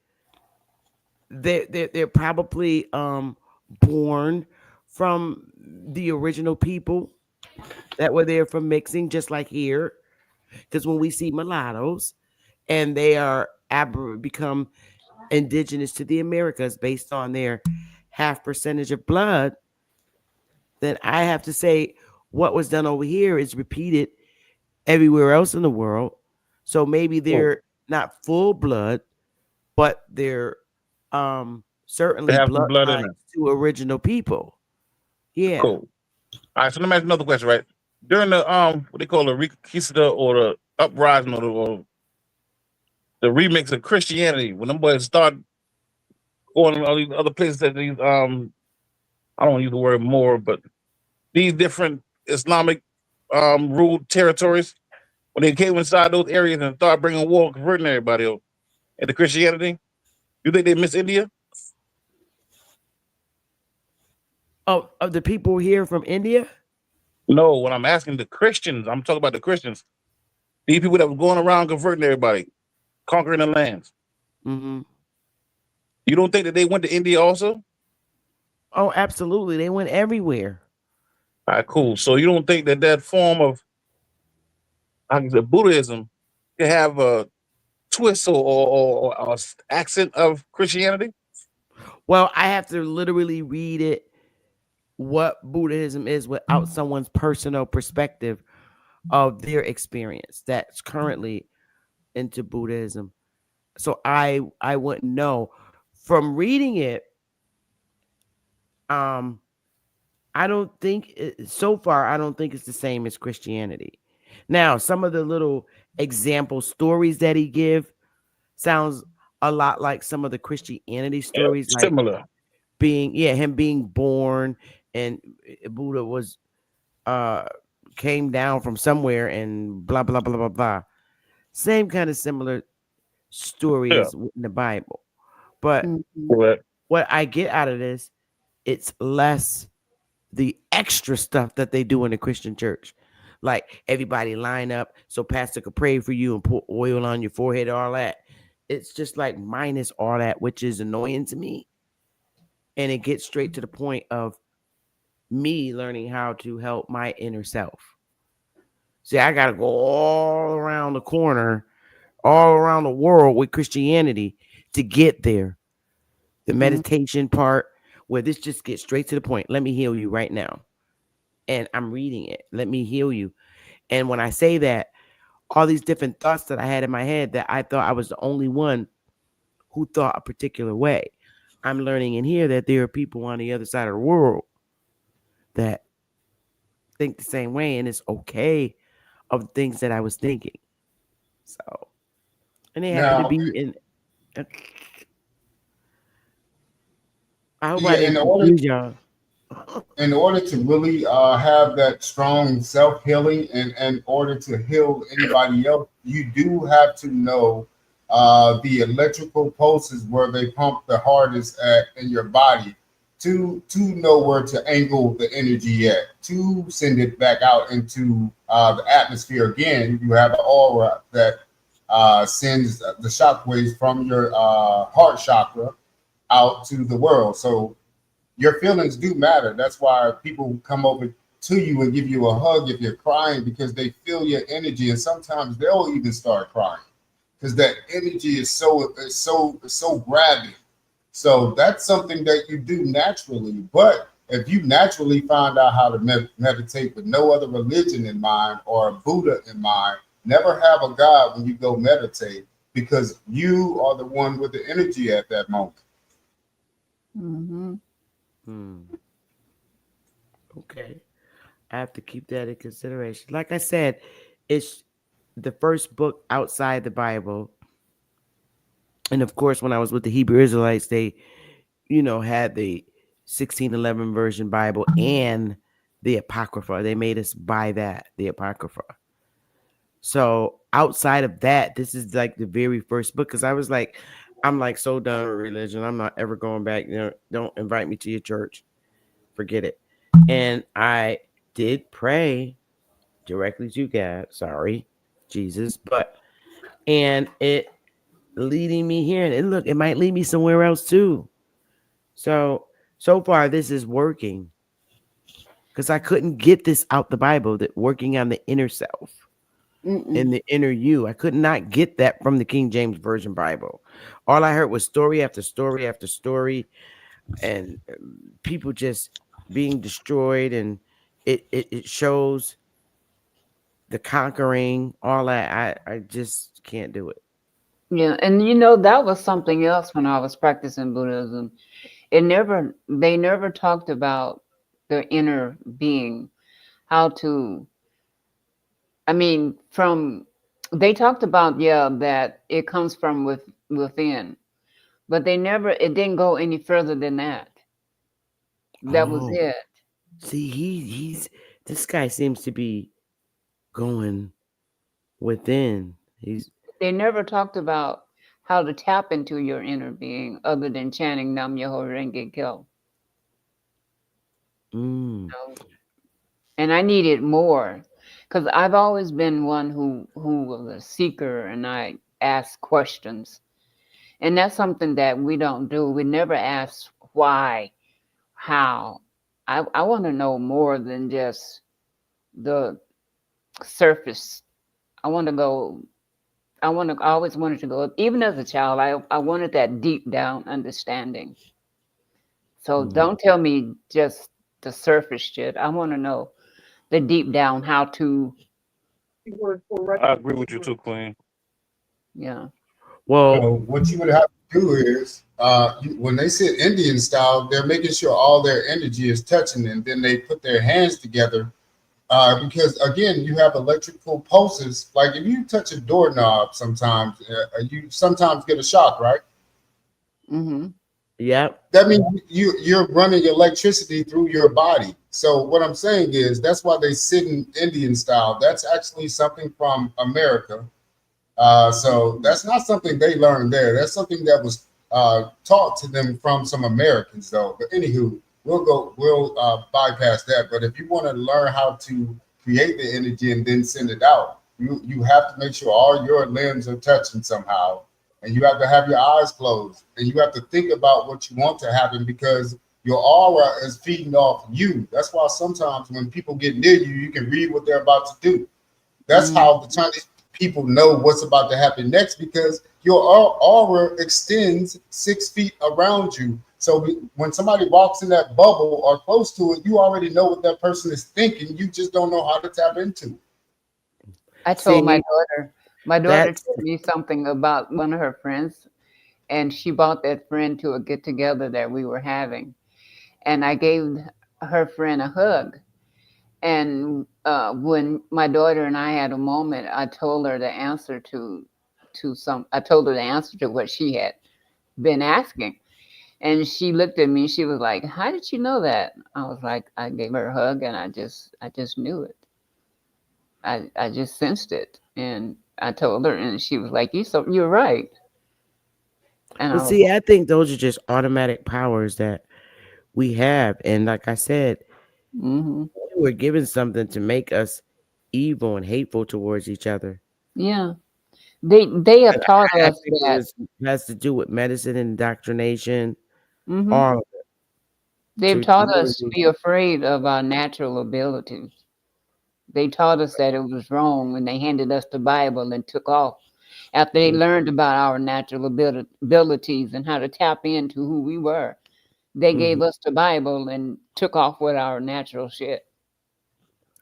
they're probably born from the original people that were there from mixing, just like here. Because when we see mulattoes and they are become indigenous to the Americas based on their half percentage of blood, then I have to say what was done over here is repeated everywhere else in the world. So maybe they're not full blood, but they're certainly They have some blood in bloodlines them. to original people. Yeah. Cool. All right, so let me ask another question, right? During the what they call the Reconquista or the uprising or the remix of Christianity, when them boys start going to all these other places that these I don't want to use the word more, but these different Islamic ruled territories, when they came inside those areas and started bringing war, converting everybody into Christianity, you think they miss India? Oh, of the people here from India? No, when I'm asking the Christians, I'm talking about the Christians. These people that were going around converting everybody, conquering the lands. Mm-hmm. You don't think that they went to India also? Oh, absolutely. They went everywhere. All right, cool. So you don't think that form of, how can you say, Buddhism can have a twist or accent of Christianity? Well, I have to literally read it, what Buddhism is, without someone's personal perspective of their experience that's currently into Buddhism. So I wouldn't know. From reading it, I don't think so far I don't think it's the same as Christianity. Now, some of the little example stories that he give sounds a lot like some of the Christianity stories, like similar. him being born and Buddha was came down from somewhere and blah blah blah blah blah. Same kind of similar story as in the Bible. But what I get out of this, it's less the extra stuff that they do in the Christian church. Like everybody line up so pastor could pray for you and put oil on your forehead, all that. It's just like minus all that, which is annoying to me. And it gets straight to the point of me learning how to help my inner self. See, I got to go all around the corner, all around the world with Christianity to get there. The meditation part, where this just gets straight to the point. Let me heal you right now. And I'm reading it. Let me heal you. And when I say that, all these different thoughts that I had in my head that I thought I was the only one who thought a particular way, I'm learning in here that there are people on the other side of the world that think the same way, and it's okay of things that I was thinking. So, and they happen to be in. I hope I didn't confuse y'all. In order to really have that strong self-healing and in order to heal anybody else, you do have to know the electrical pulses where they pump the hardest in your body. to know where to angle the energy at, to send it back out into the atmosphere again. You have an aura that sends the shockwaves from your heart chakra out to the world. So your feelings do matter. That's why people come over to you and give you a hug if you're crying, because they feel your energy, and sometimes they'll even start crying because that energy is so grabbing. So that's something that you do naturally. But if you naturally find out how to meditate with no other religion in mind or a Buddha in mind, never have a God when you go meditate, because you are the one with the energy at that moment. Mm-hmm. Okay. I have to keep that in consideration. Like I said, it's the first book outside the Bible. And of course, when I was with the Hebrew Israelites, they, had the 1611 version Bible and the Apocrypha. They made us buy that, the Apocrypha. So outside of that, this is like the very first book, because I'm like so done with religion. I'm not ever going back. Don't invite me to your church. Forget it. And I did pray directly to God. Sorry, Jesus. And it leading me here. And look, it might lead me somewhere else too. So far, this is working, because I couldn't get this out the Bible, that working on the inner self and the inner you. I could not get that from the King James Version Bible. All I heard was story after story after story, and people just being destroyed, and it shows the conquering, all that. I just can't do it. Yeah, and that was something else when I was practicing Buddhism. They never talked about the inner being, how to, they talked about, that it comes from within, but it didn't go any further than that. That was it. See, this guy seems to be going within. They never talked about how to tap into your inner being other than chanting Nam Myoho Renge Kyo. And I needed more, because I've always been one who was a seeker, and I ask questions. And that's something that we don't do. We never ask why, how. I want to know more than just the surface. I always wanted to go, even as a child, I wanted that deep down understanding. So don't tell me just the surface shit. I want to know the deep down how to. I agree with you too, Queen. Yeah. Well, so what you would have to do is, when they sit Indian style, they're making sure all their energy is touching, and then they put their hands together. Because again, you have electrical pulses. Like if you touch a doorknob, sometimes you sometimes get a shock, right? Mm-hmm. Yeah. That means you're running electricity through your body. So what I'm saying is that's why they sit in Indian style. That's actually something from America. So that's not something they learned there. That's something that was taught to them from some Americans, though. But anywho, we'll bypass that. But if you want to learn how to create the energy and then send it out, you have to make sure all your limbs are touching somehow, and you have to have your eyes closed, and you have to think about what you want to happen, because your aura is feeding off you. That's why sometimes when people get near you, you can read what they're about to do. That's how the Chinese people know what's about to happen next, because your aura extends 6 feet around you. So when somebody walks in that bubble or close to it, you already know what that person is thinking. You just don't know how to tap into it. I told my daughter told me something about one of her friends, and she brought that friend to a get together that we were having. And I gave her friend a hug. And when my daughter and I had a moment, I told her the answer to what she had been asking. And she looked at me, she was like, "How did you know that?" I was like, I gave her a hug, and I just knew it. I just sensed it. And I told her, and she was like, "You're right." And I think those are just automatic powers that we have. And like I said, Mm-hmm. we were given something to make us evil and hateful towards each other. Yeah. They have And taught I us think that. it has to do with medicine and indoctrination, Mm-hmm. all of it. They've To taught us to literally, be afraid of our natural abilities. They taught us that it was wrong when they handed us the Bible and took off. After they learned about our natural abilities and how to tap into who we were, they gave us the Bible and took off with our natural shit.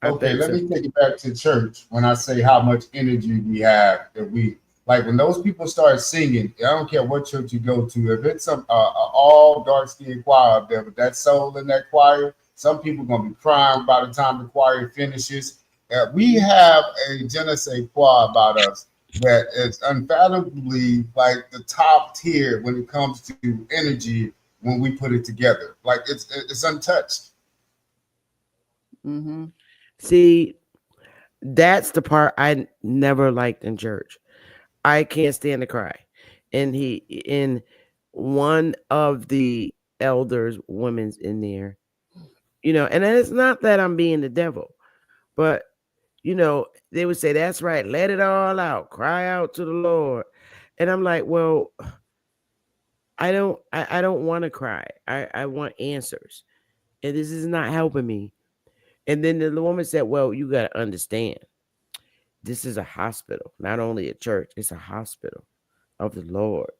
Okay, let me take it back to church when I say how much energy we have that we like when those people start singing. I don't care what church you go to. If it's a all dark skinned choir up there, but that soul in that choir, some people gonna be crying by the time the choir finishes. We have a je ne sais quoi about us that is unfathomably like the top tier when it comes to energy when we put it together. Like it's untouched. Mm-hmm. see, that's the part I never liked in church. I can't stand to cry. And one of the elders, women's in there, and it's not that I'm being the devil, but they would say, that's right, let it all out, cry out to the Lord. And I'm like, well, I don't want to cry. I want answers. And this is not helping me. And then the woman said, well, you got to understand, this is a hospital, not only a church, it's a hospital of the Lord.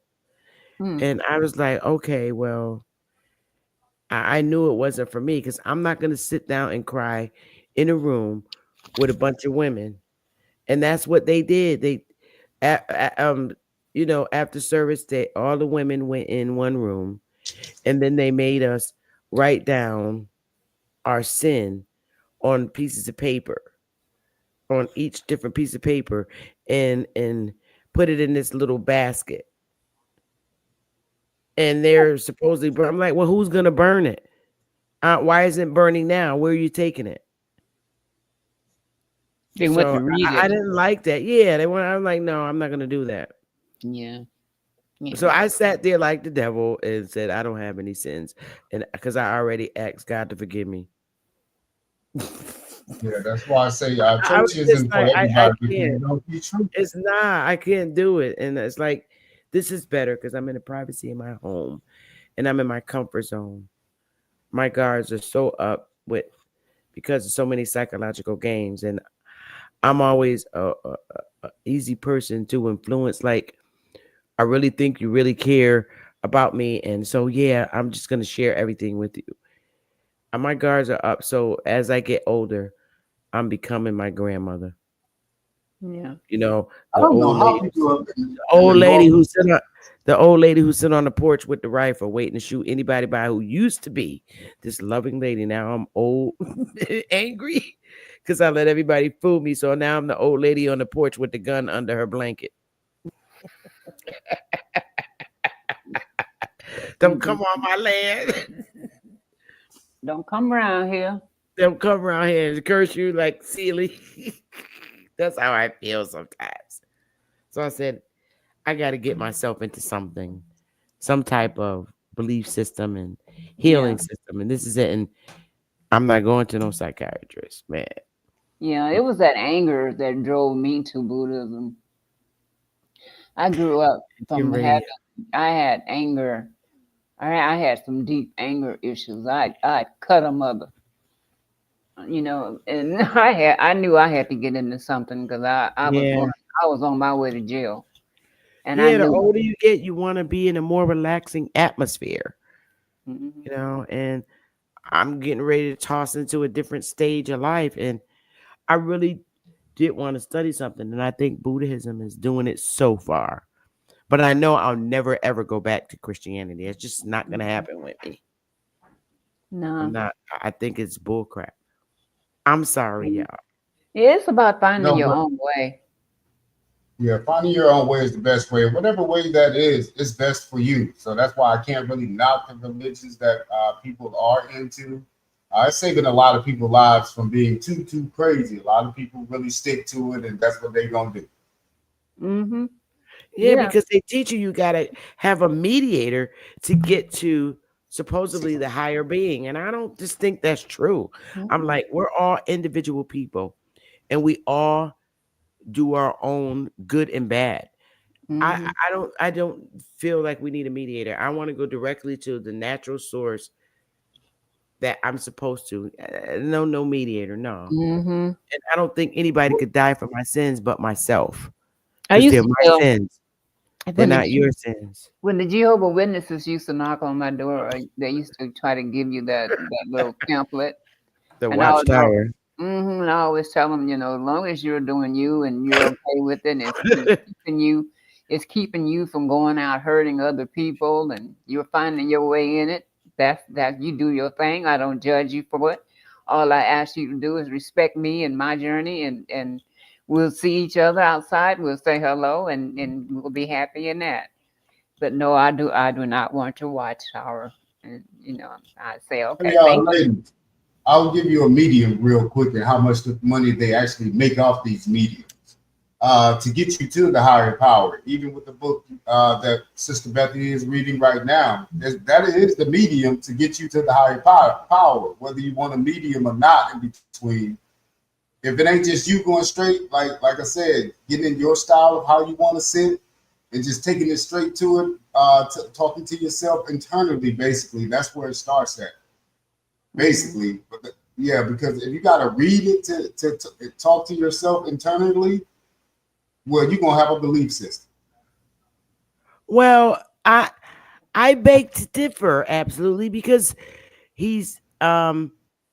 And I was like, okay, well, I knew it wasn't for me because I'm not going to sit down and cry in a room with a bunch of women. And that's what they did. After service, all the women went in one room, and then they made us write down our sin on pieces of paper, on each different piece of paper, and put it in this little basket. And they're supposedly burn. I'm like, well, who's gonna burn it? Why isn't it burning now? Where are you taking it? They went So to read I it. didn't like that. Yeah, they went. I'm like, no, I'm not gonna do that. Yeah. So I sat there like the devil and said, I don't have any sins, and because I already asked God to forgive me. Yeah, that's why I say I was church just isn't for like, I everybody because can't. you don't be true. It's not. I can't do it, and it's like this is better because I'm in the privacy of my home, and I'm in my comfort zone. My guards are so up with because of so many psychological games, and I'm always a easy person to influence. Like, I really think you really care about me, and so yeah, I'm just gonna share everything with you. And my guards are up, so as I get older, I'm becoming my grandmother. Yeah. I The don't know old how lady, people the old in the lady north. who sit on the old lady who sit on the porch with the rifle, waiting to shoot anybody by who used to be this loving lady. Now I'm old, angry, because I let everybody fool me. So now I'm the old lady on the porch with the gun under her blanket. Don't come on my land. Don't come around here. Don't come around here and curse you like silly. That's how I feel sometimes. So I said, I got to get myself into something, some type of belief system and healing Yeah. system. And this is it. And I'm not going to no psychiatrist, man. Yeah, it was that anger that drove me to Buddhism. I grew up Get from ready. I had anger. I had some deep anger issues. I cut a mother, and I knew I had to get into something because Yeah. I was on my way to jail, and I Yeah. The knew. older you get, you want to be in a more relaxing atmosphere, Mhm. and I'm getting ready to toss into a different stage of life. And I really did want to study something. And I think Buddhism is doing it so far. But I know I'll never ever go back to Christianity. It's just not gonna happen with me. I'm No, not. I think it's bullcrap. I'm sorry, y'all. it's about finding No, your but own way. yeah, finding your own way is the best way. Whatever way that is, it's best for you. So that's why I can't really knock the religions that people are into. It's saving a lot of people's lives from being too crazy. A lot of people really stick to it, and that's what they're gonna do. Mm-hmm. Yeah, Yeah. because they teach you gotta have a mediator to get to supposedly the higher being. And I don't just think that's true. I'm like, we're all individual people and we all do our own good and bad. I don't feel like we need a mediator. I want to go directly to the natural source that I'm supposed to. No mediator, no. And I don't think anybody could die for my sins but myself. I Because used they're to my tell sins. They're not your sins. when the Jehovah Witnesses used to knock on my door, they used to try to give you that little pamphlet. The And I was like, watchtower. and I always tell them, as long as you're doing you and you're okay with it, it's keeping you from going out hurting other people, and you're finding your way in it. That you do your thing. I don't judge you for it. All I ask you to do is respect me and my journey, and we'll see each other outside. We'll say hello, and we'll be happy in that. But no, I do not want to watch our, and I say, okay, thank you. Ladies, I'll give you a medium real quick and how much money they actually make off these mediums to get you to the higher power. Even with the book that Sister Bethany is reading right now, that is the medium to get you to the higher power, whether you want a medium or not in between. If it ain't just you going straight, like I said, getting in your style of how you want to sit and just taking it straight to it, talking to yourself internally, basically, that's where it starts at. Basically, because if you got to read it to talk to yourself internally, well, you're gonna have a belief system. Well, I beg to differ absolutely because he's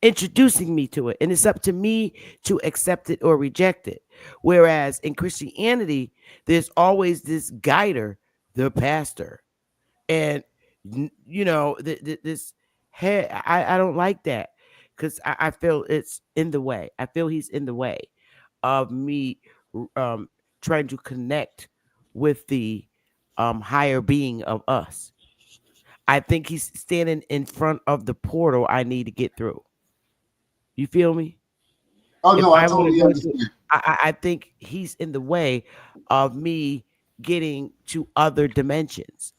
introducing me to it, and it's up to me to accept it or reject it. Whereas in Christianity, there's always this guider, the pastor, and this. Hey, I don't like that because I feel it's in the way. I feel he's in the way of me trying to connect with the higher being of us. I think he's standing in front of the portal I need to get through. You feel me? Oh, If no, I I want to totally go through, understand. I think he's in the way of me getting to other dimensions.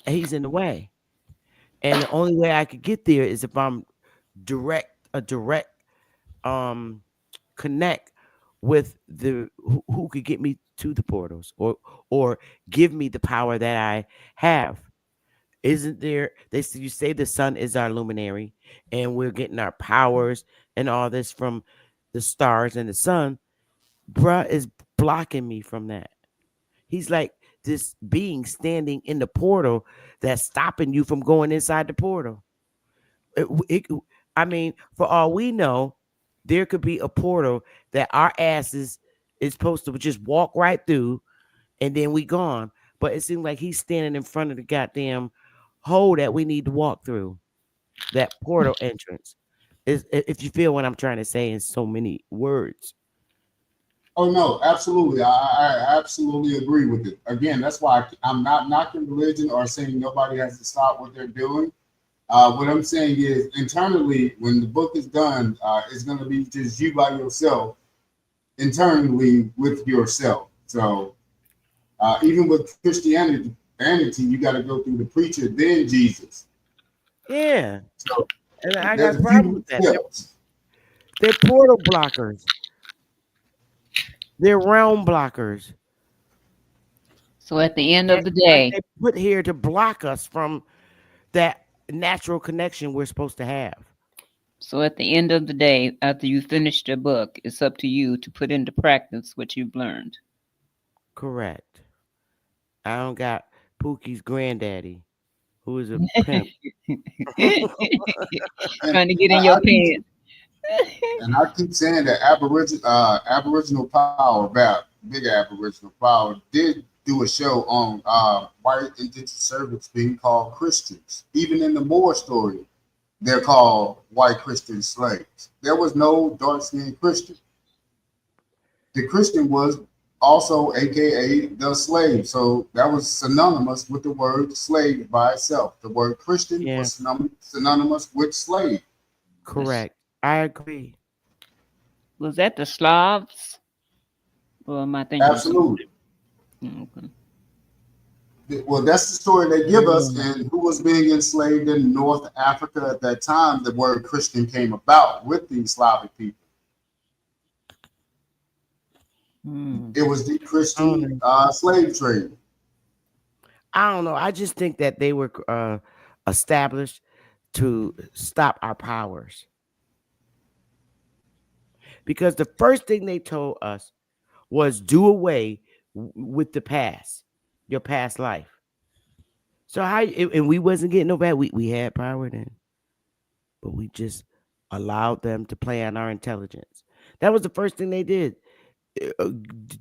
He's in the way. And the only way I could get there is if I'm a direct connect with the who could get me to the portals or give me the power that I have. Isn't there you say the sun is our luminary and we're getting our powers and all this from the stars and the sun. Bruh is blocking me from that. He's like this being standing in the portal that's stopping you from going inside the portal. I mean, for all we know, there could be a portal that our asses is supposed to just walk right through and then we gone. But it seems like he's standing in front of the goddamn hole that we need to walk through. That portal entrance. If you feel what I'm trying to say in so many words. Oh no, absolutely. I absolutely agree with it. Again, that's why I'm not knocking religion or saying nobody has to stop what they're doing. What I'm saying is internally, when the book is done, it's going to be just you by yourself, internally with yourself. So even with Christianity, you got to go through the preacher, then Jesus. Yeah. So and I got a problem with that. They're portal blockers. They're realm blockers. So at the end of the day, they put here to block us from that natural connection we're supposed to have. So at the end of the day, after you finish the book, it's up to you to put into practice what you've learned. Correct. I don't got Pookie's granddaddy, who is a pimp. Trying to get in your pants. And I keep saying that Aboriginal Power, big Aboriginal Power, did do a show on white indentured servants being called Christians. Even in the Moore story, they're called white Christian slaves. There was no dark-skinned Christian. The Christian was also AKA the slave. So that was synonymous with the word slave by itself. The word Christian was synonymous with slave. Correct. I agree. Was that the Slavs? Or am I thinking? Absolutely. Okay. Well, that's the story they give us. And who was being enslaved in North Africa at that time? The word Christian came about with these Slavic people. It was the Christian slave trade. I don't know. I just think that they were established to stop our powers. Because the first thing they told us was do away with the past, your past life. So and we wasn't getting no bad. We had power then, but we just allowed them to play on our intelligence. That was the first thing they did.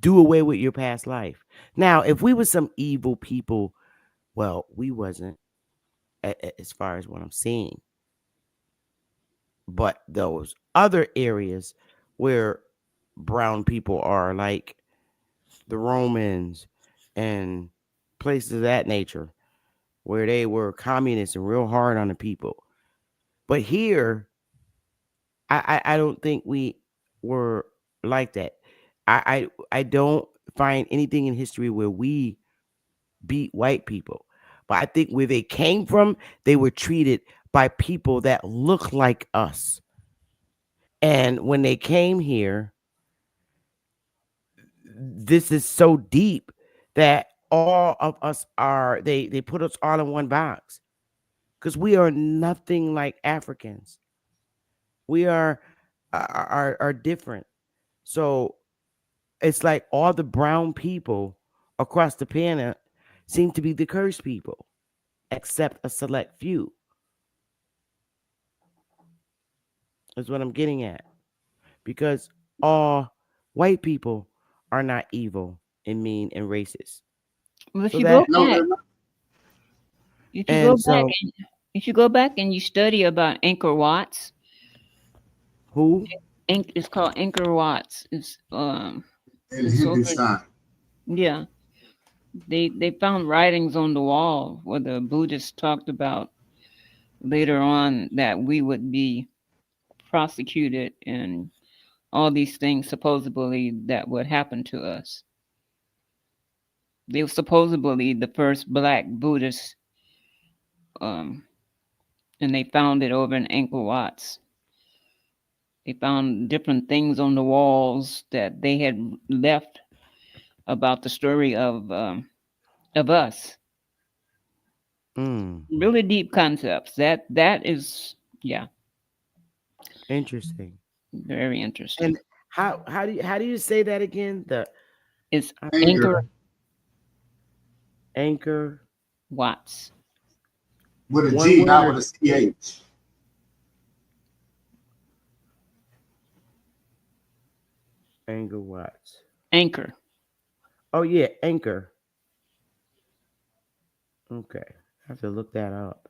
Do away with your past life. Now, if we were some evil people, well, we wasn't as far as what I'm seeing. But those other areas where brown people are, like the Romans and places of that nature, where they were communists and real hard on the people. But here, I don't think we were like that. I don't find anything in history where we beat white people. But I think where they came from, they were treated by people that look like us. And when they came here, this is so deep that all of us are, they put us all in one box. Because we are nothing like Africans. We are different. So it's like all the brown people across the planet seem to be the cursed people, except a select few. That's what I'm getting at. Because all white people are not evil and mean and racist. Well, if So you that, go back, if you go and back, so and, if you go back and you study about Angkor Watts, who? It's called Angkor Watts. It's in Hindustan. Yeah, they found writings on the wall where the Buddhists talked about later on that we would be prosecuted and all these things supposedly that would happen to us. They were supposedly the first black Buddhists, and they found it over in Angkor Watts. They found different things on the walls that they had left about the story of us. Really deep concepts. That is, yeah, interesting. very interesting. And how do you say that again? It's Angkor Watts with a G, not with a CH. Angkor Watts. Anchor. Oh yeah, Anchor. Okay, I have to look that up.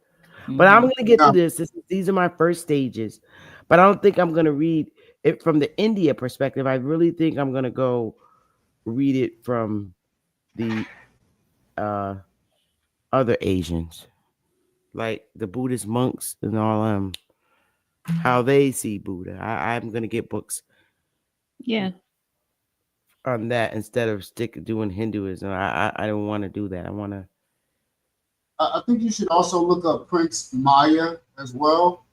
But I'm gonna get to this. These are my first stages, but I don't think I'm gonna read it from the India perspective. I really think I'm gonna go read it from the other Asians, like the Buddhist monks and all how they see Buddha. I'm gonna get books, yeah, on that instead of doing Hinduism. I don't want to do that. I want to. I think you should also look up Prince Maya as well.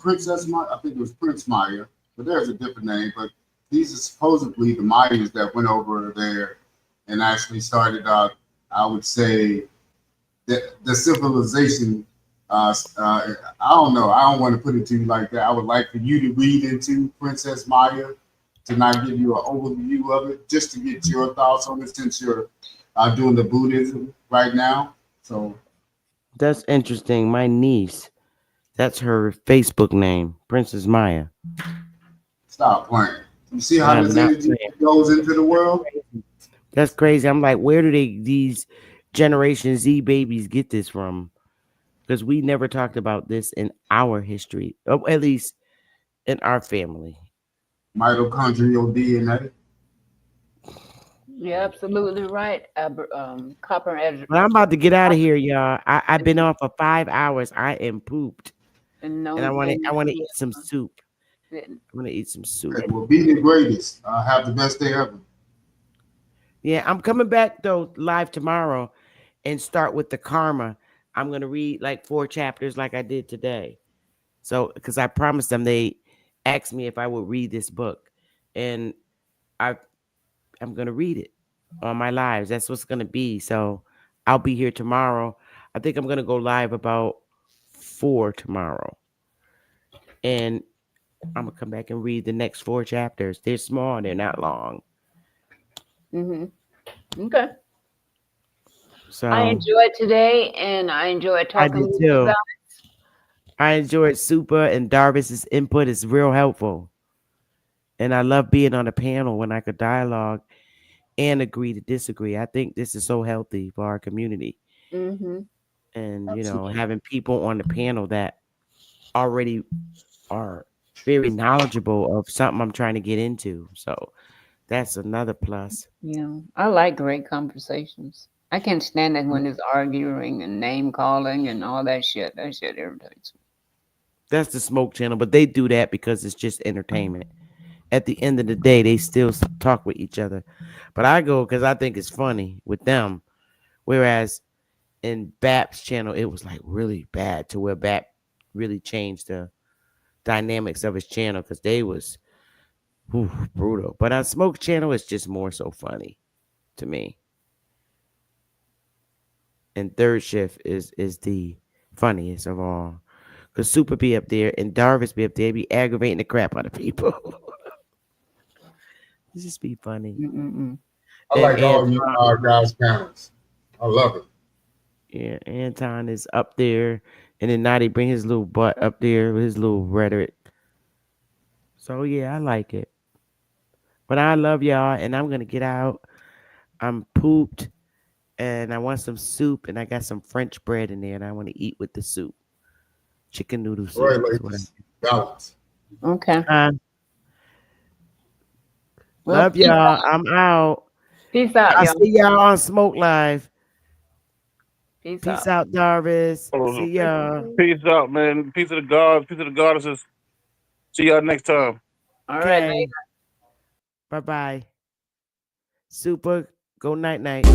Princess Maya, I think it was Prince Maya, but there's a different name. But these are supposedly the Mayans that went over there and actually started out, I would say, the civilization. I don't know. I don't want to put it to you like that. I would like for you to read into Princess Maya, to not give you an overview of it, just to get your thoughts on it, since you're doing the Buddhism right now. So that's interesting. My niece, that's her Facebook name, Princess Maya. Stop playing. You see how this energy goes into the world? That's crazy. I'm like, where do these Generation Z babies get this from? Because we never talked about this in our history, or at least in our family. Mitochondrial DNA. You're absolutely right. Copper edge. But I'm about to get out of here, y'all. I've been on for 5 hours. I am pooped, and I want to eat some soup. I want to eat some soup. Okay, well, be the greatest. Have the best day ever. Yeah, I'm coming back though live tomorrow, and start with the karma. I'm going to read like 4 chapters like I did today. So, because I promised them, they asked me if I would read this book, and I'm going to read it on my lives. That's what's going to be. So I'll be here tomorrow. I think I'm going to go live about 4 tomorrow. And I'm going to come back and read the next 4 chapters. They're small. They're not long. Okay. So I enjoyed today, and I enjoyed talking with you guys. I enjoyed Super and Darvis's input. Is real helpful. And I love being on a panel when I could dialogue and agree to disagree. I think this is so healthy for our community. And, you know, having people on the panel that already are very knowledgeable of something I'm trying to get into. So that's another plus. Yeah, I like great conversations. I can't stand it when it's arguing and name calling and all that shit. That shit irritates me. That's the Smoke Channel, but they do that because it's just entertainment. At the end of the day, they still talk with each other. But I go because I think it's funny with them. Whereas in BAP's channel, it was like really bad to where BAP really changed the dynamics of his channel because they was brutal. But on Smoke Channel, it's just more so funny to me. And Third Shift is the funniest of all. Because Super be up there and Darvis be up there, be aggravating the crap out of people. It just be funny. I like all you guys' panels. I love it. Yeah, Anton is up there. And then Naughty bring his little butt up there with his little rhetoric. So, yeah, I like it. But I love y'all, and I'm going to get out. I'm pooped, and I want some soup, and I got some French bread in there, and I want to eat with the soup. Chicken noodle soup. All right, ladies. Balance. Okay. Love y'all. I'm out. Peace out, I'll y'all. see y'all on Smoke Live. Peace out, Darvis. See y'all. Peace out, man. Peace of the gods. Peace of the goddesses. See y'all next time. All right, later. Bye-bye. Super. Go night-night.